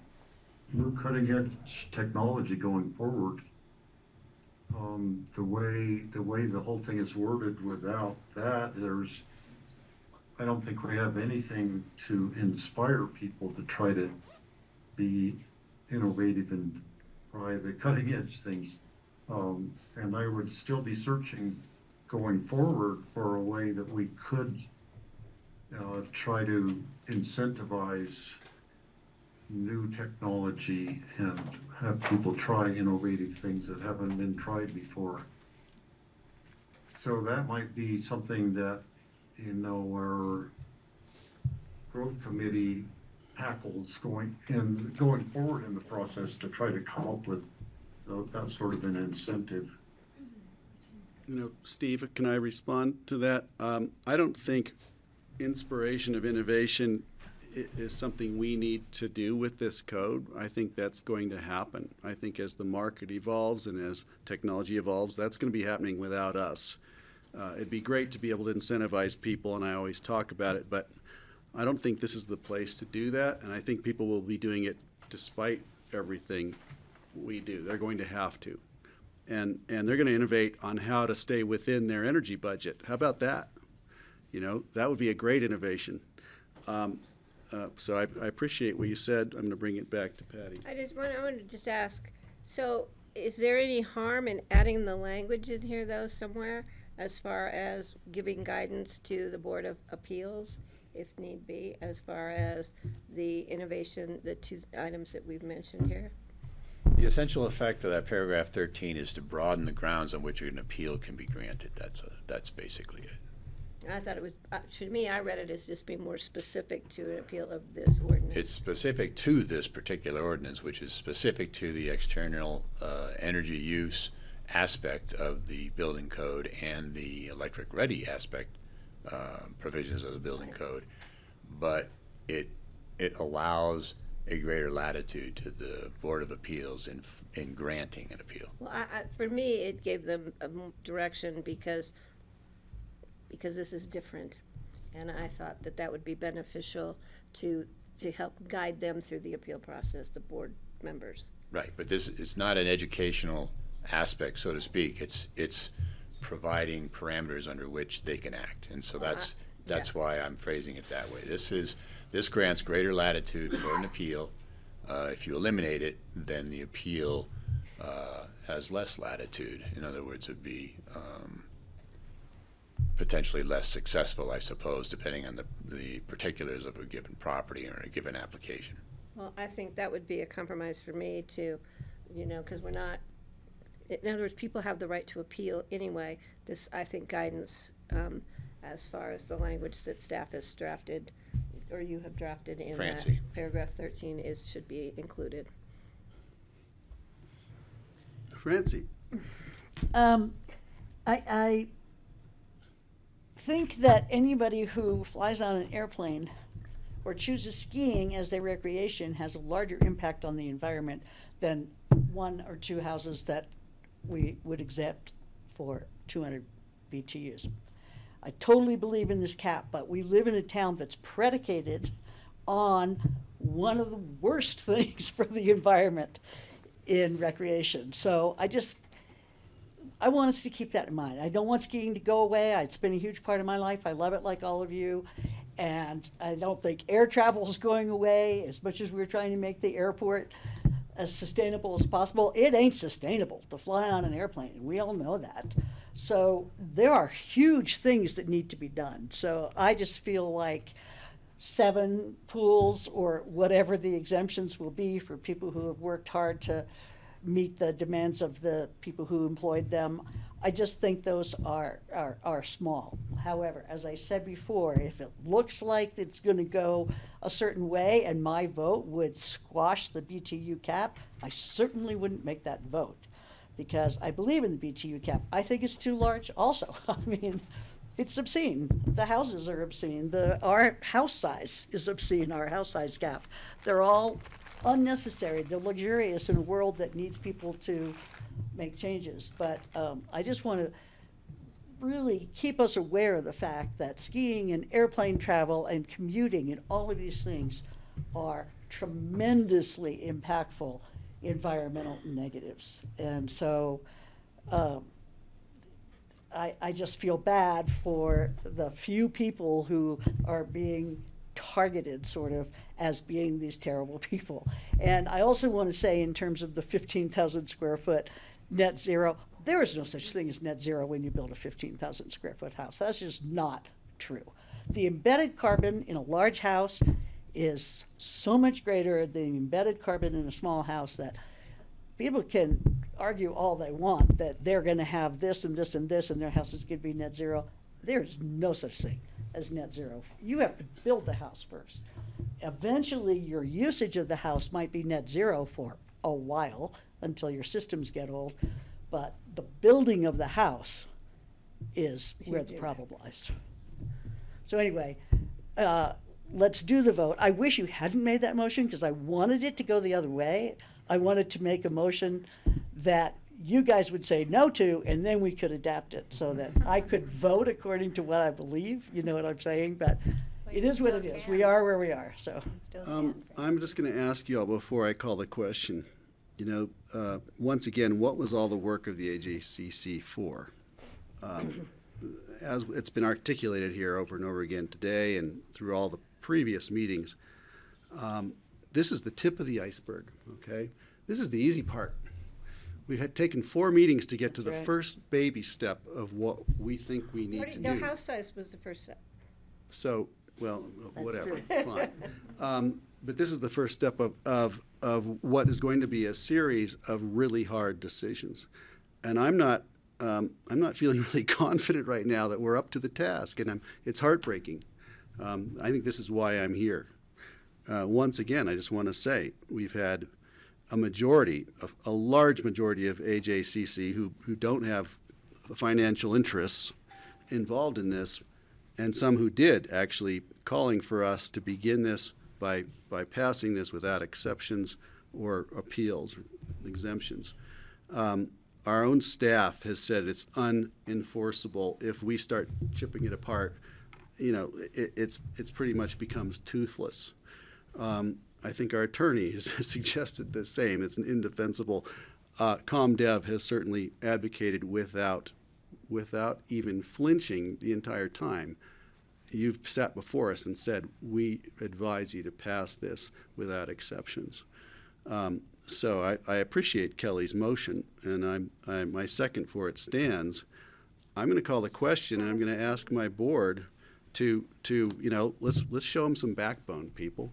[SPEAKER 19] new cutting edge technology going forward. The way the whole thing is worded without that, I don't think we have anything to inspire people to try to be innovative and try the cutting edge things. And I would still be searching going forward for a way that we could try to incentivize new technology and have people try innovative things that haven't been tried before. So that might be something that, our growth committee tackles going forward in the process to try to come up with that sort of an incentive.
[SPEAKER 1] Steve, can I respond to that? I don't think inspiration of innovation is something we need to do with this code. I think that's going to happen. I think as the market evolves and as technology evolves, that's going to be happening without us. It'd be great to be able to incentivize people, and I always talk about it, but I don't think this is the place to do that, and I think people will be doing it despite everything we do. They're going to have to. And they're going to innovate on how to stay within their energy budget. How about that? That would be a great innovation. So I appreciate what you said. I'm going to bring it back to Patty.
[SPEAKER 3] I wanted to just ask, so is there any harm in adding the language in here, though, somewhere, as far as giving guidance to the Board of Appeals, if need be, as far as the innovation, the two items that we've mentioned here?
[SPEAKER 18] The essential effect of that paragraph 13 is to broaden the grounds on which an appeal can be granted. That's basically it.
[SPEAKER 3] I thought it was, to me, I read it as just being more specific to an appeal of this ordinance.
[SPEAKER 18] It's specific to this particular ordinance, which is specific to the external energy use aspect of the building code and the electric ready aspect provisions of the building code. But it allows a greater latitude to the Board of Appeals in granting an appeal.
[SPEAKER 3] Well, for me, it gave them a direction because this is different, and I thought that would be beneficial to help guide them through the appeal process, the board members.
[SPEAKER 18] Right, but this is not an educational aspect, so to speak. It's providing parameters under which they can act, and so that's why I'm phrasing it that way. This grants greater latitude for an appeal. If you eliminate it, then the appeal has less latitude. In other words, it would be potentially less successful, I suppose, depending on the particulars of a given property or a given application.
[SPEAKER 3] Well, I think that would be a compromise for me to, because we're not, in other words, people have the right to appeal anyway. This, I think, guidance as far as the language that staff has drafted, or you have drafted in that paragraph 13 should be included.
[SPEAKER 1] Francie.
[SPEAKER 5] I think that anybody who flies on an airplane or chooses skiing as their recreation has a larger impact on the environment than one or two houses that we would exempt for 200 BTUs. I totally believe in this cap, but we live in a town that's predicated on one of the worst things for the environment in recreation. So I want us to keep that in mind. I don't want skiing to go away. It's been a huge part of my life. I love it like all of you. And I don't think air travel is going away as much as we're trying to make the airport as sustainable as possible. It ain't sustainable to fly on an airplane. We all know that. So there are huge things that need to be done. So I just feel like 7 pools or whatever the exemptions will be for people who have worked hard to meet the demands of the people who employed them. I just think those are small. However, as I said before, if it looks like it's going to go a certain way and my vote would squash the BTU cap, I certainly wouldn't make that vote. because I believe in the BTU cap. I think it's too large also. I mean, it's obscene. The houses are obscene. Our house size is obscene, our house size cap. They're all unnecessary. They're luxurious in a world that needs people to make changes. But I just want to really keep us aware of the fact that skiing and airplane travel and commuting and all of these things are tremendously impactful environmental negatives. And so I just feel bad for the few people who are being targeted sort of as being these terrible people. And I also want to say, in terms of the 15,000 square foot net zero, there is no such thing as net zero when you build a 15,000 square foot house. That's just not true. The embedded carbon in a large house is so much greater than the embedded carbon in a small house that people can argue all they want that they're going to have this and this and this and their house is going to be net zero. There's no such thing as net zero. You have to build the house first. Eventually, your usage of the house might be net zero for a while until your systems get old, but the building of the house is where the problem lies. So anyway, let's do the vote. I wish you hadn't made that motion because I wanted it to go the other way. I wanted to make a motion that you guys would say no to, and then we could adapt it so that I could vote according to what I believe. You know what I'm saying? But it is what it is. We are where we are. So
[SPEAKER 1] I'm just going to ask you all before I call the question. You know, once again, what was all the work of the AJCC for? As it's been articulated here over and over again today and through all the previous meetings, this is the tip of the iceberg, okay? This is the easy part. We've had taken 4 meetings to get to the first baby step of what we think we need to do.
[SPEAKER 3] The house size was the first step.
[SPEAKER 1] So, well, whatever, fine. But this is the first step of what is going to be a series of really hard decisions. And I'm not feeling really confident right now that we're up to the task, and it's heartbreaking. I think this is why I'm here. Once again, I just want to say we've had a large majority of AJCC who don't have financial interests involved in this, and some who did actually calling for us to begin this by passing this without exceptions or appeals or exemptions. Our own staff has said it's unenforceable. If we start chipping it apart, you know, it's pretty much becomes toothless. I think our attorney has suggested the same. It's an indefensible. ComDev has certainly advocated without even flinching the entire time. You've sat before us and said, we advise you to pass this without exceptions. So I appreciate Kelly's motion, and my second for it stands. I'm going to call the question, and I'm going to ask my board to you know, let's show them some backbone, people.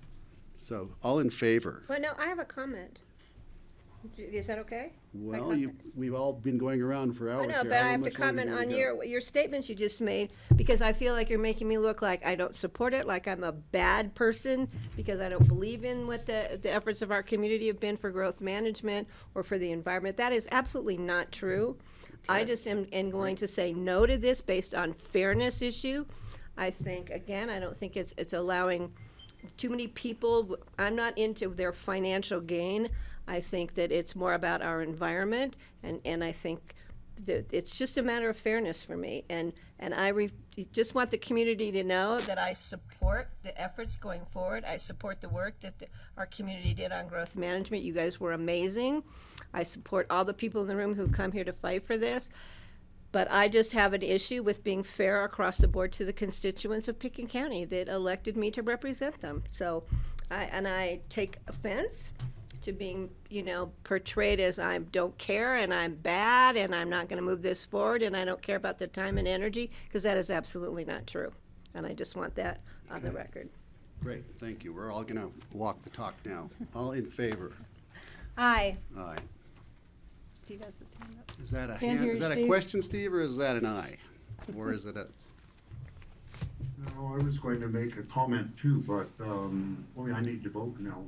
[SPEAKER 1] So all in favor?
[SPEAKER 3] Well, no, I have a comment. Is that okay?
[SPEAKER 1] Well, we've all been going around for hours.
[SPEAKER 3] I know,
[SPEAKER 1] here.
[SPEAKER 3] but
[SPEAKER 1] How
[SPEAKER 3] I have to
[SPEAKER 1] much longer
[SPEAKER 3] comment
[SPEAKER 1] do we
[SPEAKER 3] on
[SPEAKER 1] go?
[SPEAKER 3] your statements you just made, because I feel like you're making me look like I don't support it, like I'm a bad person because I don't believe in what the efforts of our community have been for growth management or for the environment. That is absolutely not true. I just am going to say no to this based on fairness issue. I think, again, I don't think it's allowing too many people. I'm not into their financial gain. I think that it's more about our environment, and I think that it's just a matter of fairness for me. And I just want the community to know that I support the efforts going forward. I support the work that our community did on growth management. You guys were amazing. I support all the people in the room who've come here to fight for this. But I just have an issue with being fair across the board to the constituents of Pickens County that elected me to represent them. So, I take offense to being, you know, portrayed as I don't care and I'm bad and I'm not going to move this forward and I don't care about the time and energy, because that is absolutely not true. And I just want that on the record.
[SPEAKER 1] Great, thank you. We're all going to walk the talk now. All in favor?
[SPEAKER 4] Aye.
[SPEAKER 1] Aye.
[SPEAKER 4] Steve has his hand up.
[SPEAKER 1] Is that a
[SPEAKER 4] Can't
[SPEAKER 1] hand?
[SPEAKER 4] hear
[SPEAKER 1] Is
[SPEAKER 4] you,
[SPEAKER 1] that a
[SPEAKER 4] Steve.
[SPEAKER 1] question, Steve, or is that an aye? Or is it a?
[SPEAKER 19] No, I was going to make a comment too, but, I need to vote now.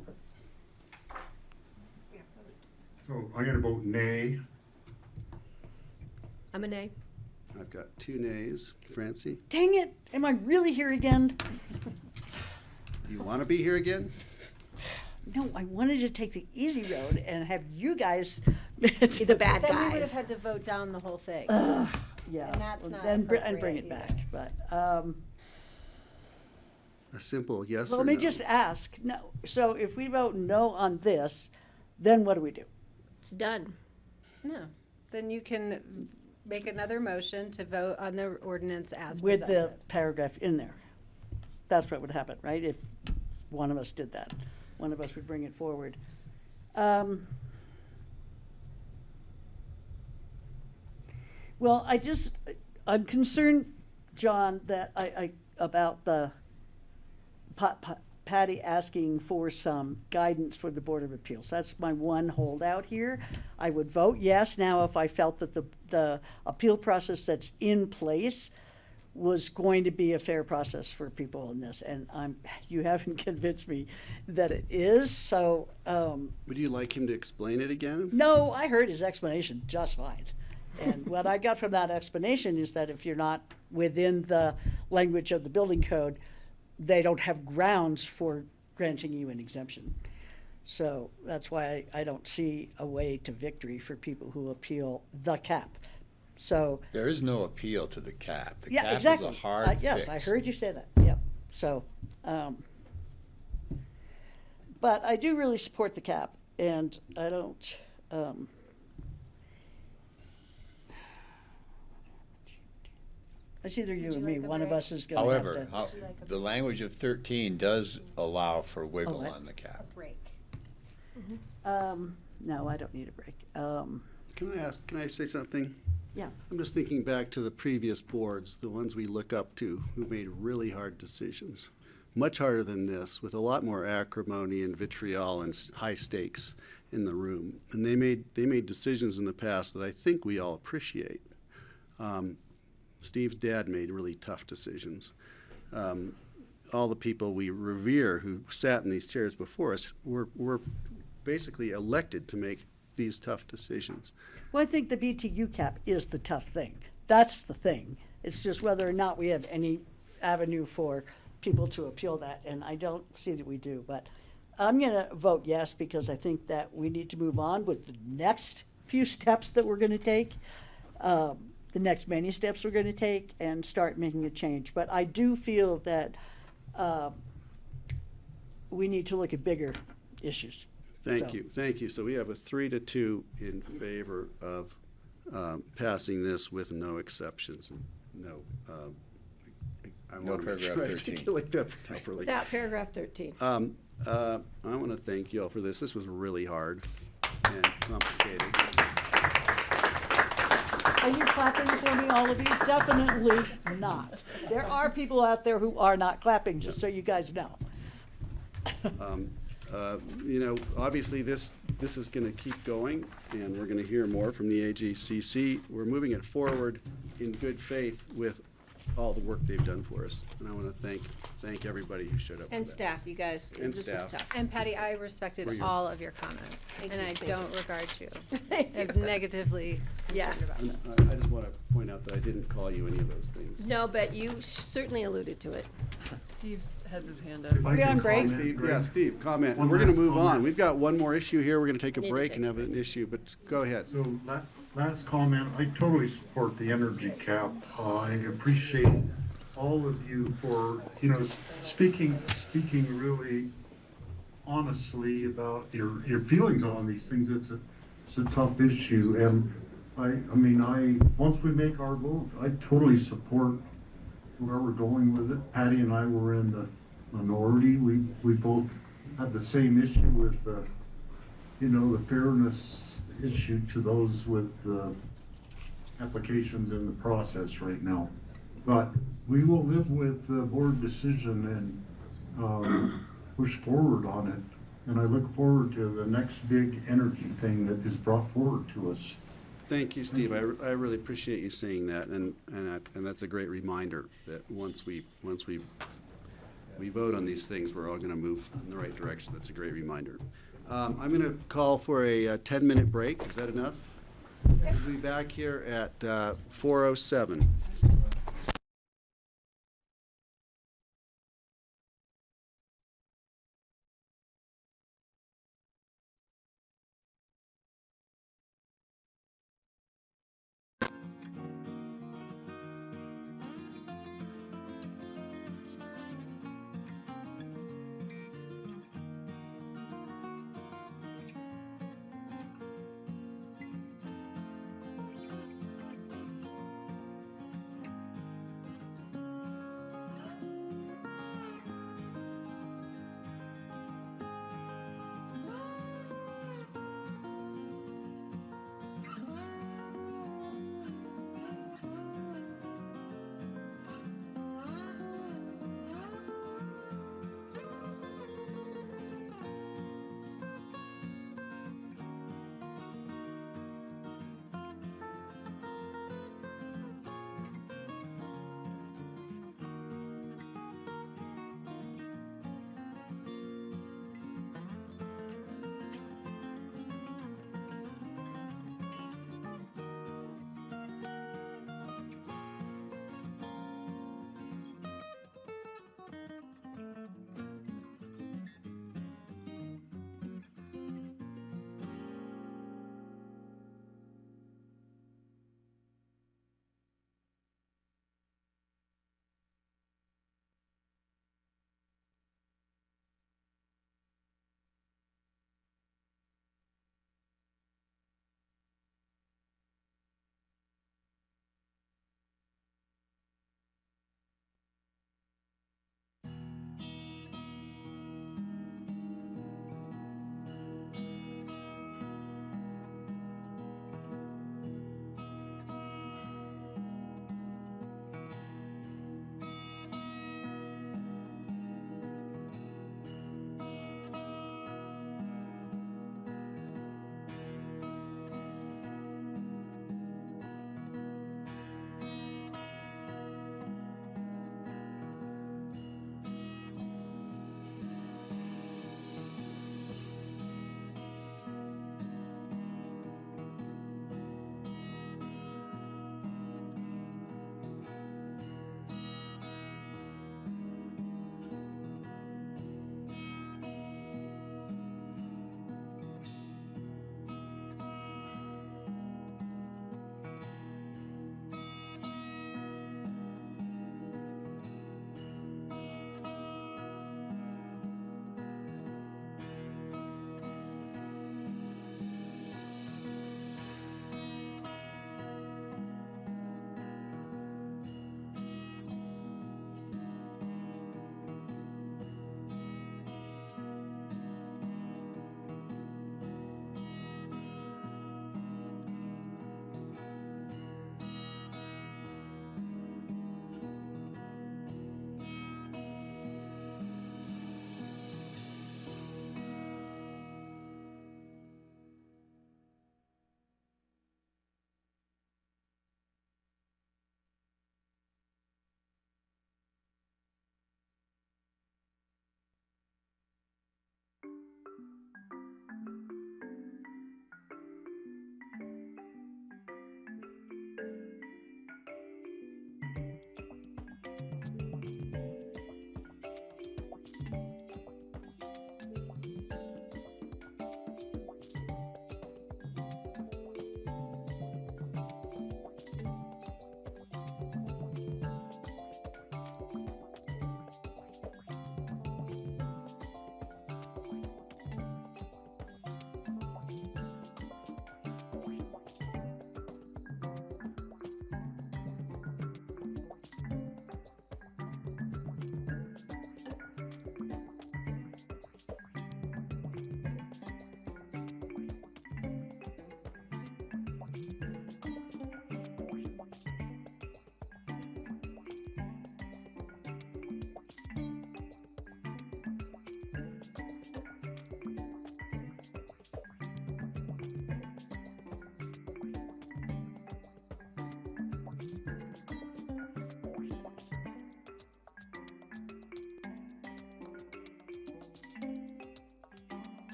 [SPEAKER 19] So I'm gonna vote nay
[SPEAKER 3] I'm a nay.
[SPEAKER 1] I've got 2 nays. Francie,
[SPEAKER 5] Dang it, am I really here again?
[SPEAKER 1] you want to be here again?
[SPEAKER 5] No, I wanted to take the easy road and have you guys.
[SPEAKER 3] Be the bad
[SPEAKER 4] Then we would have
[SPEAKER 3] guys.
[SPEAKER 4] had to vote down the whole thing.
[SPEAKER 5] Yeah.
[SPEAKER 4] And that's not
[SPEAKER 5] and bring it
[SPEAKER 4] appropriate
[SPEAKER 5] back,
[SPEAKER 4] either.
[SPEAKER 5] but,
[SPEAKER 1] A simple yes
[SPEAKER 5] well,
[SPEAKER 1] or
[SPEAKER 5] let me
[SPEAKER 1] no.
[SPEAKER 5] just ask, no, so if we vote no on this, then what do we do?
[SPEAKER 3] It's done.
[SPEAKER 4] No, then you can make another motion to vote on the ordinance as
[SPEAKER 5] With
[SPEAKER 4] presented.
[SPEAKER 5] the paragraph in there. That's what would happen, right? If one of us did that, one of us would bring it forward. Well, I'm concerned, John, that about the Patty asking for some guidance for the Board of Appeals. That's my one holdout here. I would vote yes now if I felt that the appeal process that's in place was going to be a fair process for people in this, and you haven't convinced me that it is, so.
[SPEAKER 1] Would you like him to explain it again?
[SPEAKER 5] No, I heard his explanation just fine. And what I got from that explanation is that if you're not within the language of the building code, they don't have grounds for granting you an exemption. So that's why I don't see a way to victory for people who appeal the cap. So.
[SPEAKER 18] There is no appeal to the cap. The
[SPEAKER 5] Yeah,
[SPEAKER 18] cap
[SPEAKER 5] exactly.
[SPEAKER 18] is a hard
[SPEAKER 5] Yes,
[SPEAKER 18] fix.
[SPEAKER 5] I heard you say that, yep. So, but I do really support the cap, and I don't, it's either you or me, one of us is gonna have
[SPEAKER 18] However,
[SPEAKER 5] to.
[SPEAKER 18] the language of 13 does allow for wiggle
[SPEAKER 5] what?
[SPEAKER 18] on the cap.
[SPEAKER 4] Break.
[SPEAKER 5] No, I don't need a break.
[SPEAKER 1] Can I say something?
[SPEAKER 5] Yeah.
[SPEAKER 1] I'm just thinking back to the previous boards, the ones we look up to, who made really hard decisions. Much harder than this, with a lot more acrimony and vitriol and high stakes in the room. And they made decisions in the past that I think we all appreciate. Steve's dad made really tough decisions. All the people we revere who sat in these chairs before us were basically elected to make these tough decisions.
[SPEAKER 5] Well, I think the BTU cap is the tough thing. That's the thing. It's just whether or not we have any avenue for people to appeal that, and I don't see that we do. But I'm going to vote yes because I think that we need to move on with the next few steps that we're going to take, the next many steps we're going to take, and start making a change. But I do feel that we need to look at bigger issues.
[SPEAKER 1] Thank you. So we have a 3-2 in favor of passing this with no exceptions and no. I
[SPEAKER 18] No
[SPEAKER 1] want to make sure I
[SPEAKER 18] paragraph 13.
[SPEAKER 1] articulate that properly.
[SPEAKER 3] Without paragraph 13.
[SPEAKER 1] I want to thank you all for this. This was really hard and complicated.
[SPEAKER 5] Are you clapping for me, all of you? Definitely not. There are people out there who are not clapping, just so you guys know.
[SPEAKER 1] Obviously this is going to keep going, and we're going to hear more from the AGCC. We're moving it forward in good faith with all the work they've done for us, and I want to thank everybody who showed up.
[SPEAKER 3] And
[SPEAKER 1] for that.
[SPEAKER 3] staff, you guys.
[SPEAKER 1] And
[SPEAKER 3] this
[SPEAKER 1] staff.
[SPEAKER 3] Was tough.
[SPEAKER 4] And Patty, I respected
[SPEAKER 1] For your-
[SPEAKER 4] all of your comments, and I
[SPEAKER 3] Thank
[SPEAKER 4] don't
[SPEAKER 3] you.
[SPEAKER 4] regard you
[SPEAKER 3] Thank
[SPEAKER 4] as
[SPEAKER 3] you.
[SPEAKER 4] negatively
[SPEAKER 3] Yeah.
[SPEAKER 4] concerned about
[SPEAKER 1] And,
[SPEAKER 4] this.
[SPEAKER 1] I just want to point out that I didn't call you any of those things.
[SPEAKER 3] No, but you certainly alluded to it.
[SPEAKER 17] Steve has his hand
[SPEAKER 19] If
[SPEAKER 17] up.
[SPEAKER 19] I
[SPEAKER 5] We on
[SPEAKER 19] could
[SPEAKER 5] break?
[SPEAKER 19] comment,
[SPEAKER 1] Steve,
[SPEAKER 19] Greg.
[SPEAKER 1] yeah, Steve, comment.
[SPEAKER 19] One
[SPEAKER 1] We're going to
[SPEAKER 19] last
[SPEAKER 1] move on.
[SPEAKER 19] comment.
[SPEAKER 1] We've got one more issue here. We're going to take a
[SPEAKER 3] Need to
[SPEAKER 1] break
[SPEAKER 3] take
[SPEAKER 1] and
[SPEAKER 3] a
[SPEAKER 1] have an issue, but go ahead.
[SPEAKER 19] So last comment, I totally support the energy cap. I appreciate all of you for, speaking really honestly about your feelings on these things. It's a tough issue, and once we make our vote, I totally support where we're going with it. Patty and I were in the minority. We both had the same issue with the fairness issue to those with applications in the process right now. But we will live with the board decision and push forward on it. And I look forward to the next big energy thing that is brought forward to us.
[SPEAKER 1] Thank you, Steve. I really appreciate you saying that, and that's a great reminder that once we vote on these things, we're all going to move in the right direction. That's a great reminder. I'm going to call for a 10-minute break. Is that enough? We'll be back here at 4:07.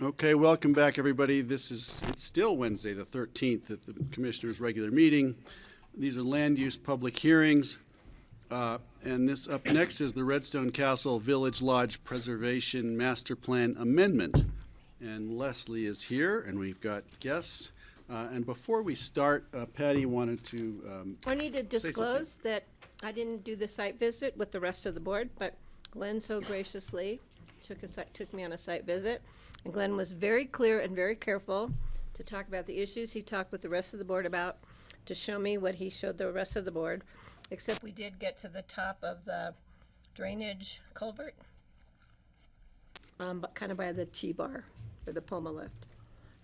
[SPEAKER 1] Okay, welcome back, everybody. It's still Wednesday, the 13th, at the Commissioners' regular meeting. These are land use public hearings. And this up next is the Redstone Castle Village Lodge Preservation Master Plan Amendment. And Leslie is here, and we've got guests. And before we start, Patty wanted to
[SPEAKER 3] I need to
[SPEAKER 1] say something.
[SPEAKER 3] disclose that I didn't do the site visit with the rest of the board, but Glenn so graciously took me on a site visit. And Glenn was very clear and very careful to talk about the issues he talked with the rest of the board about, to show me what he showed the rest of the board, except we did get to the top of the drainage culvert, but kind of by the T-bar for the Poma lift.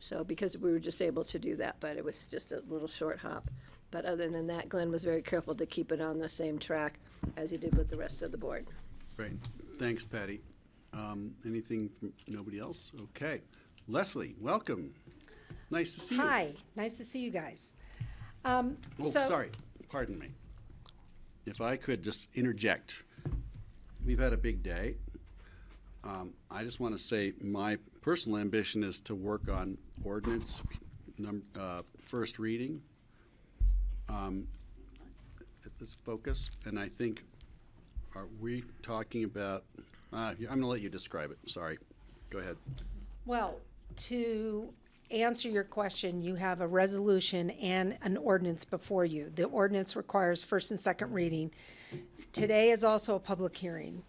[SPEAKER 3] So because we were just able to do that, but it was just a little short hop. But other than that, Glenn was very careful to keep it on the same track as he did with the rest of the board.
[SPEAKER 1] Great. Thanks, Patty. Anything from nobody else? Okay. Leslie, welcome. Nice to see you.
[SPEAKER 15] Hi, nice to see you guys.
[SPEAKER 1] Sorry. Pardon me. If I could just interject. We've had a big day. I just want to say my personal ambition is to work on ordinance first reading at this focus. And I think, are we talking about, I'm going to let you describe it. Sorry. Go ahead.
[SPEAKER 15] Well, to answer your question, you have a resolution and an ordinance before you. The ordinance requires first and second reading. Today is also a public hearing.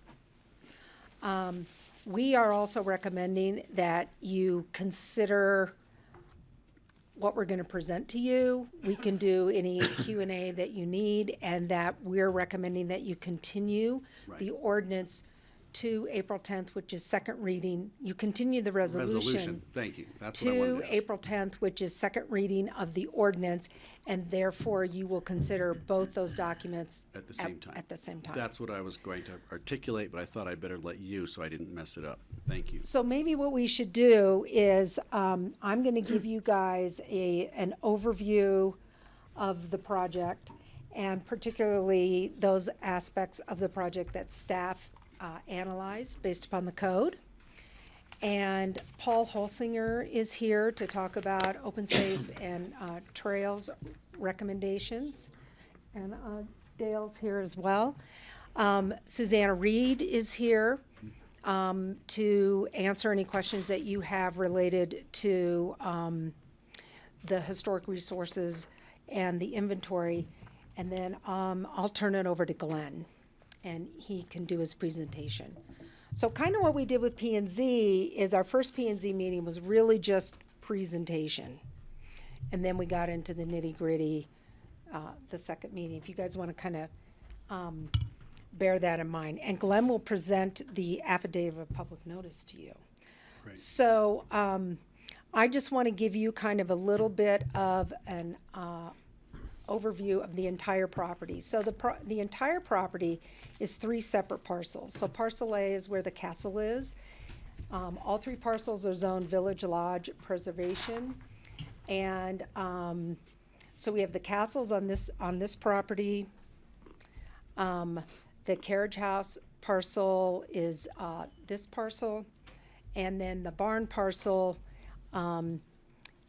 [SPEAKER 15] We are also recommending that you consider what we're going to present to you. We can do any Q&A that you need, and that we're recommending that you continue the ordinance to April 10th, which is second reading. You continue the resolution.
[SPEAKER 1] Thank you. That's what I wanted
[SPEAKER 15] To
[SPEAKER 1] to ask.
[SPEAKER 15] April 10th, which is second reading of the ordinance, and therefore you will consider both those documents
[SPEAKER 1] At the same time.
[SPEAKER 15] At the same time.
[SPEAKER 1] That's what I was going to articulate, but I thought I'd better let you so I didn't mess it up. Thank you.
[SPEAKER 15] So maybe what we should do is, I'm going to give you guys an overview of the project, and particularly those aspects of the project that staff analyzed based upon the code. And Paul Holsinger is here to talk about open space and trails recommendations. And Dale's here as well. Susanna Reed is here to answer any questions that you have related to the historic resources and the inventory. And then I'll turn it over to Glenn, and he can do his presentation. So kind of what we did with P&Z is our first P&Z meeting was really just presentation. And then we got into the nitty-gritty the second meeting. If you guys want to kind of bear that in mind. And Glenn will present the affidavit of public notice to you.
[SPEAKER 1] Right.
[SPEAKER 15] So I just want to give you kind of a little bit of an overview of the entire property. So the entire property is 3 separate parcels. So parcel A is where the castle is. All 3 parcels are zoned Village Lodge Preservation. And so we have the castles on this property. The carriage house parcel is this parcel. And then the barn parcel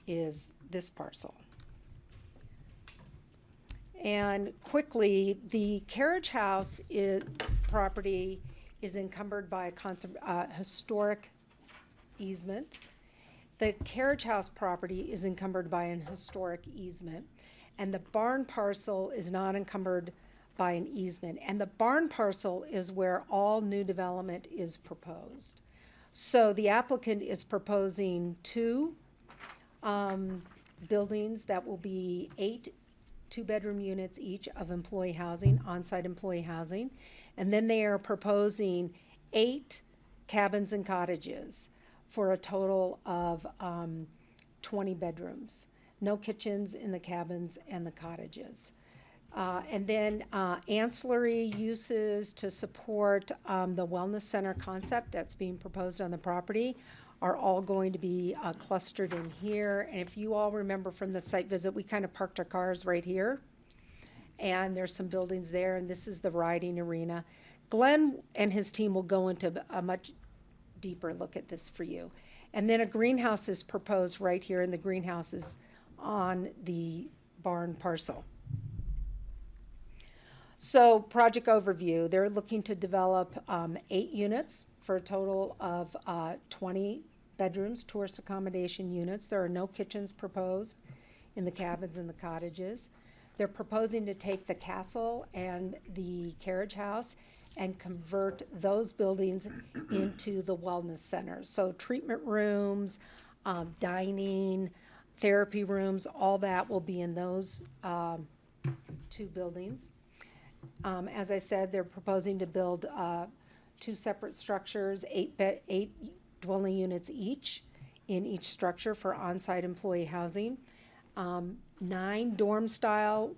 [SPEAKER 15] is this parcel. And quickly, the carriage house property is encumbered by a historic easement. The carriage house property is encumbered by an historic easement. And the barn parcel is not encumbered by an easement. And the barn parcel is where all new development is proposed. So the applicant is proposing 2 buildings that will be 8 2-bedroom units each of employee housing, on-site employee housing. And then they are proposing 8 cabins and cottages for a total of 20 bedrooms. No kitchens in the cabins and the cottages. And then ancillary uses to support the wellness center concept that's being proposed on the property are all going to be clustered in here. And if you all remember from the site visit, we kind of parked our cars right here. And there's some buildings there, and this is the riding arena. Glenn and his team will go into a much deeper look at this for you. And then a greenhouse is proposed right here, and the greenhouse is on the barn parcel. So project overview, they're looking to develop 8 units for a total of 20 bedrooms, tourist accommodation units. There are no kitchens proposed in the cabins and the cottages. They're proposing to take the castle and the carriage house and convert those buildings into the wellness centers. So treatment rooms, dining, therapy rooms, all that will be in those 2 buildings. As I said, they're proposing to build 2 separate structures, 8 dwelling units each in each structure for on-site employee housing. 9 dorm-style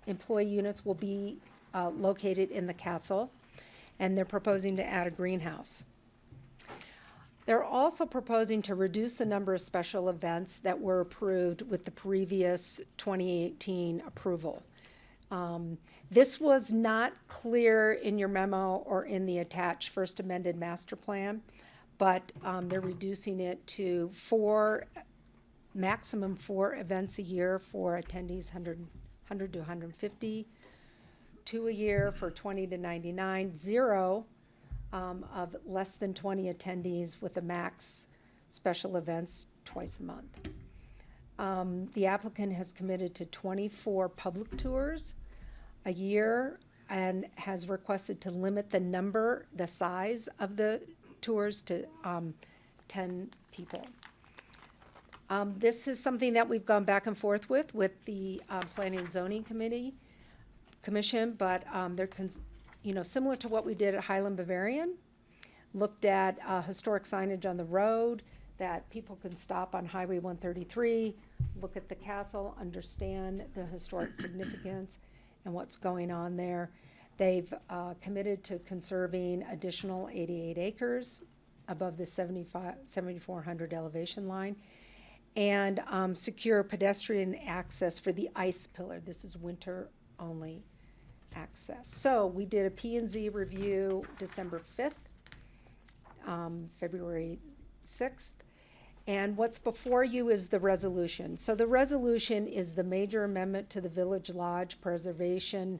[SPEAKER 15] employee units will be located in the castle, and they're proposing to add a greenhouse. They're also proposing to reduce the number of special events that were approved with the previous 2018 approval. This was not clear in your memo or in the attached first amended master plan, but they're reducing it to maximum 4 events a year for attendees 100 to 150, 2 a year for 20 to 99, 0 of less than 20 attendees with a max special events twice a month. The applicant has committed to 24 public tours a year and has requested to limit the size of the tours to 10 people. This is something that we've gone back and forth with the Planning and Zoning Commission, but they're similar to what we did at Highland Bavarian. Looked at historic signage on the road that people can stop on Highway 133, look at the castle, understand the historic significance and what's going on there. They've committed to conserving additional 88 acres above the 7,400 elevation line, and secure pedestrian access for the ice pillar. This is winter-only access. So we did a P&Z review December 5th, February 6th, and what's before you is the resolution. So the resolution is the major amendment to the Village Lodge Preservation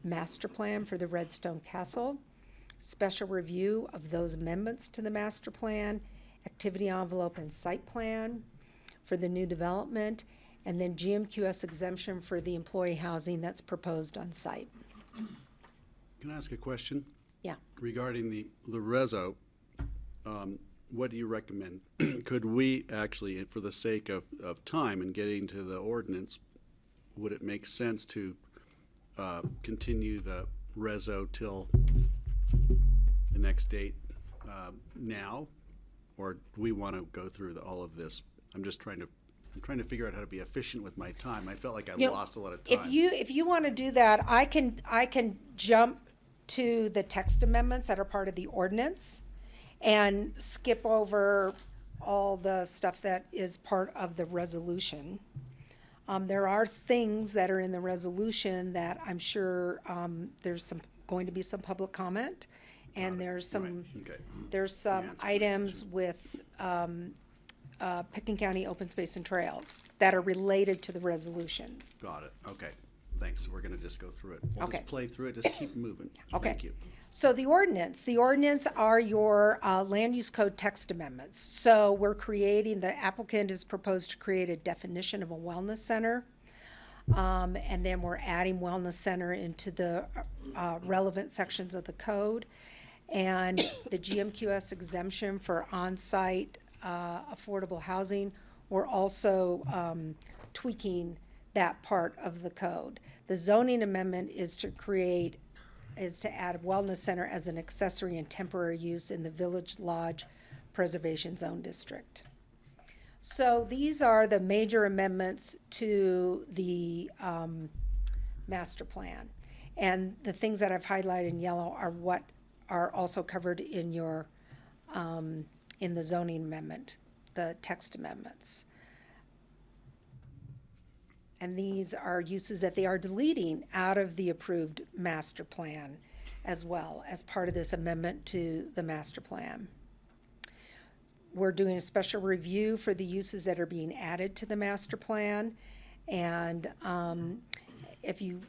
[SPEAKER 15] Master Plan for the Redstone Castle, special review of those amendments to the master plan, activity envelope and site plan for the new development, and then GMQS exemption for the employee housing that's proposed on site.
[SPEAKER 1] Can I ask a question?
[SPEAKER 15] Yeah.
[SPEAKER 1] Regarding the reso, what do you recommend? Could we actually, for the sake of time and getting to the ordinance, would it make sense to continue the reso till the next date now? Or do we want to go through all of this? I'm trying to figure out how to be efficient with my time. I felt like I lost a lot of time.
[SPEAKER 15] If you want to do that, I can jump to the text amendments that are part of the ordinance and skip over all the stuff that is part of the resolution. There are things that are in the resolution that I'm sure there's going to be some public comment, and there's some items with Pickens County Open Space and Trails that are related to the resolution.
[SPEAKER 1] Got it. Okay. Thanks. We're going to just go through it. We'll
[SPEAKER 15] Okay.
[SPEAKER 1] just play through it. Just keep moving.
[SPEAKER 15] Okay.
[SPEAKER 1] Thank you.
[SPEAKER 15] So the ordinance are your land use code text amendments. So the applicant has proposed to create a definition of a wellness center. And then we're adding wellness center into the relevant sections of the code. And the GMQS exemption for on-site affordable housing, we're also tweaking that part of the code. The zoning amendment is to add a wellness center as an accessory and temporary use in the Village Lodge Preservation Zone District. So these are the major amendments to the master plan. And the things that I've highlighted in yellow are what are also covered in your, in the zoning amendment, the text amendments. And these are uses that they are deleting out of the approved master plan as well as part of this amendment to the master plan. we're doing a special review for the uses that are being added to the master plan. And if you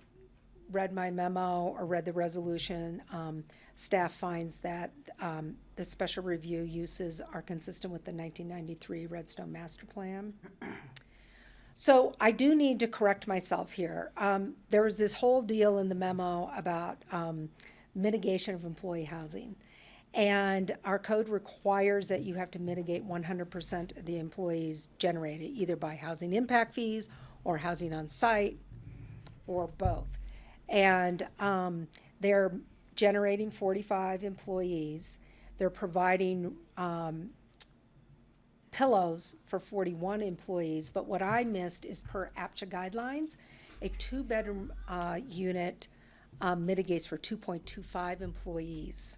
[SPEAKER 15] read my memo or read the resolution, staff finds that the special review uses are consistent with the 1993 Redstone Master Plan. So I do need to correct myself here. There was this whole deal in the memo about mitigation of employee housing. And our code requires that you have to mitigate 100% of the employees generated, either by housing impact fees or housing on site or both. And they're generating 45 employees. They're providing pillows for 41 employees. But what I missed is per APCHA guidelines, a 2-bedroom unit mitigates for 2.25 employees.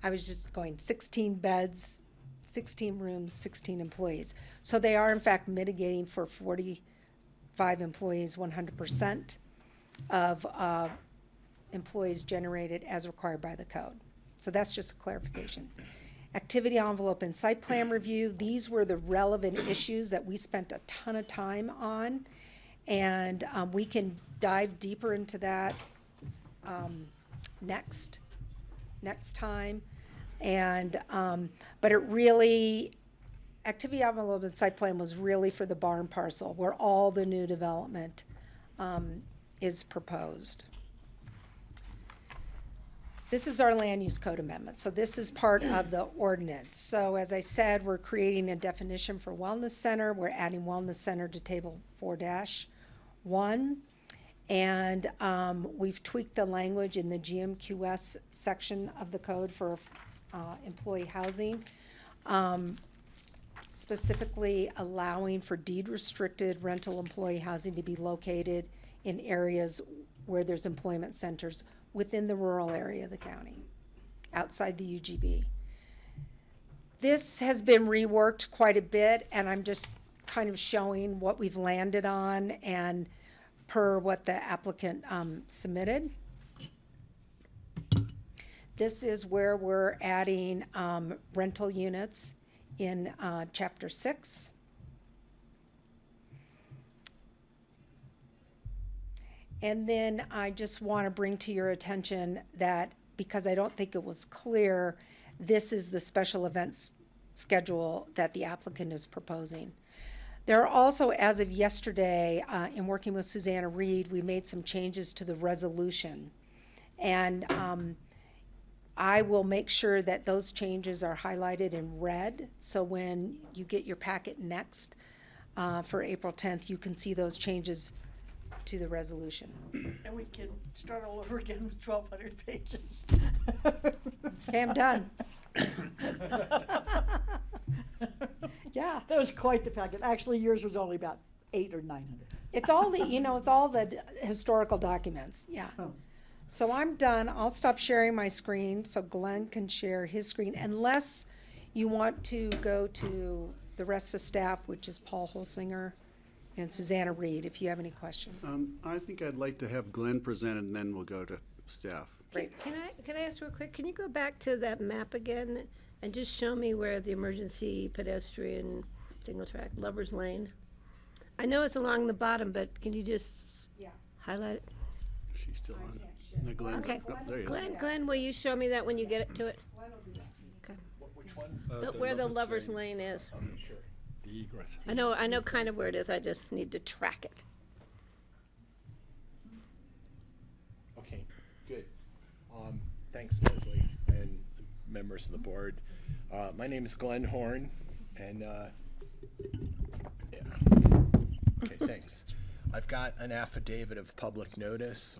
[SPEAKER 15] I was just going 16 beds, 16 rooms, 16 employees. So they are in fact mitigating for 45 employees 100% of employees generated as required by the code. So that's just a clarification. Activity envelope and site plan review, these were the relevant issues that we spent a ton of time on. And we can dive deeper into that next time. And but it really, activity envelope and site plan was really for the barn parcel where all the new development is proposed. This is our land use code amendment. So this is part of the ordinance. So as I said, we're creating a definition for wellness center. We're adding wellness center to table 4-1. And we've tweaked the language in the GMQS section of the code for employee housing, specifically allowing for deed-restricted rental employee housing to be located in areas where there's employment centers within the rural area of the county, outside the UGB. This has been reworked quite a bit, and I'm just kind of showing what we've landed on and per what the applicant submitted. This is where we're adding rental units in Chapter 6. And then I just want to bring to your attention that, because I don't think it was clear, this is the special events schedule that the applicant is proposing. There are also, as of yesterday, in working with Susanna Reed, we made some changes to the resolution. And I will make sure that those changes are highlighted in red. So when you get your packet next for April 10th, you can see those changes to the resolution.
[SPEAKER 5] And we can start all over again with 1,200 pages.
[SPEAKER 15] Okay, I'm done. Yeah.
[SPEAKER 5] That was quite the packet. Actually, yours was only about 800 or 900.
[SPEAKER 15] It's all the, it's all the historical documents, yeah.
[SPEAKER 5] Oh.
[SPEAKER 15] So I'm done. I'll stop sharing my screen so Glenn can share his screen, unless you want to go to the rest of staff, which is Paul Holsinger and Susanna Reed, if you have any questions.
[SPEAKER 1] I think I'd like to have Glenn present, and then we'll go to staff.
[SPEAKER 15] Great.
[SPEAKER 3] Can I ask real quick, can you go back to that map again and just show me where the emergency pedestrian single track, Lover's Lane? I know it's along the bottom, but can you just highlight it?
[SPEAKER 1] She's still on. No, Glenn's
[SPEAKER 3] Okay.
[SPEAKER 1] oh, there he is.
[SPEAKER 3] Glenn, will you show me that when you get it to it? Okay.
[SPEAKER 18] Which one?
[SPEAKER 3] Where the Lover's Lane is.
[SPEAKER 18] Okay, sure. The egress.
[SPEAKER 3] I know kind of where it is, I just need to track it.
[SPEAKER 22] Okay, good. Thanks, Leslie, and members of the board. My name is Glenn Horn, and okay, thanks. I've got an affidavit of public notice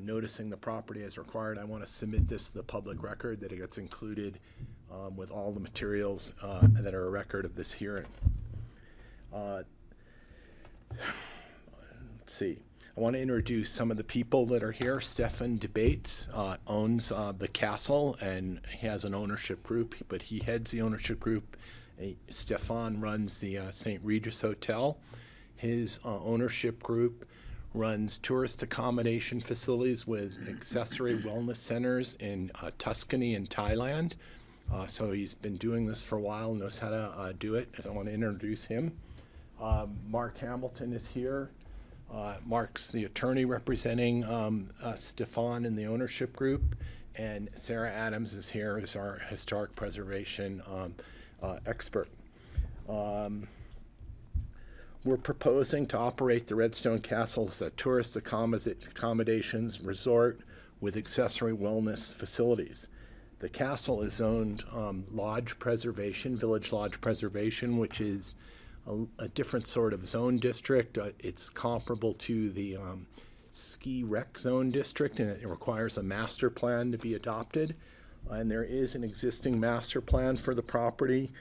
[SPEAKER 22] noticing the property as required. I want to submit this to the public record, that it gets included with all the materials that are a record of this hearing. Let's see. I want to introduce some of the people that are here. Stefan DeBates owns the castle, and he has an ownership group, but he heads the ownership group. Stefan runs the St. Regis Hotel. His ownership group runs tourist accommodation facilities with accessory wellness centers in Tuscany and Thailand. So he's been doing this for a while, knows how to do it. And I want to introduce him. Mark Hamilton is here. Mark's the attorney representing Stefan in the ownership group, and Sarah Adams is here as our historic preservation expert. We're proposing to operate the Redstone Castle as a tourist accommodations resort with accessory wellness facilities. The castle is zoned lodge preservation, village lodge preservation, which is a different sort of zone district. It's comparable to the ski rec zone district, and it requires a master plan to be adopted. And there is an existing master plan for the property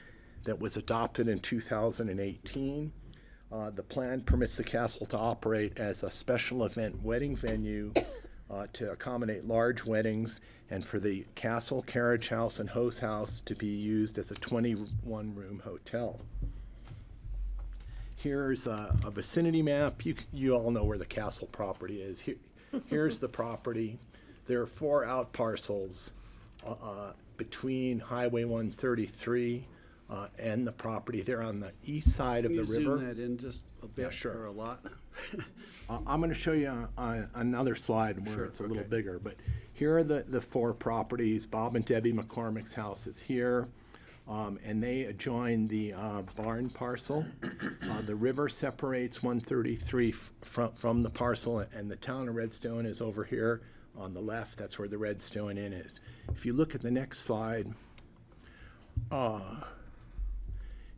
[SPEAKER 22] that was adopted in 2018. The plan permits the castle to operate as a special event wedding venue to accommodate large weddings, and for the castle, carriage house, and hose house to be used as a 21-room hotel. Here's a vicinity map. You all know where the castle property is. Here's the property. There are 4 out parcels between Highway 133 and the property. They're on the east side of the river.
[SPEAKER 1] Can you zoom that in just a bit,
[SPEAKER 22] Yeah, sure.
[SPEAKER 1] or a lot?
[SPEAKER 22] I'm going to show you another slide where
[SPEAKER 1] Sure,
[SPEAKER 22] it's a little
[SPEAKER 1] okay.
[SPEAKER 22] bigger. But here are the 4 properties. Bob and Debbie McCormick's house is here, and they adjoin the barn parcel. The river separates 133 from the parcel, and the town of Redstone is over here on the left. That's where the Redstone Inn is. If you look at the next slide,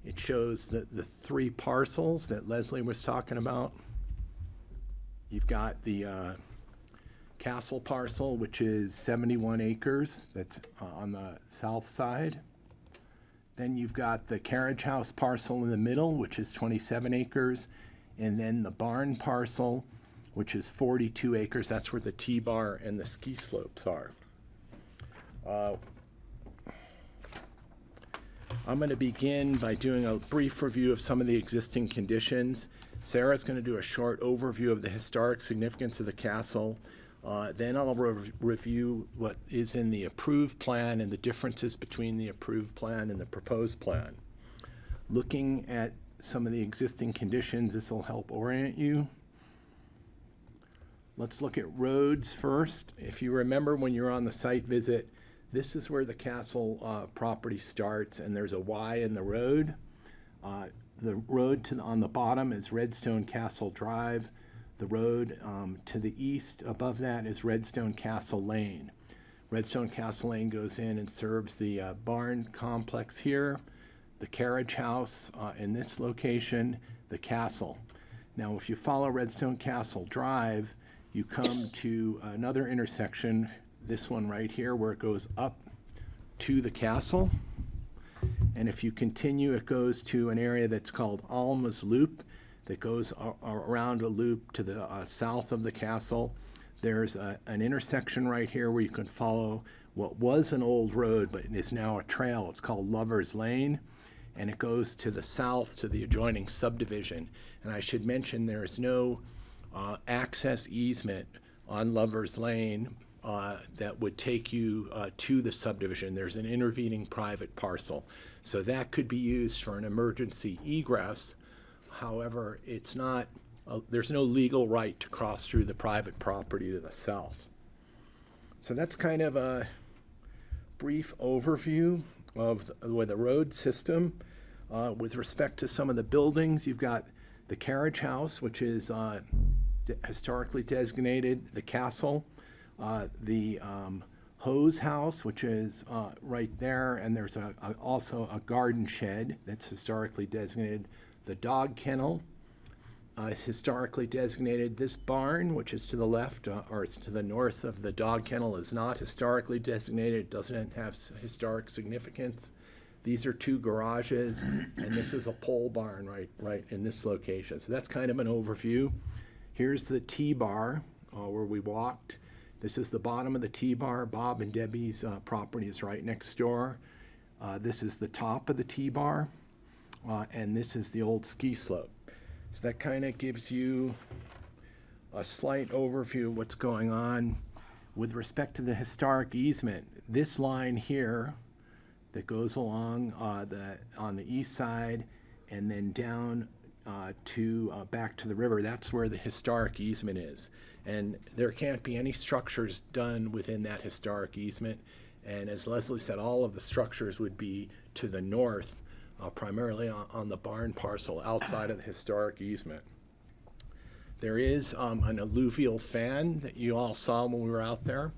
[SPEAKER 22] it shows the 3 parcels that Leslie was talking about. You've got the castle parcel, which is 71 acres. That's on the south side. Then you've got the carriage house parcel in the middle, which is 27 acres. And then the barn parcel, which is 42 acres. That's where the T-bar and the ski slopes are. I'm going to begin by doing a brief review of some of the existing conditions. Sarah's going to do a short overview of the historic significance of the castle. Then I'll review what is in the approved plan and the differences between the approved plan and the proposed plan. Looking at some of the existing conditions, this will help orient you. Let's look at roads first. If you remember when you're on the site visit, this is where the castle property starts, and there's a Y in the road. The road on the bottom is Redstone Castle Drive. The road to the east above that is Redstone Castle Lane. Redstone Castle Lane goes in and serves the barn complex here, the carriage house in this location, the castle. Now, if you follow Redstone Castle Drive, you come to another intersection, this one right here, where it goes up to the castle. And if you continue, it goes to an area that's called Alma's Loop that goes around a loop to the south of the castle. There's an intersection right here where you can follow what was an old road but is now a trail. It's called Lover's Lane, and it goes to the south to the adjoining subdivision. And I should mention there is no access easement on Lover's Lane that would take you to the subdivision. There's an intervening private parcel. So that could be used for an emergency egress. However, it's not, there's no legal right to cross through the private property to the south. So that's kind of a brief overview of the road system. With respect to some of the buildings, you've got the carriage house, which is historically designated, the castle, the hose house, which is right there, and there's also a garden shed that's historically designated. The dog kennel is historically designated. This barn, which is to the left, or it's to the north of the dog kennel, is not historically designated. It doesn't have historic significance. These are 2 garages, and this is a pole barn right in this location. So that's kind of an overview. Here's the T-bar where we walked. This is the bottom of the T-bar. Bob and Debbie's property is right next door. This is the top of the T-bar, and this is the old ski slope. So that kind of gives you a slight overview of what's going on. With respect to the historic easement, this line here that goes along on the east side and then down back to the river. That's where the historic easement is. And there can't be any structures done within that historic easement. And as Leslie said, all of the structures would be to the north, primarily on the barn parcel outside of the historic easement. There is an alluvial fan that you all saw when we were out there.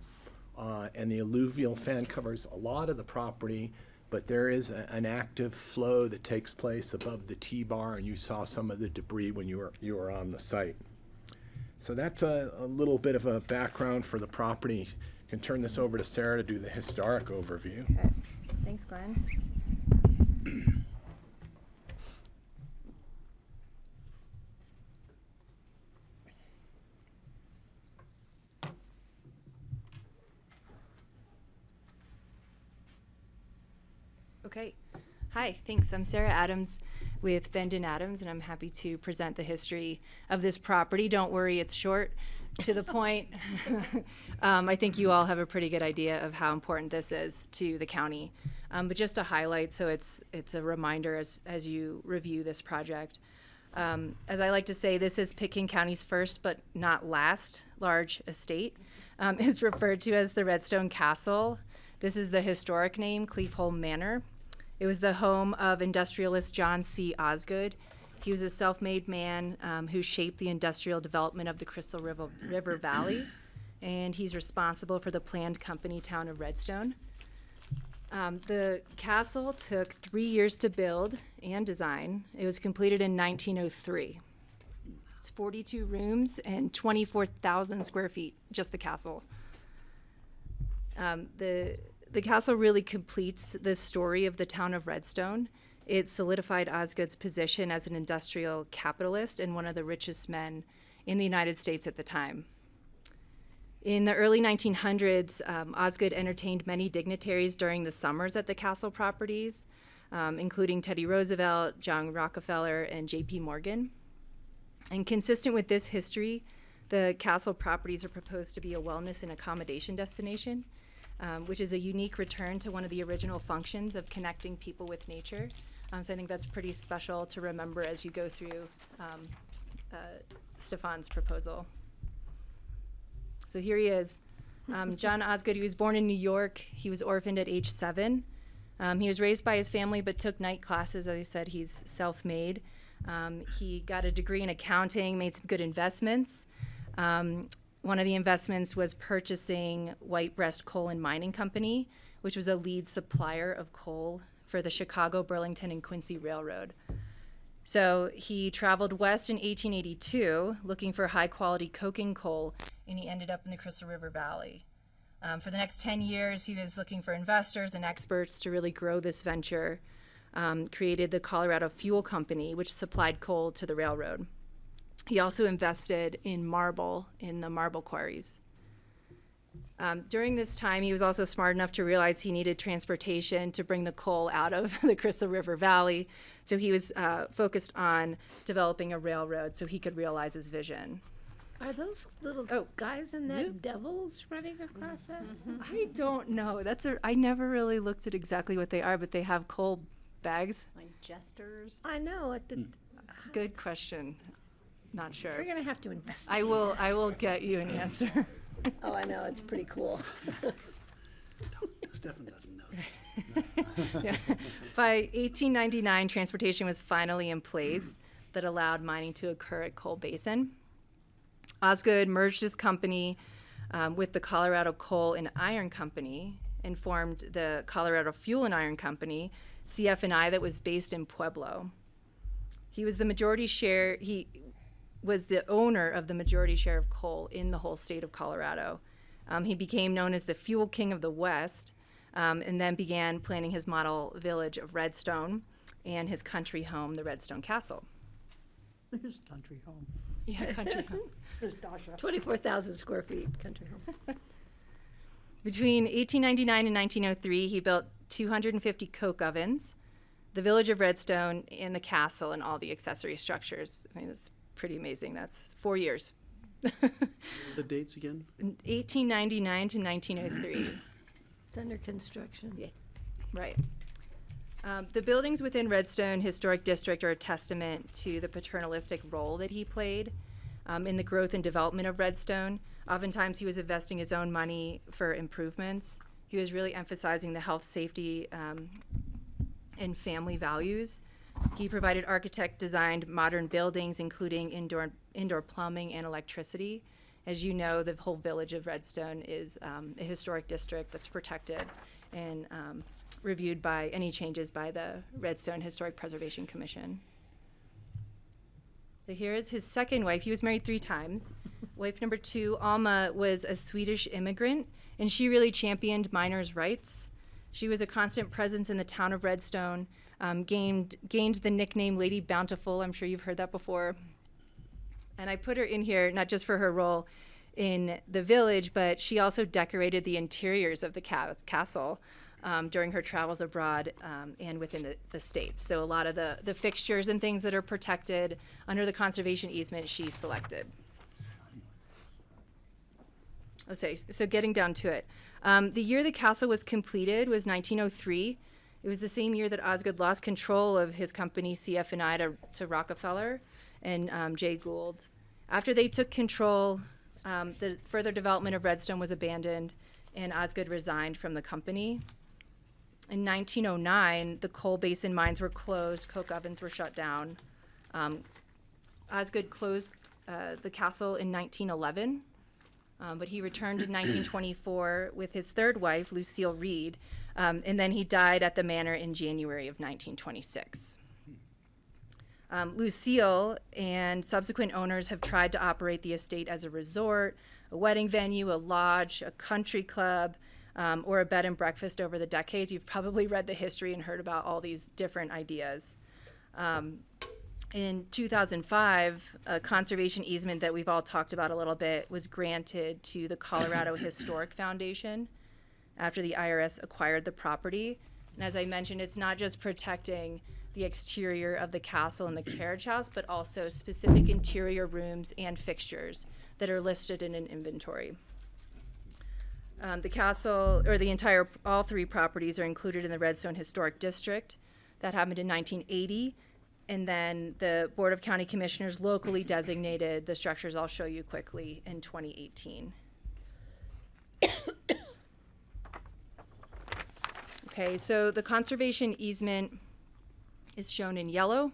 [SPEAKER 22] And the alluvial fan covers a lot of the property, but there is an active flow that takes place above the T-bar, and you saw some of the debris when you were on the site. So that's a little bit of a background for the property. I can turn this over to Sarah to do the historic overview.
[SPEAKER 7] Okay. Thanks, Glenn. Okay. Hi, thanks. I'm Sarah Adams with Bendon Adams, and I'm happy to present the history of this property. Don't worry, it's short, to the point. I think you all have a pretty good idea of how important this is to the county. But just to highlight, so it's a reminder as you review this project. As I like to say, this is Pitkin County's first but not last large estate. It's referred to as the Redstone Castle. This is the historic name, Cleveholm Manor. It was the home of industrialist John C. Osgood. He was a self-made man who shaped the industrial development of the Crystal River Valley, and he's responsible for the planned company town of Redstone. The castle took 3 years to build and design. It was completed in 1903. It's 42 rooms and 24,000 square feet, just the castle. The castle really completes the story of the town of Redstone. It solidified Osgood's position as an industrial capitalist and one of the richest men in the United States at the time. In the early 1900s, Osgood entertained many dignitaries during the summers at the castle properties, including Teddy Roosevelt, John Rockefeller, and J.P. Morgan. And consistent with this history, the castle properties are proposed to be a wellness and accommodation destination, which is a unique return to one of the original functions of connecting people with nature. So I think that's pretty special to remember as you go through Stefan's proposal. So here he is. John Osgood, he was born in New York. He was orphaned at age 7. He was raised by his family but took night classes. As I said, he's self-made. He got a degree in accounting, made some good investments. One of the investments was purchasing White Breast Coal and Mining Company, which was a lead supplier of coal for the Chicago, Burlington, and Quincy Railroad. So he traveled west in 1882 looking for high-quality coking coal, and he ended up in the Crystal River Valley. For the next 10 years, he was looking for investors and experts to really grow this venture, created the Colorado Fuel Company, which supplied coal to the railroad. He also invested in marble, in the marble quarries. During this time, he was also smart enough to realize he needed transportation to bring the coal out of the Crystal River Valley. So he was focused on developing a railroad so he could realize his vision.
[SPEAKER 3] Are those little guys in that devils running across that?
[SPEAKER 4] I don't know. I never really looked at exactly what they are, but they have coal bags.
[SPEAKER 7] Like jesters?
[SPEAKER 3] I know.
[SPEAKER 4] Good question. Not sure.
[SPEAKER 3] We're gonna have to investigate.
[SPEAKER 4] I will get you an answer.
[SPEAKER 3] Oh, I know. It's pretty cool.
[SPEAKER 1] Stefan doesn't know.
[SPEAKER 4] Yeah. By 1899, transportation was finally in place that allowed mining to occur at Coal Basin. Osgood merged his company with the Colorado Coal and Iron Company and formed the Colorado Fuel and Iron Company, CF&I, that was based in Pueblo. He was the owner of the majority share of coal in the whole state of Colorado. He became known as the Fuel King of the West, and then began planning his model village of Redstone and his country home, the Redstone Castle.
[SPEAKER 5] His country home.
[SPEAKER 4] Yeah, country home.
[SPEAKER 5] There's Dasha.
[SPEAKER 3] 24,000 square feet country home.
[SPEAKER 4] Between 1899 and 1903, he built 250 coke ovens, the village of Redstone, and the castle, and all the accessory structures. I mean, that's pretty amazing. That's 4 years.
[SPEAKER 1] The dates again?
[SPEAKER 4] 1899 to 1903.
[SPEAKER 3] It's under construction.
[SPEAKER 4] Yeah, right.
[SPEAKER 7] The buildings within Redstone Historic District are a testament to the paternalistic role that he played in the growth and development of Redstone. Oftentimes, he was investing his own money for improvements. He was really emphasizing the health, safety, and family values. He provided architect-designed modern buildings, including indoor plumbing and electricity. As you know, the whole village of Redstone is a historic district that's protected and reviewed by any changes by the Redstone Historic Preservation Commission. So here is his second wife. He was married 3 times. Wife number 2, Alma, was a Swedish immigrant, and she really championed miners' rights. She was a constant presence in the town of Redstone, gained the nickname Lady Bountiful. I'm sure you've heard that before. And I put her in here not just for her role in the village, but she also decorated the interiors of the castle during her travels abroad and within the States. So a lot of the fixtures and things that are protected under the conservation easement she selected. Okay, so getting down to it. The year the castle was completed was 1903. It was the same year that Osgood lost control of his company CF&I to Rockefeller and Jay Gould. After they took control, the further development of Redstone was abandoned and Osgood resigned from the company. In 1909, the coal basin mines were closed, coke ovens were shut down. Osgood closed the castle in 1911, but he returned in 1924 with his third wife, Lucille Reed, and then he died at the manor in January of 1926. Lucille and subsequent owners have tried to operate the estate as a resort, a wedding venue, a lodge, a country club, or a bed and breakfast over the decades. You've probably read the history and heard about all these different ideas. In 2005, a conservation easement that we've all talked about a little bit was granted to the Colorado Historic Foundation after the IRS acquired the property. And as I mentioned, it's not just protecting the exterior of the castle and the carriage house, but also specific interior rooms and fixtures that are listed in an inventory. The castle, or all 3 properties are included in the Redstone Historic District. That happened in 1980. And then the Board of County Commissioners locally designated the structures I'll show you quickly in 2018. Okay, so the conservation easement is shown in yellow.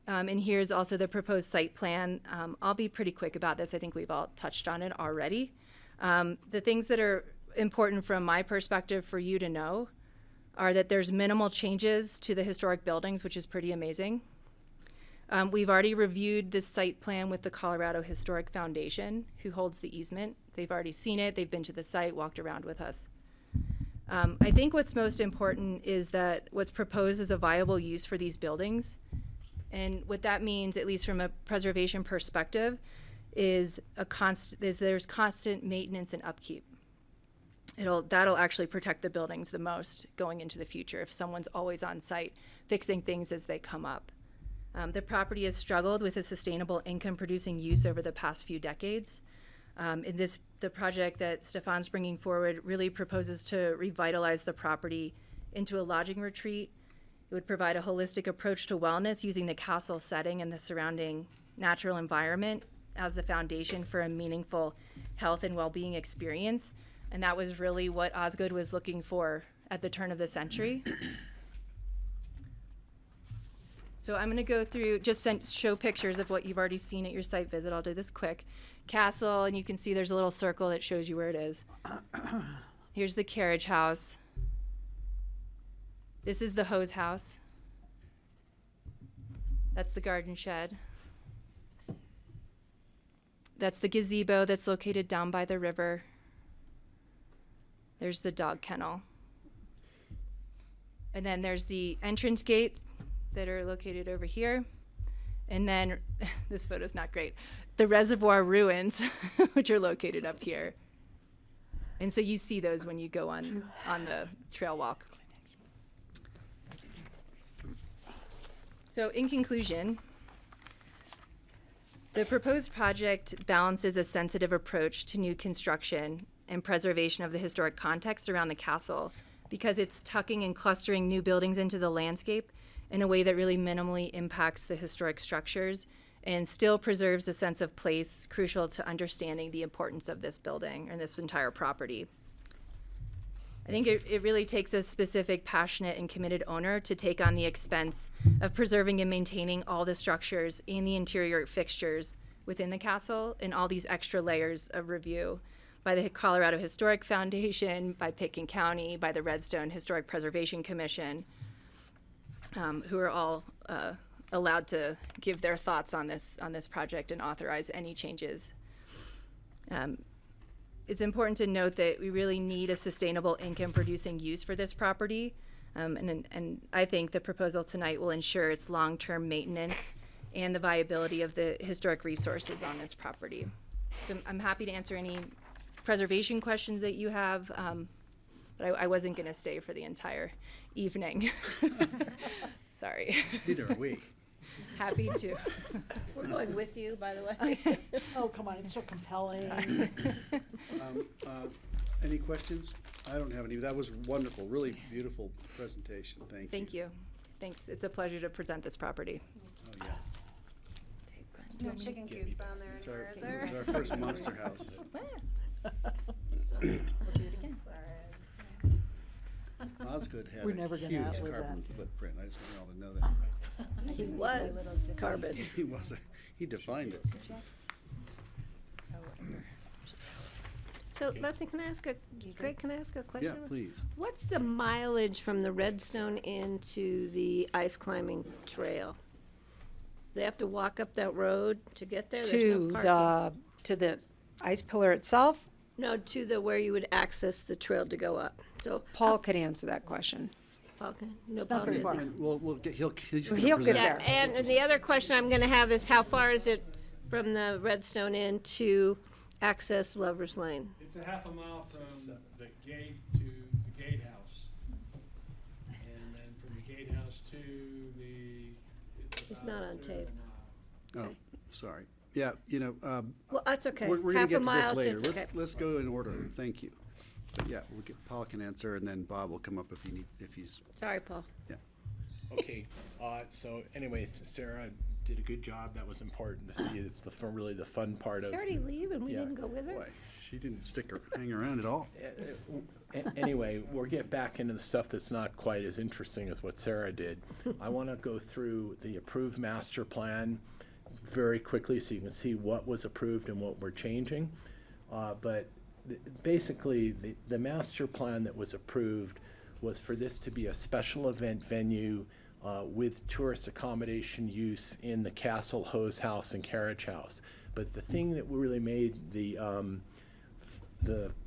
[SPEAKER 7] And here's also the proposed site plan. I'll be pretty quick about this. I think we've all touched on it already. The things that are important from my perspective for you to know are that there's minimal changes to the historic buildings, which is pretty amazing. We've already reviewed this site plan with the Colorado Historic Foundation, who holds the easement. They've already seen it. They've been to the site, walked around with us. I think what's most important is that what's proposed is a viable use for these buildings. And what that means, at least from a preservation perspective, is there's constant maintenance and upkeep. That'll actually protect the buildings the most going into the future if someone's always on site fixing things as they come up. The property has struggled with a sustainable income producing use over the past few decades. The project that Stefan's bringing forward really proposes to revitalize the property into a lodging retreat. It would provide a holistic approach to wellness using the castle setting and the surrounding natural environment as the foundation for a meaningful health and well-being experience. And that was really what Osgood was looking for at the turn of the century. So I'm going to go through, show pictures of what you've already seen at your site visit. I'll do this quick. Castle, and you can see there's a little circle that shows you where it is. Here's the carriage house. This is the hose house. That's the garden shed. That's the gazebo that's located down by the river. There's the dog kennel. And then there's the entrance gates that are located over here. And then, this photo's not great, the reservoir ruins, which are located up here. And so you see those when you go on the trail walk. So in conclusion, the proposed project balances a sensitive approach to new construction and preservation of the historic context around the castle because it's tucking and clustering new buildings into the landscape in a way that really minimally impacts the historic structures and still preserves a sense of place crucial to understanding the importance of this building and this entire property. I think it really takes a specific, passionate, and committed owner to take on the expense of preserving and maintaining all the structures and the interior fixtures within the castle and all these extra layers of review by the Colorado Historic Foundation, by Pitkin County, by the Redstone Historic Preservation Commission, who are all allowed to give their thoughts on this project and authorize any changes. It's important to note that we really need a sustainable income-producing use for this property, and I think the proposal tonight will ensure its long-term maintenance and the viability of the historic resources on this property. So I'm happy to answer any preservation questions that you have, but I wasn't going to stay for the entire evening. Sorry.
[SPEAKER 1] Neither are we.
[SPEAKER 7] Happy to.
[SPEAKER 3] We're going with you, by the way.
[SPEAKER 5] Oh, come on, it's so compelling.
[SPEAKER 1] Any questions? I don't have any. That was wonderful, really beautiful presentation. Thank you.
[SPEAKER 7] Thank you. Thanks. It's a pleasure to present this property.
[SPEAKER 1] Oh, yeah.
[SPEAKER 4] No chicken coops on there
[SPEAKER 1] It's
[SPEAKER 4] anywhere,
[SPEAKER 1] our,
[SPEAKER 4] is there?
[SPEAKER 1] it was our first monster house.
[SPEAKER 7] We'll do it again.
[SPEAKER 1] Osgood had
[SPEAKER 5] We're
[SPEAKER 1] a
[SPEAKER 5] never gonna
[SPEAKER 1] huge
[SPEAKER 5] outlive
[SPEAKER 1] carbon
[SPEAKER 5] that.
[SPEAKER 1] footprint. I just want you all to know that.
[SPEAKER 3] He was carbon.
[SPEAKER 1] He was. He defined it.
[SPEAKER 3] So Leslie, can I ask Greg, can I ask a question?
[SPEAKER 1] Yeah, please.
[SPEAKER 3] What's the mileage from the Redstone into the ice climbing trail? They have to walk up that road to get there? There's no parking.
[SPEAKER 15] To the ice pillar itself?
[SPEAKER 3] No, to the, where you would access the trail to go up. So
[SPEAKER 15] Paul could answer that question.
[SPEAKER 3] Paul can, no,
[SPEAKER 5] not
[SPEAKER 3] Paul
[SPEAKER 5] very
[SPEAKER 3] says
[SPEAKER 5] far.
[SPEAKER 3] he-
[SPEAKER 1] And we'll get, he's
[SPEAKER 15] Well,
[SPEAKER 1] gonna
[SPEAKER 15] he'll get
[SPEAKER 1] present.
[SPEAKER 15] there.
[SPEAKER 3] And the other question I'm gonna have is how far is it from the Redstone Inn to access Lover's Lane?
[SPEAKER 11] It's a half a mile from the gate to the gatehouse. And then from the gatehouse to the.
[SPEAKER 3] It's not on tape.
[SPEAKER 1] Oh, sorry. Yeah, you know,
[SPEAKER 3] Well, that's okay.
[SPEAKER 1] we're gonna
[SPEAKER 3] Half a
[SPEAKER 1] get to
[SPEAKER 3] mile
[SPEAKER 1] this
[SPEAKER 3] to-
[SPEAKER 1] later.
[SPEAKER 3] okay.
[SPEAKER 1] Let's go in order. Thank you. But yeah, we'll get, Paul can answer, and then Bob will come up if he's,
[SPEAKER 3] Sorry, Paul.
[SPEAKER 1] yeah.
[SPEAKER 22] Okay, so anyway, Sarah did a good job. That was important to see. It's really the fun part
[SPEAKER 3] Did
[SPEAKER 22] of.
[SPEAKER 3] she already leave and we
[SPEAKER 22] Yeah.
[SPEAKER 3] didn't go with her?
[SPEAKER 1] Boy, she didn't hang around at all.
[SPEAKER 22] Anyway, we'll get back into the stuff that's not quite as interesting as what Sarah did. I want to go through the approved master plan very quickly so you can see what was approved and what we're changing. Basically, the master plan that was approved was for this to be a special event venue with tourist accommodation use in the castle, hose house, and carriage house. But the thing that really made the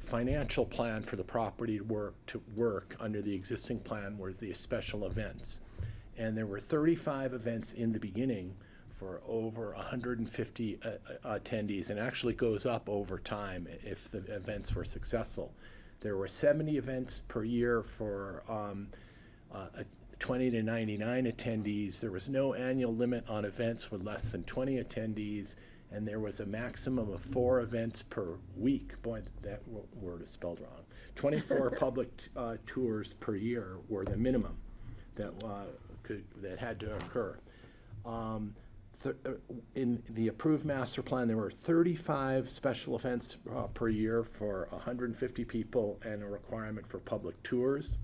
[SPEAKER 22] financial plan for the property to work under the existing plan were the special events. And there were 35 events in the beginning for over 150 attendees, and actually goes up over time if the events were successful. There were 70 events per year for 20 to 99 attendees. There was no annual limit on events with less than 20 attendees, and there was a maximum of 4 events per week. Boy, that word is spelled wrong. 24 public tours per year were the minimum that had to occur. In the approved master plan, there were 35 special events per year for 150 people and a requirement for public tours.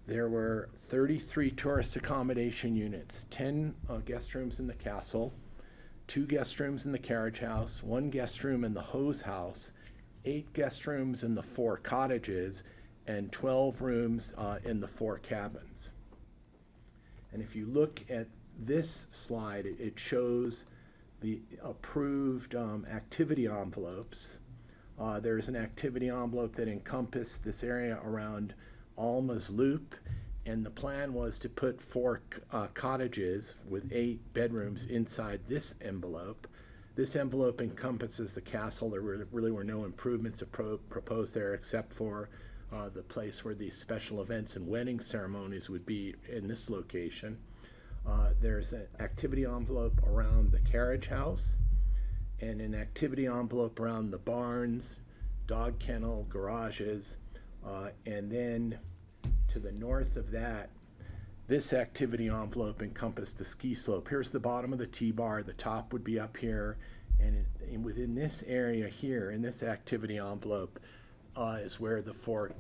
[SPEAKER 22] There were 33 tourist accommodation units, 10 guest rooms in the castle, 2 guest rooms in the carriage house, 1 guest room in the hose house, 8 guest rooms in the 4 cottages, and 12 rooms in the 4 cabins. And if you look at this slide, it shows the approved activity envelopes. There's an activity envelope that encompassed this area around Alma's Loop, and the plan was to put 4 cottages with 8 bedrooms inside this envelope. This envelope encompasses the castle. There really were no improvements proposed there except for the place where the special events and wedding ceremonies would be in this location. There's an activity envelope around the carriage house and an activity envelope around the barns, dog kennel, garages, And then to the north of that, this activity envelope encompassed the ski slope. Here's the bottom of the T-bar, the top would be up here, and within this area here, in this activity envelope, is where the 4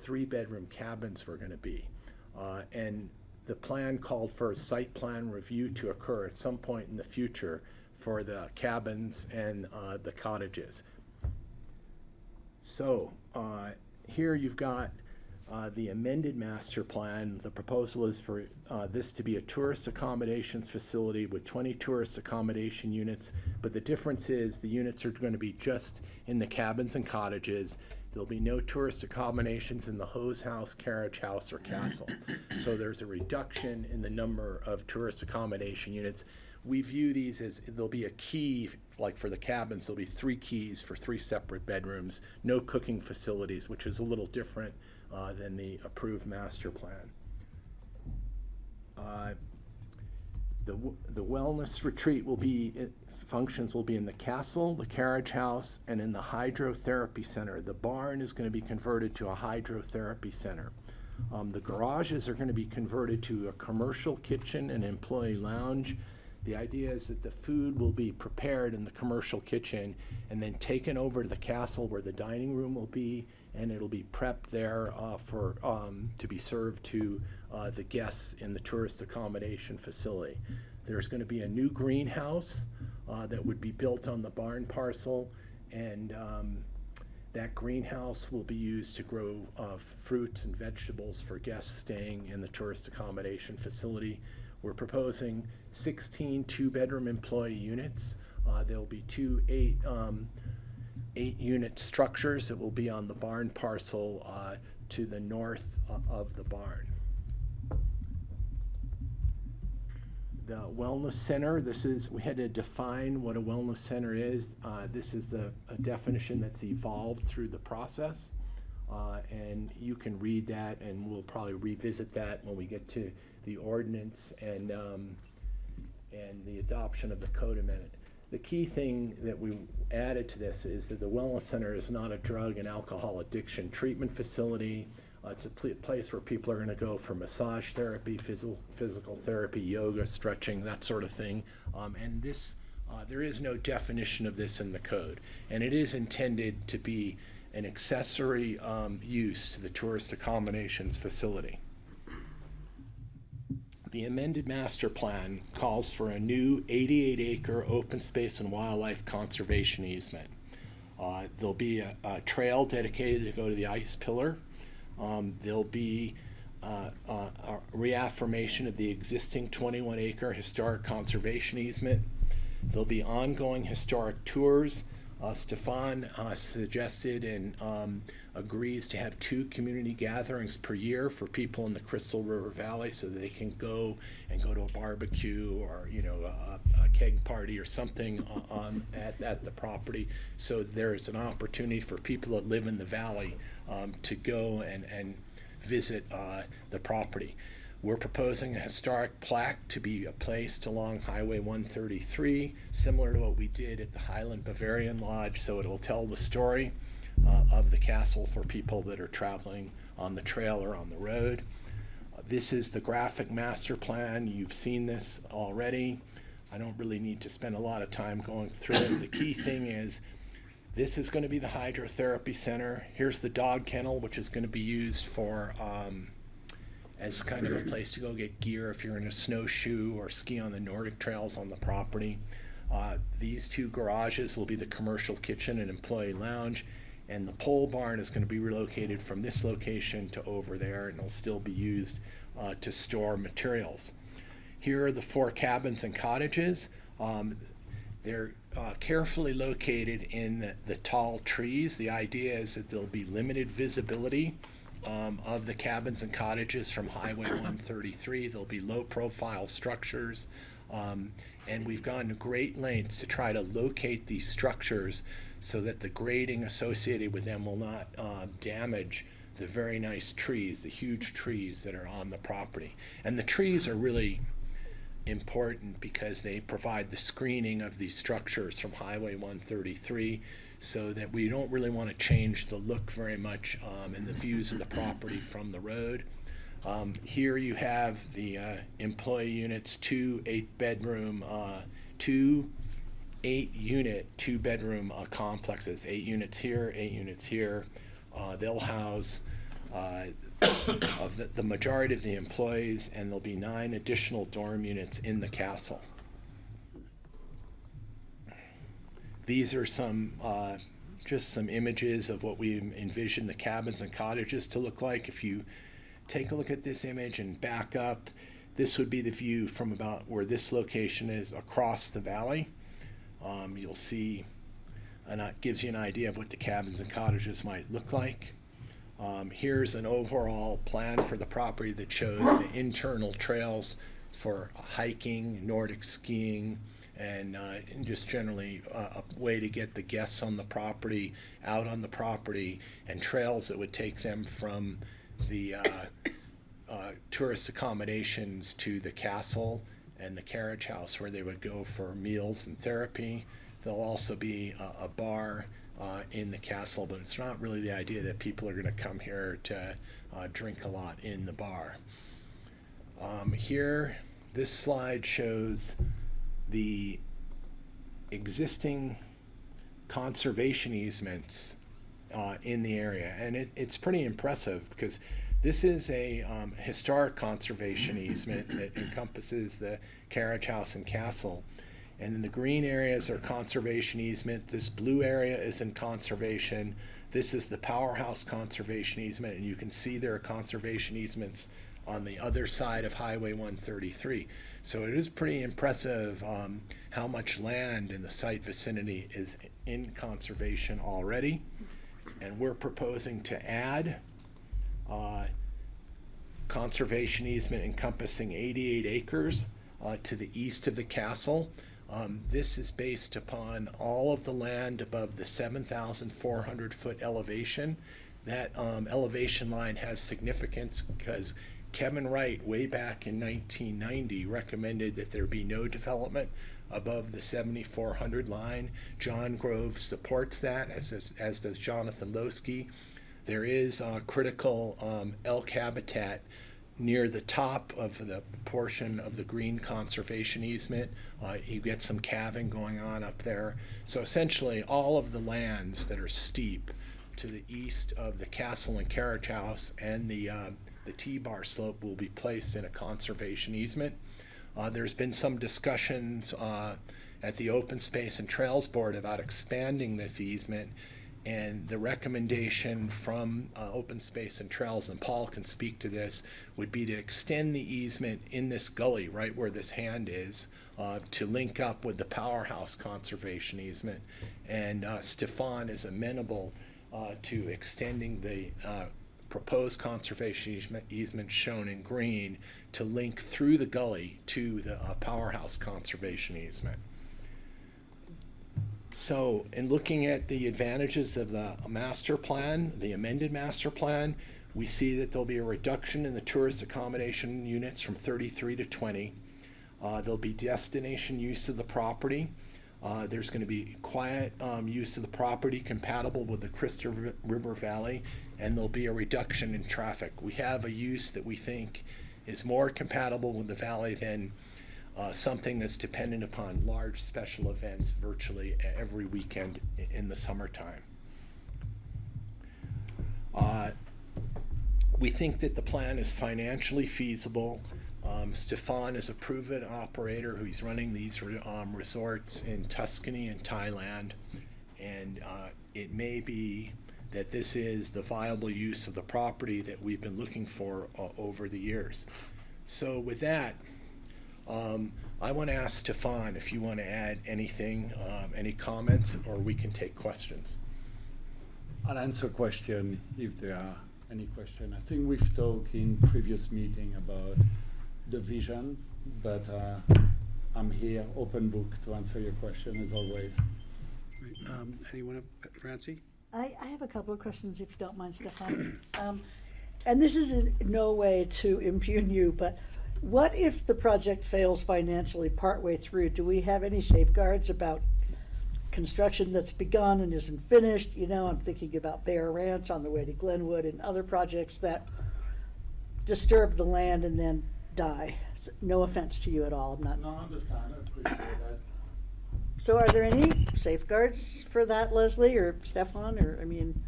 [SPEAKER 22] 3-bedroom cabins were going to be. And the plan called for a site plan review to occur at some point in the future for the cabins and the cottages. So here you've got the amended master plan. The proposal is for this to be a tourist accommodations facility with 20 tourist accommodation units, but the difference is the units are going to be just in the cabins and cottages. There'll be no tourist accommodations in the hose house, carriage house, or castle. So there's a reduction in the number of tourist accommodation units. We view these as there'll be a key, like for the cabins, there'll be 3 keys for 3 separate bedrooms, no cooking facilities, which is a little different than the approved master plan. The wellness retreat will be, functions will be in the castle, the carriage house, and in the hydrotherapy center. The barn is going to be converted to a hydrotherapy center. The garages are going to be converted to a commercial kitchen and employee lounge. The idea is that the food will be prepared in the commercial kitchen and then taken over to the castle where the dining room will be, and it'll be prepped there to be served to the guests in the tourist accommodation facility. There's going to be a new greenhouse that would be built on the barn parcel, and that greenhouse will be used to grow fruits and vegetables for guests staying in the tourist accommodation facility. We're proposing 16 2-bedroom employee units. There'll be 2 8-unit structures that will be on the barn parcel to the north of the barn. The wellness center, we had to define what a wellness center is. This is a definition that's evolved through the process. And you can read that, and we'll probably revisit that when we get to the ordinance and the adoption of the code amendment. The key thing that we added to this is that the wellness center is not a drug and alcohol addiction treatment facility. It's a place where people are going to go for massage therapy, physical therapy, yoga, stretching, that sort of thing. And this, there is no definition of this in the code. And it is intended to be an accessory use to the tourist accommodations facility. The amended master plan calls for a new 88-acre open space and wildlife conservation easement. There'll be a trail dedicated to go to the ice pillar. There'll be a reaffirmation of the existing 21-acre historic conservation easement. There'll be ongoing historic tours. Stefan suggested and agrees to have 2 community gatherings per year for people in the Crystal River Valley, so that they can go to a barbecue or a keg party or something at the property. So there's an opportunity for people that live in the valley to go and visit the property. We're proposing a historic plaque to be placed along Highway 133, similar to what we did at the Highland Bavarian Lodge, so it'll tell the story of the castle for people that are traveling on the trail or on the road. This is the graphic master plan. You've seen this already. I don't really need to spend a lot of time going through it. The key thing is this is going to be the hydrotherapy center. Here's the dog kennel, which is going to be used for as kind of a place to go get gear if you're in a snowshoe or ski on the Nordic trails on the property. These 2 garages will be the commercial kitchen and employee lounge, and the pole barn is going to be relocated from this location to over there, and it'll still be used to store materials. Here are the 4 cabins and cottages. They're carefully located in the tall trees. The idea is that there'll be limited visibility of the cabins and cottages from Highway 133. There'll be low-profile structures, and we've gone to great lengths to try to locate these structures so that the grading associated with them will not damage the very nice trees, the huge trees that are on the property. And the trees are really important because they provide the screening of these structures from Highway 133 so that we don't really want to change the look very much and the views of the property from the road. Here you have the employee units, two 8-bedroom, two 8-unit, 2-bedroom complexes, 8 units here, 8 units here. They'll house of the majority of the employees, and there'll be 9 additional dorm units in the castle. These are some just some images of what we envision the cabins and cottages to look like. If you take a look at this image and back up, this would be the view from about where this location is across the valley. You'll see, and that gives you an idea of what the cabins and cottages might look like. Here's an overall plan for the property that shows the internal trails for hiking, Nordic skiing, and just generally a way to get the guests on the property, out on the property, and trails that would take them from the tourist accommodations to the castle and the carriage house where they would go for meals and therapy. There'll also be a bar in the castle, but it's not really the idea that people are going to come here to drink a lot in the bar. Here, this slide shows the existing conservation easements in the area, and it's pretty impressive because this is a historic conservation easement that encompasses the carriage house and castle. And then the green areas are conservation easement. This blue area is in conservation. This is the powerhouse conservation easement, and you can see there are conservation easements on the other side of Highway 133. So it is pretty impressive how much land in the site vicinity is in conservation already. And we're proposing to add conservation easement encompassing 88 acres to the east of the castle. This is based upon all of the land above the 7,400 foot elevation. That elevation line has significance because Kevin Wright, way back in 1990, recommended that there be no development above the 7,400 line. John Grove supports that, as does Jonathan Losky. There is critical elk habitat near the top of the portion of the green conservation easement. You get some calving going on up there. So essentially all of the lands that are steep to the east of the castle and carriage house and the T-bar slope will be placed in a conservation easement. There's been some discussions at the Open Space and Trails Board about expanding this easement, and the recommendation from Open Space and Trails, and Paul can speak to this, would be to extend the easement in this gully right where this hand is to link up with the powerhouse conservation easement. And Stefan is amenable to extending the proposed conservation easement shown in green to link through the gully to the powerhouse conservation easement. So in looking at the advantages of the master plan, the amended master plan, we see that there'll be a reduction in the tourist accommodation units from 33 to 20. There'll be destination use of the property. There's going to be quiet use of the property compatible with the Crystal River Valley, and there'll be a reduction in traffic. We have a use that we think is more compatible with the valley than something that's dependent upon large special events virtually every weekend in the summertime. We think that the plan is financially feasible. Stefan is a proven operator who's running these resorts in Tuscany and Thailand, and it may be that this is the viable use of the property that we've been looking for over the years. So with that, I want to ask Stefan if you want to add anything, any comments, or we can take questions.
[SPEAKER 8] I'll answer question if there are any question. I think we've talked in previous meeting about the vision, but I'm here, open book, to answer your question as always.
[SPEAKER 1] Anyone, Francie?
[SPEAKER 5] I have a couple of questions, if you don't mind, Stefan. And this is in no way to impugn you, but what if the project fails financially partway through? Do we have any safeguards about construction that's begun and isn't finished. You know, I'm thinking about Bear Ranch on the way to Glenwood and other projects that disturb the land and then die. No offense to you at all. I'm not.
[SPEAKER 8] No, I understand. I appreciate that.
[SPEAKER 5] So are there any safeguards for that, Leslie or Stefan, or, I mean?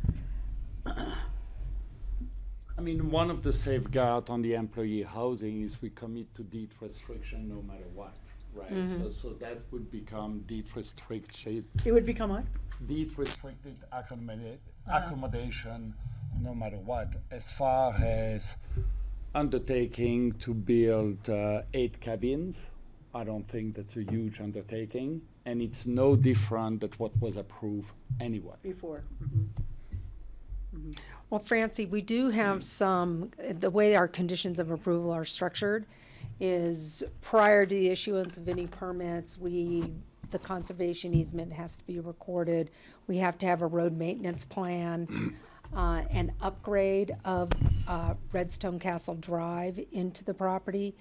[SPEAKER 8] One of the safeguards on the employee housing is we commit to deed restriction no matter what, right? So that would become deed restricted.
[SPEAKER 5] It would become what?
[SPEAKER 8] Deed restricted accommodation no matter what. As far as undertaking to build 8 cabins, I don't think that's a huge undertaking, and it's no different than what was approved anyway.
[SPEAKER 5] Before.
[SPEAKER 15] Well, Francie, we do have some, the way our conditions of approval are structured is prior to the issuance of any permits, the conservation easement has to be recorded. We have to have a road maintenance plan, an upgrade of Redstone Castle Drive into the property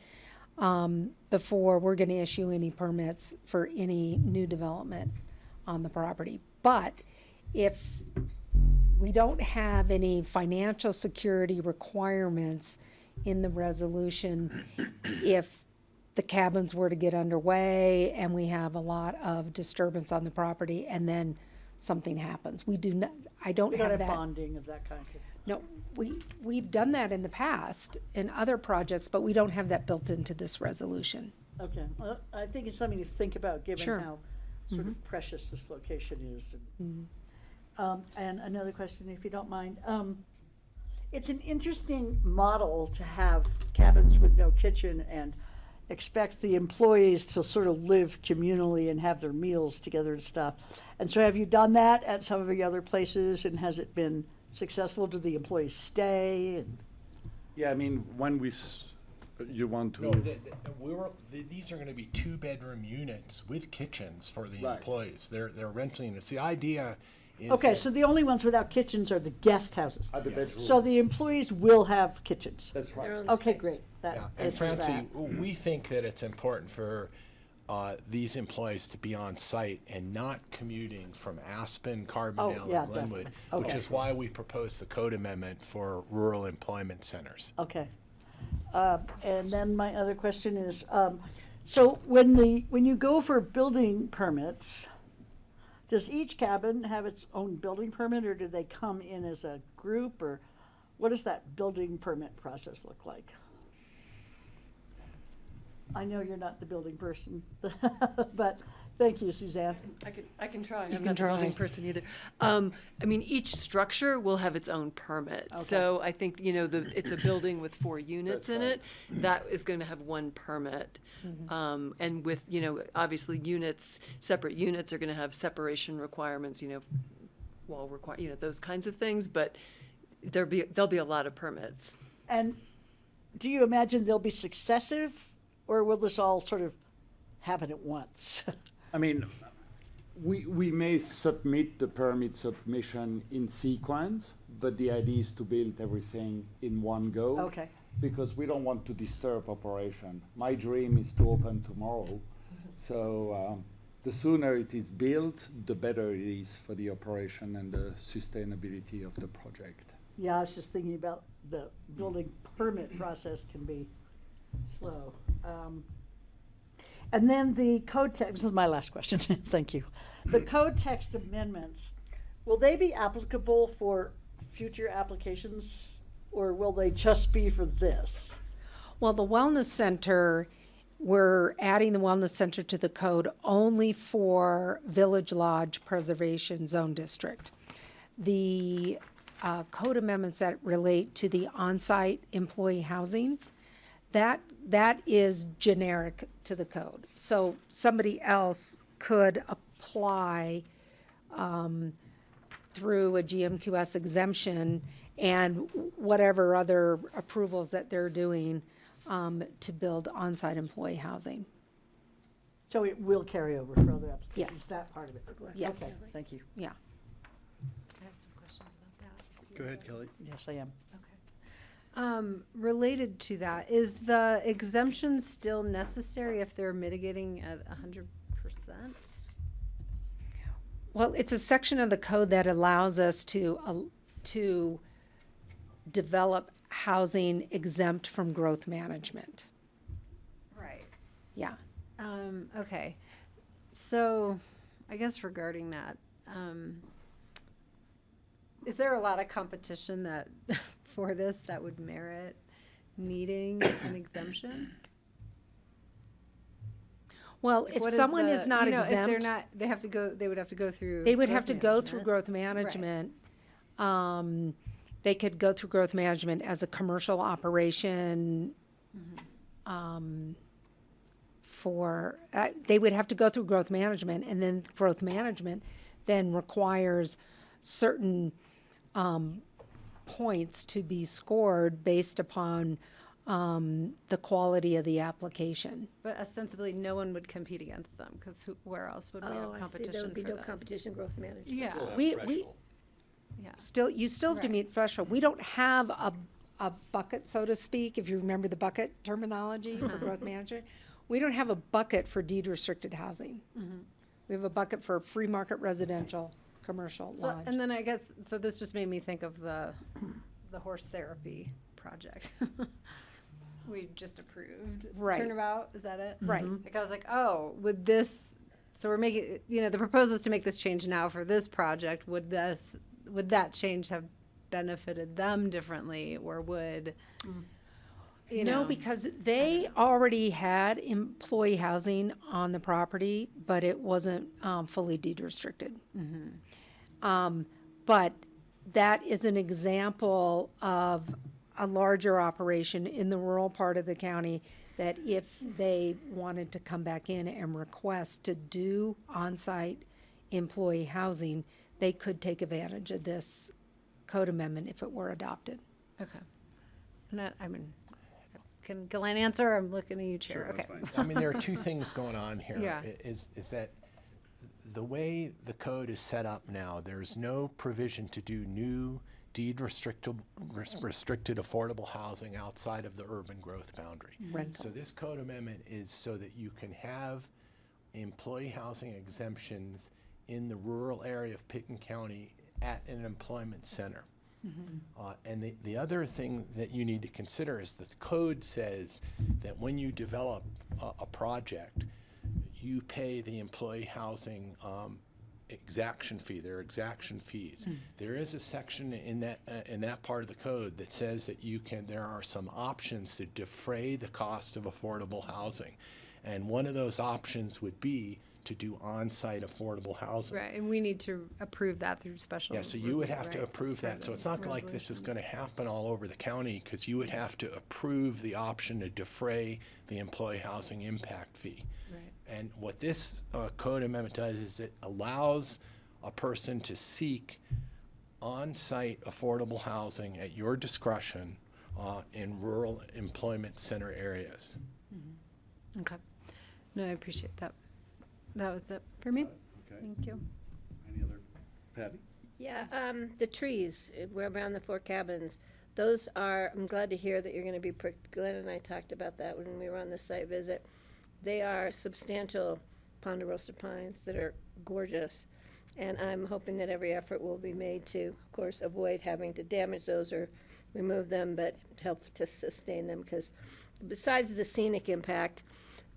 [SPEAKER 15] before we're going to issue any permits for any new development on the property. But if we don't have any financial security requirements in the resolution, if the cabins were to get underway and we have a lot of disturbance on the property and then something happens. We do not, I don't
[SPEAKER 5] We
[SPEAKER 15] have
[SPEAKER 5] don't
[SPEAKER 15] that.
[SPEAKER 5] have bonding of that kind.
[SPEAKER 15] No, we've done that in the past in other projects, but we don't have that built into this resolution.
[SPEAKER 5] Okay, well, I think it's something to think about, given
[SPEAKER 15] Sure.
[SPEAKER 5] how sort of precious this location is. And another question, if you don't mind. It's an interesting model to have cabins with no kitchen and expect the employees to sort of live communally and have their meals together and stuff. And so have you done that at some of the other places, and has it been successful? Do the employees stay? And
[SPEAKER 8] Yeah, when you want to.
[SPEAKER 12] No, these are going to be 2-bedroom units with kitchens for the employees. They're renting. It's the idea. Is
[SPEAKER 5] okay,
[SPEAKER 12] that
[SPEAKER 5] so the only ones without kitchens are the guest houses.
[SPEAKER 8] Are the bedrooms.
[SPEAKER 5] So the employees will have kitchens.
[SPEAKER 8] That's right.
[SPEAKER 5] Okay, great. That
[SPEAKER 12] Yeah, and
[SPEAKER 5] answers
[SPEAKER 12] Francie,
[SPEAKER 5] that.
[SPEAKER 12] we think that it's important for these employees to be on site and not commuting from Aspen, Carbondale,
[SPEAKER 5] yeah,
[SPEAKER 12] and Glenwood,
[SPEAKER 5] definitely.
[SPEAKER 12] which
[SPEAKER 5] Okay.
[SPEAKER 12] is why we proposed the code amendment for rural employment centers.
[SPEAKER 5] Okay. And then my other question is, so when you go for building permits, does each cabin have its own building permit, or do they come in as a group, or what does that building permit process look like? I know you're not the building person, but thank you, Suzanne.
[SPEAKER 17] I can try.
[SPEAKER 15] You
[SPEAKER 17] I'm
[SPEAKER 15] can
[SPEAKER 17] not the building
[SPEAKER 15] try.
[SPEAKER 17] person either. Each structure will have its own permit. So I think, it's a building with 4 units in it. That is going to have one permit. And with, obviously separate units are going to have separation requirements, wall those kinds of things. But there'll be a lot of permits.
[SPEAKER 5] And do you imagine they'll be successive, or will this all sort of happen at once?
[SPEAKER 8] We may submit the permit submission in sequence, but the idea is to build everything in one go.
[SPEAKER 5] Okay.
[SPEAKER 8] Because we don't want to disturb operation. My dream is to open tomorrow. So the sooner it is built, the better it is for the operation and the sustainability of the project.
[SPEAKER 5] Yeah, I was just thinking about the building permit process can be slow. And then the code text, this is my last question, thank you. The code text amendments, will they be applicable for future applications, or will they just be for this?
[SPEAKER 15] Well, the Wellness Center, we're adding the Wellness Center to the code only for Village Lodge Preservation Zone District. The code amendments that relate to the on-site employee housing, that is generic to the code. So somebody else could apply through a GMQS exemption and whatever other approvals that they're doing to build on-site employee housing.
[SPEAKER 5] So it will carry over for other applications,
[SPEAKER 15] Yes.
[SPEAKER 5] that part of it?
[SPEAKER 15] Yes.
[SPEAKER 5] Okay, thank you.
[SPEAKER 15] Yeah.
[SPEAKER 4] I have some questions about that.
[SPEAKER 1] Go ahead, Kelly.
[SPEAKER 5] Yes, I am.
[SPEAKER 4] Related to that, is the exemption still necessary if they're mitigating at 100%?
[SPEAKER 15] Well, it's a section of the code that allows us to develop housing exempt from growth management.
[SPEAKER 4] Right.
[SPEAKER 15] Yeah.
[SPEAKER 4] Okay. So I guess regarding that, is there a lot of competition that for this that would merit needing an exemption?
[SPEAKER 15] Well,
[SPEAKER 4] Like,
[SPEAKER 15] if
[SPEAKER 4] what
[SPEAKER 15] someone
[SPEAKER 4] the-
[SPEAKER 15] is not
[SPEAKER 4] you know, if
[SPEAKER 15] exempt,
[SPEAKER 4] they're not, they have to go. They would have to go through.
[SPEAKER 15] they would
[SPEAKER 4] growth
[SPEAKER 15] have to go through
[SPEAKER 4] management.
[SPEAKER 15] growth management. They could go through growth management as a commercial operation. They would have to go through growth management, and then growth management then requires certain points to be scored based upon the quality of the application.
[SPEAKER 4] But ostensibly, no one would compete against them because where else would we have
[SPEAKER 3] Oh, I see,
[SPEAKER 4] competition
[SPEAKER 3] there would be
[SPEAKER 4] for
[SPEAKER 3] no
[SPEAKER 4] this?
[SPEAKER 3] competition growth management.
[SPEAKER 4] Yeah. Yeah.
[SPEAKER 15] You still have to
[SPEAKER 4] Right.
[SPEAKER 15] meet threshold. We don't have a bucket, so to speak, if you remember the bucket terminology for growth management. We don't have a bucket for deed restricted housing. We have a bucket for free market residential, commercial,
[SPEAKER 4] So,
[SPEAKER 15] lodge.
[SPEAKER 4] and then I guess, so this just made me think of the horse therapy project. We just approved.
[SPEAKER 15] Right.
[SPEAKER 4] Turnabout, is that it?
[SPEAKER 15] Right.
[SPEAKER 4] Like, I was like, oh, would this, so we're making, the proposal is to make this change now for this project. Would that change have benefited them differently, or would,
[SPEAKER 15] No, because they already had employee housing on the property, but it wasn't fully deed restricted. But that is an example of a larger operation in the rural part of the county that if they wanted to come back in and request to do on-site employee housing, they could take advantage of this code amendment if it were adopted.
[SPEAKER 4] Okay. And I mean, can Glenn answer? I'm looking at you, Chair.
[SPEAKER 1] Sure,
[SPEAKER 4] Okay.
[SPEAKER 1] that's fine.
[SPEAKER 22] I mean, there are two things going on here.
[SPEAKER 4] Yeah.
[SPEAKER 22] Is that the way the code is set up now, there's no provision to do new deed restricted affordable housing outside of the urban growth boundary.
[SPEAKER 15] Rental.
[SPEAKER 22] So this code amendment is so that you can have employee housing exemptions in the rural area of Pickens County at an employment center. And the other thing that you need to consider is that the code says that when you develop a project, you pay the employee housing exaction fee. There are exaction fees. There is a section in that part of the code that says that there are some options to defray the cost of affordable housing, and one of those options would be to do on-site affordable housing.
[SPEAKER 4] Right, and we need to approve that through special.
[SPEAKER 22] Yeah, so you would
[SPEAKER 4] review,
[SPEAKER 22] have to
[SPEAKER 4] right?
[SPEAKER 22] approve
[SPEAKER 4] That's part
[SPEAKER 22] that.
[SPEAKER 4] of
[SPEAKER 22] So
[SPEAKER 4] the
[SPEAKER 22] it's not like this is
[SPEAKER 4] resolution.
[SPEAKER 22] going to happen all over the county, because you would have to approve the option to defray the employee housing impact fee.
[SPEAKER 4] Right.
[SPEAKER 22] And what this code amendment does is it allows a person to seek on-site affordable housing at your discretion in rural employment center areas.
[SPEAKER 4] Okay. No, I appreciate that. That was it for me.
[SPEAKER 1] Okay.
[SPEAKER 4] Thank you.
[SPEAKER 1] Any other, Patty?
[SPEAKER 3] Yeah, the trees, we're around the 4 cabins. Those are, I'm glad to hear that you're gonna be, Glenn and I talked about that when we were on the site visit. They are substantial ponderosa pines that are gorgeous. And I'm hoping that every effort will be made to, of course, avoid having to damage those or remove them, but help to sustain them. Because besides the scenic impact,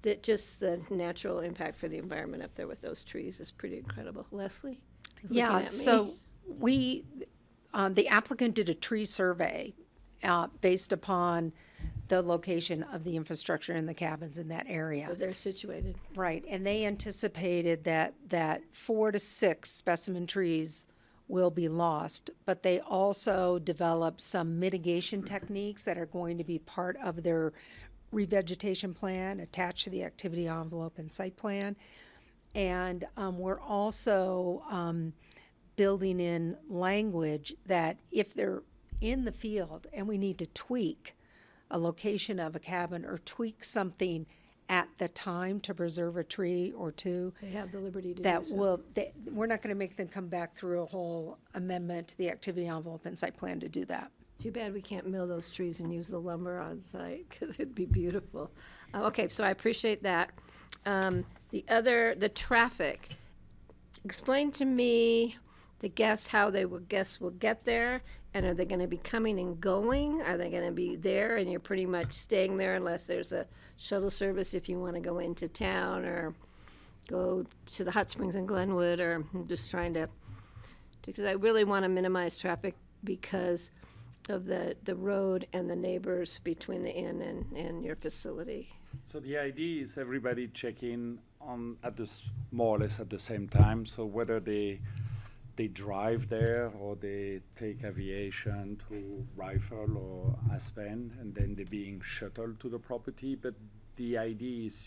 [SPEAKER 3] that just the natural impact for the environment up there with those trees is pretty incredible. Leslie? is looking
[SPEAKER 15] Yeah,
[SPEAKER 3] at me.
[SPEAKER 15] so the applicant did a tree survey based upon the location of the infrastructure in the cabins in that area.
[SPEAKER 3] Where they're situated.
[SPEAKER 15] Right, and they anticipated that 4 to 6 specimen trees will be lost, but they also developed some mitigation techniques that are going to be part of their revegetation plan attached to the activity envelope and site plan. And we're also building in language that if they're in the field and we need to tweak a location of a cabin or tweak something at the time to preserve a tree or two,
[SPEAKER 3] They have the liberty to
[SPEAKER 15] that
[SPEAKER 3] do so.
[SPEAKER 15] we're not going to make them come back through a whole amendment to the activity envelope and site plan to do that.
[SPEAKER 3] Too bad we can't mill those trees and use the lumber on site, because it'd be beautiful. Okay, so I appreciate that. The traffic, explain to me the guests, how guests will get there, and are they going to be coming and going? Are they going to be there and you're pretty much staying there unless there's a shuttle service if you want to go into town or go to the hot springs in Glenwood, or I'm just trying to, because I really want to minimize traffic because of the road and the neighbors between the inn and your facility.
[SPEAKER 8] So the idea is everybody check in on more or less at the same time. So whether they drive there or they take aviation to Rifle or Aspen, and then they're being shuttled to the property. But the idea is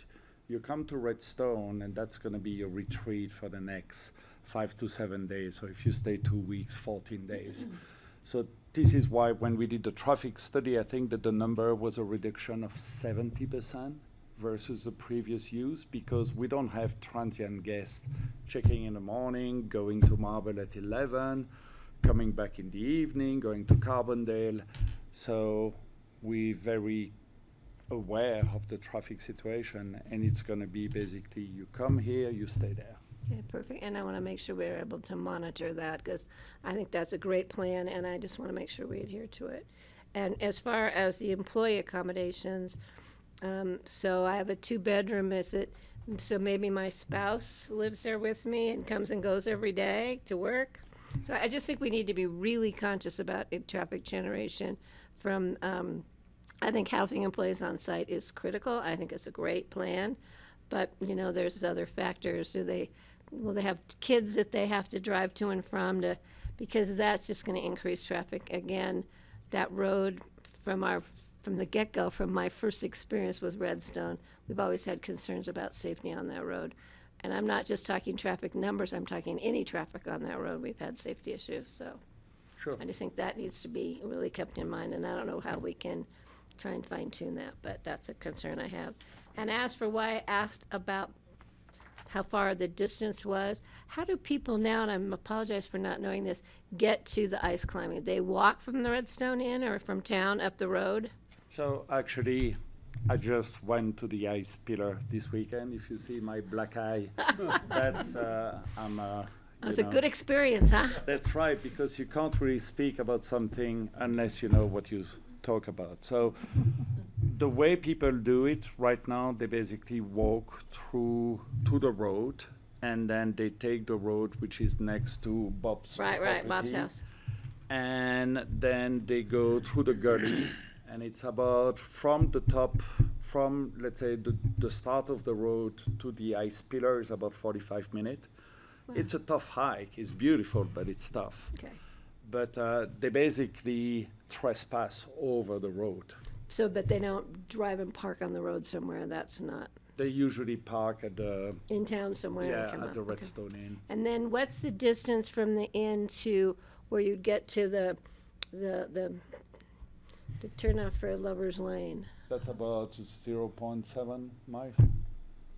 [SPEAKER 8] you come to Redstone, and that's going to be your retreat for the next 5 to 7 days. So if you stay 2 weeks, 14 days. So this is why when we did the traffic study, I think that the number was a reduction of 70% versus the previous use, because we don't have transient guests checking in the morning, going to Marble at 11, coming back in the evening, going to Carbondale. So we're very aware of the traffic situation, and it's going to be basically you come here, you stay there.
[SPEAKER 3] Okay, perfect. And I want to make sure we're able to monitor that, because I think that's a great plan, and I just want to make sure we adhere to it. And as far as the employee accommodations, so I have a 2-bedroom. So maybe my spouse lives there with me and comes and goes every day to work? So I just think we need to be really conscious about traffic generation from, I think housing employees on site is critical. I think it's a great plan. But, you know, there's other factors. Will they have kids that they have to drive to and from because that's just going to increase traffic. Again, that road from the get-go, from my first experience with Redstone, we've always had concerns about safety on that road. And I'm not just talking traffic numbers, I'm talking any traffic on that road. We've had safety issues, so.
[SPEAKER 8] Sure.
[SPEAKER 3] I just think that needs to be really kept in mind, and I don't know how we can try and fine-tune that, but that's a concern I have. And as for why I asked about how far the distance was, how do people now, and I apologize for not knowing this, get to the ice climbing? They walk from the Redstone Inn or from town up the road?
[SPEAKER 8] So actually, I just went to the ice pillar this weekend. If you see my black eye, that's
[SPEAKER 3] It was a good experience, huh?
[SPEAKER 8] That's right, because you can't really speak about something unless you know what you talk about. So the way people do it right now, they basically walk through to the road, and then they take the road which is next to Bob's
[SPEAKER 3] Right, Bob's
[SPEAKER 8] property,
[SPEAKER 3] house.
[SPEAKER 8] and then they go through the gully, and it's about from the top, from let's say the start of the road to the ice pillar is about 45 minutes.
[SPEAKER 3] Wow.
[SPEAKER 8] It's a tough hike. It's beautiful, but it's tough.
[SPEAKER 3] Okay.
[SPEAKER 8] But they basically trespass over the road.
[SPEAKER 3] So, but they don't drive and park on the road somewhere, that's not,
[SPEAKER 8] They usually park at the
[SPEAKER 3] in town somewhere? and
[SPEAKER 8] yeah
[SPEAKER 3] come
[SPEAKER 8] at
[SPEAKER 3] out.
[SPEAKER 8] the
[SPEAKER 3] Okay.
[SPEAKER 8] Redstone Inn.
[SPEAKER 3] And then what's the distance from the inn to where you'd get to the turnoff for Lover's Lane?
[SPEAKER 8] That's about 0.7 miles.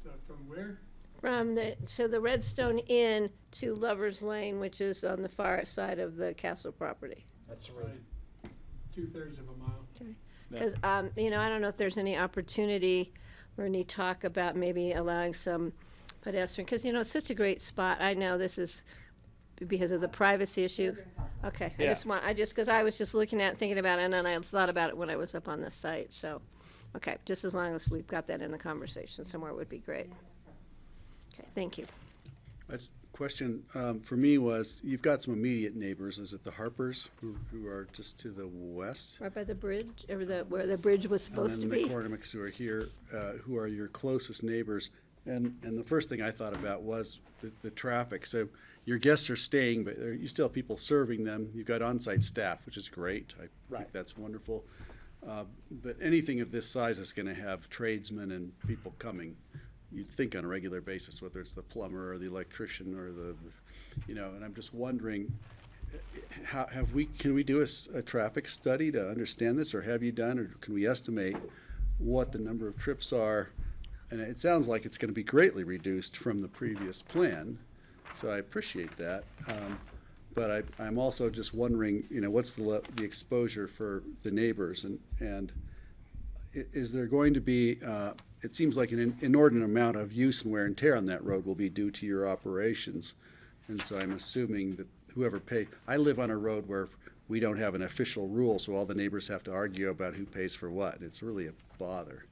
[SPEAKER 14] So from where?
[SPEAKER 3] From the Redstone Inn to Lover's Lane, which is on the far side of the castle property.
[SPEAKER 14] That's right. 2/3 of a mile.
[SPEAKER 3] Okay. Because, you know, I don't know if there's any opportunity or any talk about maybe allowing some pedestrian, because, you know, it's such a great spot. I know this is because of the privacy issue. Okay,
[SPEAKER 8] Yeah.
[SPEAKER 3] because I was just looking at it, thinking about it, and then I thought about it when I was up on the site, so. Okay, just as long as we've got that in the conversation somewhere would be great. Okay, thank you.
[SPEAKER 1] Question for me was, you've got some immediate neighbors. Is it the Harpers who are just to the west?
[SPEAKER 3] Right by the bridge, or where the bridge was supposed to
[SPEAKER 1] And
[SPEAKER 3] be?
[SPEAKER 1] then the McCormicks who are here, who are your closest neighbors. And the first thing I thought about was the traffic. So your guests are staying, but you still have people serving them. You've got on-site staff, which is great. I think that's wonderful. But anything of this size is going to have tradesmen and people coming, you'd think, on a regular basis, whether it's the plumber or the electrician or and I'm just wondering, can we do a traffic study to understand this, or have you done, or can we estimate what the number of trips are? And it sounds like it's going to be greatly reduced from the previous plan, so I appreciate that. But I'm also just wondering, what's the exposure for the neighbors, and is there going to be, it seems like an inordinate amount of use and wear and tear on that road will be due to your operations. And so I'm assuming that whoever I live on a road where we don't have an official rule, so all the neighbors have to argue about who pays for what. It's really a bother.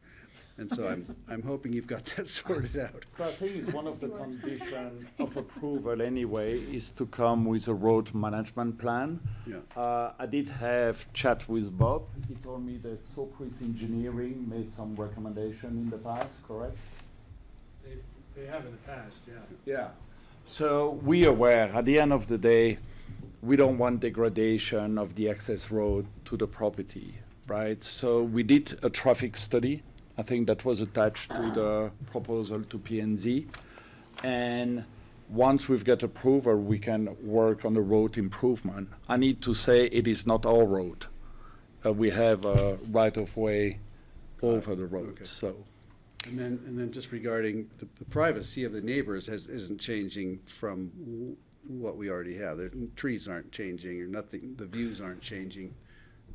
[SPEAKER 1] And so I'm hoping you've got that sorted out.
[SPEAKER 8] So I think it's one of the conditions of approval anyway is to come with a road management plan.
[SPEAKER 1] Yeah.
[SPEAKER 8] I did have chat with Bob. He told me that Sopris Engineering made some recommendation in the past, correct?
[SPEAKER 6] They have in the past, yeah.
[SPEAKER 8] Yeah. So we aware, at the end of the day, we don't want degradation of the access road to the property, right? So we did a traffic study. I think that was attached to the proposal to P&Z. And once we've got approval, we can work on the road improvement. I need to say it is not our road. We have a right-of-way over the road,
[SPEAKER 1] Okay.
[SPEAKER 8] so.
[SPEAKER 1] And then just regarding the privacy of the neighbors isn't changing from what we already have. The trees aren't changing or nothing, the views aren't changing.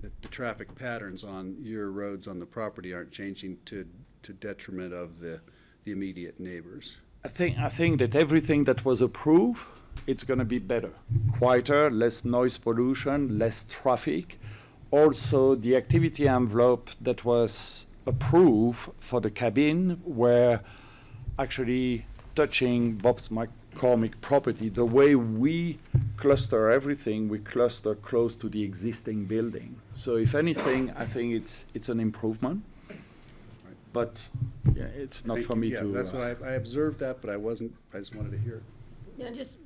[SPEAKER 1] The traffic patterns on your roads on the property aren't changing to detriment of the immediate neighbors.
[SPEAKER 8] I think that everything that was approved, it's going to be better. Quieter, less noise pollution, less traffic. Also, the activity envelope that was approved for the cabin were actually touching Bob's McCormick property. The way we cluster everything, we cluster close to the existing building. So if anything, I think it's an improvement. But yeah, it's not for me to.
[SPEAKER 1] Yeah, that's what I observed that, but I just wanted to hear it.
[SPEAKER 3] Yeah, just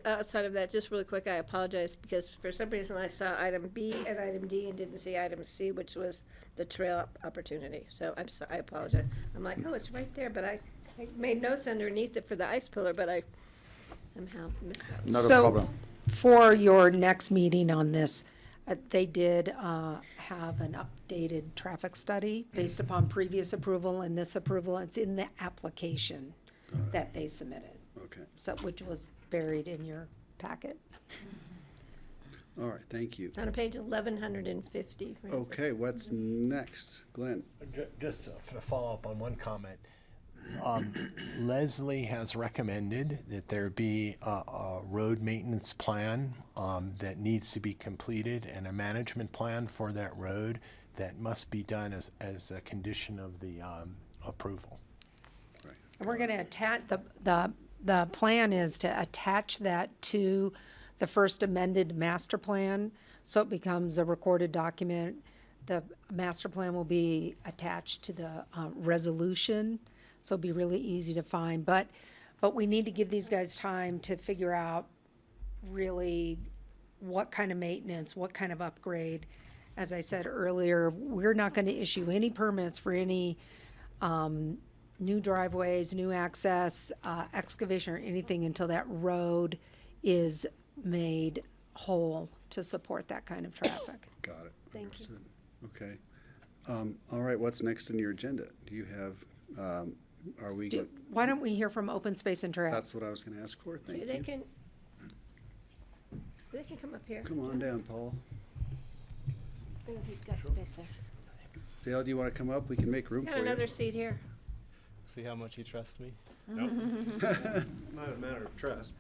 [SPEAKER 3] outside of that, just really quick, I apologize because for some reason I saw item B and item D and didn't see item C, which was the trail opportunity. So I'm sorry, I apologize. I'm like, oh, it's right there, but I made notes underneath it for the ice pillar, but I somehow missed that.
[SPEAKER 8] Not a problem.
[SPEAKER 15] For your next meeting on this, they did have an updated traffic study based upon previous approval and this approval. It's in the application that they submitted.
[SPEAKER 1] Okay.
[SPEAKER 15] So, which was buried in your packet.
[SPEAKER 1] All right, thank you.
[SPEAKER 3] On page 1150. for instance.
[SPEAKER 1] Okay, what's next? Glenn?
[SPEAKER 22] Just to follow up on one comment. Leslie has recommended that there be a road maintenance plan that needs to be completed and a management plan for that road that must be done as a condition of the approval.
[SPEAKER 15] And we're going to attach, the plan is to attach that to the first amended master plan, so it becomes a recorded document. The master plan will be attached to the resolution, so it'll be really easy to find. But we need to give these guys time to figure out really what kind of maintenance, what kind of upgrade. As I said earlier, we're not going to issue any permits for any new driveways, new access, excavation, or anything until that road is made whole to support that kind of traffic.
[SPEAKER 1] Got it.
[SPEAKER 3] Thank you.
[SPEAKER 1] Understood. Okay. All right, what's next on your agenda? Do you have, are we?
[SPEAKER 15] Why don't we hear from Open Space and Trails?
[SPEAKER 1] That's what I was going to ask for. Thank
[SPEAKER 3] They
[SPEAKER 1] you.
[SPEAKER 3] can come up here.
[SPEAKER 1] Come on down, Paul.
[SPEAKER 3] Oh, he's got space there.
[SPEAKER 1] Dale, do you want to come up? We can make room
[SPEAKER 3] Got
[SPEAKER 1] for you.
[SPEAKER 3] another seat here.
[SPEAKER 20] See how much he trusts me?
[SPEAKER 6] Nope. It's not a matter of trust.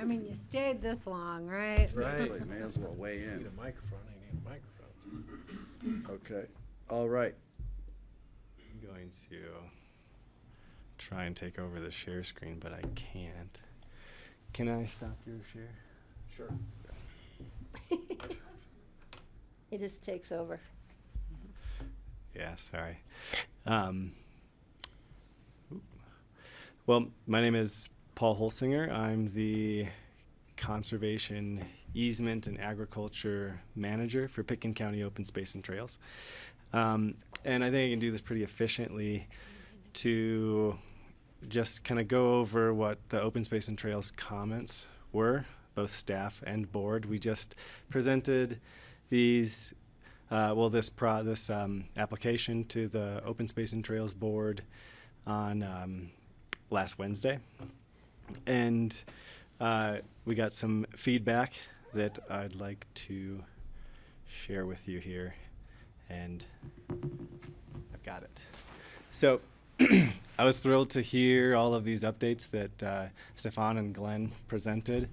[SPEAKER 4] I mean, you stayed this long, right?
[SPEAKER 1] Exactly. May as well weigh
[SPEAKER 22] I need
[SPEAKER 1] in.
[SPEAKER 22] a microphone. I need microphones.
[SPEAKER 1] Okay. All right.
[SPEAKER 20] I'm going to try and take over the share screen, but I can't. Can I stop your share?
[SPEAKER 1] Sure.
[SPEAKER 3] He just takes over.
[SPEAKER 20] Yeah, sorry. Well, my name is Paul Holsinger. I'm the Conservation Easement and Agriculture Manager for Pitkin County Open Space and Trails. And I think I can do this pretty efficiently to just kind of go over what the Open Space and Trails comments were, both staff and board. We just presented these this application to the Open Space and Trails Board on last Wednesday. And we got some feedback that I'd like to share with you here. And I've got it. So I was thrilled to hear all of these updates that Stefan and Glenn presented.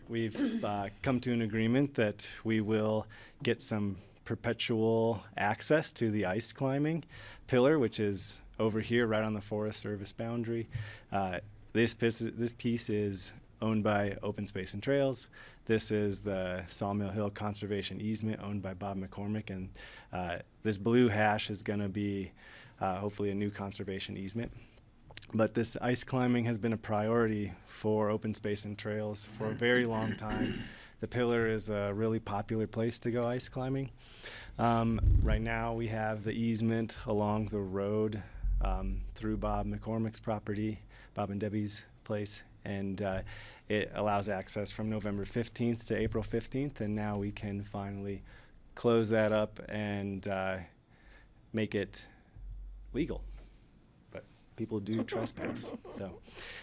[SPEAKER 20] We've come to an agreement that we will get some perpetual access to the ice climbing pillar, which is over here right on the Forest Service boundary. This piece is owned by Open Space and Trails. This is the Sawmill Hill Conservation Easement owned by Bob McCormick, and this blue hash is going to be hopefully a new conservation easement. But this ice climbing has been a priority for Open Space and Trails for a very long time. The pillar is a really popular place to go ice climbing. Right now we have the easement along the road through Bob McCormick's property, Bob and Debbie's place, and it allows access from November 15th to April 15th, and now we can finally close that up and make it legal. But people do trespass, so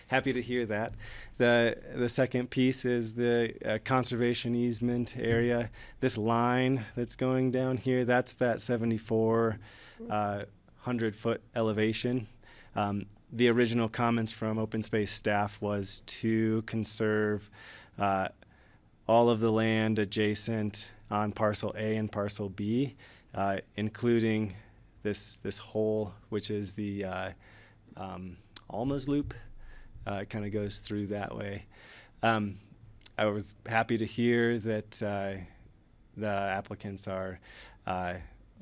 [SPEAKER 20] happy to hear that. The second piece is the conservation easement area. This line that's going down here, that's that 7,400-foot elevation. The original comments from Open Space staff was to conserve all of the land adjacent on Parcel A and Parcel B, including this hole, which is the Alma's Loop. It kind of goes through that way. I was happy to hear that the applicants are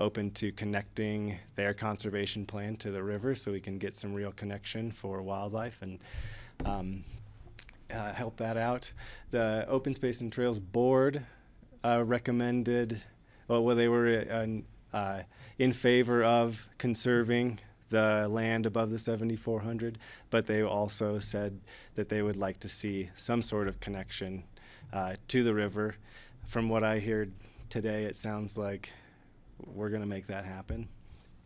[SPEAKER 20] open to connecting their conservation plan to the river so we can get some real connection for wildlife and help that out. The Open Space and Trails Board recommended, well, they were in favor of conserving the land above the 7,400, but they also said that they would like to see some sort of connection to the river. From what I heard today, it sounds like we're going to make that happen.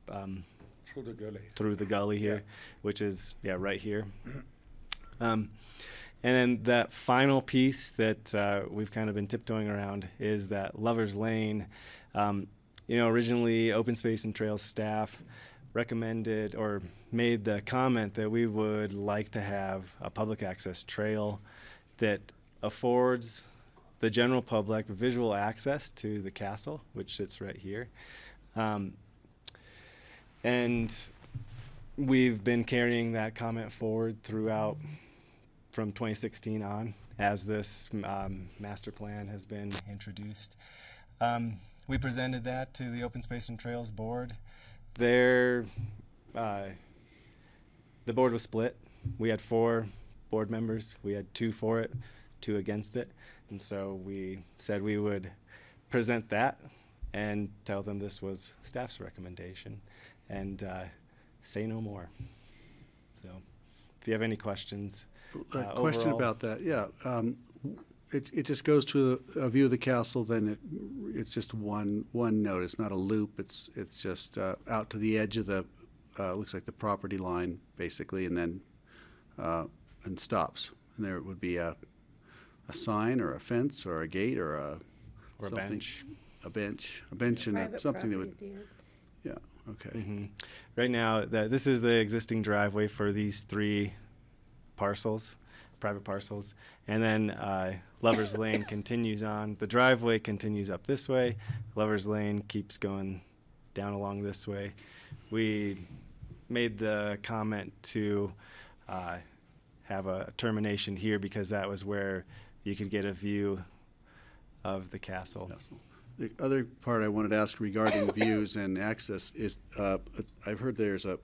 [SPEAKER 8] Through the gully.
[SPEAKER 20] Through the gully here, which is, right here. And then that final piece that we've kind of been tiptoeing around is that Lover's Lane. Originally Open Space and Trails staff recommended or made the comment that we would like to have a public access trail that affords the general public visual access to the castle, which sits right here. And we've been carrying that comment forward throughout from 2016 on as this master plan has been introduced. We presented that to the Open Space and Trails Board. The board was split. We had 4 board members. We had 2 for it, 2 against it. And so we said we would present that and tell them this was staff's recommendation and say no more. So if you have any questions.
[SPEAKER 1] Question
[SPEAKER 20] overall,
[SPEAKER 1] about that, yeah. It just goes to a view of the castle, then it's just one note. It's not a loop. It's just out to the edge of the looks like the property line basically, and then and stops. And there would be a sign or a fence or a gate or a
[SPEAKER 20] bench.
[SPEAKER 1] A bench and something that would. Yeah. Okay.
[SPEAKER 20] Mm-hmm. Right now, this is the existing driveway for these 3 parcels, private parcels, and then Lover's Lane continues on. The driveway continues up this way. Lover's Lane keeps going down along this way. We made the comment to have a termination here because that was where you could get a view of the castle.
[SPEAKER 1] The other part I wanted to ask regarding views and access is I've heard there's an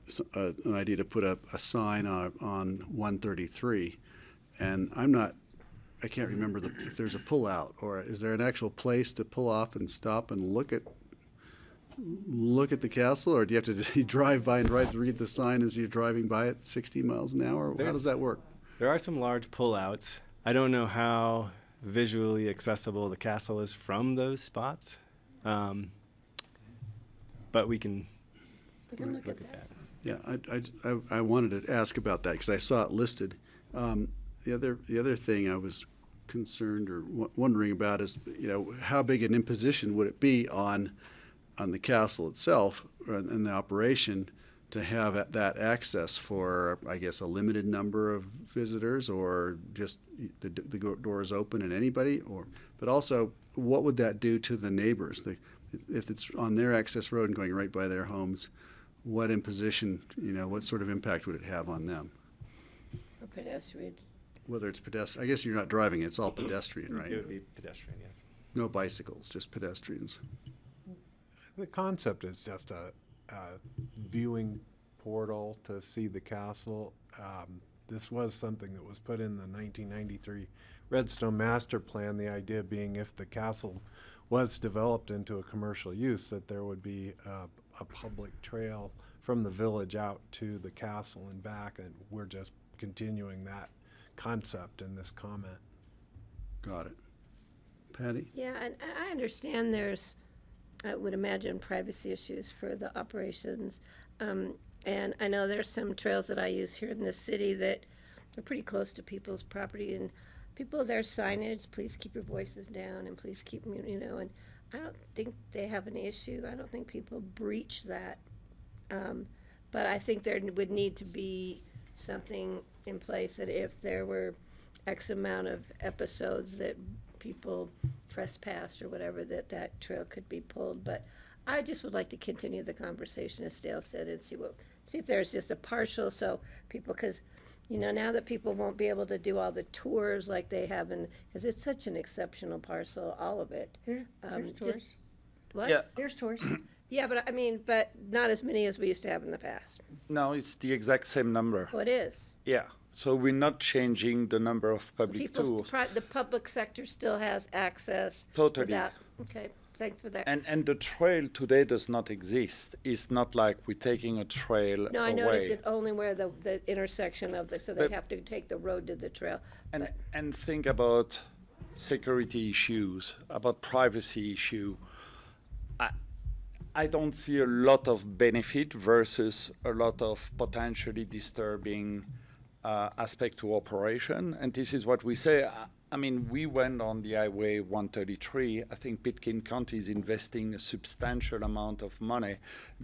[SPEAKER 1] idea to put a sign on 133, and I can't remember if there's a pullout, or is there an actual place to pull off and stop and look at the castle, or do you have to drive by and read the sign as you're driving by at 60 miles an hour? How does that work?
[SPEAKER 20] There are some large pullouts. I don't know how visually accessible the castle is from those spots, but we can look at that.
[SPEAKER 1] Yeah, I wanted to ask about that because I saw it listed. The other thing I was concerned or wondering about is, how big an imposition would it be on the castle itself and the operation to have that access for, I guess, a limited number of visitors, or just the door is open and anybody, but also what would that do to the neighbors? If it's on their access road and going right by their homes, what imposition, what sort of impact would it have on them?
[SPEAKER 3] For pedestrians.
[SPEAKER 1] Whether it's pedestrian, I guess you're not driving, it's all pedestrian, right?
[SPEAKER 20] It would be pedestrian, yes.
[SPEAKER 1] No bicycles, just pedestrians.
[SPEAKER 9] The concept is just a viewing portal to see the castle. This was something that was put in the 1993 Redstone Master Plan, the idea being if the castle was developed into a commercial use, that there would be a public trail from the village out to the castle and back, and we're just continuing that concept in this comment.
[SPEAKER 1] Got it. Patty?
[SPEAKER 3] Yeah, and I understand there's, I would imagine, privacy issues for the operations. And I know there's some trails that I use here in the city that are pretty close to people's property, and people, there's signage, please keep your voices down and please keep, and I don't think they have an issue. I don't think people breach that. But I think there would need to be something in place that if there were X amount of episodes that people trespassed or whatever, that trail could be pulled. But I just would like to continue the conversation, as Dale said, and see if there's just a partial, so people, because now that people won't be able to do all the tours like they have, because it's such an exceptional parcel, all of it.
[SPEAKER 15] There's tours.
[SPEAKER 3] What?
[SPEAKER 21] Yeah.
[SPEAKER 15] There's tours.
[SPEAKER 3] Yeah, but not as many as we used to have in the past.
[SPEAKER 21] No, it's the exact same number.
[SPEAKER 3] Oh, it is.
[SPEAKER 21] Yeah. So we're not changing the number of public tours.
[SPEAKER 3] The public sector still has access.
[SPEAKER 21] Totally.
[SPEAKER 3] Without, okay, thanks for that.
[SPEAKER 21] And the trail today does not exist. It's not like we're taking a trail
[SPEAKER 3] No, I
[SPEAKER 21] away.
[SPEAKER 3] noticed it only where the intersection of so they'd have to take the road to the trail.
[SPEAKER 21] And think about security issues, about privacy issue. I don't see a lot of benefit versus a lot of potentially disturbing aspect to operation. And this is what we say. I mean, we went on the Highway 133. I think Pitkin County is investing a substantial amount of money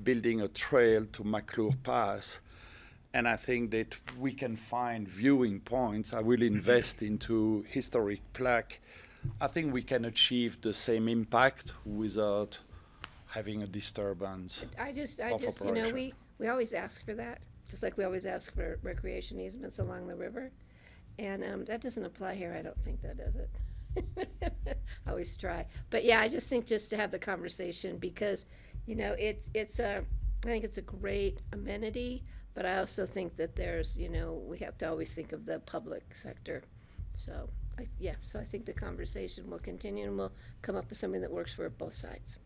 [SPEAKER 21] building a trail to McClure Pass. And I think that we can find viewing points. I will invest into historic plaque. I think we can achieve the same impact without having a disturbance.
[SPEAKER 3] I just,
[SPEAKER 21] operation.
[SPEAKER 3] we always ask for that, just like we always ask for recreation easements along the river. And that doesn't apply here, I don't think that does it. I always try. But yeah, I just think just to have the conversation, because, I think it's a great amenity, but I also think that there's, we have to always think of the public sector. So, so I think the conversation will continue and we'll come up with something that works for both sides.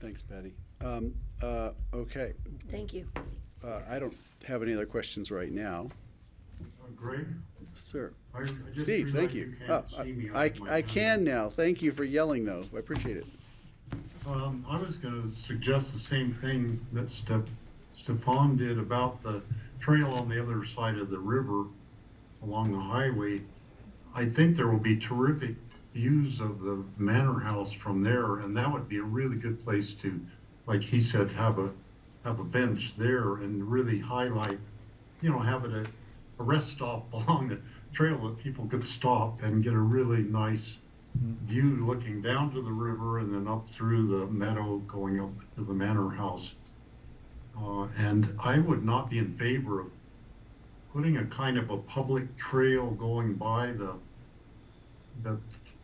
[SPEAKER 1] Thanks, Patty. Okay.
[SPEAKER 3] Thank you.
[SPEAKER 1] I don't have any other questions right now.
[SPEAKER 19] Greg?
[SPEAKER 1] Sir.
[SPEAKER 19] I just
[SPEAKER 1] Steve, thank
[SPEAKER 19] realized
[SPEAKER 1] you.
[SPEAKER 19] can't see me
[SPEAKER 1] I
[SPEAKER 19] off my
[SPEAKER 1] can now. Thank you for yelling, though. I appreciate it.
[SPEAKER 19] I was going to suggest the same thing that Stefan did about the trail on the other side of the river along the highway. I think there will be terrific views of the manor house from there, and that would be a really good place to, like he said, have a bench there and really highlight, have it a rest stop along the trail that people could stop and get a really nice view looking down to the river and then up through the meadow going up to the manor house. And I would not be in favor of putting a kind of a public trail going by the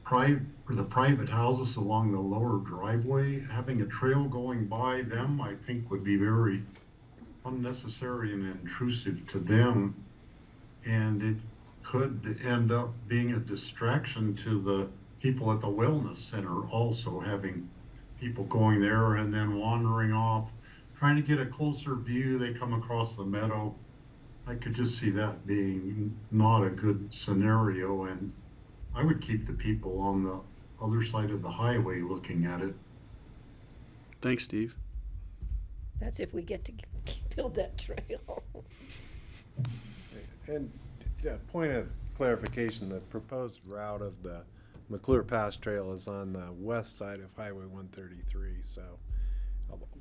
[SPEAKER 19] private houses along the lower driveway. Having a trail going by them, I think, would be very unnecessary and intrusive to them. And it could end up being a distraction to the people at the wellness center, also having people going there and then wandering off, trying to get a closer view. They come across the meadow. I could just see that being not a good scenario, and I would keep the people on the other side of the highway looking at it.
[SPEAKER 1] Thanks, Steve.
[SPEAKER 3] That's if we get to build that trail.
[SPEAKER 9] And point of clarification, the proposed route of the McClure Pass Trail is on the west side of Highway 133, so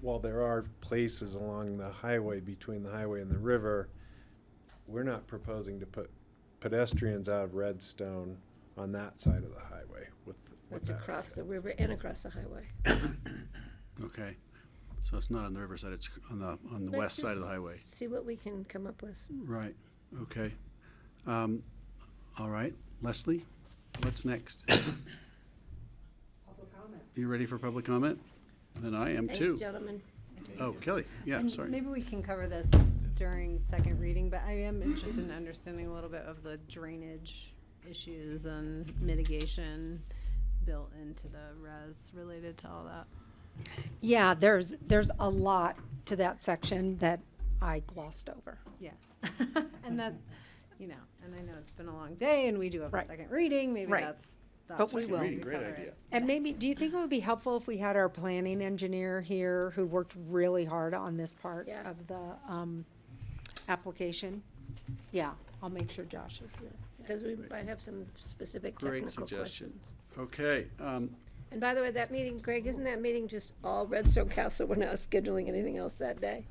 [SPEAKER 9] while there are places along the highway, between the highway and the river, we're not proposing to put pedestrians out of Redstone on that side of the highway with
[SPEAKER 3] It's
[SPEAKER 9] that.
[SPEAKER 3] across the river and across the highway.
[SPEAKER 1] Okay, so it's not on the riverside, it's on the
[SPEAKER 3] Let's
[SPEAKER 1] west side of the
[SPEAKER 3] just
[SPEAKER 1] highway.
[SPEAKER 3] See what we can come up with.
[SPEAKER 1] Right, okay. All right, Leslie, what's next? You ready for public comment? Then I am too.
[SPEAKER 3] Thanks, gentlemen.
[SPEAKER 1] Oh, Kelly, yeah,
[SPEAKER 4] And
[SPEAKER 1] sorry.
[SPEAKER 4] maybe we can cover this during second reading, but I am interested in understanding a little bit of the drainage issues and mitigation built into the res related to all that.
[SPEAKER 15] Yeah, there's a lot to that section that I glossed over.
[SPEAKER 4] Yeah. And that, you know, and I know it's been a long day and we do have a
[SPEAKER 15] Right.
[SPEAKER 4] second reading, maybe
[SPEAKER 15] Right.
[SPEAKER 4] that's.
[SPEAKER 15] But we will.
[SPEAKER 1] Great idea.
[SPEAKER 15] And maybe, do you think it would be helpful if we had our planning engineer here who worked really hard on this part
[SPEAKER 3] Yeah.
[SPEAKER 15] of the application? Yeah, I'll make sure Josh is here.
[SPEAKER 3] Because we might have some specific
[SPEAKER 1] Great
[SPEAKER 3] technical
[SPEAKER 1] suggestion.
[SPEAKER 3] questions.
[SPEAKER 1] Okay,
[SPEAKER 3] And by the way, that meeting, Greg, isn't that meeting just all Redstone Council? We're not scheduling anything else that day?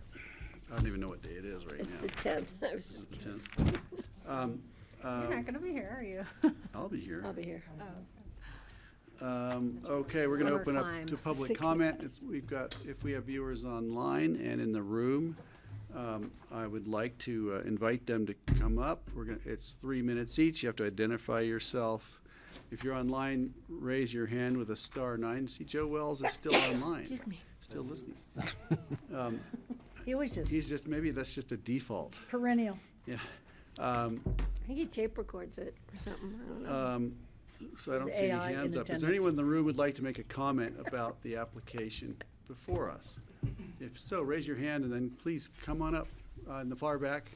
[SPEAKER 1] I don't even know what day it is right
[SPEAKER 3] It's
[SPEAKER 1] now.
[SPEAKER 3] the 10th. I was just
[SPEAKER 1] The
[SPEAKER 3] kidding.
[SPEAKER 1] 10th.
[SPEAKER 4] You're not gonna be here, are you?
[SPEAKER 1] I'll be here.
[SPEAKER 3] I'll be here.
[SPEAKER 1] Okay, we're gonna
[SPEAKER 4] Over
[SPEAKER 1] open up
[SPEAKER 4] time.
[SPEAKER 1] to public comment. We've got, if we have viewers online and in the room, I would like to invite them to come up. It's 3 minutes each. You have to identify yourself. If you're online, raise your hand with a *9. See, Joe Wells is still online.
[SPEAKER 3] Excuse me.
[SPEAKER 1] Still listening.
[SPEAKER 5] He always is.
[SPEAKER 1] He's just, maybe that's just a default.
[SPEAKER 5] Perennial.
[SPEAKER 1] Yeah.
[SPEAKER 3] I think he tape records it or something. I don't know.
[SPEAKER 1] So I don't
[SPEAKER 5] The
[SPEAKER 1] see any
[SPEAKER 5] AI in
[SPEAKER 1] hands up. Is there
[SPEAKER 5] attendance.
[SPEAKER 1] anyone in the room who'd like to make a comment about the application before us? If so, raise your hand and then please come on up in the far back.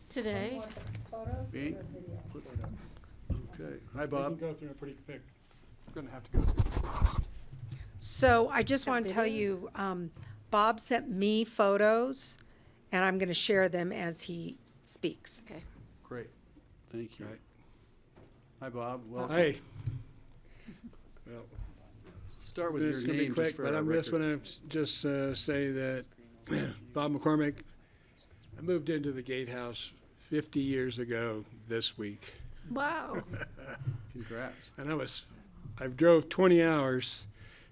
[SPEAKER 3] Today,
[SPEAKER 1] Me? Let's- Okay. Hi, Bob.
[SPEAKER 11] Go through it pretty quick.
[SPEAKER 12] We're gonna have to go through.
[SPEAKER 15] So I just want to tell you, Bob sent me photos, and I'm going to share them as he speaks.
[SPEAKER 3] okay.
[SPEAKER 1] Great. Thank you. Hi, Bob. Welcome.
[SPEAKER 10] Hey. Well,
[SPEAKER 1] Start with your
[SPEAKER 10] it's going to
[SPEAKER 1] name
[SPEAKER 10] be quick,
[SPEAKER 1] just for
[SPEAKER 10] but
[SPEAKER 1] our
[SPEAKER 10] I'm just
[SPEAKER 1] record.
[SPEAKER 10] going to just say that Bob McCormick, I moved into the gatehouse 50 years ago this week.
[SPEAKER 3] Wow.
[SPEAKER 1] Congrats.
[SPEAKER 10] And I drove 20 hours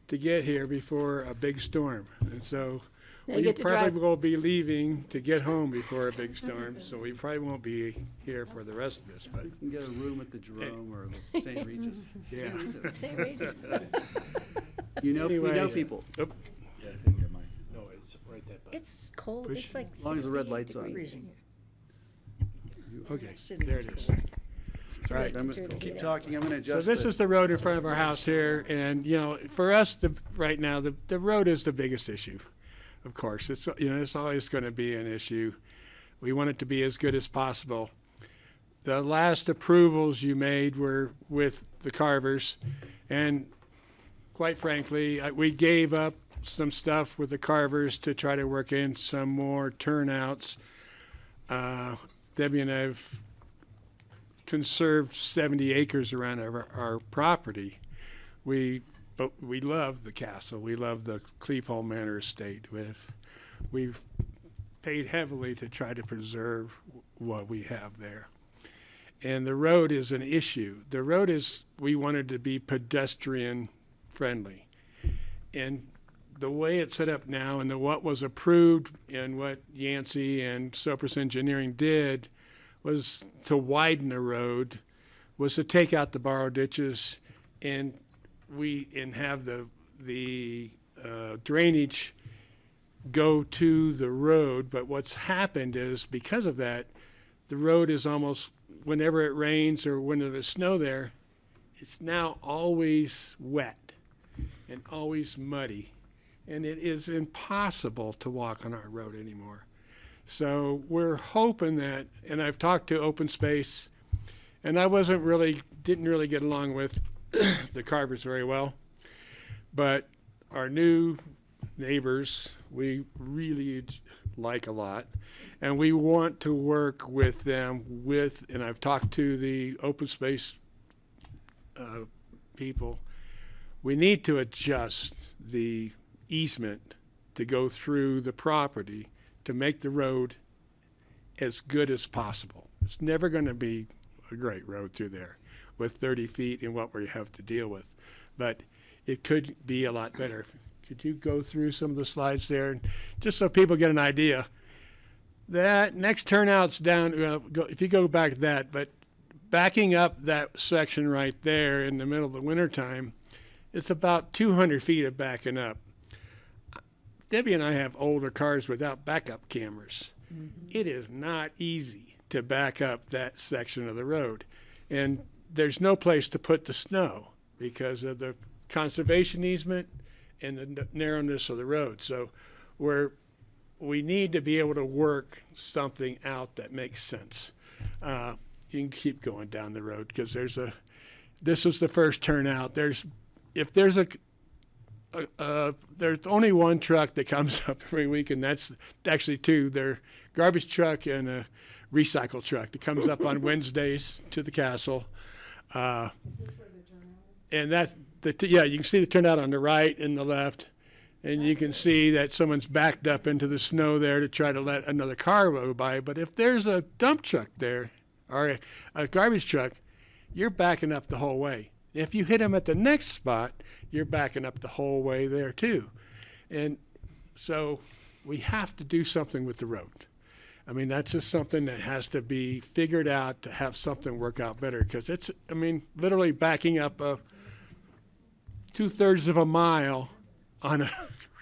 [SPEAKER 10] to get here before a big storm. And so
[SPEAKER 3] Now you
[SPEAKER 10] we
[SPEAKER 3] get to
[SPEAKER 10] probably
[SPEAKER 3] drive-
[SPEAKER 10] will be leaving to get home before a big storm. So we probably won't be here for the rest of this, but
[SPEAKER 1] You can get a room at the Jerome or the St. Regis.
[SPEAKER 10] yeah.
[SPEAKER 3] St. Regis.
[SPEAKER 1] You know, we know
[SPEAKER 10] Anyway,
[SPEAKER 1] people.
[SPEAKER 10] Oop.
[SPEAKER 8] Yeah, I think your mic is.
[SPEAKER 10] No, it's right that button.
[SPEAKER 3] It's cold.
[SPEAKER 10] Push.
[SPEAKER 3] It's like
[SPEAKER 1] As long as the red
[SPEAKER 3] 68
[SPEAKER 1] light's on.
[SPEAKER 3] degrees.
[SPEAKER 10] Okay, there it is. Right.
[SPEAKER 1] I'm gonna keep talking. I'm going to
[SPEAKER 10] So
[SPEAKER 1] adjust
[SPEAKER 10] this
[SPEAKER 1] the-
[SPEAKER 10] is the road in front of our house here, and you know, for us, right now, the road is the biggest issue. Of course, it's it's always going to be an issue. We want it to be as good as possible. The last approvals you made were with the Carvers, and quite frankly, we gave up some stuff with the Carvers to try to work in some more turnouts. Debbie and I've conserved 70 acres around our property. But we love the castle. We love the Cleveland Manor estate. We've paid heavily to try to preserve what we have there. And the road is an issue. The road we wanted to be pedestrian friendly. And the way it's set up now and what was approved and what Yancey and Sopris Engineering did was to widen the road, was to take out the borrow ditches and have the drainage go to the road. But what's happened is because of that, the road is almost, whenever it rains or when there's snow there, it's now always wet and always muddy. And it is impossible to walk on our road anymore. So we're hoping that, and I've talked to Open Space, and I didn't really get along with the Carvers very well, but our new neighbors, we really like a lot. And we want to work with them and I've talked to the open space people. We need to adjust the easement to go through the property to make the road as good as possible. It's never going to be a great road through there with 30 feet and what we have to deal with, but it could be a lot better. Could you go through some of the slides there, just so people get an idea? That next turnout's down, if you go back to that, but backing up that section right there in the middle of the wintertime, it's about 200 feet of backing up. Debbie and I have older cars without backup cameras. It is not easy to back up that section of the road. And there's no place to put the snow because of the conservation easement and the narrowness of the road. So we need to be able to work something out that makes sense. You can keep going down the road because this is the first turnout. There's only one truck that comes up every week, and that's actually two. They're garbage truck and a recycle truck that comes up on Wednesdays to the castle. And that's you can see the turnout on the right and the left, and you can see that someone's backed up into the snow there to try to let another car go by. But if there's a dump truck there or a garbage truck, you're backing up the whole way. If you hit them at the next spot, you're backing up the whole way there too. And so we have to do something with the road. I mean, that's just something that has to be figured out to have something work out better, because literally backing up 2/3 of a mile on a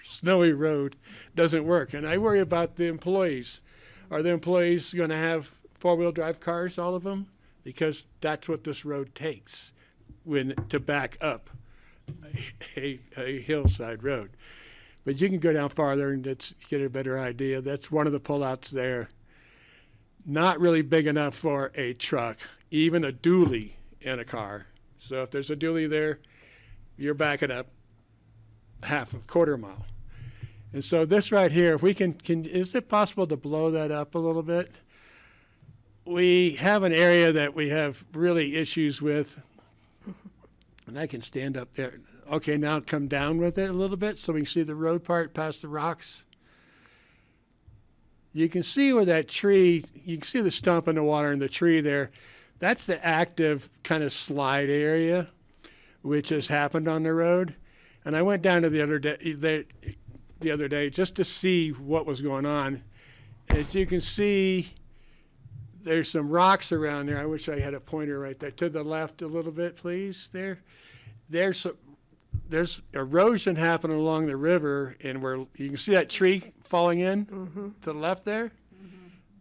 [SPEAKER 10] snowy road doesn't work. And I worry about the employees. Are the employees going to have four-wheel drive cars, all of them? Because that's what this road takes to back up a hillside road. But you can go down farther and get a better idea. That's one of the pullouts there. Not really big enough for a truck, even a dually in a car. So if there's a dually there, you're backing up a quarter mile. And so this right here, if we can is it possible to blow that up a little bit? We have an area that we have really issues with, and I can stand up there. Okay, now come down with it a little bit so we can see the road part past the rocks. You can see where that tree, you can see the stump in the water and the tree there. That's the active kind of slide area, which has happened on the road. And I went down to the other day just to see what was going on. As you can see, there's some rocks around there. I wish I had a pointer right there. To the left a little bit, please. There's erosion happening along the river, and where you can see that tree falling in to the left there.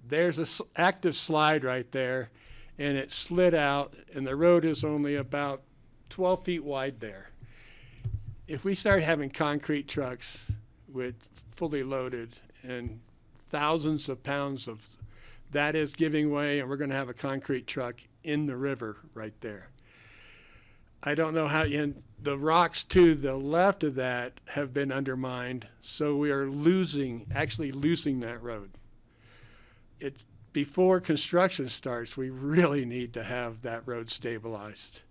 [SPEAKER 10] There's an active slide right there, and it slid out, and the road is only about 12 feet wide there. If we start having concrete trucks with fully loaded and thousands of pounds of that is giving way, and we're going to have a concrete truck in the river right there. I don't know how, the rocks to the left of that have been undermined, so we are actually losing that road. Before construction starts, we really need to have that road stabilized.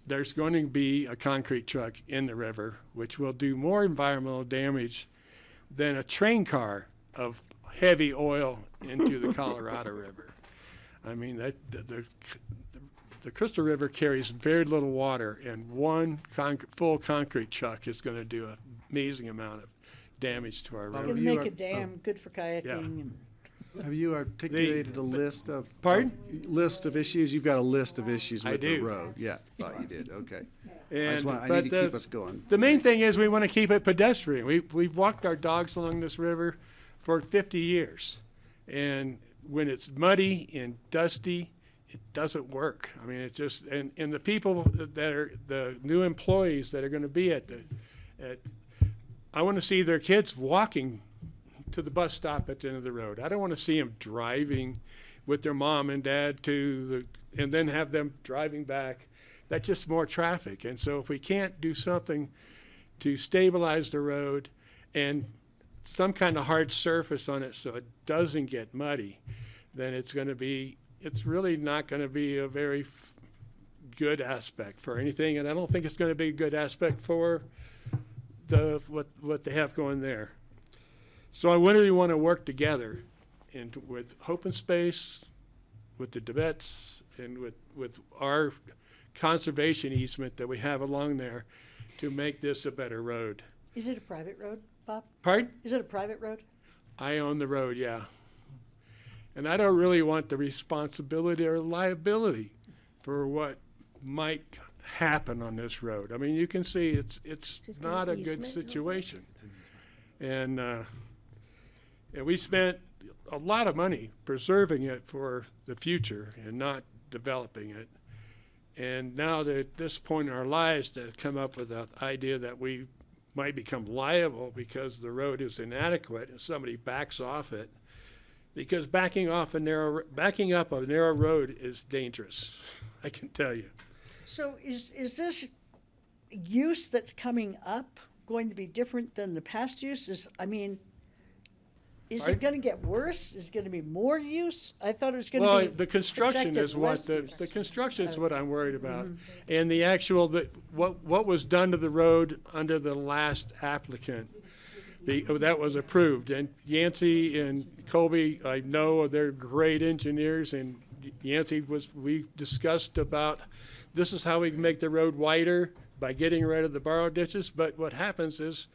[SPEAKER 10] There's going to be a concrete truck in the river, which will do more environmental damage than a train car of heavy oil into the Colorado River. I mean, the Crystal River carries very little water, and one full concrete truck is going to do an amazing amount of damage to our river.
[SPEAKER 5] It'll make a dam good for kayaking.
[SPEAKER 10] Yeah.
[SPEAKER 1] Have you articulated a list of issues? You've got a list of issues with the road. Yeah, thought you did. Okay. I need to keep us going.
[SPEAKER 10] The main thing is we want to keep it pedestrian. We've walked our dogs along this river for 50 years, and when it's muddy and dusty, it doesn't work. I mean, it's just, and the people that are the new employees that are going to be I want to see their kids walking to the bus stop at the end of the road. I don't want to see them driving with their mom and dad and then have them driving back. That's just more traffic. And so if we can't do something to stabilize the road and some kind of hard surface on it so it doesn't get muddy, then it's really not going to be a very good aspect for anything. And I don't think it's going to be a good aspect for what they have going there. So I really want to work together with open space, with the Tibets, and with our conservation easement that we have along there to make this a better road.
[SPEAKER 5] Is it a private road, Bob?
[SPEAKER 10] Pardon?
[SPEAKER 5] Is it a private road?
[SPEAKER 10] I own the road, yeah. And I don't really want the responsibility or liability for what might happen on this road. I mean, you can see it's
[SPEAKER 3] Just
[SPEAKER 10] not
[SPEAKER 3] an
[SPEAKER 10] a good
[SPEAKER 3] easement?
[SPEAKER 10] situation. And we spent a lot of money preserving it for the future and not developing it. And now that at this point in our lives to come up with the idea that we might become liable because the road is inadequate and somebody backs off it, because backing up a narrow road is dangerous, I can tell you.
[SPEAKER 5] So is this use that's coming up going to be different than the past use? Is it going to get worse? Is it going to be more use? I thought it was going to be.
[SPEAKER 10] Well, the construction is what the construction is what I'm worried about, and the actual what was done to the road under the last applicant, that was approved. And Yancey and Colby, I know they're great engineers, and Yancey we discussed about this is how we can make the road wider by getting rid of the borrow ditches. But what happens is,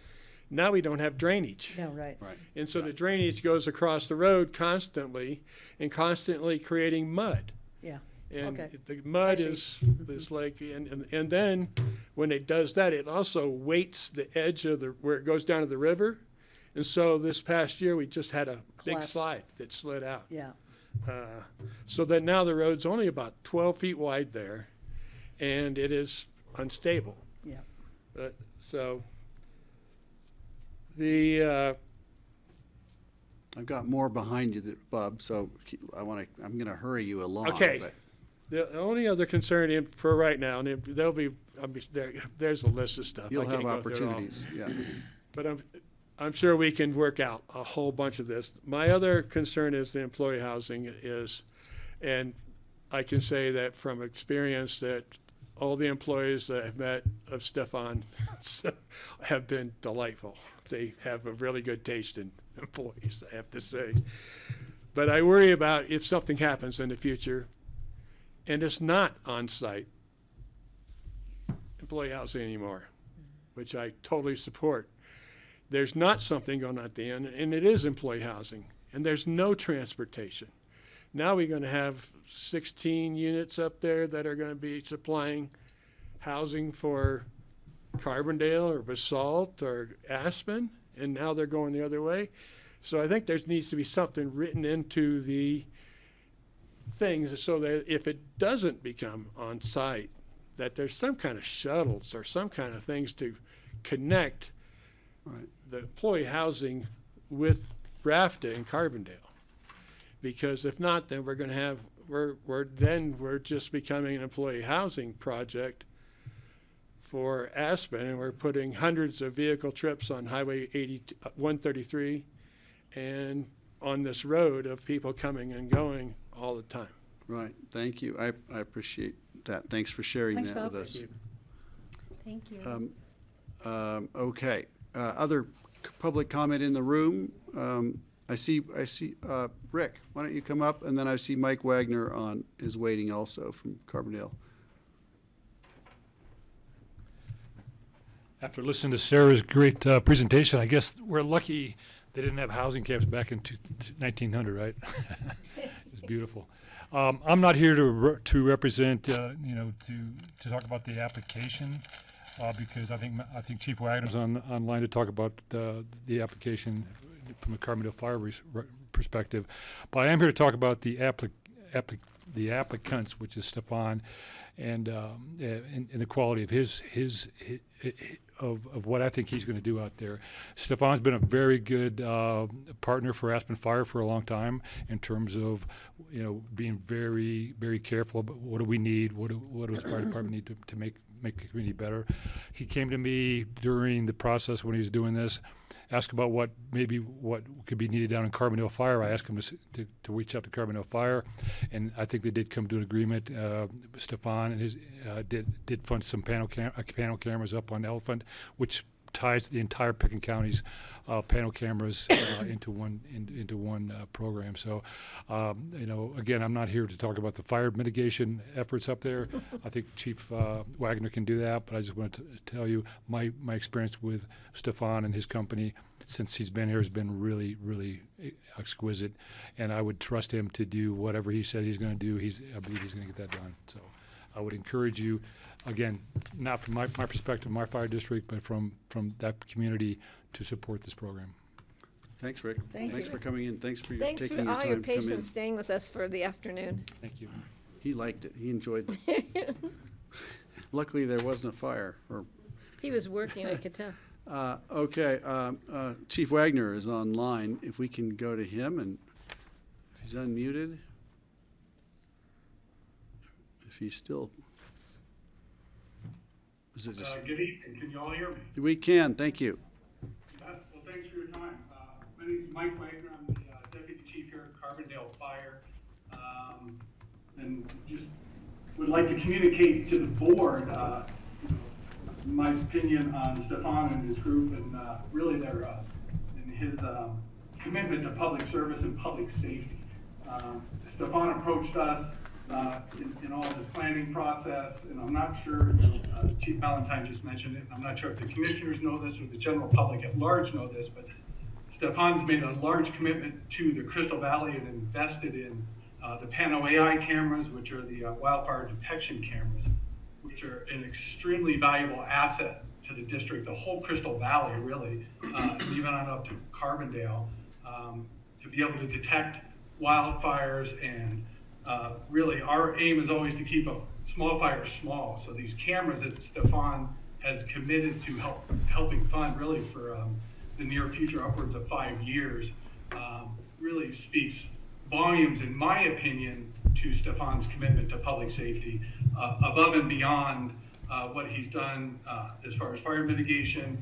[SPEAKER 10] now we don't have drainage.
[SPEAKER 5] No, right.
[SPEAKER 10] And so the drainage goes across the road constantly and constantly creating mud.
[SPEAKER 5] Yeah.
[SPEAKER 10] And
[SPEAKER 5] Okay.
[SPEAKER 10] the mud
[SPEAKER 5] I
[SPEAKER 10] is like, and then when it does that, it also weights the edge of where it goes down to the river. And so this past year, we just had a big
[SPEAKER 5] Collapse.
[SPEAKER 10] slide that slid out.
[SPEAKER 5] Yeah.
[SPEAKER 10] So that now the road's only about 12 feet wide there, and it is unstable.
[SPEAKER 5] Yeah.
[SPEAKER 10] So
[SPEAKER 1] I've got more behind you, Bob, so I'm going to hurry you along.
[SPEAKER 10] Okay.
[SPEAKER 1] But
[SPEAKER 10] The only other concern for right now, and there's a list of stuff.
[SPEAKER 1] you'll
[SPEAKER 10] I can't
[SPEAKER 1] have
[SPEAKER 10] go through it all.
[SPEAKER 1] opportunities, yeah.
[SPEAKER 10] But I'm sure we can work out a whole bunch of this. My other concern is the employee housing and I can say that from experience that all the employees that I've met of Stefan have been delightful. They have a really good taste in employees, I have to say. But I worry about if something happens in the future and it's not on-site employee housing anymore, which I totally support. There's not something going on at the end, and it is employee housing, and there's no transportation. Now we're going to have 16 units up there that are going to be supplying housing for Carbondale or Basalt or Aspen, and now they're going the other way. So I think there needs to be something written into the things so that if it doesn't become on site, that there's some kind of shuttles or some kind of things to connect the employee housing with Rafta and Carbondale. Because if not, then we're going to have, we're just becoming an employee housing project for Aspen, and we're putting hundreds of vehicle trips on Highway 133 and on this road of people coming and going all the time.
[SPEAKER 1] Right, thank you. I appreciate that. Thanks for sharing
[SPEAKER 5] Thanks,
[SPEAKER 1] that
[SPEAKER 5] Bob.
[SPEAKER 1] with us.
[SPEAKER 4] Thank you.
[SPEAKER 1] Okay, other public comment in the room. I see, Rick, why don't you come up? And then I see Mike Wagner is waiting also from Carbondale.
[SPEAKER 13] After listening to Sarah's great presentation, I guess we're lucky they didn't have housing camps back in 1900, right? It's beautiful. I'm not here to represent, to talk about the application, because I think Chief Wagner's online to talk about the application from a Carbondale Fire perspective. But I am here to talk about the applicants, which is Stefan, and the quality of his of what I think he's going to do out there. Stefan's been a very good partner for Aspen Fire for a long time in terms of, being very, very careful about what do we need, what does the fire department need to make the community better. He came to me during the process when he was doing this ask about what could be needed down in Carbondale Fire. I asked him to reach out to Carbondale Fire, and I think they did come to an agreement. Stefan and his did fund some panel cameras up on Elephant, which ties the entire Pickens County's panel cameras into one program. So, again, I'm not here to talk about the fire mitigation efforts up there. I think Chief Wagner can do that, but I just want to tell you my experience with Stefan and his company since he's been here has been really, really exquisite, and I would trust him to do whatever he says he's going to do. I believe he's going to get that done. So, I would encourage you. Again, not from my perspective, my fire district, but from that community to support this program.
[SPEAKER 1] Thanks, Rick.
[SPEAKER 3] Thanks
[SPEAKER 1] for coming in. Thanks for
[SPEAKER 3] Thanks
[SPEAKER 1] taking
[SPEAKER 3] for
[SPEAKER 1] your
[SPEAKER 3] all
[SPEAKER 1] time
[SPEAKER 3] your
[SPEAKER 1] to come in.
[SPEAKER 3] patience staying with us for the afternoon.
[SPEAKER 13] Thank you.
[SPEAKER 1] He liked it. He enjoyed it. Luckily, there wasn't a fire.
[SPEAKER 3] He was working, I could tell.
[SPEAKER 1] Okay, Chief Wagner is online. If we can go to him, and if he's unmuted, if he's still. Is it just?
[SPEAKER 2] Good evening. Can you all hear me?
[SPEAKER 1] We can. Thank you.
[SPEAKER 2] Well, thanks for your time. My name is Mike Wagner. I'm the Deputy Chief here at Carbondale Fire. And just would like to communicate to the board my opinion on Stefan and his group and really their and his commitment to public service and public safety. Stefan approached us in all this planning process, and I'm not sure, Chief Valentine just mentioned it, and I'm not sure if the commissioners know this or the general public at large know this, but Stefan's made a large commitment to the Crystal Valley and invested in the Pano AI cameras, which are the wildfire detection cameras, which are an extremely valuable asset to the district, the whole Crystal Valley, really, even on up to Carbondale, to be able to detect wildfires. And really, our aim is always to keep a small fire small. So these cameras that Stefan has committed to helping fund really for the near future, upwards of 5 years, really speaks volumes, in my opinion, to Stefan's commitment to public safety, above and beyond what he's done as far as fire mitigation.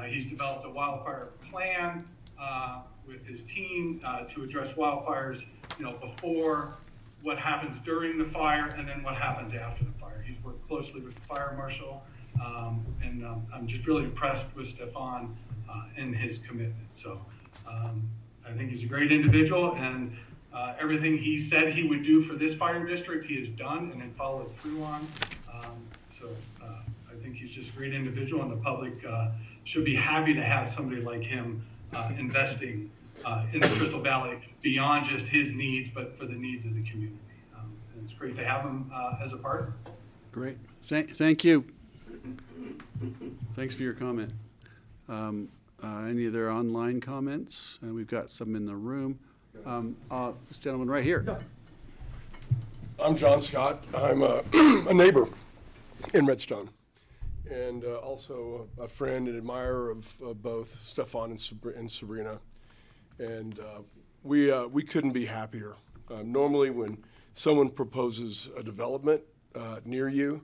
[SPEAKER 2] He's developed a wildfire plan with his team to address wildfires, before, what happens during the fire, and then what happens after the fire. He's worked closely with the fire marshal, and I'm just really impressed with Stefan and his commitment. So I think he's a great individual, and everything he said he would do for this fire district, he has done and then followed through on. So I think he's just a great individual, and the public should be happy to have somebody like him investing in the Crystal Valley beyond just his needs, but for the needs of the community. And it's great to have him as a partner.
[SPEAKER 1] Great. Thank you. Thanks for your comment. Any other online comments? And we've got some in the room. This gentleman right here.
[SPEAKER 16] I'm John Scott. I'm a neighbor in Redstone, and also a friend and admirer of both Stefan and Sabrina. And we couldn't be happier. Normally, when someone proposes a development near you,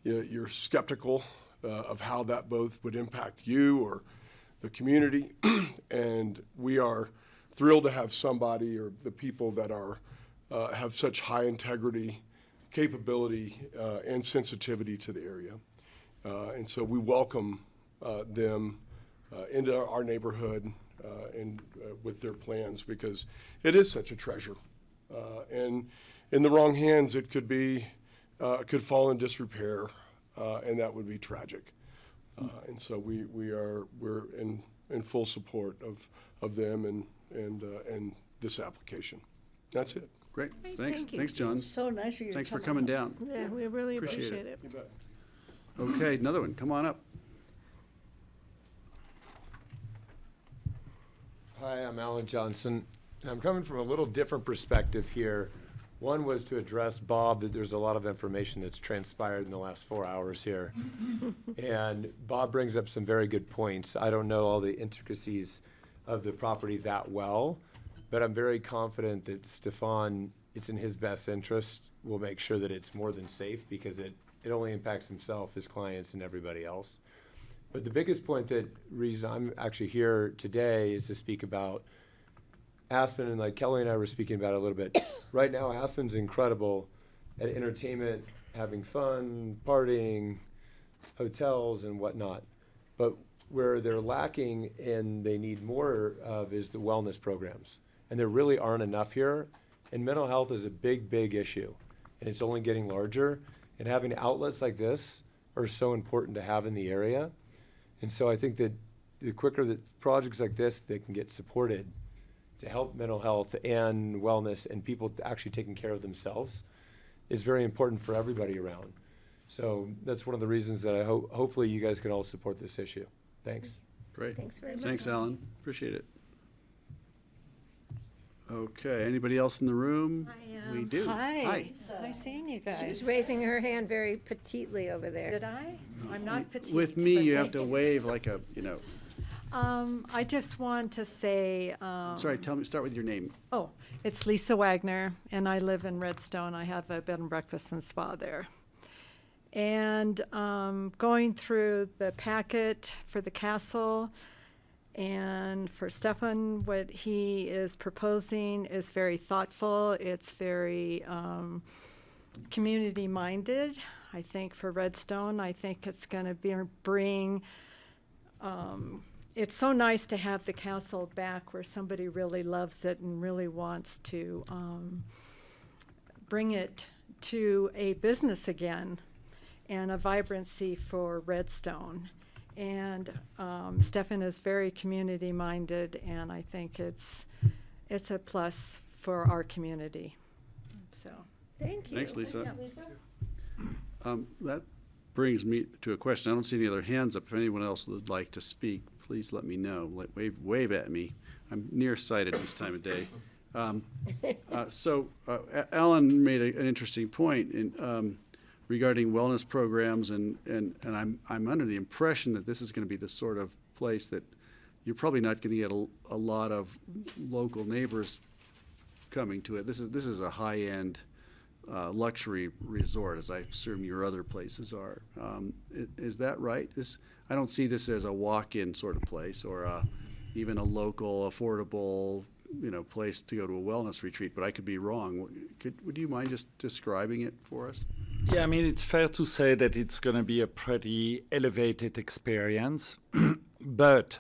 [SPEAKER 16] you're skeptical of how that both would impact you or the community. And we are thrilled to have somebody, or the people that are have such high integrity, capability, and sensitivity to the area. And so we welcome them into our neighborhood and with their plans, because it is such a treasure. And in the wrong hands, it could fall in disrepair, and that would be tragic. And so we're in full support of them and this application. That's it.
[SPEAKER 1] Great.
[SPEAKER 3] Great,
[SPEAKER 1] Thanks.
[SPEAKER 3] thank you.
[SPEAKER 1] Thanks, John.
[SPEAKER 5] So nice for you.
[SPEAKER 1] Thanks for coming down.
[SPEAKER 3] Yeah, we really appreciate
[SPEAKER 1] it.
[SPEAKER 3] it.
[SPEAKER 1] Okay, another one. Come on up.
[SPEAKER 23] Hi, I'm Alan Johnson. I'm coming from a little different perspective here. One was to address Bob, that there's a lot of information that's transpired in the last 4 hours here. And Bob brings up some very good points. I don't know all the intricacies of the property that well, but I'm very confident that Stefan, it's in his best interest, will make sure that it's more than safe, because it only impacts himself, his clients, and everybody else. But the biggest point reason I'm actually here today is to speak about Aspen, and like Kelly and I were speaking about it a little bit. Right now, Aspen's incredible at entertainment, having fun, partying, hotels and whatnot. But where they're lacking and they need more of is the wellness programs. And there really aren't enough here. And mental health is a big, big issue. And it's only getting larger. And having outlets like this are so important to have in the area. And so I think that the quicker that projects like this, they can get supported to help mental health and wellness and people actually taking care of themselves is very important for everybody around. So that's one of the reasons that I hopefully you guys can all support this issue. Thanks.
[SPEAKER 1] Great.
[SPEAKER 3] Thanks very much.
[SPEAKER 1] Thanks, Alan. Appreciate it. Okay, anybody else in the room? We do.
[SPEAKER 7] Hi. Nice seeing you guys.
[SPEAKER 3] She's raising her hand very petitely over there.
[SPEAKER 7] Did I? I'm not petite.
[SPEAKER 1] With me,
[SPEAKER 7] but
[SPEAKER 1] you have
[SPEAKER 7] thank
[SPEAKER 1] to
[SPEAKER 7] you.
[SPEAKER 1] wave like a,
[SPEAKER 7] I just want to say.
[SPEAKER 1] sorry, start with your name.
[SPEAKER 7] Oh, it's Lisa Wagner, and I live in Redstone. I have a bed and breakfast and spa there. And going through the packet for the castle and for Stefan, what he is proposing is very thoughtful. It's very community-minded. I think for Redstone, I think it's going to bring. It's so nice to have the castle back where somebody really loves it and really wants to bring it to a business again and a vibrancy for Redstone. And Stefan is very community-minded, and I think it's a plus for our community. So,
[SPEAKER 3] thank you.
[SPEAKER 1] Thanks, Lisa.
[SPEAKER 3] Yeah, Lisa?
[SPEAKER 1] That brings me to a question. I don't see any other hands up. If anyone else would like to speak, please let me know. Wave at me. I'm nearsighted this time of day. Alan made an interesting point regarding wellness programs, and I'm under the impression that this is going to be the sort of place that you're probably not going to get a lot of local neighbors coming to it. This is a high-end luxury resort, as I assume your other places are. Is that right? I don't see this as a walk-in sort of place or even a local, affordable, place to go to a wellness retreat, but I could be wrong. Would you mind just describing it for us?
[SPEAKER 21] Yeah, I mean, it's fair to say that it's going to be a pretty elevated experience. But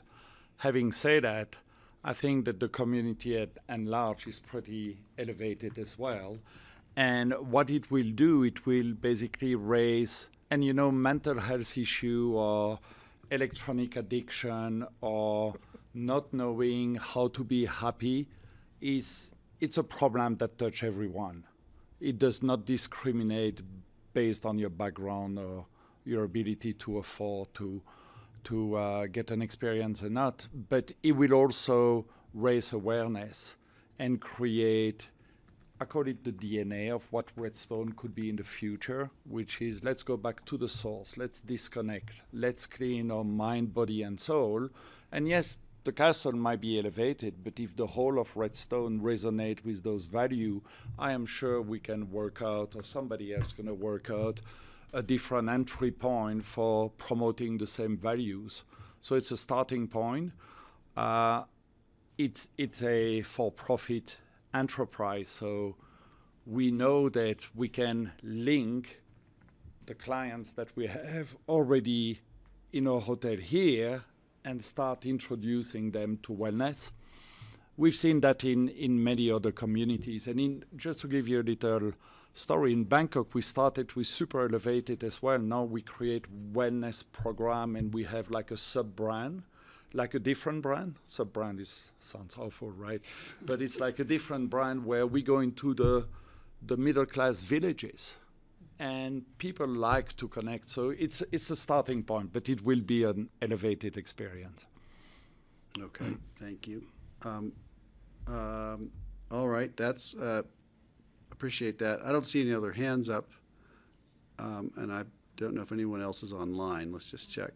[SPEAKER 21] having said that, I think that the community at large is pretty elevated as well. And what it will do, it will basically raise, and mental health issue or electronic addiction or not knowing how to be happy it's a problem that touches everyone. It does not discriminate based on your background or your ability to afford to get an experience or not, but it will also raise awareness and create, I call it the DNA of what Redstone could be in the future, which is let's go back to the source, let's disconnect, let's clean our mind, body, and soul. And yes, the castle might be elevated, but if the whole of Redstone resonate with those values, I am sure we can work out, or somebody else going to work out, a different entry point for promoting the same values. So it's a starting point. It's a for-profit enterprise, so we know that we can link the clients that we have already in our hotel here and start introducing them to wellness. We've seen that in many other communities. And just to give you a little story, in Bangkok, we started with super elevated as well. Now we create wellness program and we have like a sub-brand, like a different brand. Sub-brand sounds awful, right? But it's like a different brand where we go into the middle-class villages. And people like to connect. So it's a starting point, but it will be an elevated experience.
[SPEAKER 1] Okay, thank you. All right, that's appreciate that. I don't see any other hands up, and I don't know if anyone else is online. Let's just check.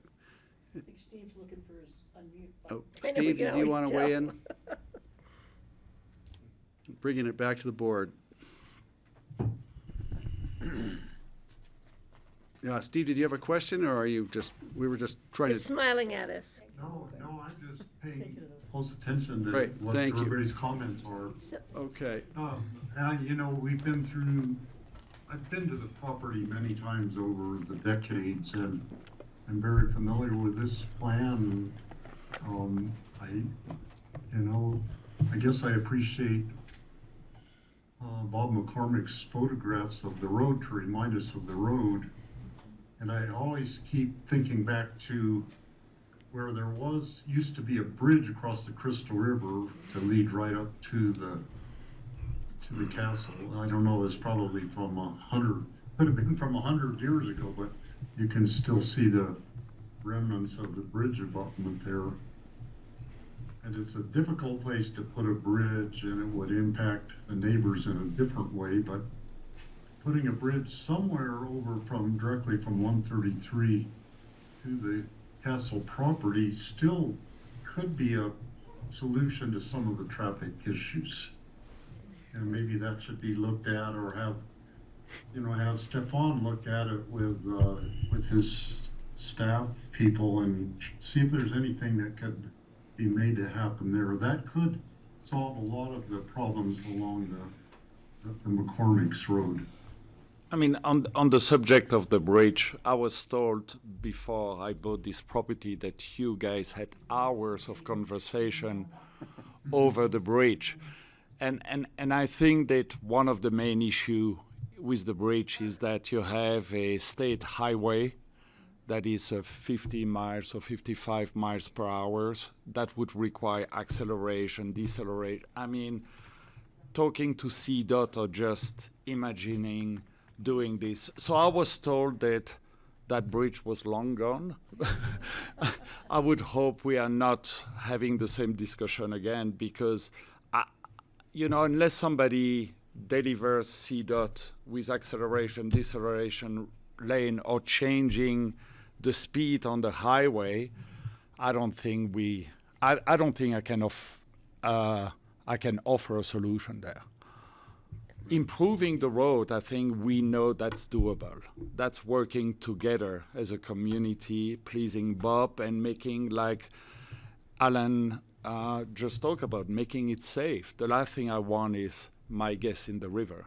[SPEAKER 5] I think Steve's looking for his unmute.
[SPEAKER 1] Oh, Steve, do you want to weigh in? Bringing it back to the board. Steve, did you have a question, or are you just, we were just trying
[SPEAKER 3] He's
[SPEAKER 1] to?
[SPEAKER 3] smiling at us.
[SPEAKER 19] No, I'm just paying close attention to
[SPEAKER 1] Right,
[SPEAKER 19] what
[SPEAKER 1] thank you.
[SPEAKER 19] everybody's comments are.
[SPEAKER 1] Okay.
[SPEAKER 19] You know, I've been to the property many times over the decades, and I'm very familiar with this plan. I guess I appreciate Bob McCormick's photographs of the road to remind us of the road. And I always keep thinking back to where there used to be a bridge across the Crystal River to lead right up to the castle. I don't know, it's probably from could have been from 100 years ago, but you can still see the remnants of the bridge abutment there. And it's a difficult place to put a bridge, and it would impact the neighbors in a different way, but putting a bridge somewhere over directly from 133 to the castle property still could be a solution to some of the traffic issues. And maybe that should be looked at, or have Stefan look at it with his staff people and see if there's anything that could be made to happen there. That could solve a lot of the problems along the McCormick's Road.
[SPEAKER 21] I mean, on the subject of the bridge, I was told before I bought this property that you guys had hours of conversation over the bridge. And I think that one of the main issue with the bridge is that you have a state highway that is 50 miles or 55 miles per hour. That would require acceleration, deceleration. I mean, talking to CDOT or just imagining doing this. So I was told that that bridge was long gone. I would hope we are not having the same discussion again, because, unless somebody delivers CDOT with acceleration, deceleration lane, or changing the speed on the highway, I don't think I can offer a solution there. Improving the road, I think we know that's doable. That's working together as a community, pleasing Bob and making, like Alan just talked about, making it safe. The last thing I want is my guests in the river.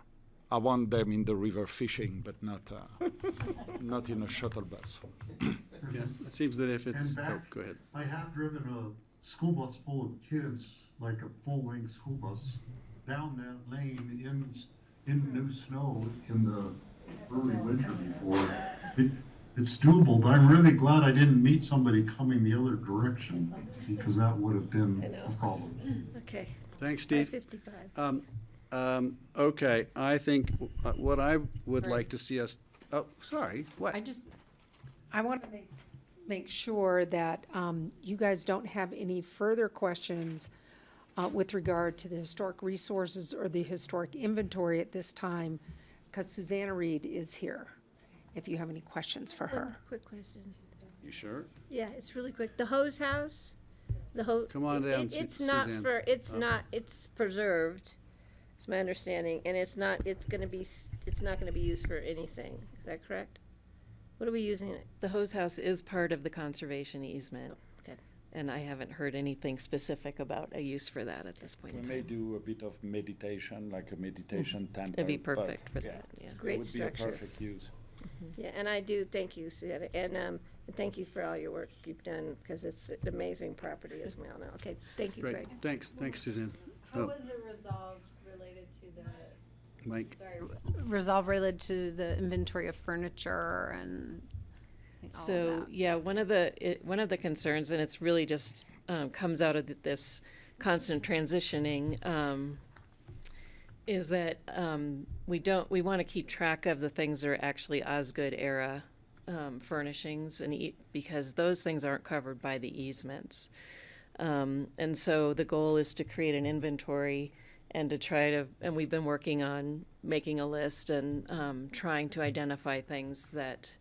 [SPEAKER 21] I want them in the river fishing, but not in a shuttle bus.
[SPEAKER 1] Yeah, it seems that if it's, go ahead.
[SPEAKER 19] I have driven a school bus full of kids, like a full-length school bus, down that lane in new snow in the early winter before. It's doable, but I'm really glad I didn't meet somebody coming the other direction, because that would have been a problem.
[SPEAKER 3] Okay.
[SPEAKER 1] Thanks, Steve.
[SPEAKER 3] 5:55.
[SPEAKER 1] Okay, I think what I would like to see us, what?
[SPEAKER 15] I want to make sure that you guys don't have any further questions with regard to the historic resources or the historic inventory at this time, because Susanna Reed is here, if you have any questions for her.
[SPEAKER 3] One quick question.
[SPEAKER 1] You sure?
[SPEAKER 3] Yeah, it's really quick. The hose house,
[SPEAKER 1] Come on down,
[SPEAKER 3] it's not
[SPEAKER 1] Suzanne.
[SPEAKER 3] for, it's not, it's preserved, it's my understanding, and it's not gonna be used for anything. Is that correct? What are we using it?
[SPEAKER 14] The hose house is part of the conservation easement.
[SPEAKER 3] Okay.
[SPEAKER 14] And I haven't heard anything specific about a use for that at this point
[SPEAKER 21] We
[SPEAKER 14] in
[SPEAKER 21] may
[SPEAKER 14] time.
[SPEAKER 21] do a bit of meditation, like a meditation temple.
[SPEAKER 14] It'd be
[SPEAKER 21] but
[SPEAKER 14] perfect for that, yeah.
[SPEAKER 3] It's great structure.
[SPEAKER 21] It would be a perfect use.
[SPEAKER 3] Yeah, and I do thank you, Susanna, and thank you for all your work you've done, because it's an amazing property, as we all know. Okay, thank you, Greg.
[SPEAKER 1] Great, thanks, Suzanne.
[SPEAKER 4] How
[SPEAKER 1] Oh,
[SPEAKER 4] was it resolved related to the,
[SPEAKER 1] Mike?
[SPEAKER 4] resolved related to the inventory of furniture and all of
[SPEAKER 14] So,
[SPEAKER 4] that?
[SPEAKER 14] yeah, one of the concerns, and it's really just comes out of this constant transitioning, is that we want to keep track of the things that are actually Osgood era furnishings, and because those things aren't covered by the easements. And so the goal is to create an inventory and to try to, and we've been working on making a list and trying to identify things that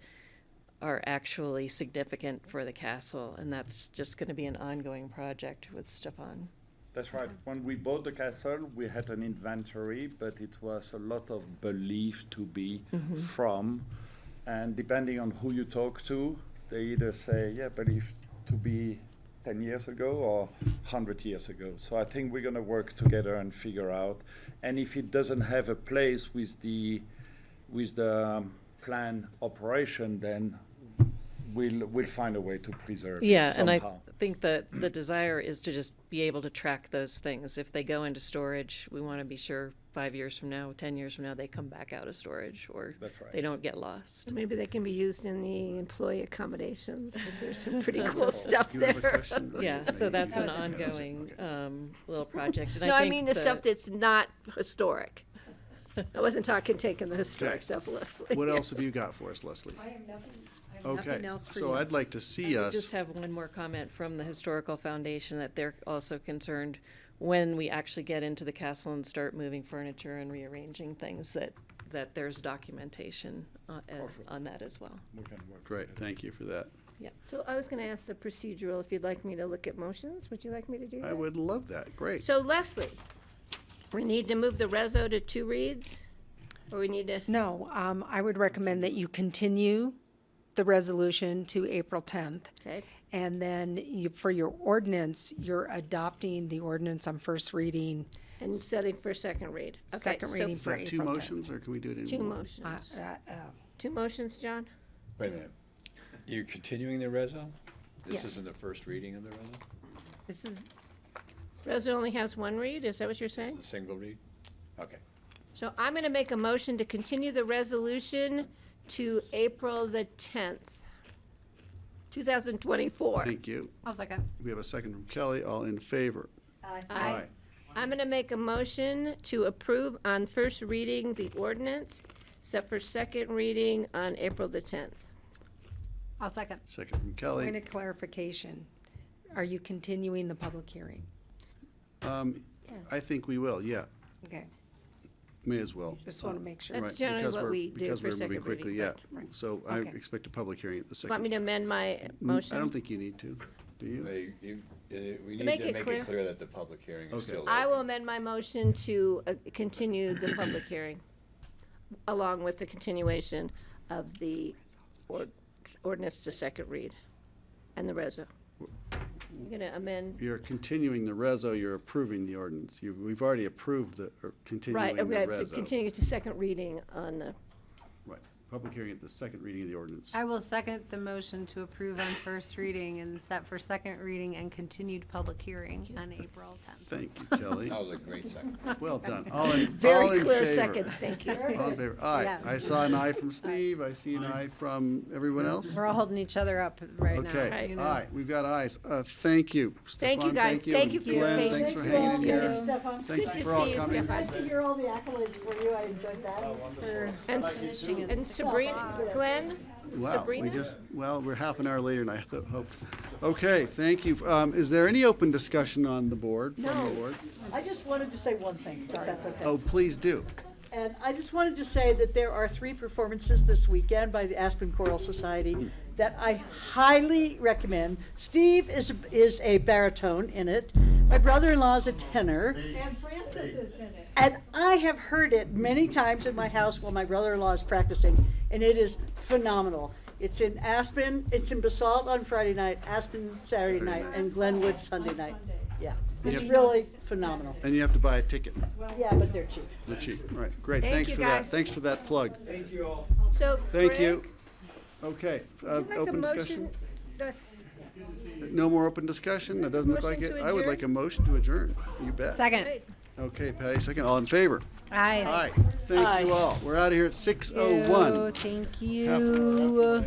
[SPEAKER 14] are actually significant for the castle, and that's just going to be an ongoing project with Stefan.
[SPEAKER 21] That's right. When we bought the castle, we had an inventory, but it was a lot of belief to be from And depending on who you talk to, they either say, yeah, but if to be 10 years ago or 100 years ago. So I think we're going to work together and figure out. And if it doesn't have a place with the plan operation, then we'll find a way to preserve it
[SPEAKER 14] Yeah,
[SPEAKER 21] somehow.
[SPEAKER 14] and I think that the desire is to just be able to track those things. If they go into storage, we want to be sure 5 years from now, 10 years from now, they come back out of storage or
[SPEAKER 21] That's right.
[SPEAKER 14] they don't get lost.
[SPEAKER 3] Maybe they can be used in the employee accommodations, because there's some pretty cool stuff
[SPEAKER 1] You have a
[SPEAKER 3] there.
[SPEAKER 1] question?
[SPEAKER 14] Yeah, so that's an ongoing little project. And
[SPEAKER 3] No,
[SPEAKER 14] I
[SPEAKER 3] I
[SPEAKER 14] think
[SPEAKER 3] mean the stuff that's not historic. I wasn't talking taking the historic
[SPEAKER 1] Okay.
[SPEAKER 3] stuff, Leslie.
[SPEAKER 1] What else have you got for us, Leslie?
[SPEAKER 4] I have nothing,
[SPEAKER 1] Okay,
[SPEAKER 4] nothing else for
[SPEAKER 1] so
[SPEAKER 4] you.
[SPEAKER 1] I'd like to see
[SPEAKER 14] I
[SPEAKER 1] us.
[SPEAKER 14] just have one more comment from the Historical Foundation that they're also concerned when we actually get into the castle and start moving furniture and rearranging things that there's documentation on that as well.
[SPEAKER 21] We can work
[SPEAKER 1] Great, thank you for that.
[SPEAKER 14] Yeah.
[SPEAKER 3] So I was going to ask the procedural, if you'd like me to look at motions, would you like me to do that?
[SPEAKER 1] I would love that, great.
[SPEAKER 3] So Leslie, we need to move the reso to 2 reads? Or we need to?
[SPEAKER 15] No, I would recommend that you continue the resolution to April 10th.
[SPEAKER 3] Okay.
[SPEAKER 15] And then for your ordinance, you're adopting the ordinance on first reading.
[SPEAKER 3] And setting for second read. Okay,
[SPEAKER 15] Second
[SPEAKER 3] so
[SPEAKER 15] reading
[SPEAKER 1] Is
[SPEAKER 15] for
[SPEAKER 1] that 2
[SPEAKER 15] April 10th.
[SPEAKER 1] motions, or can we do it in
[SPEAKER 3] 2
[SPEAKER 1] one?
[SPEAKER 3] motions. 2 motions, John?
[SPEAKER 6] Wait a minute. You're continuing the reso? This
[SPEAKER 15] Yes.
[SPEAKER 6] isn't the first reading of the reso?
[SPEAKER 15] This is,
[SPEAKER 3] Reso only has 1 read, is that what you're saying?
[SPEAKER 6] It's a single read? Okay.
[SPEAKER 3] So I'm going to make a motion to continue the resolution to April the 10th, 2024.
[SPEAKER 1] Thank you.
[SPEAKER 4] I'll second.
[SPEAKER 1] We have a second from Kelly, all in favor?
[SPEAKER 3] Aye. I'm going to make a motion to approve on first reading the ordinance, set for second reading on April the 10th.
[SPEAKER 4] I'll second.
[SPEAKER 1] Second from Kelly.
[SPEAKER 15] point of clarification. Are you continuing the public hearing?
[SPEAKER 1] I think we will, yeah,
[SPEAKER 15] Okay,
[SPEAKER 1] may as well.
[SPEAKER 15] just want to make sure.
[SPEAKER 3] That's
[SPEAKER 1] Right,
[SPEAKER 3] generally
[SPEAKER 1] because
[SPEAKER 3] what
[SPEAKER 1] we're-
[SPEAKER 3] we do
[SPEAKER 1] because
[SPEAKER 3] for
[SPEAKER 1] we're moving
[SPEAKER 3] second
[SPEAKER 1] quickly,
[SPEAKER 3] reading,
[SPEAKER 1] yeah.
[SPEAKER 3] right.
[SPEAKER 1] So I
[SPEAKER 15] Okay.
[SPEAKER 1] expect a public hearing at the second.
[SPEAKER 3] Want me to amend my motion?
[SPEAKER 1] I don't think you need to, do you?
[SPEAKER 6] We need
[SPEAKER 3] make
[SPEAKER 6] to
[SPEAKER 3] it
[SPEAKER 6] make
[SPEAKER 3] clear.
[SPEAKER 6] it clear that the public hearing is
[SPEAKER 1] Okay.
[SPEAKER 6] still open.
[SPEAKER 3] I will amend my motion to continue the public hearing, along with the continuation of the ordinance to second read and the reso. I'm going to amend,
[SPEAKER 1] You're continuing the reso, you're approving the ordinance. We've already approved or continuing
[SPEAKER 3] right,
[SPEAKER 1] the
[SPEAKER 3] okay,
[SPEAKER 1] reso.
[SPEAKER 3] continue to second reading on the,
[SPEAKER 1] Right, public hearing at the second reading of the ordinance.
[SPEAKER 4] I will second the motion to approve on first reading and set for second reading and continued public hearing on April 10th.
[SPEAKER 1] Thank you, Kelly.
[SPEAKER 6] That was a great second.
[SPEAKER 1] Well done. All in
[SPEAKER 3] very clear
[SPEAKER 1] favor?
[SPEAKER 3] second, thank you.
[SPEAKER 1] All in favor? Aye.
[SPEAKER 4] Yes.
[SPEAKER 1] I saw an aye from Steve. I see an aye from everyone else.
[SPEAKER 4] We're all holding each other up right now.
[SPEAKER 1] Okay,
[SPEAKER 4] you know.
[SPEAKER 1] aye, we've got ayes. Thank you.
[SPEAKER 3] Thank you,
[SPEAKER 1] Stefan,
[SPEAKER 3] guys. Thank you
[SPEAKER 1] and
[SPEAKER 3] for your
[SPEAKER 1] Glenn,
[SPEAKER 3] patience.
[SPEAKER 1] thanks for
[SPEAKER 3] Thank you
[SPEAKER 1] hanging
[SPEAKER 3] all.
[SPEAKER 1] in
[SPEAKER 3] Good
[SPEAKER 1] here.
[SPEAKER 3] to-
[SPEAKER 5] Stefan.
[SPEAKER 3] It's
[SPEAKER 1] Thank
[SPEAKER 3] good
[SPEAKER 1] you
[SPEAKER 3] to
[SPEAKER 1] for all
[SPEAKER 3] see you,
[SPEAKER 1] coming.
[SPEAKER 3] Stefan.
[SPEAKER 5] Nice to hear all the accolades for you. I enjoyed that.
[SPEAKER 3] And Sabrina, Glenn?
[SPEAKER 1] Wow,
[SPEAKER 3] Sabrina?
[SPEAKER 1] we're half an hour later than I hoped. Okay, thank you. Is there any open discussion on the board, from the
[SPEAKER 3] No.
[SPEAKER 1] board?
[SPEAKER 5] I just wanted to say one thing, if that's okay.
[SPEAKER 1] Oh, please do.
[SPEAKER 5] And I just wanted to say that there are 3 performances this weekend by the Aspen Choral Society that I highly recommend. Steve is a baritone in it. My brother-in-law is a tenor.
[SPEAKER 7] And Francis is in it.
[SPEAKER 5] And I have heard it many times in my house while my brother-in-law is practicing, and it is phenomenal. It's in Aspen, it's in Basalt on Friday night, Aspen Saturday night, and Glenwood Sunday night. Yeah, it's
[SPEAKER 1] Yep.
[SPEAKER 5] really phenomenal.
[SPEAKER 1] And you have to buy a ticket.
[SPEAKER 5] Yeah, but they're cheap.
[SPEAKER 1] They're cheap. Right, great.
[SPEAKER 3] Thank
[SPEAKER 1] Thanks
[SPEAKER 3] you,
[SPEAKER 1] for that.
[SPEAKER 3] guys.
[SPEAKER 1] Thanks for that plug.
[SPEAKER 8] Thank you all.
[SPEAKER 3] So,
[SPEAKER 1] Thank you.
[SPEAKER 3] Greg,
[SPEAKER 1] Okay,
[SPEAKER 3] can you make a
[SPEAKER 1] open discussion?
[SPEAKER 3] motion?
[SPEAKER 1] No more open discussion? It doesn't look like
[SPEAKER 3] Motion
[SPEAKER 1] it.
[SPEAKER 3] to
[SPEAKER 1] I would
[SPEAKER 3] adjourn?
[SPEAKER 1] like a motion to adjourn. You bet.
[SPEAKER 4] Second.
[SPEAKER 3] Great.
[SPEAKER 1] Okay, Patty, second. All in favor?
[SPEAKER 4] Aye.
[SPEAKER 1] Aye. Thank you all. We're out of here at 6:01.
[SPEAKER 4] Thank you.